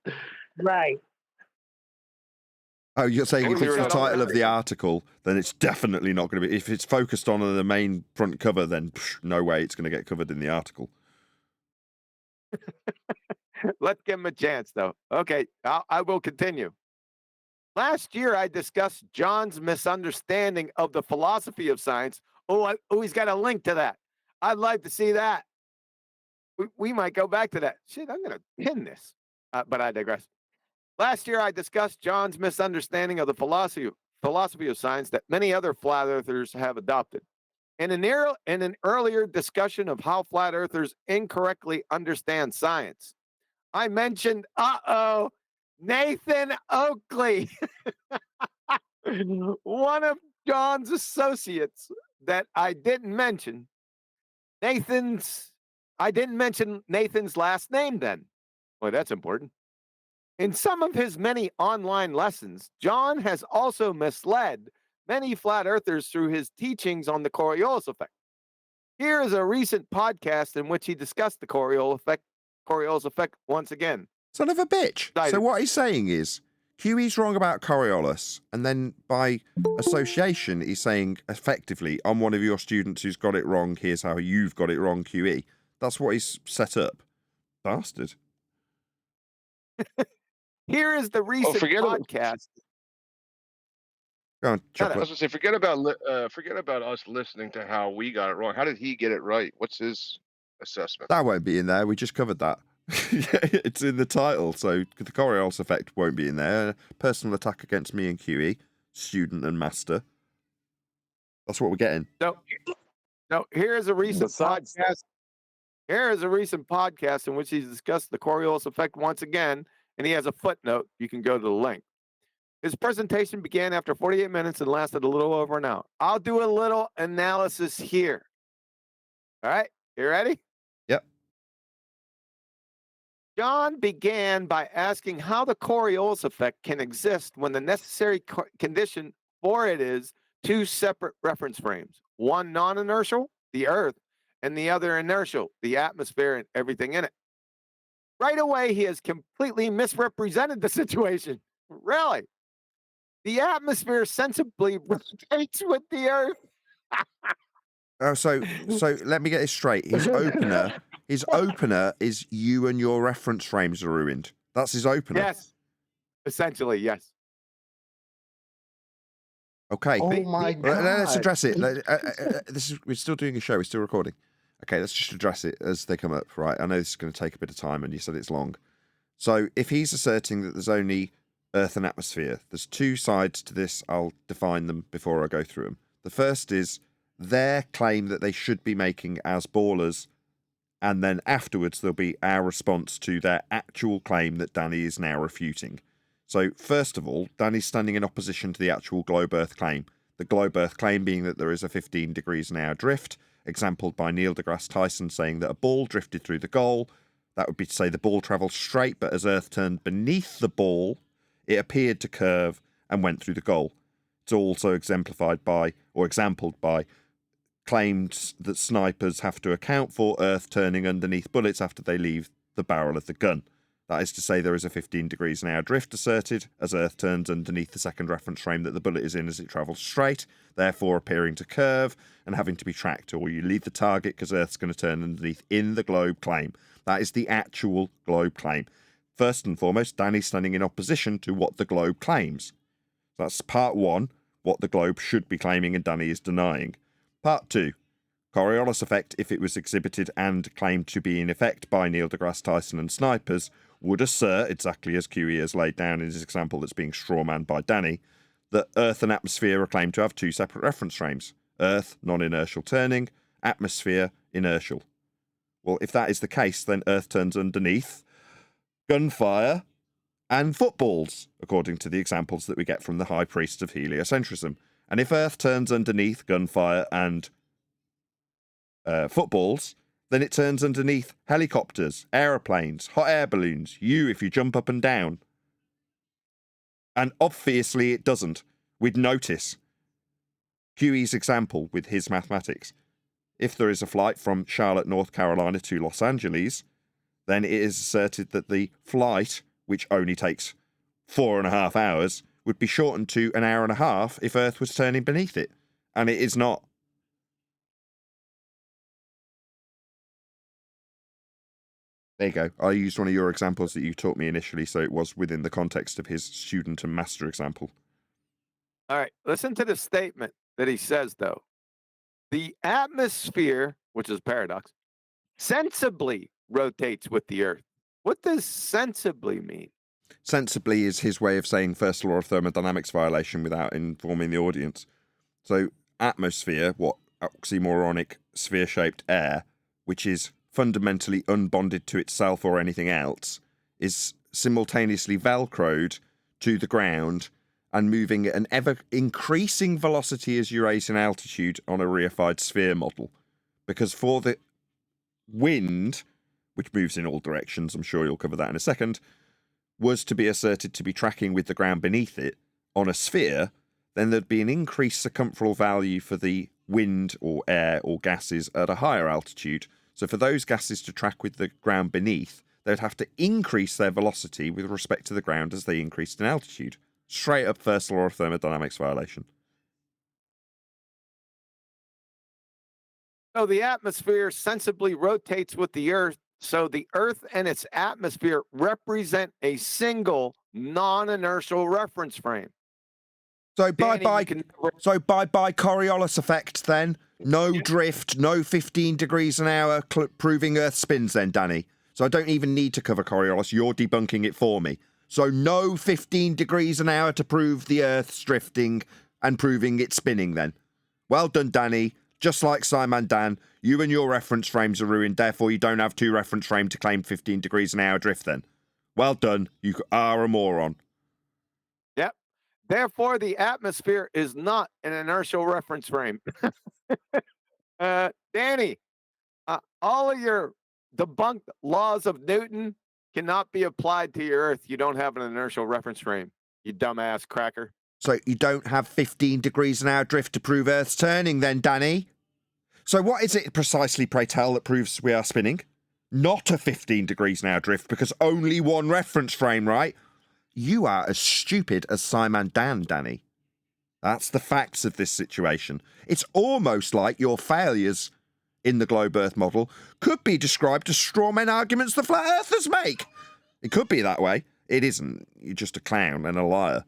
Right. Oh, you're saying if Totally it's the right. title of the article, then it's definitely not going to be. If it's focused on the main front cover, then no way it's going to get covered in the article. Let's give him a chance, though. Okay, I will continue. Last year, I discussed John's misunderstanding of the philosophy of science. Oh, he's got a link to that. I'd like to see that. we might go back to that. Shit, I'm going to pin this. But I digress. Last year, I discussed John's misunderstanding of the philosophy of science that many other flat earthers have adopted. In an earlier discussion of how flat earthers incorrectly understand science, I mentioned, Nathan Oakley, one of John's associates that I didn't mention. I didn't mention Nathan's last name then. Well, that's important. In some of his many online lessons, John has also misled many flat earthers through his teachings on the Coriolis effect. Here is a recent podcast in which he discussed the Coriolis effect once again. Son of a bitch. So what he's saying is, QE's wrong about Coriolis, and then by association, he's saying effectively, I'm one of your students who's got it wrong, here's how you've got it wrong, QE. That's what he's set up. Bastard. Here is the recent podcast. Go on, I was gonna say, forget about us listening to how we got it wrong. How did he get it right? What's his assessment? That won't be in there. We just covered that. It's in the title, so the Coriolis effect won't be in there. Personal attack against me and QE, student and master. That's what we're getting. No. Here is a recent podcast. Here is a recent podcast in which he's discussed the Coriolis effect once again, and he has a footnote. You can go to the link. His presentation began after 48 minutes and lasted a little over an hour. I'll do a little analysis here. All right, you ready? Yep. John began by asking how the Coriolis effect can exist when the necessary condition for it is two separate reference frames, one non-inertial, the Earth, and the other inertial, the atmosphere and everything in it. Right away, he has completely misrepresented the situation. Really? The atmosphere sensibly rotates with the Earth. So let me get this straight. His opener is you and your reference frames are ruined. That's his opener. Yes. Essentially, yes. Okay. Oh my God. Let's address it. We're still doing a show. We're still recording. Okay, let's just address it as they come up, right? I know this is going to take a bit of time, and you said it's long. So if he's asserting that there's only Earth and atmosphere, there's two sides to this. I'll define them before I go through them. The first is their claim that they should be making as ballers, and then afterwards there'll be our response to their actual claim that Danny is now refuting. So first of all, Danny's standing in opposition to the actual globe Earth claim. The globe Earth claim being that there is a 15 degrees an hour drift, exampled by Neil deGrasse Tyson saying that a ball drifted through the goal. That would be to say the ball travelled straight, but as Earth turned beneath the ball, it appeared to curve and went through the goal. It's also exemplified by, or exampled by, claims that snipers have to account for Earth turning underneath bullets after they leave the barrel of the gun. That is to say there is a 15 degrees an hour drift asserted as Earth turns underneath the second reference frame that the bullet is in as it travels straight, therefore appearing to curve and having to be tracked, or you leave the target because Earth's going to turn underneath in the globe claim. That is the actual globe claim. First and foremost, Danny's standing in opposition to what the globe claims. That's part one, what the globe should be claiming and Danny is denying. Part two, Coriolis effect, if it was exhibited and claimed to be in effect by Neil deGrasse Tyson and snipers, would assert, exactly as QE has laid down in his example that's being strawmanned by Danny, that Earth and atmosphere are claimed to have two separate reference frames. Earth, non-inertial turning, atmosphere, inertial. Well, if that is the case, then Earth turns underneath gunfire and footballs, according to the examples that we get from the high priests of heliocentrism. And if Earth turns underneath gunfire and footballs, then it turns underneath helicopters, aeroplanes, hot air balloons, you if you jump up and down. And obviously it doesn't. We'd notice. QE's example with his mathematics. If there is a flight from Charlotte, North Carolina to Los Angeles, then it is asserted that the flight, which only takes 4.5 hours, would be shortened to an hour and a half if Earth was turning beneath it. And it is not. There you go. I used one of your examples that you taught me initially, so it was within the context of his student and master example. All right, listen to the statement that he says, though. The atmosphere, which is paradox, sensibly rotates with the Earth. What does sensibly mean? Sensibly is his way of saying first law of thermodynamics violation without informing the audience. So atmosphere, what oxymoronic sphere-shaped air, which is fundamentally unbonded to itself or anything else, is simultaneously velcroed to the ground and moving at an ever-increasing velocity as you raise in altitude on a reified sphere model. Because for the wind, which moves in all directions, I'm sure you'll cover that in a second, was to be asserted to be tracking with the ground beneath it on a sphere, then there'd be an increased circumferential value for the wind or air or gases at a higher altitude. So for those gases to track with the ground beneath, they'd have to increase their velocity with respect to the ground as they increased in altitude. Straight up first law of thermodynamics violation. So the atmosphere sensibly rotates with the Earth. So the Earth and its atmosphere represent a single non-inertial reference frame. So bye-bye Coriolis effect then. No drift, no 15 degrees an hour proving Earth spins then, Danny. So I don't even need to cover Coriolis. You're debunking it for me. So no 15 degrees an hour to prove the Earth's drifting and proving it's spinning then. Well done, Danny. Just like Simon Dan, you and your reference frames are ruined, therefore you don't have two reference frames to claim 15 degrees an hour drift then. Well done. You are a moron. Yep. Therefore, the atmosphere is not an inertial reference frame. Danny, all of your debunked laws of Newton cannot be applied to your Earth. You don't have an inertial reference frame, you dumbass cracker. So you don't have 15 degrees an hour drift to prove Earth's turning then, Danny? So what is it precisely, pray tell, that proves we are spinning? Not a 15 degrees an hour drift, because only one reference frame, right? You are as stupid as Simon Dan, Danny. That's the facts of this situation. It's almost like your failures in the globe Earth model could be described as strawman arguments the flat earthers make. It could be that way. It isn't. You're just a clown and a liar.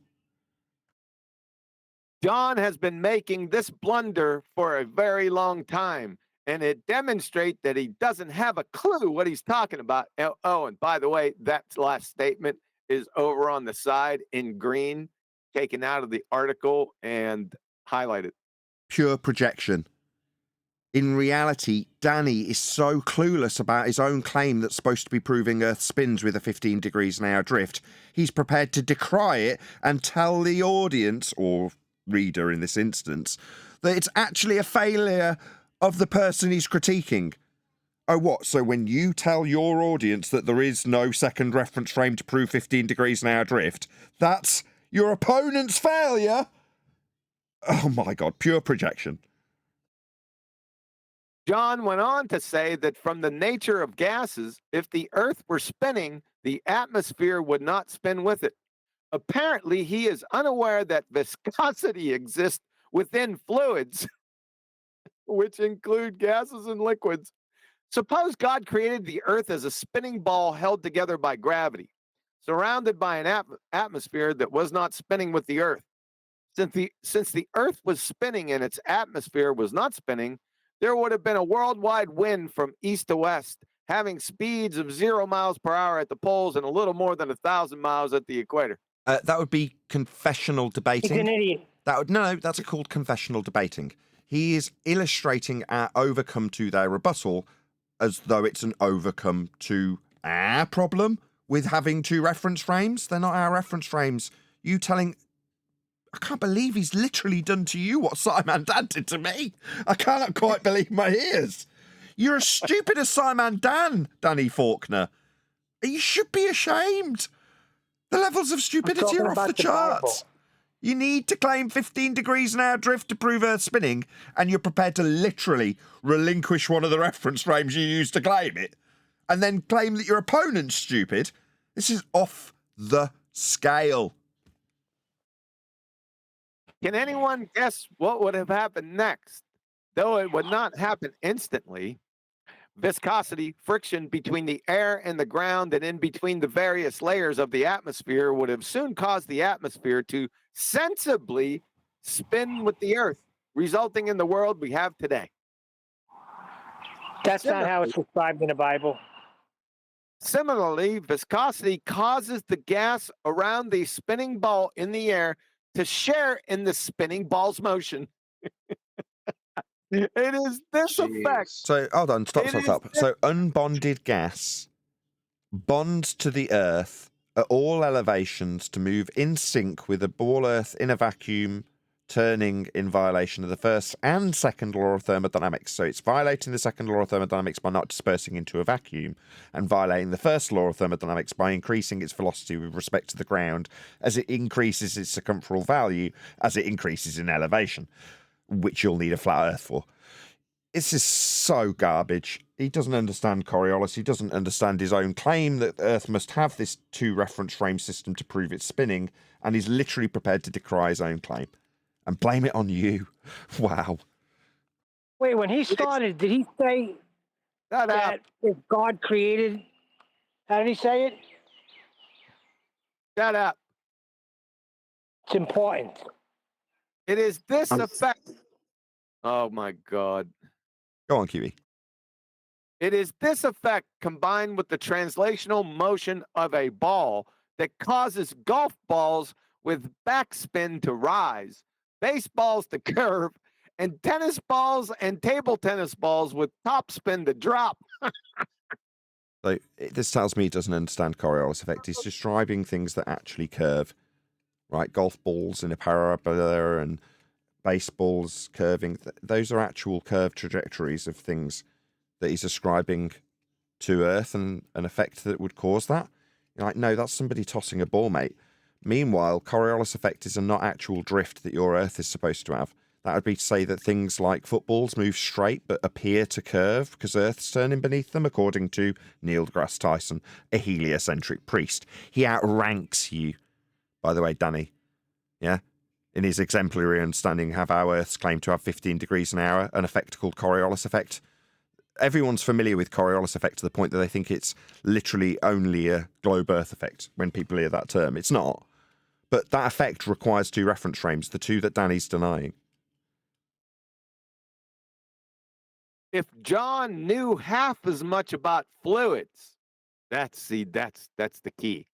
John has been making this blunder for a very long time, and it demonstrates that he doesn't have a clue what he's talking about. Oh, and by the way, that last statement is over on the side in green, taken out of the article and highlighted. Pure projection. In reality, Danny is so clueless about his own claim that's supposed to be proving Earth spins with a 15 degrees an hour drift, he's prepared to decry it and tell the audience, or reader in this instance, that it's actually a failure of the person he's critiquing. Oh, what? So when you tell your audience that there is no second reference frame to prove 15 degrees an hour drift, that's your opponent's failure? Oh my God, pure projection. John went on to say that from the nature of gases, if the Earth were spinning, the atmosphere would not spin with it. Apparently, he is unaware that viscosity exists within fluids, which include gases and liquids. Suppose God created the Earth as a spinning ball held together by gravity, surrounded by an atmosphere that was not spinning with the Earth. Since the Earth was spinning and its atmosphere was not spinning, there would have been a worldwide wind from east to west, having speeds of 0 miles per hour at the poles and a little more than 1,000 miles at the equator. That would be confessional debating. He's an idiot. No, that's called confessional debating. He is illustrating our overcome to their rebuttal as though it's an overcome to our problem with having two reference frames. They're not our reference frames. You telling... I can't believe he's literally done to you what Simon Dan did to me. I cannot quite believe my ears. You're as stupid as Simon Dan, Danny Faulkner. You should be ashamed. The levels of stupidity are off the charts. You need to claim 15 degrees an hour drift to prove Earth spinning, and you're prepared to literally relinquish one of the reference frames you used to claim it, and then claim that your opponent's stupid. This is off the scale. Can anyone guess what would have happened next? Though it would not happen instantly, viscosity, friction between the air and the ground and in between the various layers of the atmosphere would have soon caused the atmosphere to sensibly spin with the Earth, resulting in the world we have today. That's not how it's described in the Bible. Similarly, viscosity causes the gas around the spinning ball in the air to share in the spinning ball's motion. It is this effect. So hold on, stop. So unbonded gas bonds to the Earth at all elevations to move in sync with a ball Earth in a vacuum, turning in violation of the first and second law of thermodynamics. So it's violating the second law of thermodynamics by not dispersing into a vacuum, and violating the first law of thermodynamics by increasing its velocity with respect to the ground as it increases its circumferential value as it increases in elevation, which you'll need a flat Earth for. This is so garbage. He doesn't understand Coriolis. He doesn't understand his own claim that Earth must have this 2 reference frame system to prove its spinning, and he's literally prepared to decry his own claim and blame it on you. Wow. Wait, when he started, did he say that if God created, how did he say it? Shut up. It's important. It is this effect. Oh my God. Go on, Kiwi. It is this effect combined with the translational motion of a ball that causes golf balls with backspin to rise, baseballs to curve, and tennis balls and table tennis balls with topspin to drop. So this tells me he doesn't understand Coriolis effect. He's describing things that actually curve, right? Golf balls in a parabola and baseballs curving. Those are actual curved trajectories of things that he's ascribing to Earth and an effect that would cause that. You're like, no, that's somebody tossing a ball, mate. Meanwhile, Coriolis effect is a not actual drift that your Earth is supposed to have. That would be to say that things like footballs move straight but appear to curve because Earth's turning beneath them, according to Neil deGrasse Tyson, a heliocentric priest. He outranks you, by the way, Danny. Yeah? In his exemplary understanding of how Earth's claim to have 15 degrees an hour, an effect called Coriolis effect. Everyone's familiar with Coriolis effect to the point that they think it's literally only a globe Earth effect when people hear that term. It's not. But that effect requires 2 reference frames, the 2 that Danny's denying. If John knew half as much about fluids, that's the key.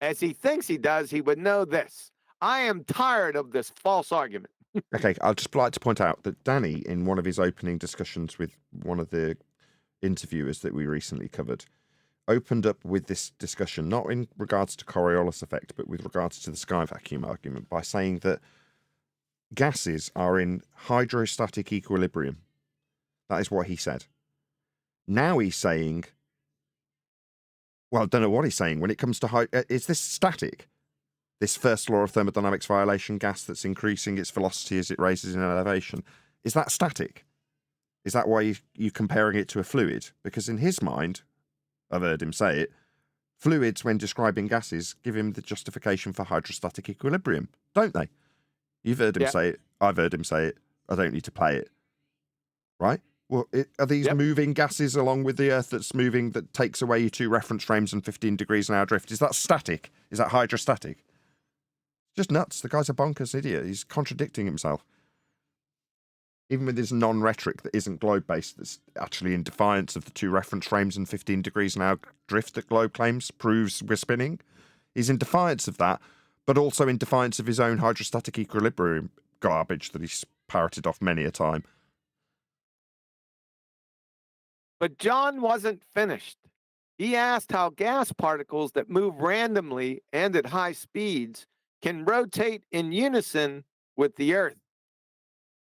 As he thinks he does, he would know this. I am tired of this false argument. Okay, I'd just like to point out that Danny, in one of his opening discussions with one of the interviewers that we recently covered, opened up with this discussion, not in regards to Coriolis effect, but with regards to the sky vacuum argument, by saying that gases are in hydrostatic equilibrium. That is what he said. Now he's saying, well, I don't know what he's saying. When it comes to is this static? This first law of thermodynamics violation, gas that's increasing its velocity as it raises in elevation, is that static? Is that why you're comparing it to a fluid? Because in his mind, I've heard him say it, fluids, when describing gases, give him the justification for hydrostatic equilibrium, don't they? You've heard him say it. I've heard him say it. I don't need to play it. Right? Well, are these moving gases along with the Earth that's moving that takes away your 2 reference frames and 15 degrees an hour drift? Is that static? Is that hydrostatic? Just nuts. The guy's a bonkers idiot. He's contradicting himself. Even with his non-rhetoric that isn't globe-based, that's actually in defiance of the 2 reference frames and 15 degrees an hour drift that globe claims proves we're spinning. He's in defiance of that, but also in defiance of his own hydrostatic equilibrium garbage that he's parroted off many a time. But John wasn't finished. He asked how gas particles that move randomly and at high speeds can rotate in unison with the Earth.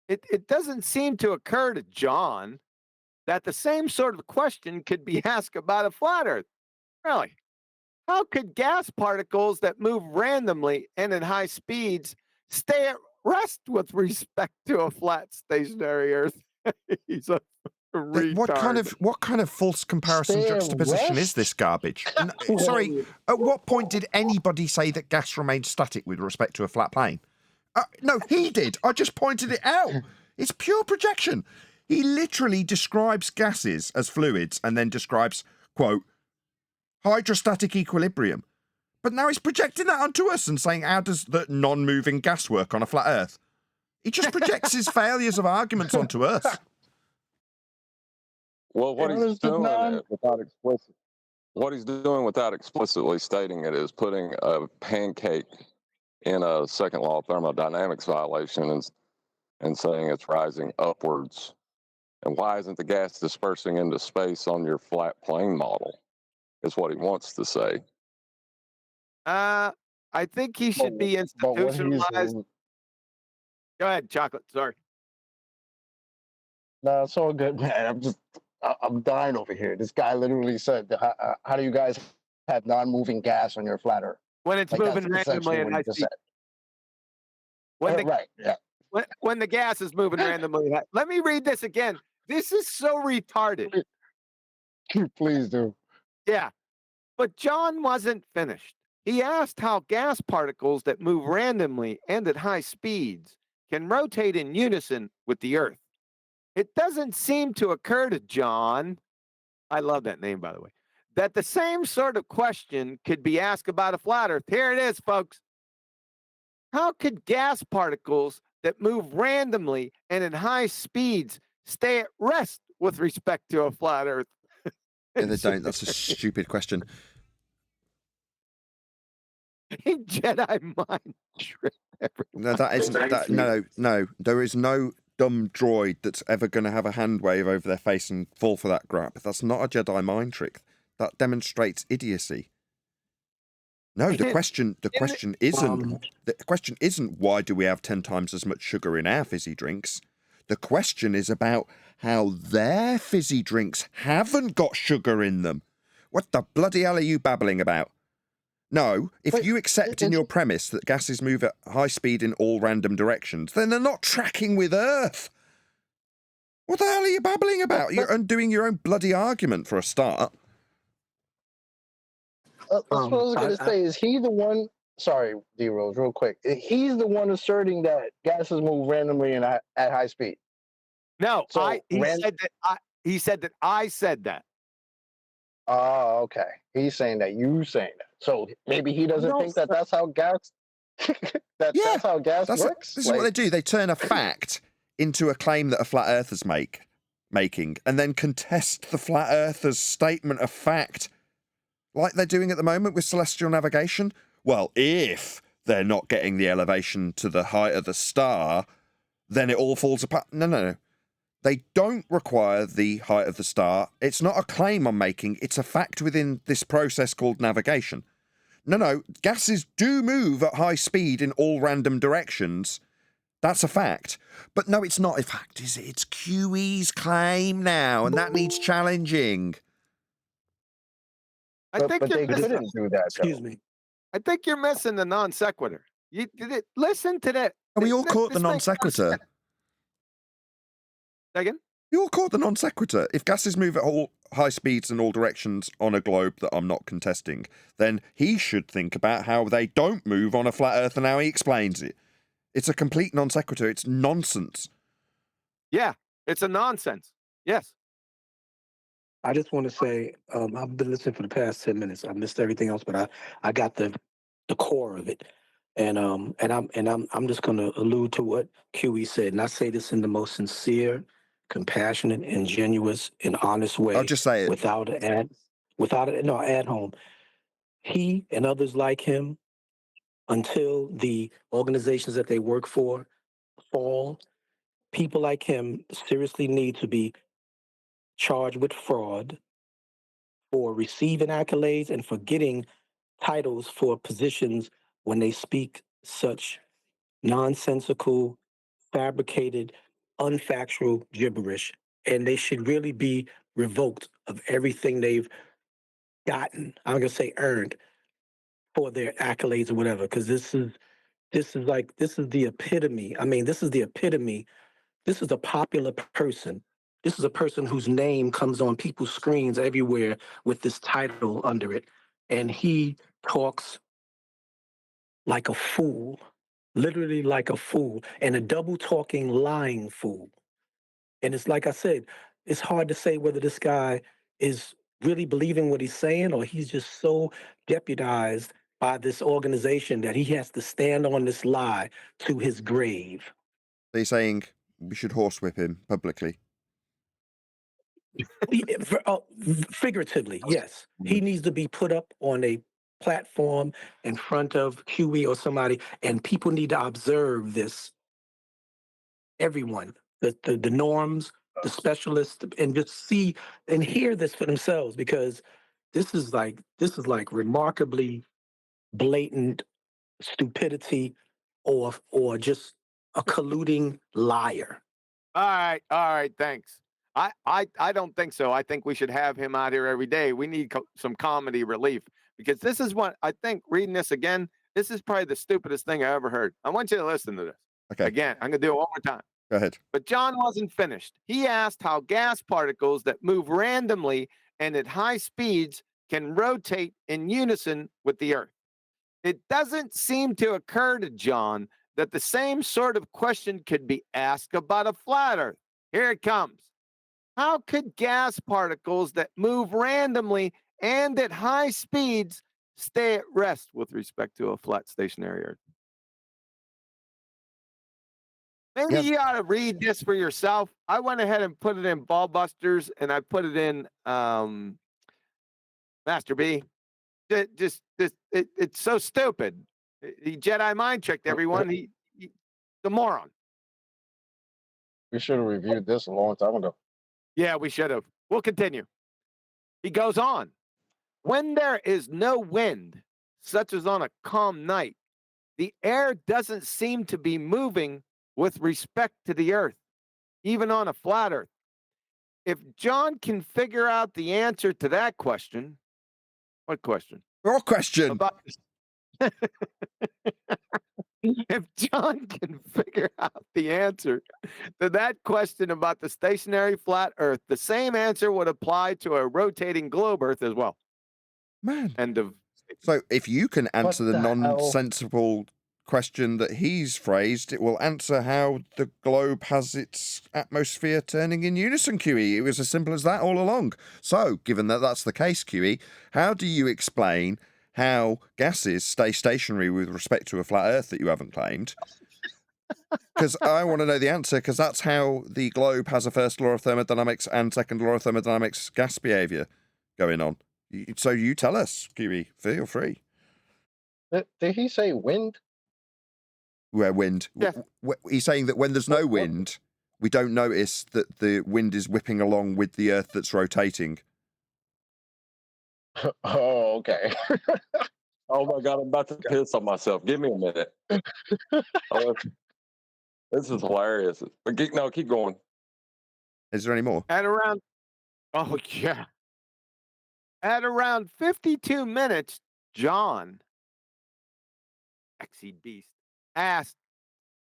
It doesn't seem to occur to John that the same sort of question could be asked about a flat Earth. Really? How could gas particles that move randomly and at high speeds stay at rest with respect to a flat stationary Earth? He's a retard. What kind of false comparison juxtaposition is this garbage? Sorry, at what point did anybody say that gas remained static with respect to a flat plane? No, he did. I just pointed it out. It's pure projection. He literally describes gases as fluids and then describes, quote, hydrostatic equilibrium. But now he's projecting that onto us and saying, how does the non-moving gas work on a flat Earth? He just projects his failures of arguments onto us. Well, what he's doing without explicit. what he's doing without explicitly stating it is putting a pancake in a second law of thermodynamics violation and saying it's rising upwards. And why isn't the gas dispersing into space on your flat plane model? Is what he wants to say. I think he should be But what he's institutionalized. Go ahead, Chocolate. Sorry. No, it's all good, man. I'm dying over here. This guy literally said, how do you guys have non-moving gas on your flat Earth? When it's Like, moving that's randomly essentially at what high he just speed. said. Right, yeah. When the gas is moving randomly. Let me read this again. This is so retarded. Please do. Yeah. But John wasn't finished. He asked how gas particles that move randomly and at high speeds can rotate in unison with the Earth. It doesn't seem to occur to John, I love that name, by the way, that the same sort of question could be asked about a flat Earth. Here it is, folks. How could gas particles that move randomly and at high speeds stay at rest with respect to a flat Earth? Yeah, they don't. That's a stupid question. Jedi mind trick. No, that isn't. That, no. There is no dumb droid that's ever going to have a hand wave over their face and fall for that crap. That's not a Jedi mind trick. That demonstrates idiocy. No, the question isn't why do we have 10 times as much sugar in our fizzy drinks. The question is about how their fizzy drinks haven't got sugar in them. What the bloody hell are you babbling about? No, if you accept in your premise that gases move at high speed in all random directions, then they're not tracking with Earth. What the hell are you babbling about? You're undoing your own bloody argument for a start. That's what I was going to say. Is he the one? Sorry, D-Rose, real quick. He's the one asserting that gases move randomly and at high speed. No, So he said that I said that. Oh, okay. He's saying that you saying that. So maybe he doesn't think that that's how gas. That's how gas works. This is what they do. They turn a fact into a claim that a flat earther's making, and then contest the flat earther's statement of fact, like they're doing at the moment with celestial navigation. Well, if they're not getting the elevation to the height of the star, then it all falls apart. No. They don't require the height of the star. It's not a claim I'm making. It's a fact within this process called navigation. No. Gases do move at high speed in all random directions. That's a fact. But no, it's not a fact, is it? It's QE's claim now, and that needs challenging. I think they couldn't do that. Excuse me. I think you're missing the non sequitur. Listen to that. And we all caught the non sequitur. Again? You all caught the non sequitur. If gases move at all high speeds in all directions on a globe that I'm not contesting, then he should think about how they don't move on a flat Earth and how he explains it. It's a complete non sequitur. It's nonsense. Yeah, it's a nonsense. Yes. I just want to say I've been listening for the past 10 minutes. I missed everything else, but I got the core of it. And I'm just going to allude to what QE said, and I say this in the most sincere, compassionate, ingenuous, and honest way. I'll just say it without add home. He and others like him, until the organizations that they work for fall, people like him seriously need to be charged with fraud for receiving accolades and for getting titles for positions when they speak such nonsensical, fabricated, unfactual gibberish. And they should really be revoked of everything they've gotten, I'm going to say earned, for their accolades or whatever, because this is the epitome. I mean, this is the epitome. This is a popular person. This is a person whose name comes on people's screens everywhere with this title under it. And he talks like a fool, literally like a fool, and a double-talking, lying fool. And it's like I said, it's hard to say whether this guy is really believing what he's saying or he's just so deputized by this organization that he has to stand on this lie to his grave. They're saying we should horsewhip him publicly. Figuratively, yes. He needs to be put up on a platform in front of QE or somebody, and people need to observe this. Everyone, the norms, the specialists, and just see and hear this for themselves, because this is like remarkably blatant stupidity or just a colluding liar. All right, thanks. I don't think so. I think we should have him out here every day. We need some comedy relief, because this is what I think. Reading this again, this is probably the stupidest thing I ever heard. I want you to listen to this. Okay. Again, I'm gonna do it one more time. Go ahead. But John wasn't finished. He asked how gas particles that move randomly and at high speeds can rotate in unison with the Earth. It doesn't seem to occur to John that the same sort of question could be asked about a flat Earth. Here it comes. How could gas particles that move randomly and at high speeds stay at rest with respect to a flat stationary Earth? Maybe you ought to read this for yourself. I went ahead and put it in Ballbusters, and I put it in Master B. It's so stupid. He Jedi mind tricked everyone. He's a moron. We should have reviewed this a long time ago. Yeah, we should have. We'll continue. He goes on. When there is no wind, such as on a calm night, the air doesn't seem to be moving with respect to the Earth, even on a flat Earth. If John can figure out the answer to that question, what question? Your question. About if John can figure out the answer to that question about the stationary flat Earth, the same answer would apply to a rotating globe Earth as well. Man. End of. So if you can answer the hell? nonsensical question that he's phrased, it will answer how the globe has its atmosphere turning in unison, QE. It was as simple as that all along. So, given that that's the case, QE, how do you explain how gases stay stationary with respect to a flat Earth that you haven't claimed? Because I want to know the answer, because that's how the globe has a first law of thermodynamics and second law of thermodynamics gas behavior going on. So you tell us, QE. Feel free. Did he say wind? Where wind? Yeah. He's saying that when there's no wind, we don't notice that the wind is whipping along with the Earth that's rotating. Oh, okay. Oh my God, I'm about to piss on myself. Give me a minute. This is hilarious. But keep going. Is there any more? At around 52 minutes, John, Exceed Beast, asked,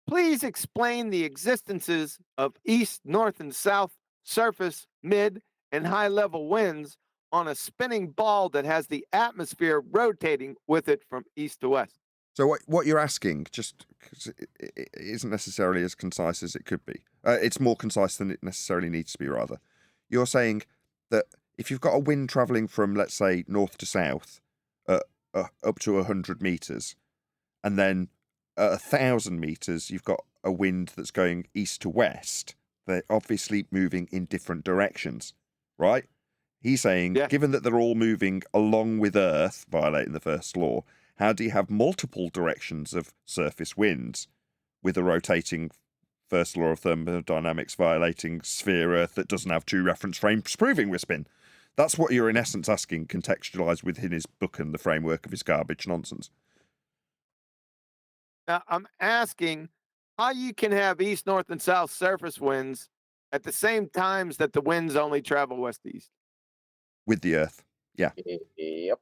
please explain the existences of east, north, and south surface, mid, and high-level winds on a spinning ball that has the atmosphere rotating with it from east to west. So what you're asking, just because it isn't necessarily as concise as it could be. It's more concise than it necessarily needs to be, rather. You're saying that if you've got a wind travelling from, let's say, north to south up to 100 metres, and then at 1,000 metres, you've got a wind that's going east to west, they're obviously moving in different directions, right? He's saying, given that they're all moving along with Earth, violating the first law, how do you have multiple directions of surface winds with a rotating first law of thermodynamics violating sphere Earth that doesn't have two reference frames proving with spin? That's what you're in essence asking, contextualised within his book and the framework of his garbage nonsense. Now, I'm asking how you can have east, north, and south surface winds at the same times that the winds only travel west-east. With the Earth, yeah. Yep.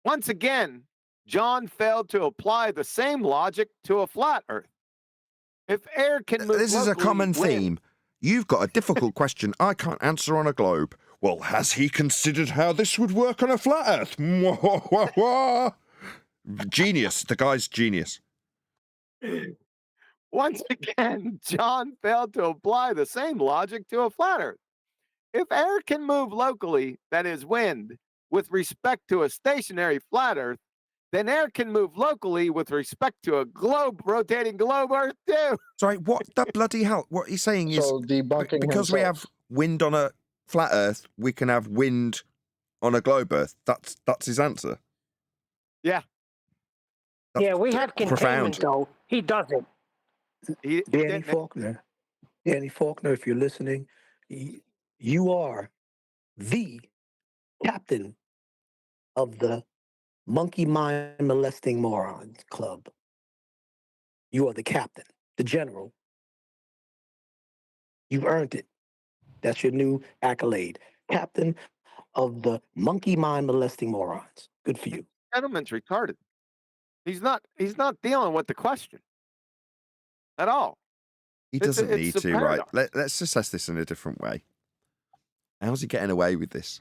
Once again, John failed to apply the same logic to a flat Earth. If air can move This is a common theme. You've got a difficult question I can't answer on a globe. Well, has he considered how this would work on a flat Earth? Genius. The guy's genius. Once again, John failed to apply the same logic to a flat Earth. If air can move locally, that is wind, with respect to a stationary flat Earth, then air can move locally with respect to a rotating globe Earth too. Sorry, what the bloody hell? What he's saying is, So debunking because we have wind on a flat Earth, we can have wind on a globe Earth. That's his answer. Yeah. Yeah, we have containment, though. He doesn't. Danny Faulkner. Danny Faulkner, if you're listening, you are the captain of the Monkey Mind Molesting Morons Club. You are the captain, the general. You've earned it. That's your new accolade. Captain of the Monkey Mind Molesting Morons. Good for you. Gentleman's retarded. He's not dealing with the question at all. He doesn't need to, right? Let's assess this in a different way. How's he getting away with this?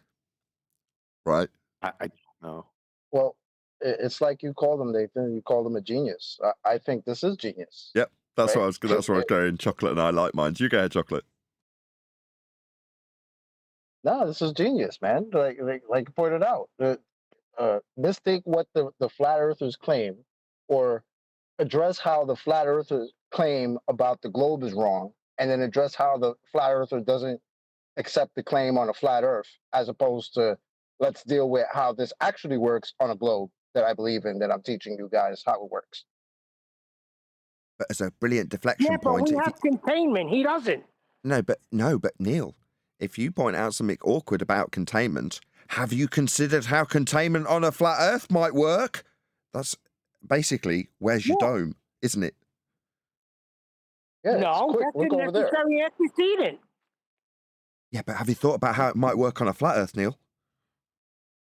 Right? I don't know. Well, it's like you called him, Nathan. You called him a genius. I think this is genius. Yep, that's right? what I was. That's where I was going. Chocolate and I like mine. You go ahead, Chocolate. No, this is genius, man. Like pointed out, mistake what the flat earthers claim, or address how the flat earthers claim about the globe is wrong, and then address how the flat earther doesn't accept the claim on a flat earth, as opposed to let's deal with how this actually works on a globe that I believe in, that I'm teaching you guys how it works. But as a brilliant deflection Yeah, but point, we have containment. He doesn't. No, but Neil, if you point out something awkward about containment, have you considered how containment on a flat Earth might work? That's basically, where's your dome, isn't it? Yeah, no, that's a necessary antecedent. Yeah, but have you thought about how it might work on a flat Earth, Neil?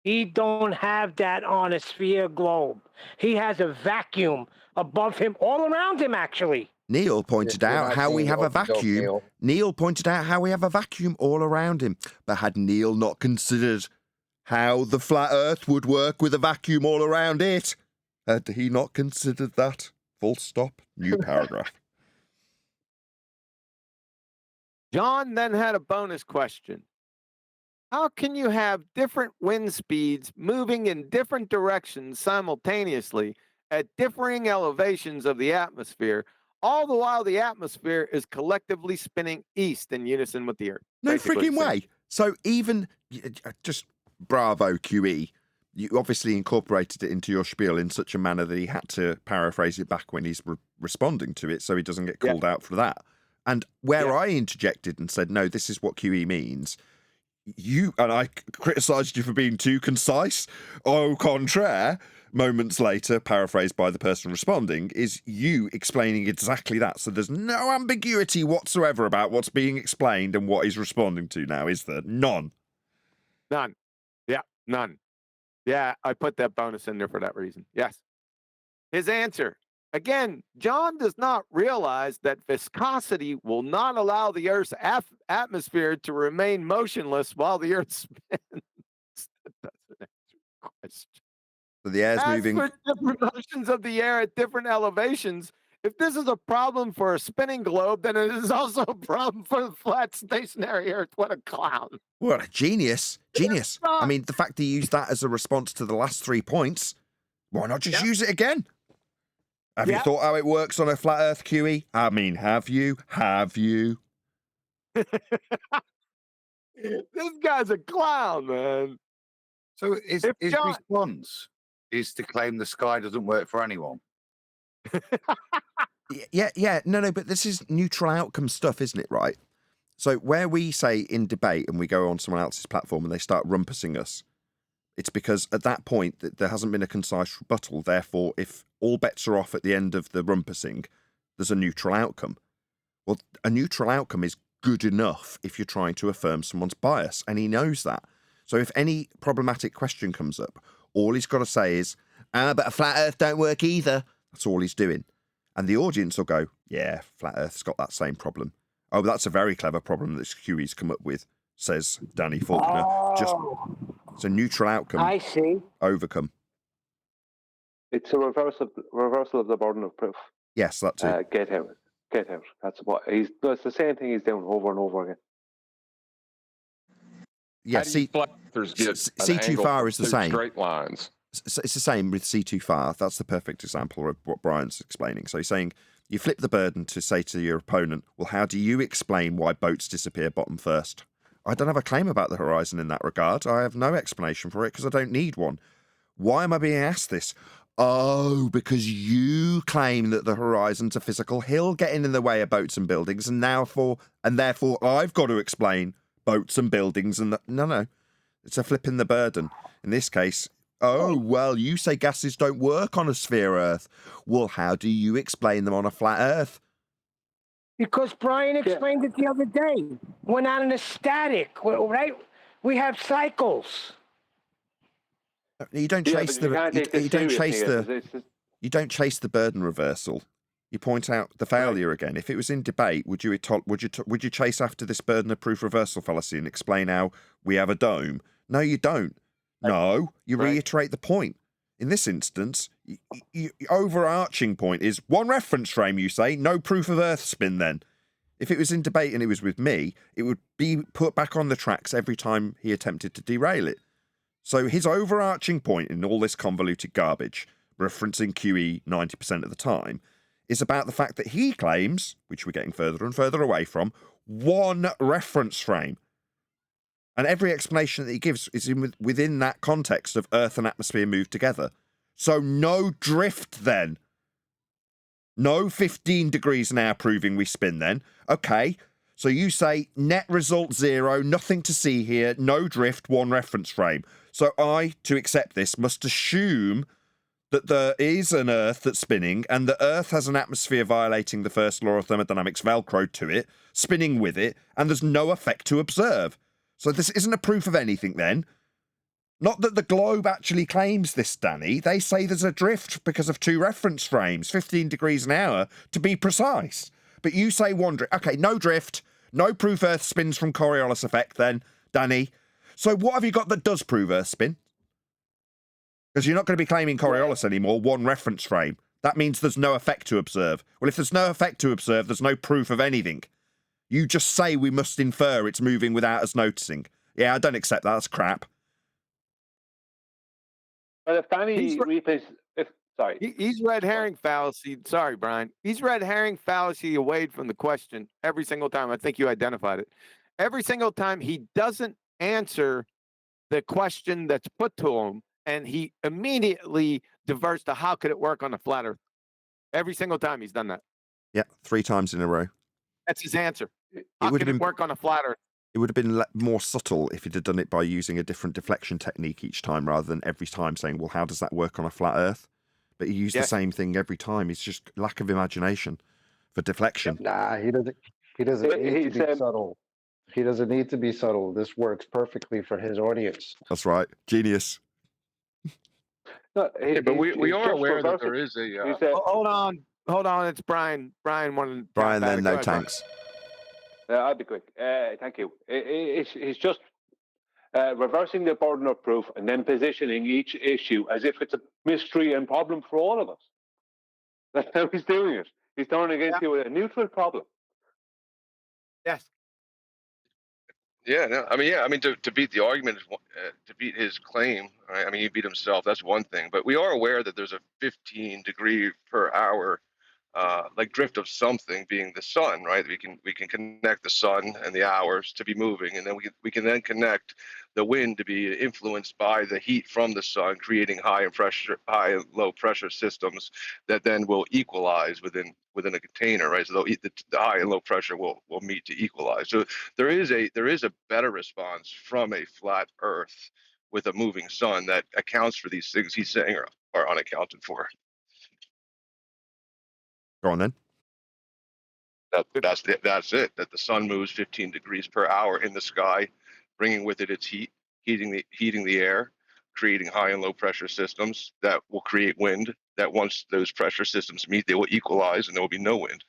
He don't have that on a sphere globe. He has a vacuum above him, all around him, actually. Neil pointed out how we have a vacuum. Neil pointed out how we have a vacuum all around him. But had Neil not considered how the flat Earth would work with a vacuum all around it? Had he not considered that? Full stop. New paragraph. John then had a bonus question. How can you have different wind speeds moving in different directions simultaneously at differing elevations of the atmosphere, all the while the atmosphere is collectively spinning east in unison with the Earth? No freaking way. So even, just bravo, QE. You obviously incorporated it into your spiel in such a manner that he had to paraphrase it back when he's responding to it so he doesn't get called out for that. And where I interjected and said, no, this is what QE means, you and I criticised you for being too concise. Au contraire, moments later, paraphrased by the person responding, is you explaining exactly that. So there's no ambiguity whatsoever about what's being explained and what he's responding to now, is there? None. None. Yeah, none. Yeah, I put that bonus in there for that reason. Yes. His answer. Again, John does not realize that viscosity will not allow the Earth's atmosphere to remain motionless while the Earth spins. That doesn't answer the question. So the air's moving. For different motions of the air at different elevations, if this is a problem for a spinning globe, then it is also a problem for the flat stationary Earth. What a clown. What a genius. Genius. I mean, the fact he used that as a response to the last 3 points, why not just use it again? Have you thought how it works on a flat Earth, QE? I mean, have you? Have you? This guy's a clown, man. So his response is to claim the sky doesn't work for anyone. Yeah. No, but this is neutral outcome stuff, isn't it, right? So where we say in debate and we go on someone else's platform and they start rumpusing us, it's because at that point that there hasn't been a concise rebuttal. Therefore, if all bets are off at the end of the rumpusing, there's a neutral outcome. Well, a neutral outcome is good enough if you're trying to affirm someone's bias, and he knows that. So if any problematic question comes up, all he's got to say is, but a flat Earth don't work either. That's all he's doing. And the audience will go, yeah, flat Earth's got that same problem. Oh, that's a very clever problem that QE's come up with, says Danny Faulkner. Just it's a neutral outcome. I see. Overcome. It's a reversal of the burden of proof. Yes, that too. Get out. That's what he's. It's the same thing he's doing over and over again. Yeah, C too far is the same. Straight lines. it's the same with see too far. That's the perfect example of what Brian's explaining. So he's saying you flip the burden to say to your opponent, well, how do you explain why boats disappear bottom first? I don't have a claim about the horizon in that regard. I have no explanation for it because I don't need one. Why am I being asked this? Oh, because you claim that the horizon's a physical hill getting in the way of boats and buildings, and therefore I've got to explain boats and buildings. And no, it's a flip in the burden. In this case, oh, well, you say gases don't work on a sphere Earth. Well, how do you explain them on a flat Earth? Because Brian explained it the other day. We're not in a static, right? We have cycles. You don't chase the burden reversal. You point out the failure again. If it was in debate, would you chase after this burden of proof reversal fallacy and explain how we have a dome? No, you don't. No, you reiterate the point. In this instance, overarching point is one reference frame, you say, no proof of Earth spin then. If it was in debate and it was with me, it would be put back on the tracks every time he attempted to derail it. So his overarching point in all this convoluted garbage, referencing QE 90% of the time, is about the fact that he claims, which we're getting further and further away from, one reference frame. And every explanation that he gives is within that context of Earth and atmosphere move together. So no drift then. No 15 degrees an hour proving we spin then. Okay, so you say net result 0, nothing to see here, no drift, one reference frame. So I, to accept this, must assume that there is an Earth that's spinning and the Earth has an atmosphere violating the first law of thermodynamics, velcroed to it, spinning with it, and there's no effect to observe. So this isn't a proof of anything then. Not that the globe actually claims this, Danny. They say there's a drift because of two reference frames, 15 degrees an hour, to be precise. But you say one drift. Okay, no drift. No proof Earth spins from Coriolis effect then, Danny. So what have you got that does prove Earth spin? Because you're not going to be claiming Coriolis anymore, one reference frame. That means there's no effect to observe. Well, if there's no effect to observe, there's no proof of anything. You just say we must infer it's moving without us noticing. Yeah, I don't accept that. That's crap. But if Danny he's red herring fallacy. Sorry, Brian. He's red herring fallacy away from the question every single time. I think you identified it. Every single time he doesn't answer the question that's put to him, and he immediately diverts to how could it work on a flat Earth. Every single time he's done that. Yeah, 3 times in a row. That's his answer. How could it work on a flat Earth? It would have been more subtle if he'd have done it by using a different deflection technique each time rather than every time saying, well, how does that work on a flat Earth? But he used the same thing every time. It's just lack of imagination for deflection. Nah, he doesn't need to be subtle. He doesn't need to be subtle. This works perfectly for his audience. That's right. Genius. But we are aware that there is a... Hold on. It's Brian. Brian wanted... Brian, then no tanks. I'll be quick. Thank you. He's just reversing the burden of proof and then positioning each issue as if it's a mystery and problem for all of us. That's how he's doing it. He's turning it into a neutral problem. Yes. Yeah, no, I mean, to beat the argument, to beat his claim, right? I mean, he beat himself. That's one thing. But we are aware that there's a 15 degree per hour like drift of something, being the sun, right? We can connect the sun and the hours to be moving, and then we can then connect the wind to be influenced by the heat from the sun, creating high and low pressure systems that then will equalize within a container, right? So the high and low pressure will meet to equalize. So there is a better response from a flat Earth with a moving sun that accounts for these things he's saying are unaccounted for. Go on then. That's it. That the sun moves 15 degrees per hour in the sky, bringing with it its heat, heating the air, creating high and low pressure systems that will create wind. That once those pressure systems meet, they will equalize, and there will be no wind.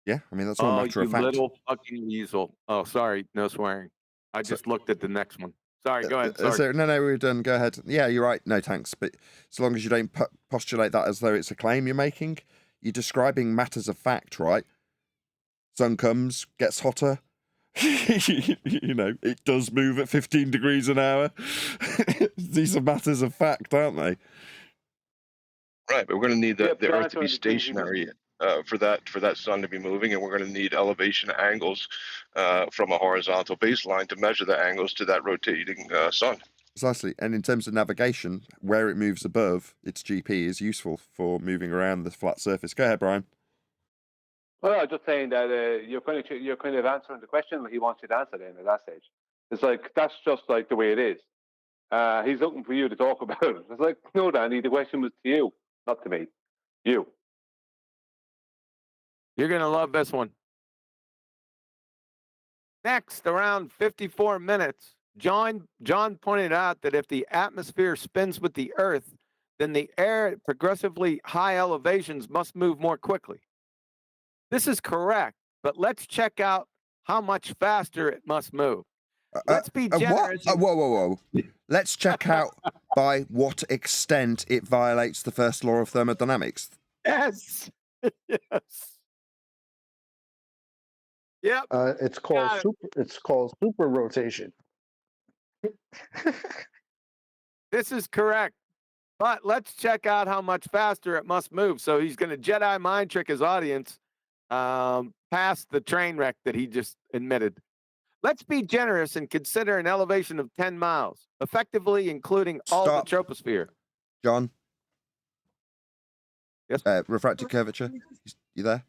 Yeah, I mean that's all a matter of fact. Little fucking weasel. Oh, sorry, no swearing. I just looked at the next one. Sorry, go ahead. Sorry. No, we're done. Go ahead. Yeah, you're right. No thanks. But as long as you don't postulate that as though it's a claim you're making, you're describing matters of fact, right? Sun comes, gets hotter, You know, it does move at 15 degrees an hour. These are matters of fact, aren't they? Right, but we're going to need the Earth to answer be the things you stationary for that sun to be moving, and we're going to need elevation angles from a horizontal baseline to measure the angles to that rotating sun. Precisely, and in terms of navigation, where it moves above its GP is useful for moving around the flat surface. Go ahead, Brian. Well, I'm just saying that you're kind of answering the question he wants you to answer then at that stage. It's like, that's just like the way it is. He's looking for you to talk about it. It's like, no, Danny, the question was to you, not to me. You. You're going to love this one. Next, around 54 minutes, John pointed out that if the atmosphere spins with the Earth, then the air at progressively high elevations must move more quickly. This is correct, but let's check out how much faster it must move. Let's be generous. What? Whoa. Let's check out by what extent it violates the first law of thermodynamics. Yes. Yes. Yep. It's called super rotation. This is correct. But let's check out how much faster it must move. So he's going to Jedi mind trick his audience past the train wreck that he just admitted. Let's be generous and consider an elevation of 10 miles, effectively including all the troposphere. John? Yes? Refracted curvature? You there?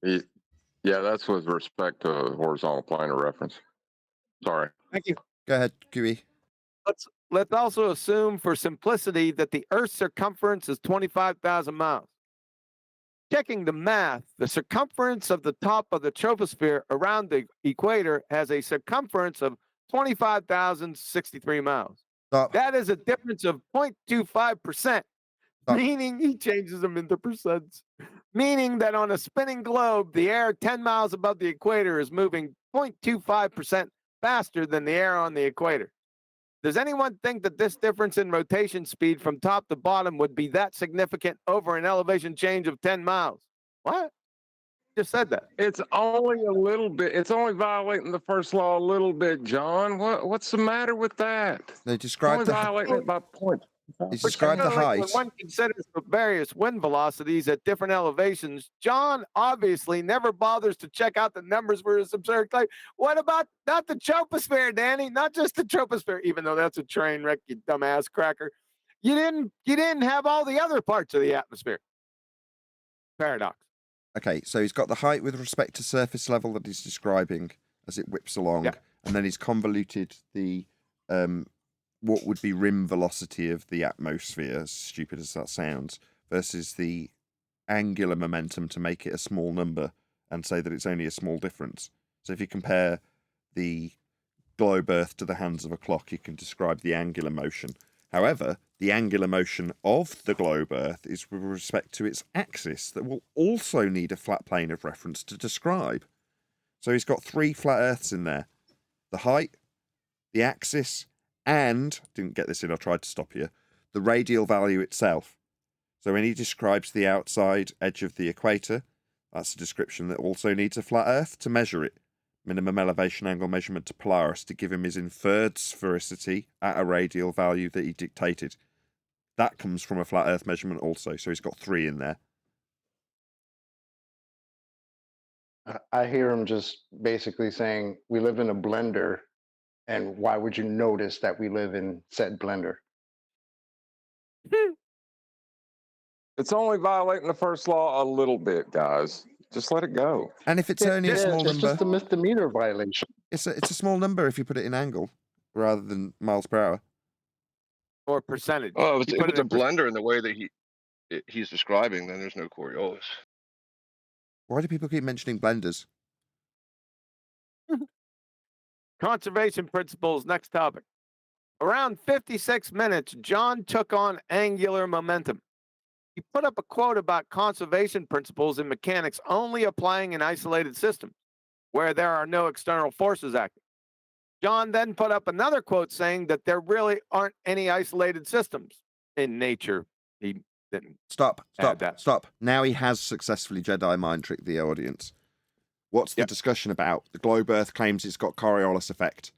Yeah, that's with respect to horizontal plane of reference. Sorry. Thank you. Go ahead, QE. Let's also assume for simplicity that the Earth's circumference is 25,000 miles. Checking the math, the circumference of the top of the troposphere around the equator has a circumference of 25,063 miles. Stop. That is a difference of 0.25%, meaning he changes them into percents, meaning that on a spinning globe, the air 10 miles above the equator is moving 0.25% faster than the air on the equator. Does anyone think that this difference in rotation speed from top to bottom would be that significant over an elevation change of 10 miles? What? Just said that. It's only a little bit. It's only violating the first law a little bit, John. What's the matter with that? They described only violating it by point. He's described the height. When one considers the various wind velocities at different elevations, John obviously never bothers to check out the numbers for his absurd claim. What about not the troposphere, Danny? Not just the troposphere, even though that's a train wreck, you dumbass cracker. You didn't have all the other parts of the atmosphere. Paradox. Okay, so he's got the height with respect to surface level that he's describing as it whips along, and then he's convoluted the what would be rim velocity of the atmosphere, as stupid as that sounds, versus the angular momentum to make it a small number and say that it's only a small difference. So if you compare the globe Earth to the hands of a clock, you can describe the angular motion. However, the angular motion of the globe Earth is with respect to its axis that will also need a flat plane of reference to describe. So he's got 3 flat Earths in there. The height, the axis, and, didn't get this in, I tried to stop here, the radial value itself. So when he describes the outside edge of the equator, that's a description that also needs a flat Earth to measure it. Minimum elevation angle measurement to Polaris to give him his inferred sphericity at a radial value that he dictated. That comes from a flat Earth measurement also, so he's got 3 in there. I hear him just basically saying, we live in a blender, and why would you notice that we live in said blender? It's only violating the first law a little bit, guys. Just let it go. And if it's only a small number, it's just a misdemeanor violation. It's a small number if you put it in angle rather than miles per hour. Or percentage. Oh, if it's a blender in the way that he's describing, then there's no Coriolis. Why do people keep mentioning blenders? Conservation principles, next topic. Around 56 minutes, John took on angular momentum. He put up a quote about conservation principles in mechanics only applying in isolated systems, where there are no external forces acting. John then put up another quote saying that there really aren't any isolated systems in nature. He didn't. Stop. Now he has successfully Jedi mind tricked the audience. What's the discussion about? The globe Earth claims it's got Coriolis effect.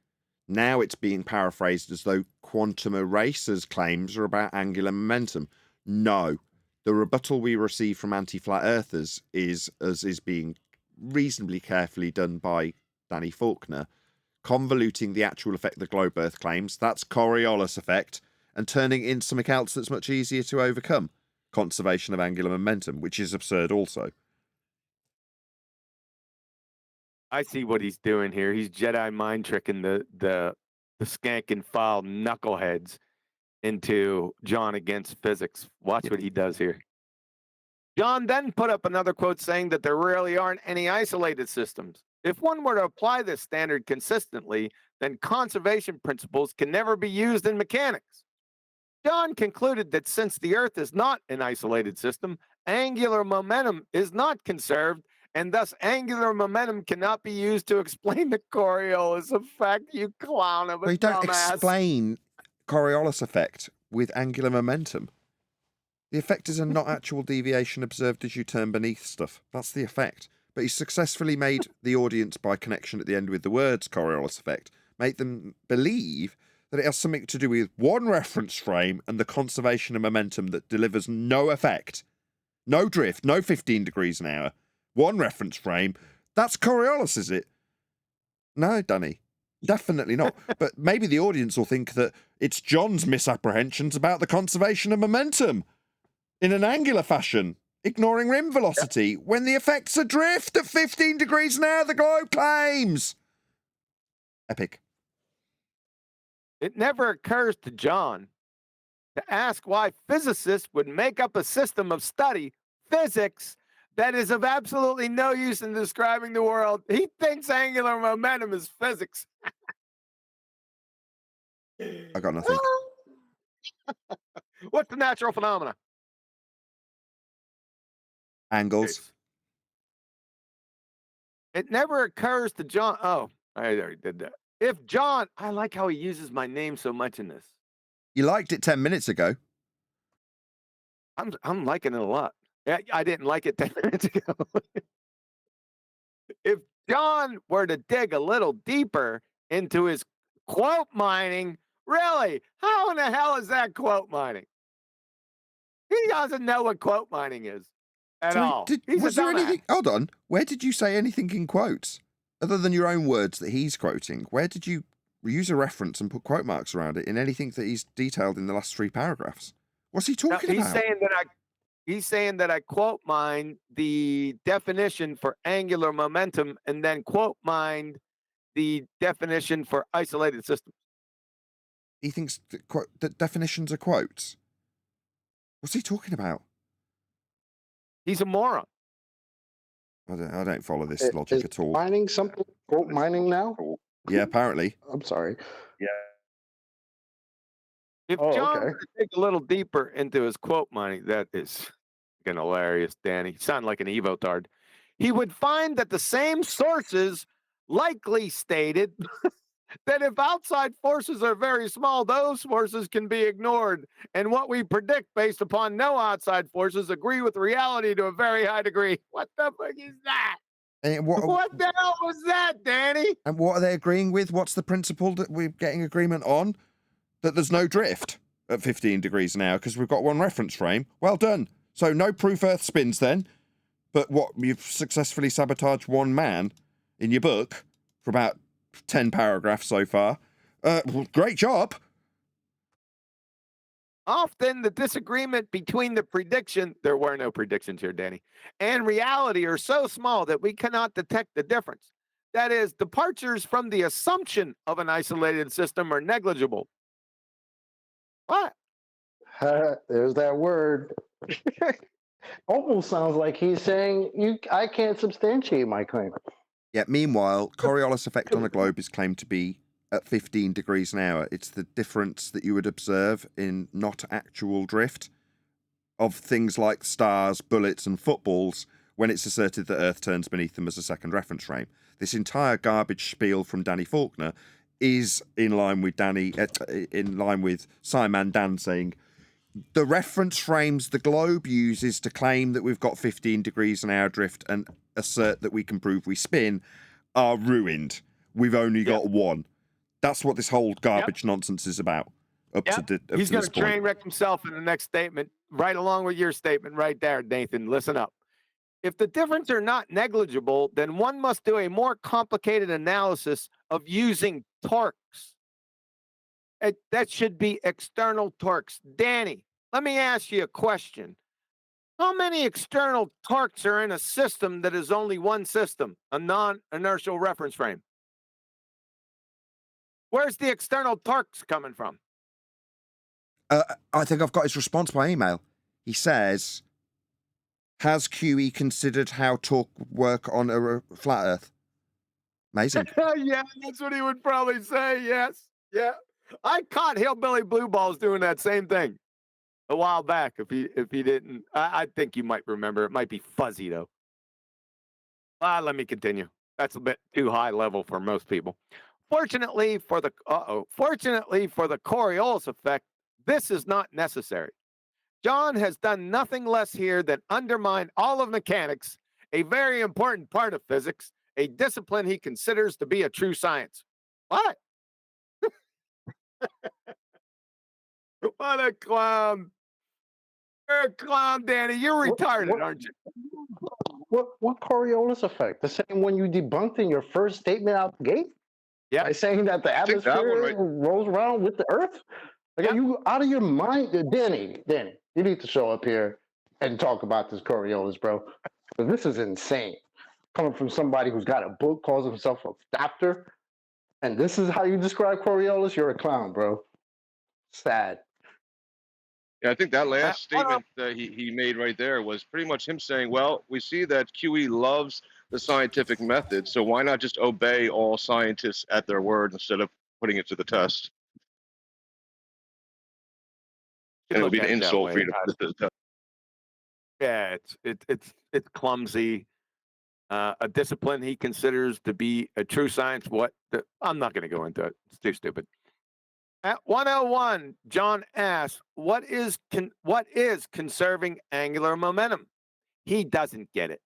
Now it's being paraphrased as though quantum erasers' claims are about angular momentum. No. The rebuttal we receive from anti-flat earthers is, as is being reasonably carefully done by Danny Faulkner, convoluting the actual effect the globe Earth claims, that's Coriolis effect, and turning it into something else that's much easier to overcome, conservation of angular momentum, which is absurd also. I see what he's doing here. He's Jedi mind tricking the skank and file knuckleheads into John against physics. Watch what he does here. John then put up another quote saying that there really aren't any isolated systems. If one were to apply this standard consistently, then conservation principles can never be used in mechanics. John concluded that since the Earth is not an isolated system, angular momentum is not conserved, and thus angular momentum cannot be used to explain the Coriolis effect, you clown of a They don't dumbass. explain Coriolis effect with angular momentum. The effect is a not actual deviation observed as you turn beneath stuff. That's the effect. But he successfully made the audience, by connection at the end with the words Coriolis effect, make them believe that it has something to do with one reference frame and the conservation of momentum that delivers no effect. No drift, no 15 degrees an hour. One reference frame. That's Coriolis, is it? No, Danny. Definitely not. But maybe the audience will think that it's John's misapprehensions about the conservation of momentum in an angular fashion, ignoring rim velocity, when the effects are drift at 15 degrees an hour, the globe claims. Epic. It never occurs to John to ask why physicists would make up a system of study, physics, that is of absolutely no use in describing the world. He thinks angular momentum is physics. I got nothing. What's the natural phenomena? Angles. It never occurs to John. Oh, I already did that. If John, I like how he uses my name so much in this. You liked it 10 minutes ago. I'm liking it a lot. Yeah, I didn't like it 10 minutes ago. If John were to dig a little deeper into his quote mining, really, how in the hell is that quote mining? He doesn't know what quote mining is at all. Was there anything? Hold on. Where did you say anything in quotes? Other than your own words that he's quoting, where did you use a reference and put quote marks around it in anything that he's detailed in the last 3 paragraphs? What's he talking about? He's saying that I quote mined the definition for angular momentum and then quote mined the definition for isolated systems. He thinks that definitions are quotes. What's he talking about? He's a moron. I don't follow this logic at all. Mining something? Quote mining now? Yeah, apparently. I'm sorry. Yeah. If John were to dig a little deeper into his quote mining, that is fucking hilarious, Danny. You sound like an evotard. He would find that the same sources likely stated that if outside forces are very small, those forces can be ignored. And what we predict based upon no outside forces agree with reality to a very high degree. What the fuck is that? And what the hell was that, Danny? And what are they agreeing with? What's the principle that we're getting agreement on? That there's no drift at 15 degrees an hour because we've got one reference frame. Well done. So no proof Earth spins then. But what, you've successfully sabotaged one man in your book for about 10 paragraphs so far. Great job. Often the disagreement between the prediction, there were no predictions here, Danny, and reality are so small that we cannot detect the difference. That is, departures from the assumption of an isolated system are negligible. What? There's that word. Almost sounds like he's saying I can't substantiate my claim. Yeah, meanwhile, Coriolis effect on a globe is claimed to be at 15 degrees an hour. It's the difference that you would observe in not actual drift of things like stars, bullets, and footballs when it's asserted that Earth turns beneath them as a second reference frame. This entire garbage spiel from Danny Faulkner is in line with Simon Dan saying, the reference frames the globe uses to claim that we've got 15 degrees an hour drift and assert that we can prove we spin are ruined. We've only got one. That's what this whole garbage nonsense is about. He's going to train wreck himself in the next statement, right along with your statement right there, Nathan. Listen up. If the difference are not negligible, then one must do a more complicated analysis of using torques. That should be external torques. Danny, let me ask you a question. How many external torques are in a system that is only one system, a non-inertial reference frame? Where's the external torques coming from? I think I've got his response by email. He says, has QE considered how torque work on a flat Earth? Amazing. Yeah, that's what he would probably say, yes. Yeah. I caught Hillbilly Blue Balls doing that same thing a while back. If he didn't, I think you might remember. It might be fuzzy, though. Let me continue. That's a bit too high level for most people. Fortunately for the Coriolis effect, this is not necessary. John has done nothing less here than undermine all of mechanics, a very important part of physics, a discipline he considers to be a true science. What? What a clown. You're a clown, Danny. You're retarded, aren't you? What Coriolis effect? The same one you debunked in your first statement out the gate? Yeah. By saying that the atmosphere rolls around with the Earth? Like, are you out of your mind? Danny, you need to show up here and talk about this Coriolis, bro. This is insane. Coming from somebody who's got a book, calls himself a doctor, and this is how you describe Coriolis? You're a clown, bro. Sad. Yeah, I think that last statement that he made right there was pretty much him saying, well, we see that QE loves the scientific method, so why not just obey all scientists at their word instead of putting it to the test? And it would be an insult for you to put it to the test. Yeah, it's clumsy. A discipline he considers to be a true science. I'm not going to go into it. It's too stupid. At 101, John asks, what is conserving angular momentum? He doesn't get it.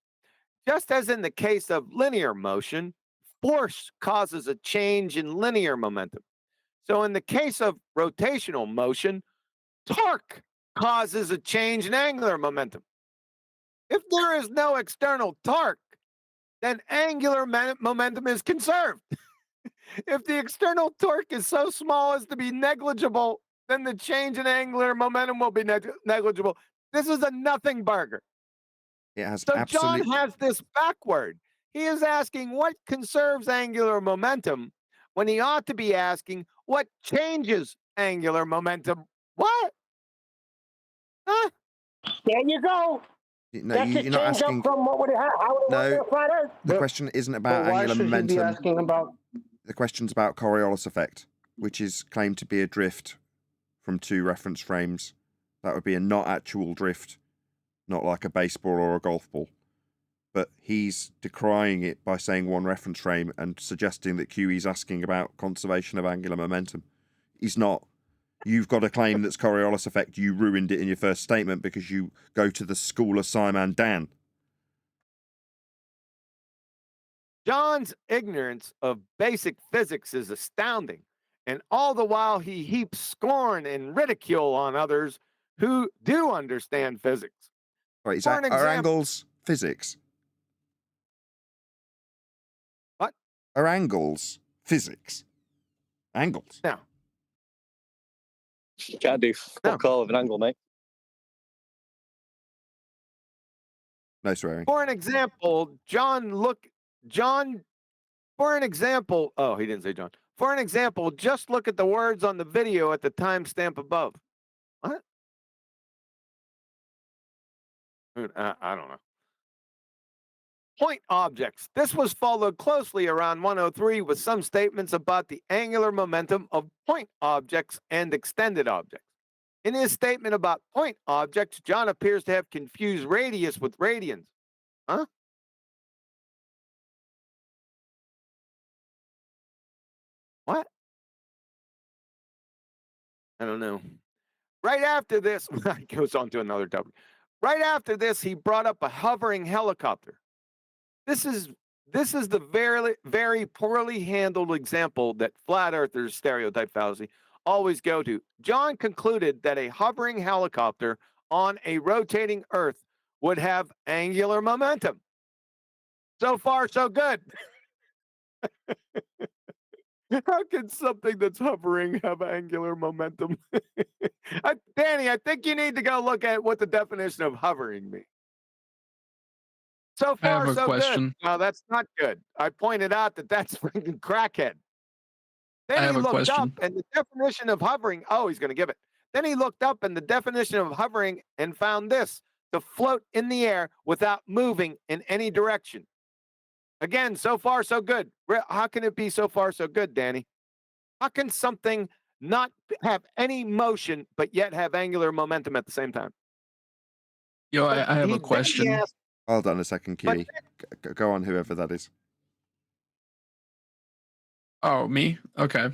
Just as in the case of linear motion, force causes a change in linear momentum. So in the case of rotational motion, torque causes a change in angular momentum. If there is no external torque, then angular momentum is conserved. If the external torque is so small as to be negligible, then the change in angular momentum will be negligible. This is a nothing burger. It has so John has this backward. He is asking what conserves angular momentum when he ought to be asking what changes angular momentum. What? Huh? There you go. No, you're not asking. From what would it, how would it work flat Earth? The question isn't about why angular should momentum. He be asking about? The question's about Coriolis effect, which is claimed to be a drift from two reference frames. That would be a not actual drift, not like a baseball or a golf ball. But he's decrying it by saying one reference frame and suggesting that QE's asking about conservation of angular momentum. He's not. You've got a claim that's Coriolis effect. You ruined it in your first statement because you go to the school of Simon Dan. John's ignorance of basic physics is astounding, and all the while he heaps scorn and ridicule on others who do understand physics. Right, is that are angles physics? What? Are angles physics? Angles? No. Can't do fuck all of an angle, mate. No swearing. For an example, for an example, oh, he didn't say John. For an example, just look at the words on the video at the timestamp above. What? I don't know. Point objects. This was followed closely around 103 with some statements about the angular momentum of point objects and extended objects. In his statement about point objects, John appears to have confused radius with radians. Huh? What? I don't know. right after this, he goes on to another topic. Right after this, he brought up a hovering helicopter. This is the very poorly handled example that flat earthers, stereotype fallacy, always go to. John concluded that a hovering helicopter on a rotating Earth would have angular momentum. So far, so good. How can something that's hovering have angular momentum? Danny, I think you need to go look at what the definition of hovering means. So I have far, a so good. question. No, that's not good. I pointed out that that's freaking crackhead. Then I have he a looked up, question. and the definition of hovering, oh, he's going to give it. Then he looked up, and the definition of hovering and found this: to float in the air without moving in any direction. Again, so far, so good. How can it be so far, so good, Danny? How can something not have any motion, but yet have angular momentum at the same time? Yo, I have a Then he question. asked, Hold on a second, but Kiwi. Go on, whoever that is. Oh, me? Okay.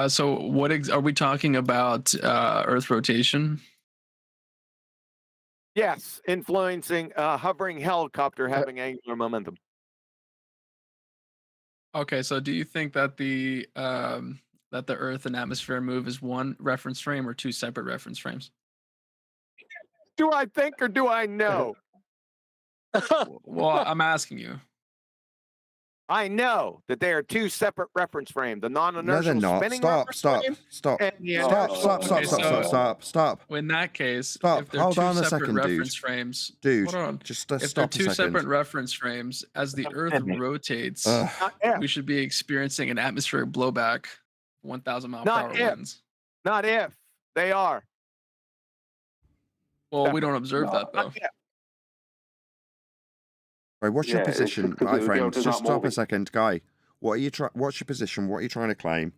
So what are we talking about? Earth rotation? yes, influencing a hovering helicopter having angular momentum. Okay, so do you think that the Earth and atmosphere move is one reference frame or two separate reference frames? Do I think or do I know? Well, I'm asking you. I know that they are two separate reference frames. The No, they're non-inertial not. spinning Stop, reference stop, frame stop. and the Stop, inertial. stop, stop, Okay, stop, so stop, stop. in that case, Stop. if they're Hold two on a separate second, dude. reference frames, Dude, hold on. just If they're stop a two separate second. reference frames, as the Earth rotates, Not if. we should be experiencing an atmospheric blowback, 1,000 mile per Not hour if. winds. Not if. They are. Well, we don't observe that though. Not if. Right, what's your Yeah, it's position, because my the friend? Delta's Just not stop a moving. second, guy. What's your position? What are you trying to claim?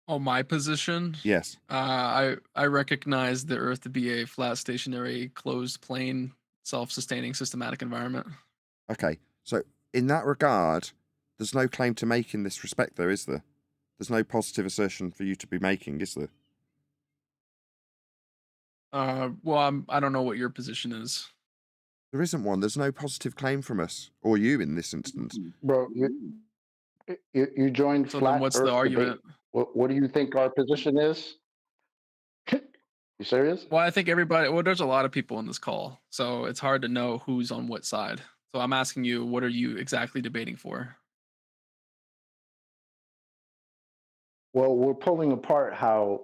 Oh, my position? Yes. I recognize the Earth to be a flat, stationary, closed plane, self-sustaining, systematic environment. Okay. So in that regard, there's no claim to make in this respect, though, is there? There's no positive assertion for you to be making, is there? Well, I don't know what your position is. There isn't one. There's no positive claim from us or you in this instance. Bro, you joined So then flat what's the Earth debate. argument? What do you think our position is? You serious? Well, I think everybody, well, there's a lot of people in this call, so it's hard to know who's on what side. So I'm asking you, what are you exactly debating for? Well, we're pulling apart how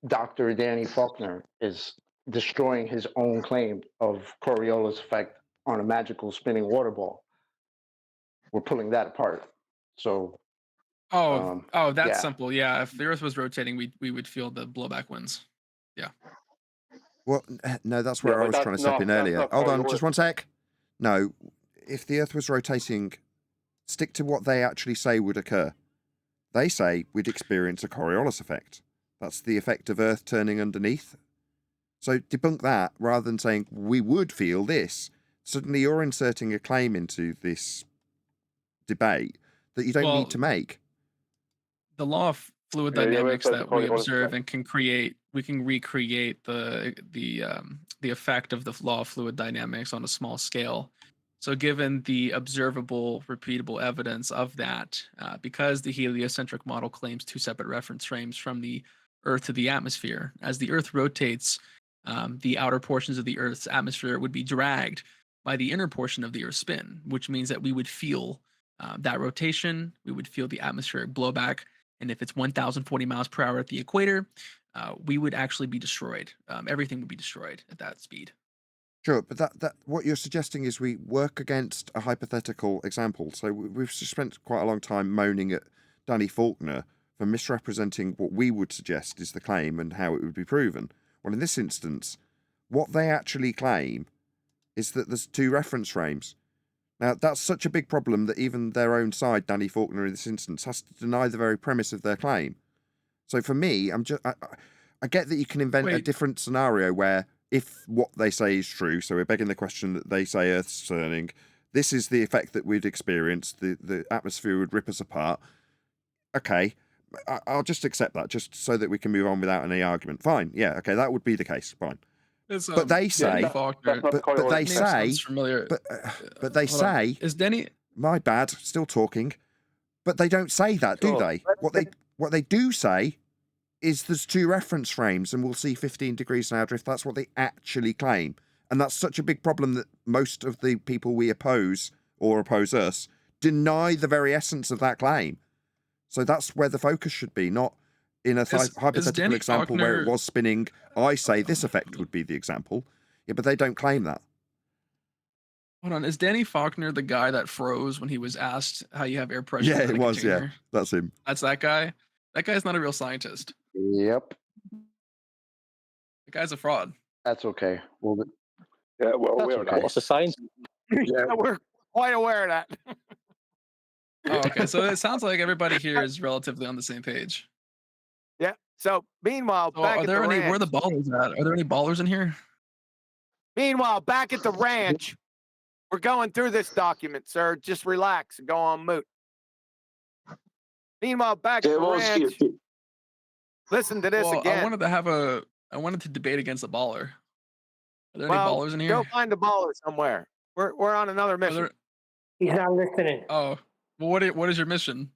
Dr. Danny Faulkner is destroying his own claim of Coriolis effect on a magical spinning water ball. We're pulling that apart. So, Oh, that's yeah. simple. Yeah, if the Earth was rotating, we would feel the blowback winds. Yeah. Well, no, that's where I was trying to step in earlier. Hold on, just one sec. No, if the Earth was rotating, stick to what they actually say would occur. They say we'd experience a Coriolis effect. That's the effect of Earth turning underneath. So debunk that rather than saying we would feel this. Suddenly you're inserting a claim into this debate that you don't need to make. The law of fluid dynamics that we observe and we can recreate the effect of the law of fluid dynamics on a small scale. So given the observable, repeatable evidence of that, because the heliocentric model claims two separate reference frames from the Earth to the atmosphere, as the Earth rotates, the outer portions of the Earth's atmosphere would be dragged by the inner portion of the Earth's spin, which means that we would feel that rotation, we would feel the atmospheric blowback, and if it's 1,040 miles per hour at the equator, we would actually be destroyed. Everything would be destroyed at that speed. Sure, but that what you're suggesting is we work against a hypothetical example. So we've spent quite a long time moaning at Danny Faulkner for misrepresenting what we would suggest is the claim and how it would be proven. Well, in this instance, what they actually claim is that there's two reference frames. Now, that's such a big problem that even their own side, Danny Faulkner in this instance, has to deny the very premise of their claim. So for me, I get that you can invent a different scenario where if what they say is true, so we're begging the question that they say Earth's turning, this is the effect that we'd experience, the atmosphere would rip us apart. Okay, I'll just accept that, just so that we can move on without any argument. Fine, yeah, okay, that would be the case. Fine. It's, But they say, Faulkner. but they say, sounds familiar. but they Hold on. say, Is Denny? My bad, still talking. But they don't say that, do they? What they do say is there's two reference frames, and we'll see 15 degrees now drift. That's what they actually claim, and that's such a big problem that most of the people we oppose or oppose us deny the very essence of that claim. So that's where the focus should be, not in a hypothetical example where it was spinning. I say this effect would be the example. Yeah, but they don't claim that. Hold on, is Danny Faulkner the guy that froze when he was asked how you have air pressure? Yeah, in it a was. container? Yeah, that's him. That's that guy. That guy's not a real scientist. Yep. The guy's a fraud. That's okay. Well, yeah, well, that's we're okay. What's the science? Yeah, we're quite aware of that. Oh, okay. So it sounds like everybody here is relatively on the same page. Yeah. So meanwhile, So back are at there the any? ranch. Where are the ballers at? Are there any ballers in here? Meanwhile, back at the ranch, we're going through this document, sir. Just relax and go on mute. Meanwhile, back at the ranch, listen to this again. I wanted to debate against a baller. Are there any ballers in here? Go find a baller somewhere. We're on another mission. He's not listening. Oh, well, what is your mission?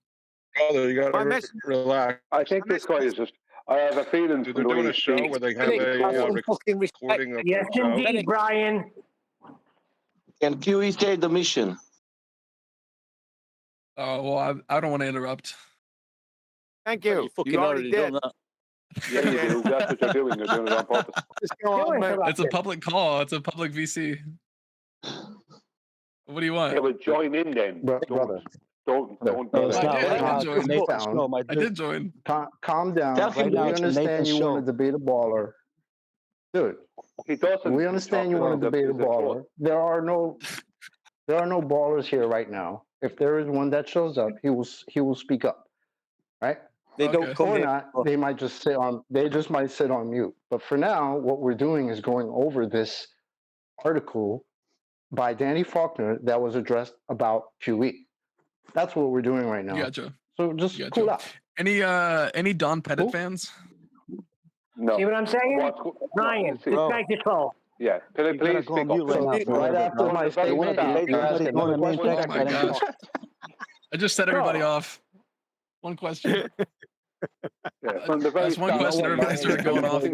Brother, you gotta relax. I think this guy is just. I have a feeling. They're doing a show where they have a recording of Yes, indeed, Brian. Can QE state the mission? Oh well, I don't want to interrupt. Thank you. fucking You already did. done that. Yeah, you do. That's what you're doing. You're doing it on purpose. Just go on mute. It's a public call. It's a public VC. What do you want? Yeah, well, join in then. Brother. Don't. I did join. Calm down. Tell him We that understand you want to debate a baller. Dude, he doesn't. We understand you want to debate a baller. There are no ballers here right now. If there is one that shows up, he will speak up. Right? They don't come or here. not, they might just might sit on mute. But for now, what we're doing is going over this article by Danny Faulkner that was addressed about QE. That's what we're doing right now. Gotcha. So just cool out. Any Don Pettit fans? No. See what I'm saying? Ryan, respect yourself. Yeah. Please speak up. Right after my statement, Oh my gosh. I just set everybody off. One question. That's one question. Everybody started going off. He's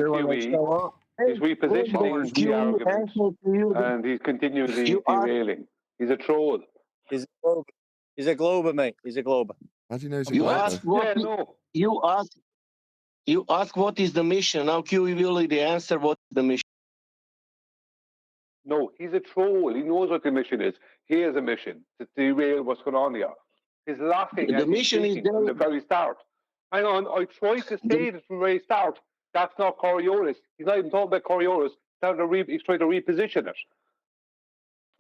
repositioning the argument, and he's continually derailing. He's a troll. He's a glober, mate. He's a glober. How do you know he's a You glober? ask what you ask what is the mission. Now QE will already answer what is the mission. No, he's a troll. He knows what the mission is. He has a mission to derail what's going on here. He's laughing at from the very start. Hang on, I tried to say it from the very start. That's not Coriolis. He's not even talking about Coriolis. He's trying to reposition it.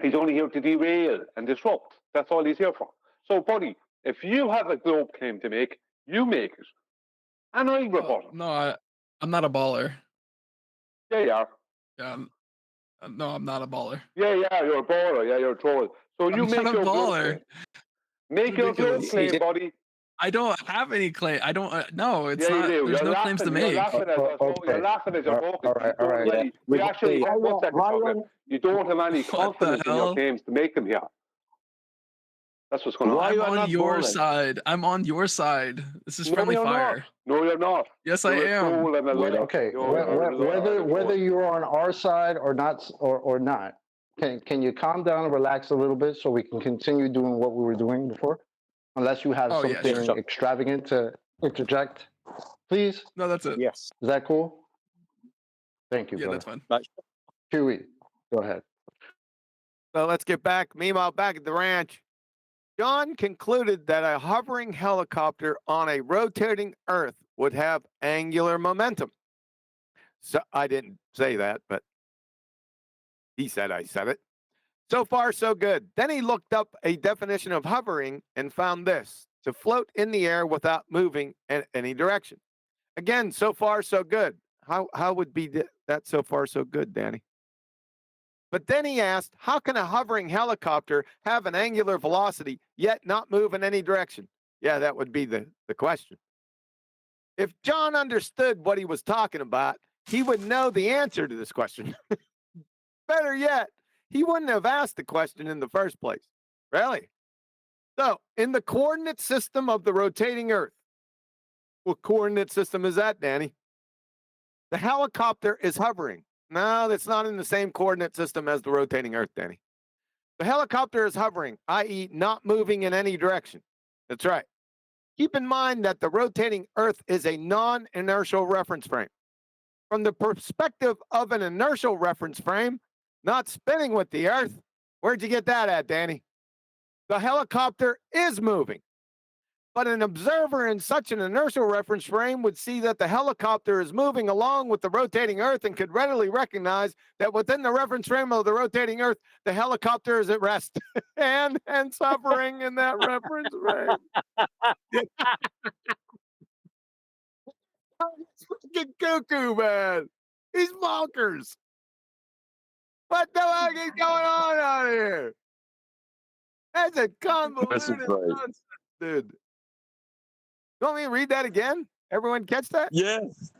He's only here to derail and disrupt. That's all he's here for. So, buddy, if you have a globe claim to make, you make it. And I report it. No, I'm not a baller. Yeah, you are. Yeah, no, I'm not a baller. Yeah, you're a baller. Yeah, you're a troll. So you I'm make not your a globe baller. claim. Make your globe claim, buddy. I don't have any claim. I don't. No, it's Yeah, not. you do. There's You're no claims to make. You're laughing as you're talking. All right. We actually have 1 second. Talking. You don't have any confidence in your claims to make them here. That's what's going on. I'm on your side. I'm on your side. This is friendly fire. No, you're not. Yes, I am. Okay. Whether you're on our side or not, or not, can you calm down and relax a little bit so we can continue doing what we were doing before? Unless you have something extravagant to interject, please. No, that's it. Yes. Is that cool? Thank you, Yeah, brother. that's fine. Huey, go ahead. So let's get back. Meanwhile, back at the ranch, John concluded that a hovering helicopter on a rotating Earth would have angular momentum. So I didn't say that, but he said I said it. So far, so good. Then he looked up a definition of hovering and found this: to float in the air without moving in any direction. Again, so far, so good. How would be that so far, so good, Danny? But then he asked, how can a hovering helicopter have an angular velocity yet not move in any direction? Yeah, that would be the question. If John understood what he was talking about, he would know the answer to this question. Better yet, he wouldn't have asked the question in the first place. Really? So, in the coordinate system of the rotating Earth, what coordinate system is that, Danny? The helicopter is hovering. No, that's not in the same coordinate system as the rotating Earth, Danny. The helicopter is hovering, i.e., not moving in any direction. That's right. Keep in mind that the rotating Earth is a non-inertial reference frame. From the perspective of an inertial reference frame, not spinning with the Earth, where'd you get that at, Danny? The helicopter is moving. But an observer in such an inertial reference frame would see that the helicopter is moving along with the rotating Earth and could readily recognize that within the reference frame of the rotating Earth, the helicopter is at rest and suffering in that reference frame. He's freaking cuckoo, man. He's bonkers. What the heck is going on out here? That's a convoluted nonsense, dude. You want me to read that again? Everyone catch that? Yes.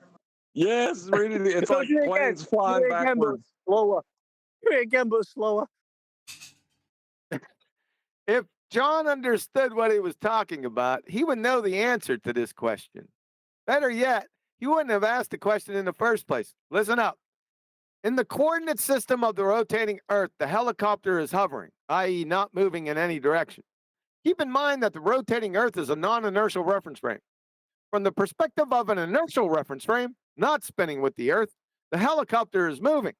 Yes, read it. It's like planes flying backwards. Slower. Do it again, but slower. If John understood what he was talking about, he would know the answer to this question. Better yet, he wouldn't have asked the question in the first place. Listen up. In the coordinate system of the rotating Earth, the helicopter is hovering, i.e., not moving in any direction. Keep in mind that the rotating Earth is a non-inertial reference frame. From the perspective of an inertial reference frame, not spinning with the Earth, the helicopter is moving.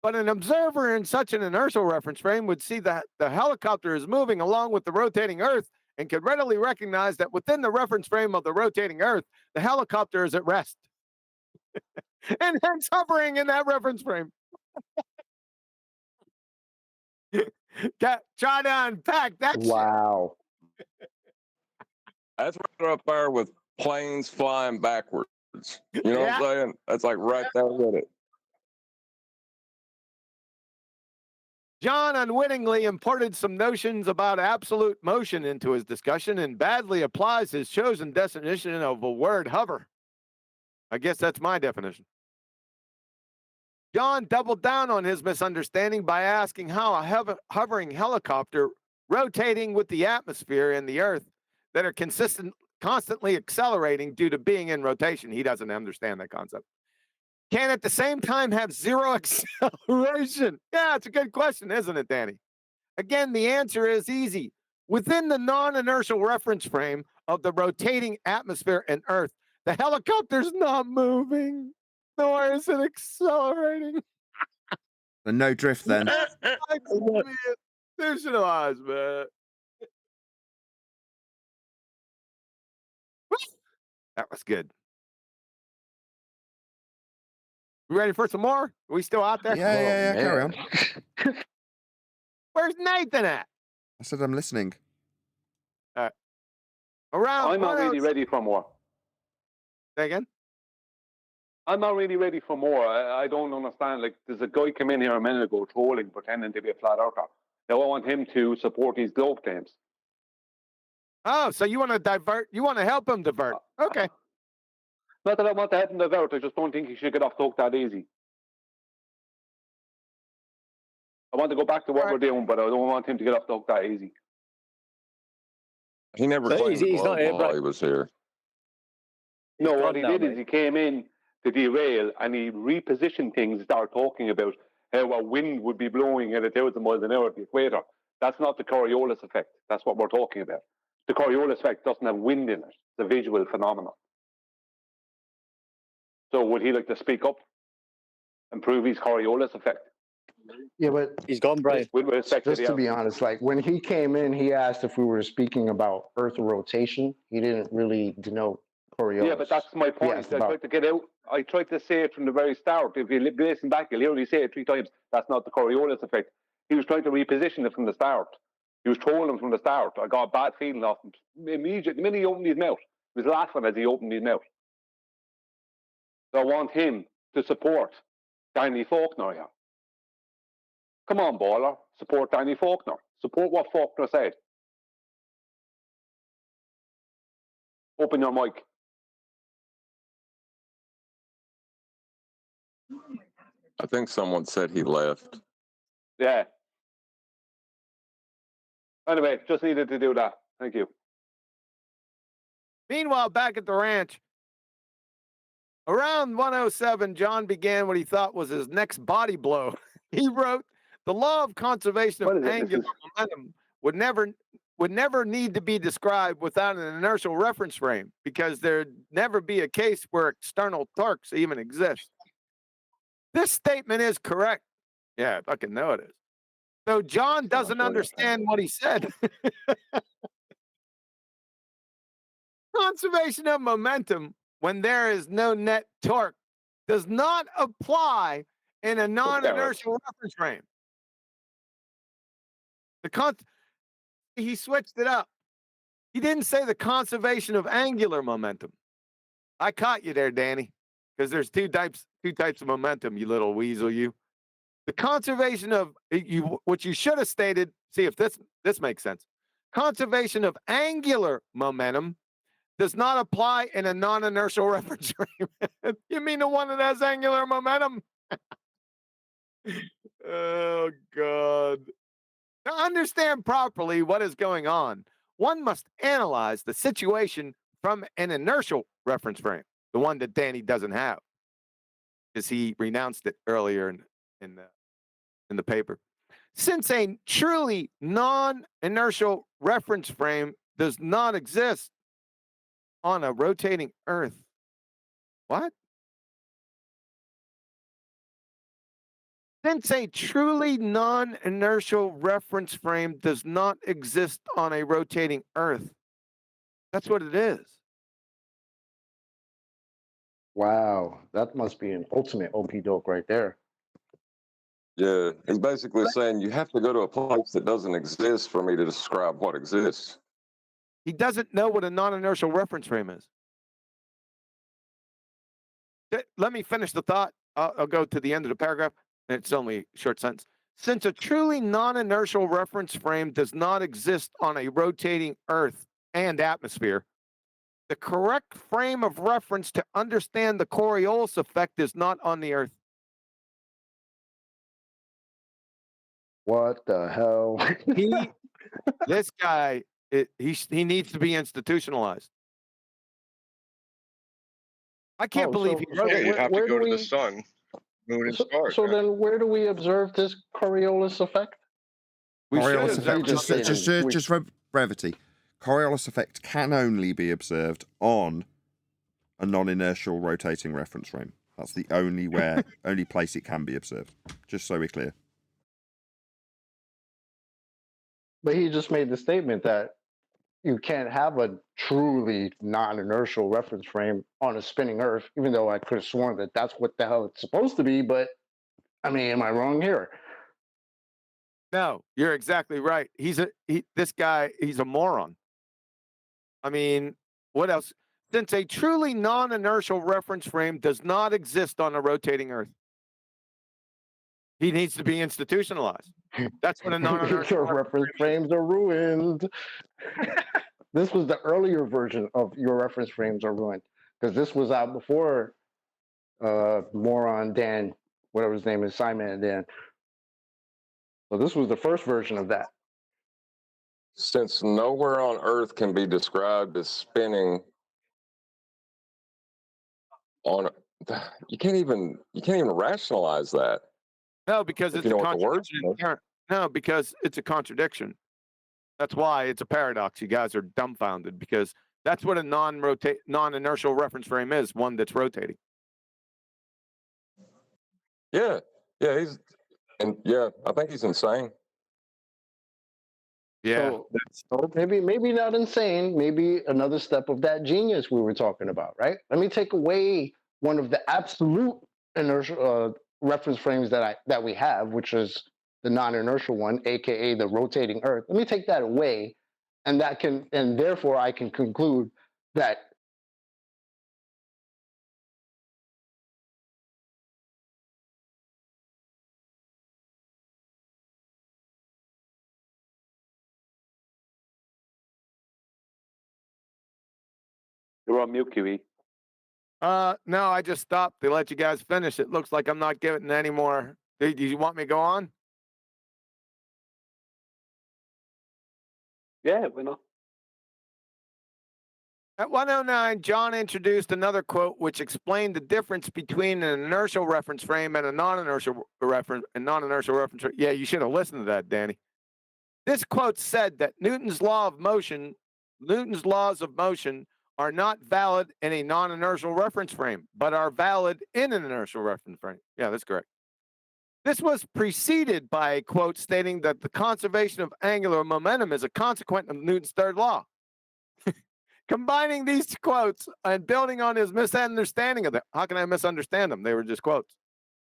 But an observer in such an inertial reference frame would see that the helicopter is moving along with the rotating Earth and could readily recognize that within the reference frame of the rotating Earth, the helicopter is at rest and hence hovering in that reference frame. Try to unpack that Wow. That's right up there with planes flying backwards. You know what I'm saying? That's like right there with it. John unwittingly imported some notions about absolute motion into his discussion and badly applies his chosen definition of a word hover. I guess that's my definition. John doubled down on his misunderstanding by asking how a hovering helicopter rotating with the atmosphere and the Earth that are constantly accelerating due to being in rotation. He doesn't understand that concept. Can at the same time have zero acceleration? Yeah, it's a good question, isn't it, Danny? Again, the answer is easy. Within the non-inertial reference frame of the rotating atmosphere and Earth, the helicopter's not moving, nor is it accelerating. And no drift then. Visualize, man. That was good. We ready for some more? Are we still out there? Yeah. Carry on. Where's Nathan at? I said I'm listening. Around. I'm not really ready for more. Say again? I'm not really ready for more. I don't understand. Like, there's a guy come in here a minute ago trolling, pretending to be a flat earther. Now I want him to support these globe claims. Oh, so you want to divert? You want to help him divert? Okay. Not that I want to help him divert. I just don't think he should get off the hook that easy. I want to go back to what we're doing, but I don't want him to get off the hook that easy. He never claimed he's not here, while he was here. No, what he did is he came in to derail and he repositioned things and started talking about how a wind would be blowing at 1,000 miles an hour at the equator. That's not the Coriolis effect. That's what we're talking about. The Coriolis effect doesn't have wind in it. It's a visual phenomenon. So would he like to speak up and prove his Coriolis effect? Yeah, but he's gone, Brian. With respect Just to, to be honest, like when he came in, he asked if we were speaking about Earth rotation. He didn't really denote Coriolis. Yeah, but that's my point. I tried to get out. I tried to say it from the very start. If you listen back, you'll hear me say it 3 times. That's not the Coriolis effect. He was trying to reposition it from the start. He was trolling from the start. I got a bad feeling off him immediately. The minute he opened his mouth, he was laughing as he opened his mouth. So I want him to support Danny Faulkner here. Come on, baller. Support Danny Faulkner. Support what Faulkner said. Open your mic. I think someone said he left. Yeah. Anyway, just needed to do that. Thank you. Meanwhile, back at the ranch, around 107, John began what he thought was his next body blow. He wrote, "The law of conservation of angular momentum would never need to be described without an inertial reference frame, because there'd never be a case where external torques even exist." This statement is correct. Yeah, I fucking know it is. So John doesn't understand what he said. Conservation of momentum, when there is no net torque, does not apply in a non-inertial reference frame. He switched it up. He didn't say the conservation of angular momentum. I caught you there, Danny, because there's two types of momentum, you little weasel, you. The conservation of what you should have stated. See if this makes sense. Conservation of angular momentum does not apply in a non-inertial reference frame. You mean the one that has angular momentum? Oh, God. To understand properly what is going on, one must analyze the situation from an inertial reference frame, the one that Danny doesn't have, because he renounced it earlier in the paper. Since a truly non-inertial reference frame does not exist on a rotating Earth. What? Since a truly non-inertial reference frame does not exist on a rotating Earth. That's what it is. Wow, that must be an ultimate okey-doke right there. Yeah, he's basically saying you have to go to a place that doesn't exist for me to describe what exists. He doesn't know what a non-inertial reference frame is. Let me finish the thought. I'll go to the end of the paragraph. It's only a short sentence. Since a truly non-inertial reference frame does not exist on a rotating Earth and atmosphere, the correct frame of reference to understand the Coriolis effect is not on the Earth. What the hell? This guy, he needs to be institutionalized. I can't believe he wrote Yeah, it. you have to go to the we- sun, moon, and stars. So then, where do we observe this Coriolis effect? Coriolis observe effect, it. just for brevity, Coriolis effect can only be observed on a non-inertial rotating reference frame. That's the only place it can be observed. Just so we're clear. But he just made the statement that you can't have a truly non-inertial reference frame on a spinning Earth, even though I could have sworn that that's what the hell it's supposed to be. But I mean, am I wrong here? No, you're exactly right. This guy, he's a moron. I mean, what else? Since a truly non-inertial reference frame does not exist on a rotating Earth, he needs to be institutionalized. That's what a non-inertial Your reference frames are ruined. This was the earlier version of your reference frames are ruined, because this was out before moron Dan, whatever his name is, Simon Dan. So this was the first version of that. Since nowhere on Earth can be described as spinning on, you can't even rationalize that. No, because If it's you a know what the words contradiction. No, because it's a contradiction. That's why it's a paradox. You guys are dumbfounded, because that's what a non-inertial reference frame is, one that's rotating. Yeah, I think he's insane. Yeah. So maybe not insane. Maybe another step of that genius we were talking about, right? Let me take away one of the absolute inertial reference frames that we have, which is the non-inertial one, aka the rotating Earth. Let me take that away, and therefore I can conclude that You're on mute, QE. No, I just stopped to let you guys finish. It looks like I'm not getting any more. Do you want me to go on? Yeah, why not? At 109, John introduced another quote which explained the difference between an inertial reference frame and a non-inertial reference frame. Yeah, you should have listened to that, Danny. This quote said that Newton's laws of motion are not valid in a non-inertial reference frame, but are valid in an inertial reference frame. Yeah, that's correct. This was preceded by a quote stating that the conservation of angular momentum is a consequence of Newton's third law. Combining these quotes and building on his misunderstanding of them. How can I misunderstand them? They were just quotes.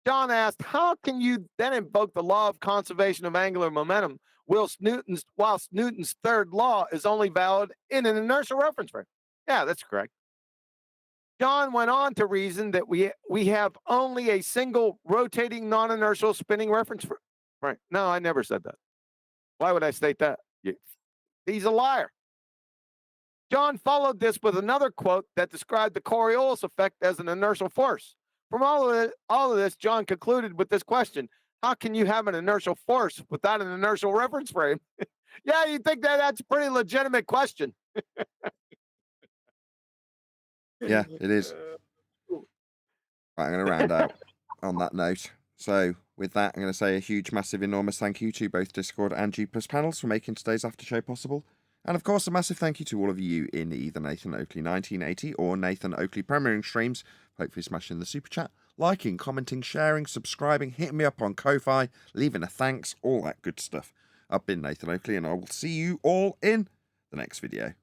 John asked, how can you then invoke the law of conservation of angular momentum whilst Newton's third law is only valid in an inertial reference frame? Yeah, that's correct. John went on to reason that we have only a single rotating non-inertial spinning reference frame. Right. No, I never said that. Why would I state that? He's a liar. John followed this with another quote that described the Coriolis effect as an inertial force. From all of this, John concluded with this question: how can you have an inertial force without an inertial reference frame? Yeah, you think that's a pretty legitimate question. Yeah, it is. Right, I'm going to round out on that note. So, with that, I'm going to say a huge, massive, enormous thank you to both Discord and G+ panels for making today's after show possible. And of course, a massive thank you to all of you in either Nathan Oakley 1980 or Nathan Oakley premiering streams. Hopefully smashing the super chat, liking, commenting, sharing, subscribing, hitting me up on Ko-Fi, leaving a thanks, all that good stuff. I've been Nathan Oakley, and I will see you all in the next video.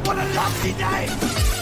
What a lovely day!